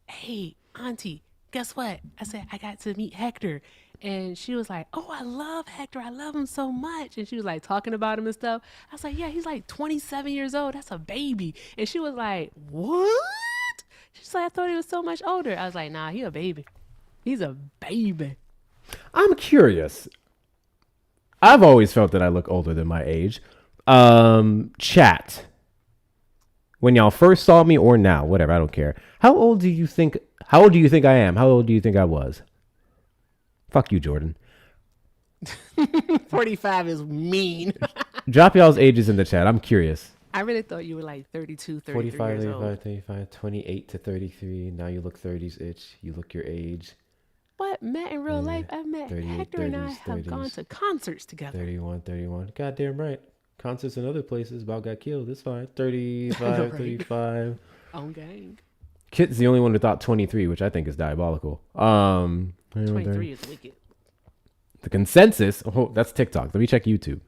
hey, auntie, guess what? I said, I got to meet Hector. And she was like, oh, I love Hector. I love him so much. And she was like talking about him and stuff. I was like, yeah, he's like 27 years old. That's a baby. And she was like, what? She's like, I thought he was so much older. I was like, nah, he a baby. He's a baby. I'm curious. I've always felt that I look older than my age. Chat. When y'all first saw me or now, whatever, I don't care. How old do you think I am? How old do you think I was? Fuck you, Jordan. 45 is mean. Drop y'all's ages in the chat. I'm curious. I really thought you were like 32, 33 45, years 35, old. 35, 28 to 33. Now you look 30s itch. You look your age. But met in real life, I've met 38, Hector and I 30s, have gone 30s. to concerts together. 31. Goddamn right. Concerts in other places about got killed. It's fine. 35, Right. 35. On gang. Kit's the only one who thought 23, which I think is diabolical. 23 is wicked. The consensus. Oh, that's TikTok. Let me check YouTube.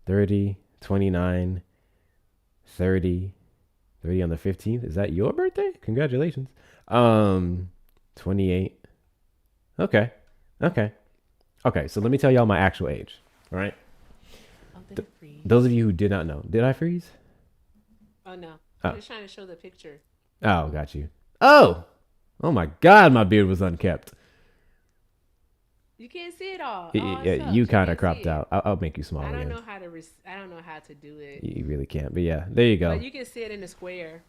30, 29, 30. 30 on the 15th. Is that your birthday? Congratulations. 28. Okay. So let me tell y'all my actual age. All right. Those of you who did not know, did I freeze? Oh no. Oh. I'm just trying to show the picture. Oh, got you. Oh my God, my beard was unkept. You can't see it all. Yeah, you kind of cropped out. I'll make you small I don't again. know how to. I don't know how to do it. You really can't. But yeah, there you go. But you can see it in the square.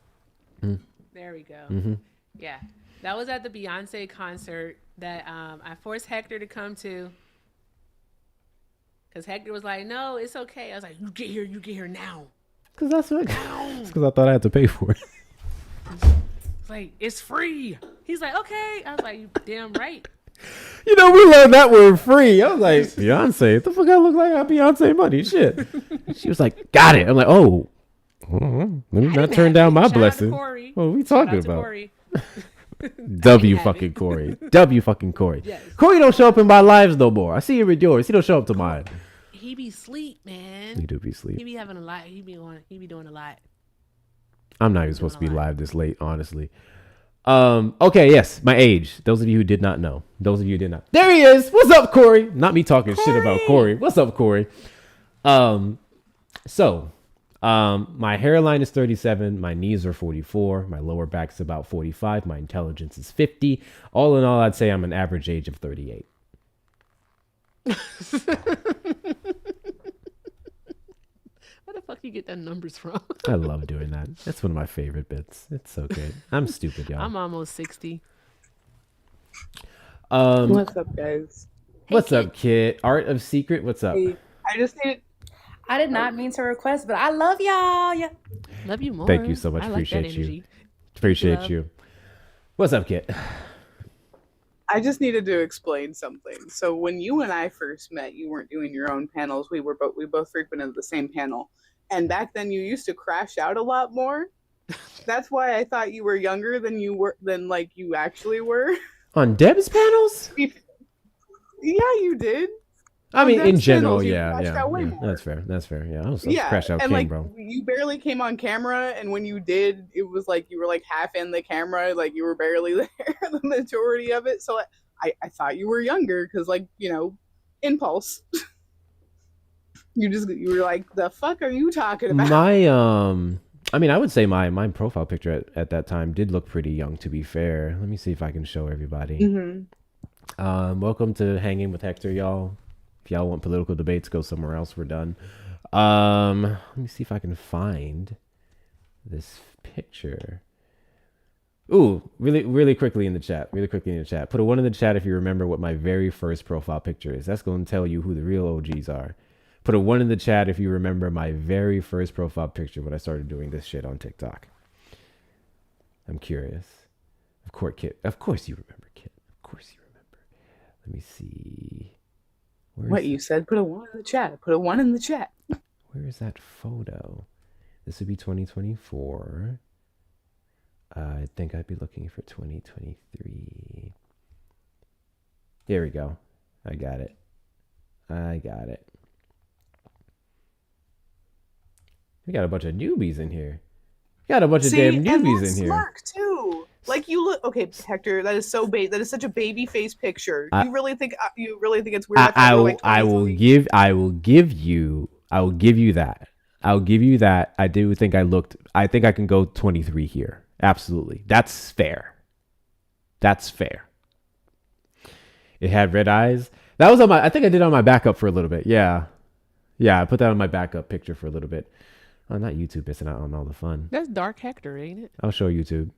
Mm. There we go. Mm-hmm. Yeah, that was at the Beyonce concert that I forced Hector to come to. Because Hector was like, "No, it's okay." I was like, "You get here now." Because that's what. It's because I thought I had to pay for it. It's like, it's free. He's like, "Okay." I was like, "You damn right." You know, we learned that word free. I was like, Beyonce, what the fuck I look like? I Beyonce money. Shit. She was like, got it. I'm like, oh, let me not turn down my blessing. What are we talking about? W fucking Corey. Yes. Corey don't show up in my lives no more. I see him with yours. He don't show up to mine. He be sleep, man. He do be sleep. He be having a lot. He be doing a lot. I'm not even supposed to be live this late, honestly. Okay, yes, my age. Those of you who did not know. There he is. What's up, Corey? Not me talking shit about Corey. What's up, Corey? My hairline is 37. My knees are 44. My lower back's about 45. My intelligence is 50. All in all, I'd say I'm an average age of 38. Where the fuck you get that numbers from? I love doing that. That's one of my favorite bits. It's so good. I'm stupid, y'all. I'm almost 60. What's up, guys? What's up, Kit? Art of Secret, what's up? Hey, I did not mean to request, but I love y'all. Yeah. Love you more. Thank you so much. I like that Appreciate you. energy. Appreciate Love. you. What's up, Kit? I just needed to explain something. So when you and I first met, you weren't doing your own panels. We both frequented the same panel, and back then you used to crash out a lot more. That's why I thought you were younger than you actually were. On Deb's panels? Yeah, you did. I mean, On in Deb's general, panels, you yeah. crashed out way more. That's fair. Yeah, I was Yeah, crash out and king, like bro. you barely came on camera, and when you did, it was like you were like half in the camera, like you were barely there the majority of it. So I thought you were younger because, like, you know, impulse. you were like, the fuck are you talking about? I mean, I would say my profile picture at that time did look pretty young, to be fair. Let me see if I can show everybody. Mm-hmm. Welcome to Hanging with Hector, y'all. If y'all want political debates, go somewhere else. We're done. Let me see if I can find this picture. Ooh, really quickly in the chat. Put a 1 in the chat if you remember what my very first profile picture is. That's going to tell you who the real OGs are. Put a 1 in the chat if you remember my very first profile picture when I started doing this shit on TikTok. I'm curious. Of course, Kit. Of course you remember, Kit. Of course you remember. Let me see. What you said? Put a 1 in the chat. Put a 1 in the chat. Where is that photo? This would be 2024. I think I'd be looking for 2023. Here we go. I got it. We got a bunch of newbies in here. Damn newbies in here. Smirk too. Like you look okay, Hector. That is so That is such a baby face picture. You really think it's weird? I will give you that. I'll give you that. I do think I think I can go 23 here. Absolutely. That's fair. It had red eyes. That was I think I did it on my backup for a little bit. Yeah. I put that on my backup picture for a little bit. Oh, not YouTube missing out on all the fun. That's Dark Hector, ain't it? I'll show YouTube.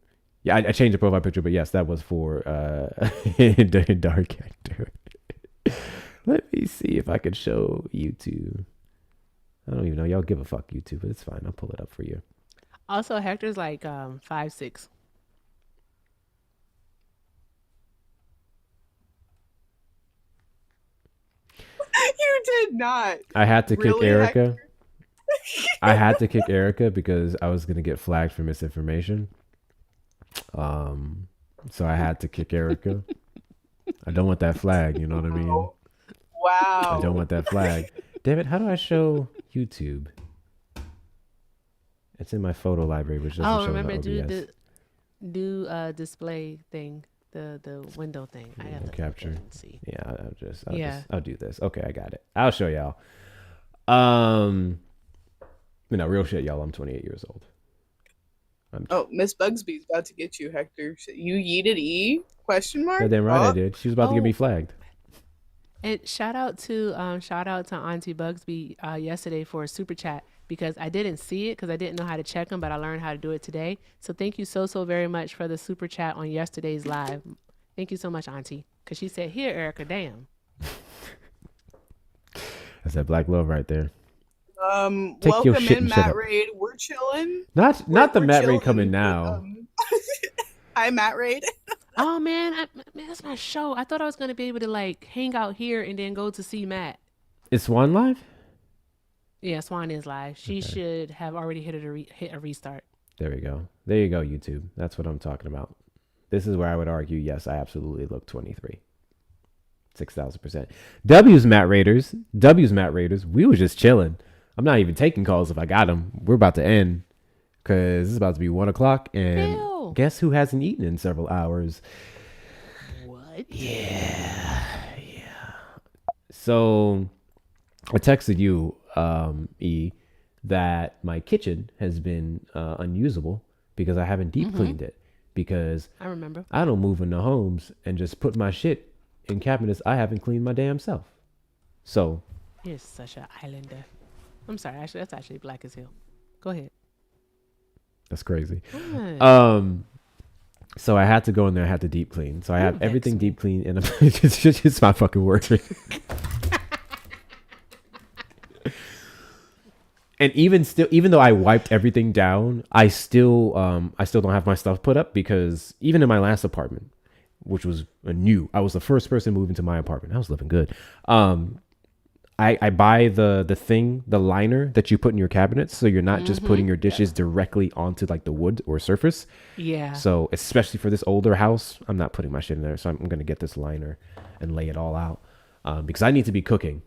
Yeah, I changed the profile picture, but yes, that was for Dark Hector. Let me see if I could show YouTube. I don't even know. Y'all give a fuck, YouTube, but it's fine. I'll pull it up for you. Also, Hector's like 5'6". You did not. I had to kick Really, Erica. Hector? I had to kick Erica because I was gonna get flagged for misinformation. So I had to kick Erica. I don't want that flag. You know what I mean? Wow. I don't want that flag. Damn it! How do I show YouTube? It's in my photo library, which doesn't show remember, in the OBS. do display thing, the window thing. I have to capture. look and see. Yeah, I'll do this. Okay, I got it. I'll show y'all. No, real shit, y'all. I'm 28 years old. Miss Bugsby's about to get you, Hector. You yeeted E? Question mark? Damn right I did. She was about to get me flagged. And shout out to Auntie Bugsby yesterday for a super chat, because I didn't see it because I didn't know how to check them, but I learned how to do it today. So thank you so very much for the super chat on yesterday's live. Thank you so much, Auntie, because she said, "Here, Erica, damn." That's that black love right there. Welcome in, Matt Raid. We're chilling. Not the Matt Raid coming now. Hi, Matt Raid. Oh man, that's my show. I thought I was gonna be able to like hang out here and then go to see Matt. Is Swan live? Yeah, Swan is live. She should have already hit a restart. There we go. There you go, YouTube. That's what I'm talking about. This is where I would argue, yes, I absolutely look 23. 6,000%. W's Matt Raiders. We were just chilling. I'm not even taking calls if I got them. We're about to end because it's about to be 1 o'clock. And guess who hasn't eaten in several hours? What? Yeah. So I texted you, E, that my kitchen has been unusable because I haven't deep cleaned it. Because I remember I don't move into homes and just put my shit in cabinets I haven't cleaned my damn self. So you're such an islander. I'm sorry, actually that's actually black as hell. Go ahead. That's crazy. What? So I had to go in there. I had to deep clean. So I have everything deep clean, and it's not fucking working. And even though I wiped everything down, I still don't have my stuff put up, because even in my last apartment, which was I was the first person moving to my apartment. I was living good. I buy the liner that you put in your cabinets, so you're not just putting your dishes directly onto like the wood or surface. Yeah. So especially for this older house, I'm not putting my shit in there. So I'm gonna get this liner and lay it all out, because I need to be cooking.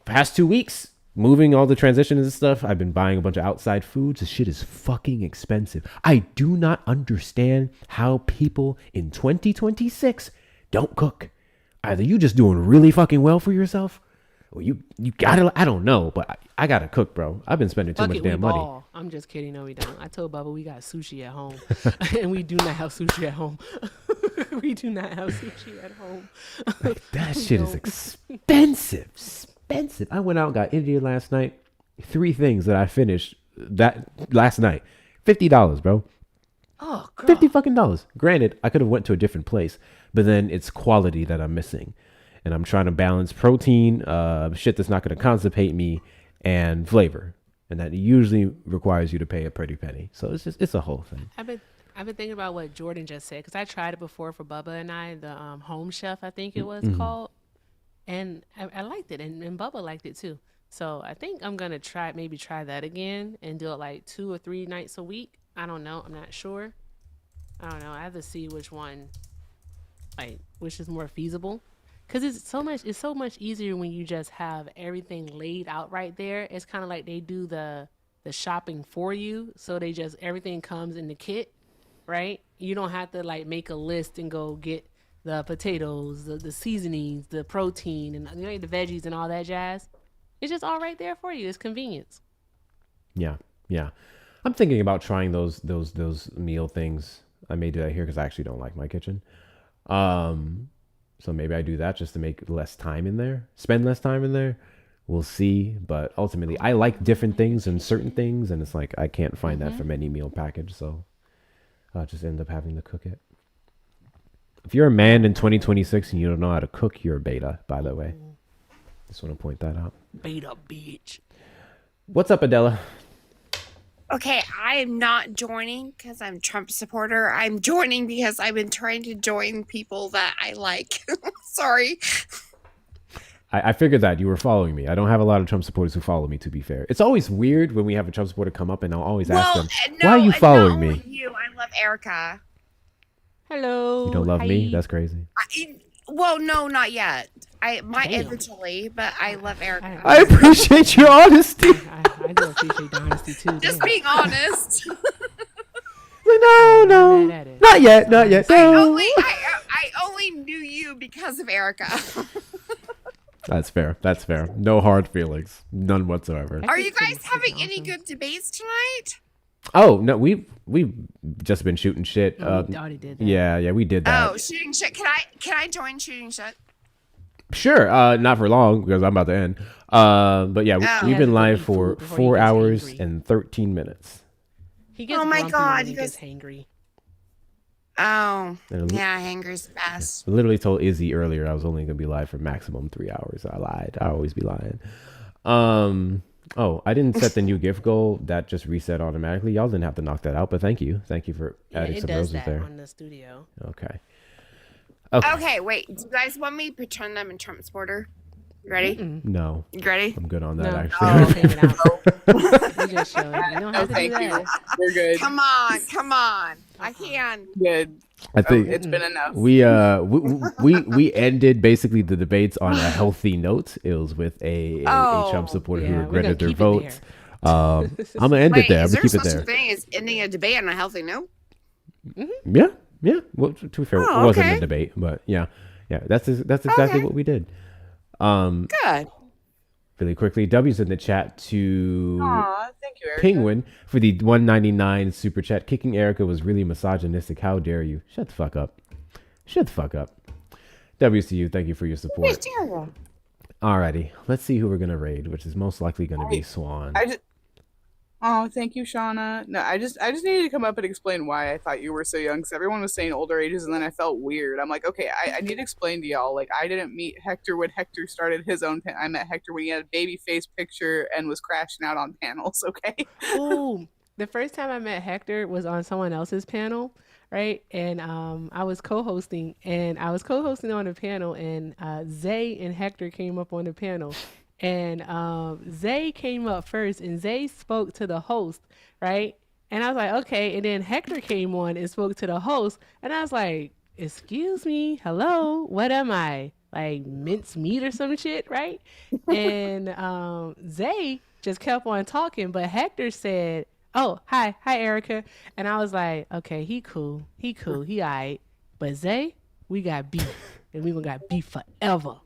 Past 2 weeks, moving all the transitions and stuff, I've been buying a bunch of outside foods. This shit is fucking expensive. I do not understand how people in 2026 don't cook. Either you just doing really fucking well for yourself, or you gotta, I don't know, but I gotta cook, bro. I've been spending too much damn money. I'm just kidding. No, we don't. I told Bubba we got sushi at home, and we do not have sushi at home. We do not have sushi at home. Like, that shit is expensive. I went out and got Indian last night. 3 things that I finished that last night. $50, bro. Oh, God. $50 fucking dollars. Granted, I could have went to a different place, but then it's quality that I'm missing. and I'm trying to balance protein, shit that's not going to constipate me, and flavor, and that usually requires you to pay a pretty penny. So it's a whole thing. I've been thinking about what Jordan just said, because I tried it before for Bubba and I, the Home Chef, I think it was called, and I liked it, and Bubba liked it too. So I think I'm gonna try that again and do it like 2 or 3 nights a week. I don't know. I'm not sure. I don't know. I have to see which is more feasible. Because it's so much easier when you just have everything laid out right there. It's kind of like they do the shopping for you. So everything comes in the kit, right? You don't have to like make a list and go get the potatoes, the seasonings, the protein, and the veggies and all that jazz. It's just all right there for you. It's convenience. Yeah. I'm thinking about trying those meal things. I may do that here because I actually don't like my kitchen. So maybe I do that just to make spend less time in there. We'll see. But ultimately, I like different things and certain things, and it's like I can't find that from any meal package. So I'll just end up having to cook it. If you're a man in 2026 and you don't know how to cook, you're a beta, by the way. Just want to point that out. Beta bitch. What's up, Adela? Okay, I am not joining because I'm a Trump supporter. I'm joining because I've been trying to join people that I like. Sorry. I figured that you were following me. I don't have a lot of Trump supporters who follow me, to be fair. It's always weird when we have a Trump supporter come up and I'll always ask them, why are you following me? I love Erica. Hello. You don't love me? That's crazy. Well, no, not yet. I might eventually, but I love Erica. I appreciate your honesty. I do appreciate the honesty too. Just being honest. No, not yet. No. I only knew you because of Erica. That's fair. No hard feelings, none whatsoever. Are you guys having any good debates tonight? Oh no, we've just been shooting shit. We already did that. Yeah, we did that. Oh, shooting shit. Can I join shooting shit? Sure. Not for long because I'm about to end. But yeah, we've been live for 4 hours and 13 minutes. He gets he gets hangry. Oh, yeah, hangry's best. I literally told Izzy earlier I was only gonna be live for maximum 3 hours. I lied. I always be lying. Oh, I didn't set the new gift goal. That just reset automatically. Y'all didn't have to knock that out, but thank you for adding some roses there. It does that on the studio. Okay. Okay, wait. Do you guys want me to pretend I'm a Trump supporter? You ready? No. You ready? I'm good on that, No. actually. You just showed it. You don't have to thank do you. that. We're good. Come on. I can. Good. I think it's been enough. We ended basically the debates on a healthy note. It was with a Trump supporter who regretted their vote. I'm gonna end it there. I'm gonna keep it there. Is there such a thing as ending a debate on a healthy note? Yeah. Well, to be fair, it wasn't okay. a debate, but yeah. That's exactly what we did. Good. Really quickly, W's in the chat to thank you, Erica. Penguin for the $1.99 super chat. Kicking Erica was really misogynistic. How dare you? Shut the fuck up. W's to you. Thank you for your support. Alrighty, let's see who we're gonna raid, which is most likely gonna be Swan. Thank you, Shauna. No, I just needed to come up and explain why I thought you were so young, because everyone was saying older ages, and then I felt weird. I'm like, okay, I need to explain to y'all. Like, I didn't meet Hector when Hector started his own. I met Hector when he had a baby face picture and was crashing out on panels. Okay. Ooh, the first time I met Hector was on someone else's panel, right? And I was co-hosting, on the panel, and Zay and Hector came up on the panel. And Zay came up first, and Zay spoke to the host, right? And I was like, okay. And then Hector came on and spoke to the host, and I was like, excuse me, hello, what am I? Like mince meat or some shit, right? And Zay just kept on talking, but Hector said, oh, hi Erica. And I was like, okay, he cool, he all right. But Zay, we got beef, and we gonna got beef forever.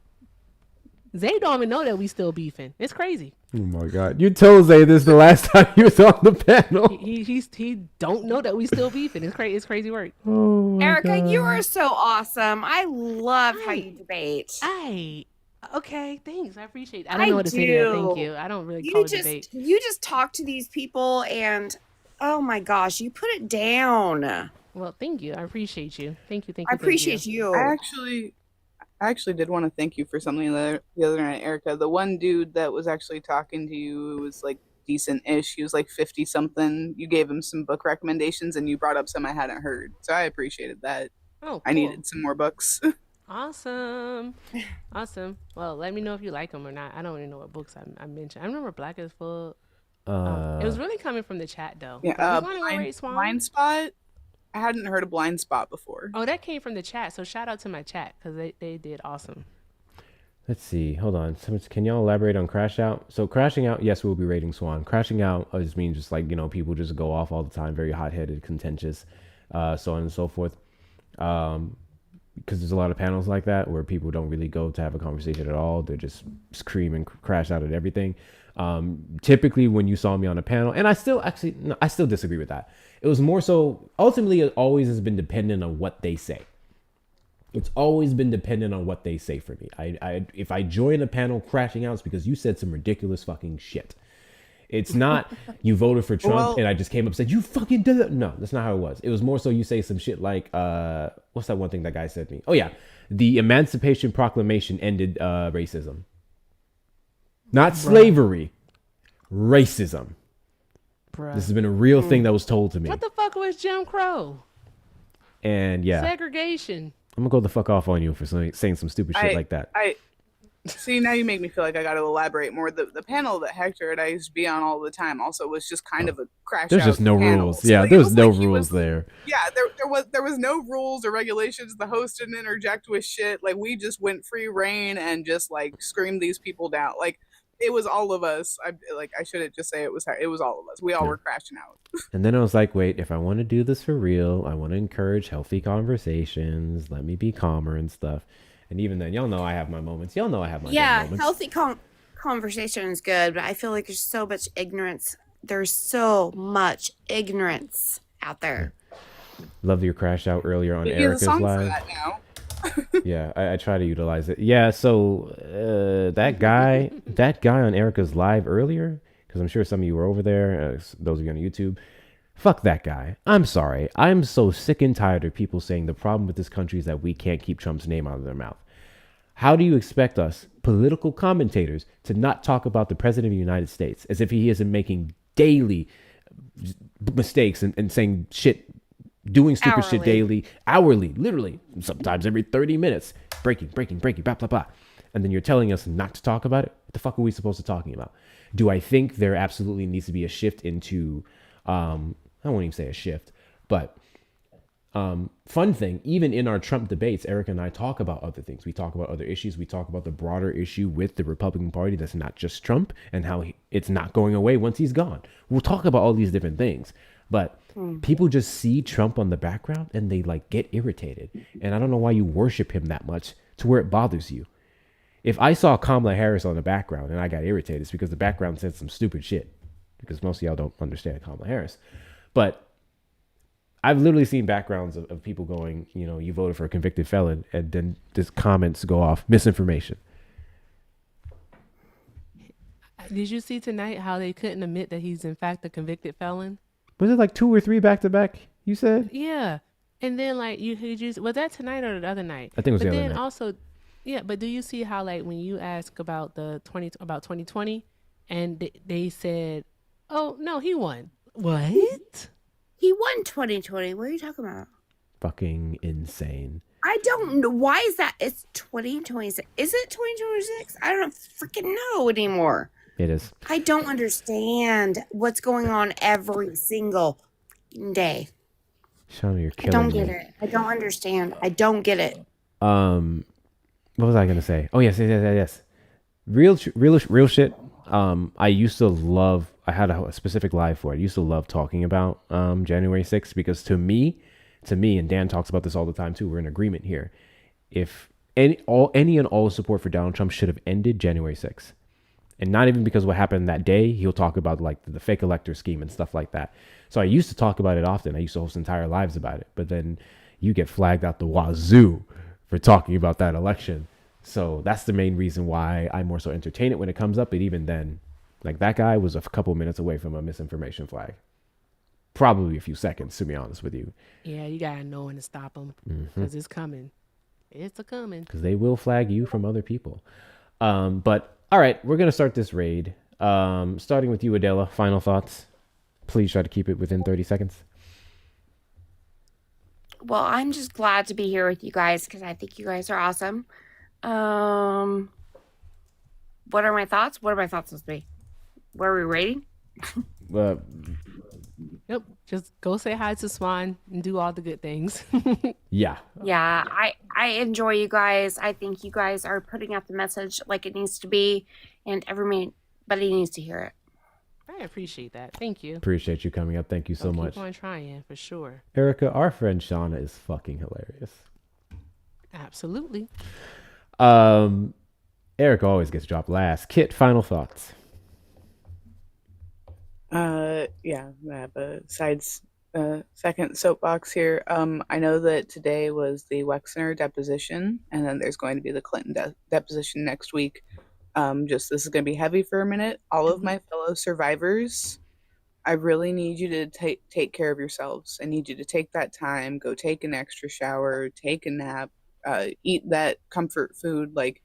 Zay don't even know that we still beefing. It's crazy. Oh my god! You told Zay this the last time he was on the panel. He don't know that we still beefing. It's crazy. It's crazy work. Oh Erica, god. you are so awesome. I love how you debate. Okay, thanks. I appreciate it. I don't know what to say to that. Thank you. I don't really call it debate. You just talk to these people, and oh my gosh, you put it down. Well, thank you. I appreciate you. Thank you. I appreciate you. I actually did want to thank you for something the other night, Erica. The one dude that was actually talking to you was like decent-ish. He was like 50 something. You gave him some book recommendations and you brought up some I hadn't heard. So I appreciated that. Oh, I cool. needed some more books. Awesome. Awesome. Well, let me know if you like them or not. I don't even know what books I mentioned. I remember Black as Fuck. It was really coming from the chat though. Yeah, But we want to rate Swan. Blind Spot? I hadn't heard of Blind Spot before. Oh, that came from the chat. So shout out to my chat because they did awesome. Let's see. Hold on. Can y'all elaborate on Crash Out? So crashing out, yes, we'll be rating Swan. Crashing out just means just like, people just go off all the time, very hot-headed, contentious, so on and so forth. Because there's a lot of panels like that where people don't really go to have a conversation at all. They just scream and crash out at everything. Typically when you saw me on a panel, and I still disagree with that. It was more so, ultimately it always has been dependent on what they say. It's always been dependent on what they say for me. If I join a panel crashing out, it's because you said some ridiculous fucking shit. It's not you voted for Trump and I just came up and said, you fucking did it. No, that's not how it was. It was more so you say some shit like, what's that one thing that guy said to me? Oh yeah, the Emancipation Proclamation ended racism. Not slavery, racism. Bruh. This has been a real thing that was told to me. What the fuck was Jim Crow? And yeah. Segregation. I'm gonna go the fuck off on you for saying some stupid shit like that. See, now you make me feel like I got to elaborate more. The panel that Hector and I used to be on all the time also was just kind of a crash. There's just no panel. rules. So Yeah, like, there's no rules there. Yeah, there was no rules or regulations. The host didn't interject with shit. Like we just went free reign and just like screamed these people down. Like it was all of us. I shouldn't just say it was all of us. We all were crashing out. And then I was like, wait, if I want to do this for real, I want to encourage healthy conversations. Let me be calmer and stuff. And even then, y'all know I have my moments. Y'all know I have my moments. Healthy conversation is good, but I feel like there's so much ignorance. There's so much ignorance out there. Love your crash out earlier on Maybe Erica's a song live. for that now. Yeah, I try to utilize it. Yeah, so that guy on Erica's live earlier, because I'm sure some of you were over there, those of you on YouTube. Fuck that guy. I'm sorry. I'm so sick and tired of people saying the problem with this country is that we can't keep Trump's name out of their mouth. How do you expect us, political commentators, to not talk about the president of the United States as if he isn't making daily mistakes and saying shit, doing stupid shit daily, hourly, literally, sometimes every 30 minutes, breaking, blah, blah, blah. And then you're telling us not to talk about it? What the fuck are we supposed to be talking about? Do I think there absolutely needs to be a shift into... I won't even say a shift, but fun thing, even in our Trump debates, Erica and I talk about other things. We talk about other issues. We talk about the broader issue with the Republican Party that's not just Trump and how it's not going away once he's gone. We'll talk about all these different things, but people just see Trump on the background and they like get irritated. And I don't know why you worship him that much to where it bothers you. If I saw Kamala Harris on the background and I got irritated, it's because the background said some stupid shit, because most of y'all don't understand Kamala Harris. But I've literally seen backgrounds of people going, you voted for a convicted felon, and then just comments go off, misinformation. Did you see tonight how they couldn't admit that he's in fact a convicted felon? Was it like 2 or 3 back to back, you said? Yeah. And then like was that tonight or the other night? I think it was the other night. But then also, yeah, but do you see how like when you ask about 2020 and they said, oh no, he won. What? He won 2020. What are you talking about? Fucking insane. I don't know. Why is that? It's 2026. Is it 2026? I don't freaking know anymore. It is. I don't understand what's going on every single day. Shauna, you're killing me. I don't get it. I don't understand. I don't get it. What was I gonna say? Oh yes. Real shit. I used to love. I had a specific live for it. I used to love talking about January 6th because to me, and Dan talks about this all the time too. We're in agreement here. If any and all support for Donald Trump should have ended January 6th, and not even because of what happened that day. He'll talk about like the fake elector scheme and stuff like that. So I used to talk about it often. I used to host entire lives about it. But then you get flagged out the wazoo for talking about that election. So that's the main reason why I more so entertain it when it comes up. But even then, like that guy was a couple minutes away from a misinformation flag. Probably a few seconds, to be honest with you. Yeah, you gotta know when to stop him because it's coming. It's a coming. Because they will flag you from other people. But all right, we're gonna start this raid. Starting with you, Adela. Final thoughts. Please try to keep it within 30 seconds. Well, I'm just glad to be here with you guys because I think you guys are awesome. What are my thoughts? What are my thoughts supposed to be? Where are we rating? Yep. Just go say hi to Swan and do all the good things. Yeah. Yeah, I enjoy you guys. I think you guys are putting out the message like it needs to be, and everybody needs to hear it. I appreciate that. Thank you. Appreciate you coming up. Thank you so much. Keep on trying for sure. Erica, our friend Shauna is fucking hilarious. Absolutely. Erica always gets dropped last. Kit, final thoughts. Yeah, I have a second soapbox here. I know that today was the Wexner deposition, and then there's going to be the Clinton deposition next week. This is going to be heavy for a minute. All of my fellow survivors, I really need you to take care of yourselves. I need you to take that time, go take an extra shower, take a nap, eat that comfort food, like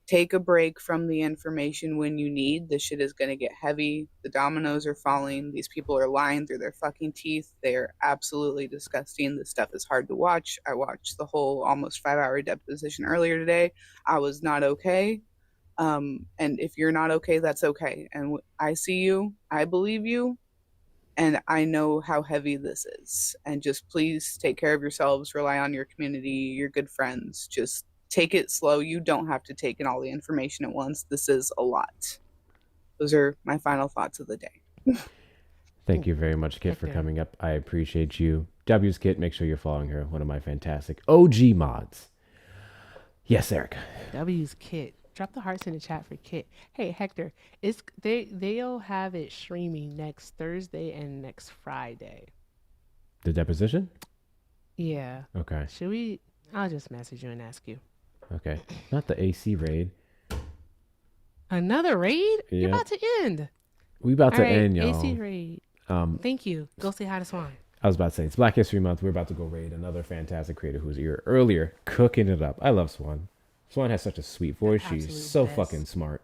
take a break from the information when you need. This shit is going to get heavy. The dominoes are falling. These people are lying through their fucking teeth. They're absolutely disgusting. This stuff is hard to watch. I watched the whole almost 5-hour deposition earlier today. I was not okay. And if you're not okay, that's okay. And I see you. I believe you. And I know how heavy this is. And just please take care of yourselves. Rely on your community, your good friends. Just take it slow. You don't have to take in all the information at once. This is a lot. Those are my final thoughts of the day. Thank you very much, Kit, for coming up. I appreciate you. W's Kit, make sure you're following her. One of my fantastic OG mods. Yes, Erica. W's Kit. Drop the hearts in the chat for Kit. Hey, Hector, they'll have it streaming next Thursday and next Friday. The deposition? Yeah. Okay. Should we? I'll just message you and ask you. Okay. Not the AC raid. Another raid? Yeah. You're about to end. We about to end, y'all. AC raid. Thank you. Go say hi to Swan. I was about to say, it's Black History Month. We're about to go raid another fantastic creator who was here earlier, cooking it up. I love Swan. Swan has such a sweet voice. She's so fucking smart.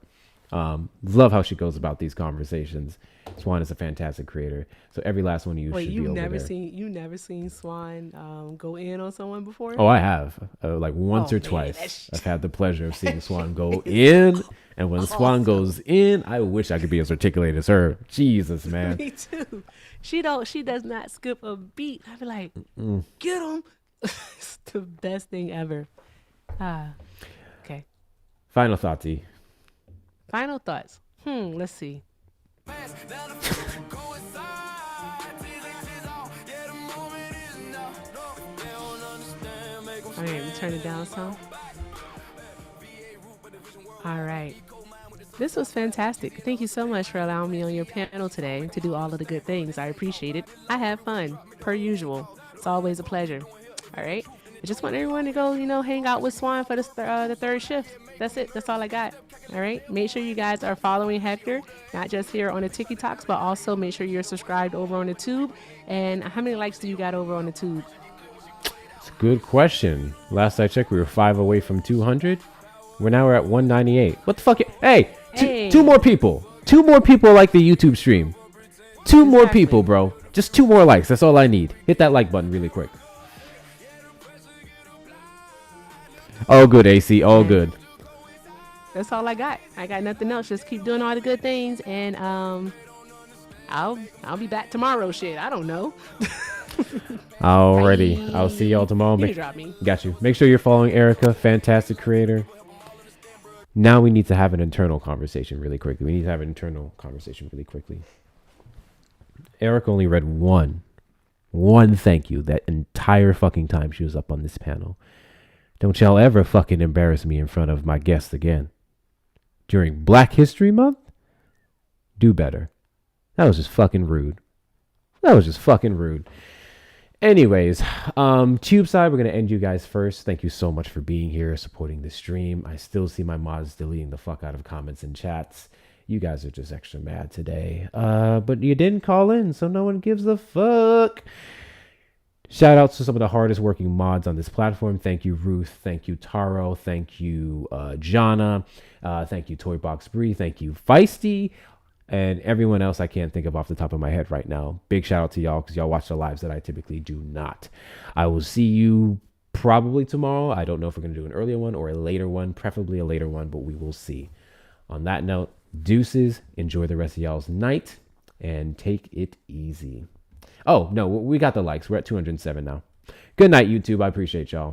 Love how she goes about these conversations. Swan is a fantastic creator. So every last one of you should be over there. You never seen Swan go in on someone before? Oh, I have. Like once or twice. I've had the pleasure of seeing Swan go in. And when Swan goes in, I wish I could be as articulate as her. Jesus, man. Me too. She does not skip a beat. I'd be like, get him. It's the best thing ever. Okay. Final thoughts, E. Final thoughts. Let's see. Okay, we turn it down some. All right. This was fantastic. Thank you so much for allowing me on your panel today to do all of the good things. I appreciate it. I had fun, per usual. It's always a pleasure. All right. I just want everyone to go, hang out with Swan for the third shift. That's it. That's all I got. All right. Make sure you guys are following Hector, not just here on the TikToks, but also make sure you're subscribed over on the Tube. And how many likes do you got over on the Tube? It's a good question. Last I checked, we were 5 away from 200. We're at 198. What the fuck? Hey, two more people. 2 more people like the YouTube stream. 2 more people, bro. Just 2 more likes. That's all I need. Hit that like button really quick. All good, AC. All good. That's all I got. I got nothing else. Just keep doing all the good things, and I'll be back tomorrow. Shit, I don't know. Alrighty. I'll see y'all tomorrow. You can drop me. Got you. Make sure you're following Erica. Fantastic creator. Now we need to have an internal conversation really quickly. Erica only read one thank you that entire fucking time she was up on this panel. Don't y'all ever fucking embarrass me in front of my guests again. During Black History Month? Do better. That was just fucking rude. Anyways, Tube side, we're going to end you guys first. Thank you so much for being here, supporting the stream. I still see my mods deleting the fuck out of comments and chats. You guys are just extra mad today. But you didn't call in, so no one gives a fuck. Shout out to some of the hardest working mods on this platform. Thank you, Ruth. Thank you, Taro. Thank you, Jana. Thank you, Toybox Bree. Thank you, Feisty. And everyone else I can't think of off the top of my head right now. Big shout out to y'all because y'all watch the lives that I typically do not. I will see you probably tomorrow. I don't know if we're going to do an earlier one or a later one, preferably a later one, but we will see. On that note, deuces. Enjoy the rest of y'all's night and take it easy. Oh, no, we got the likes. We're at 207 now. Good night, YouTube. I appreciate y'all.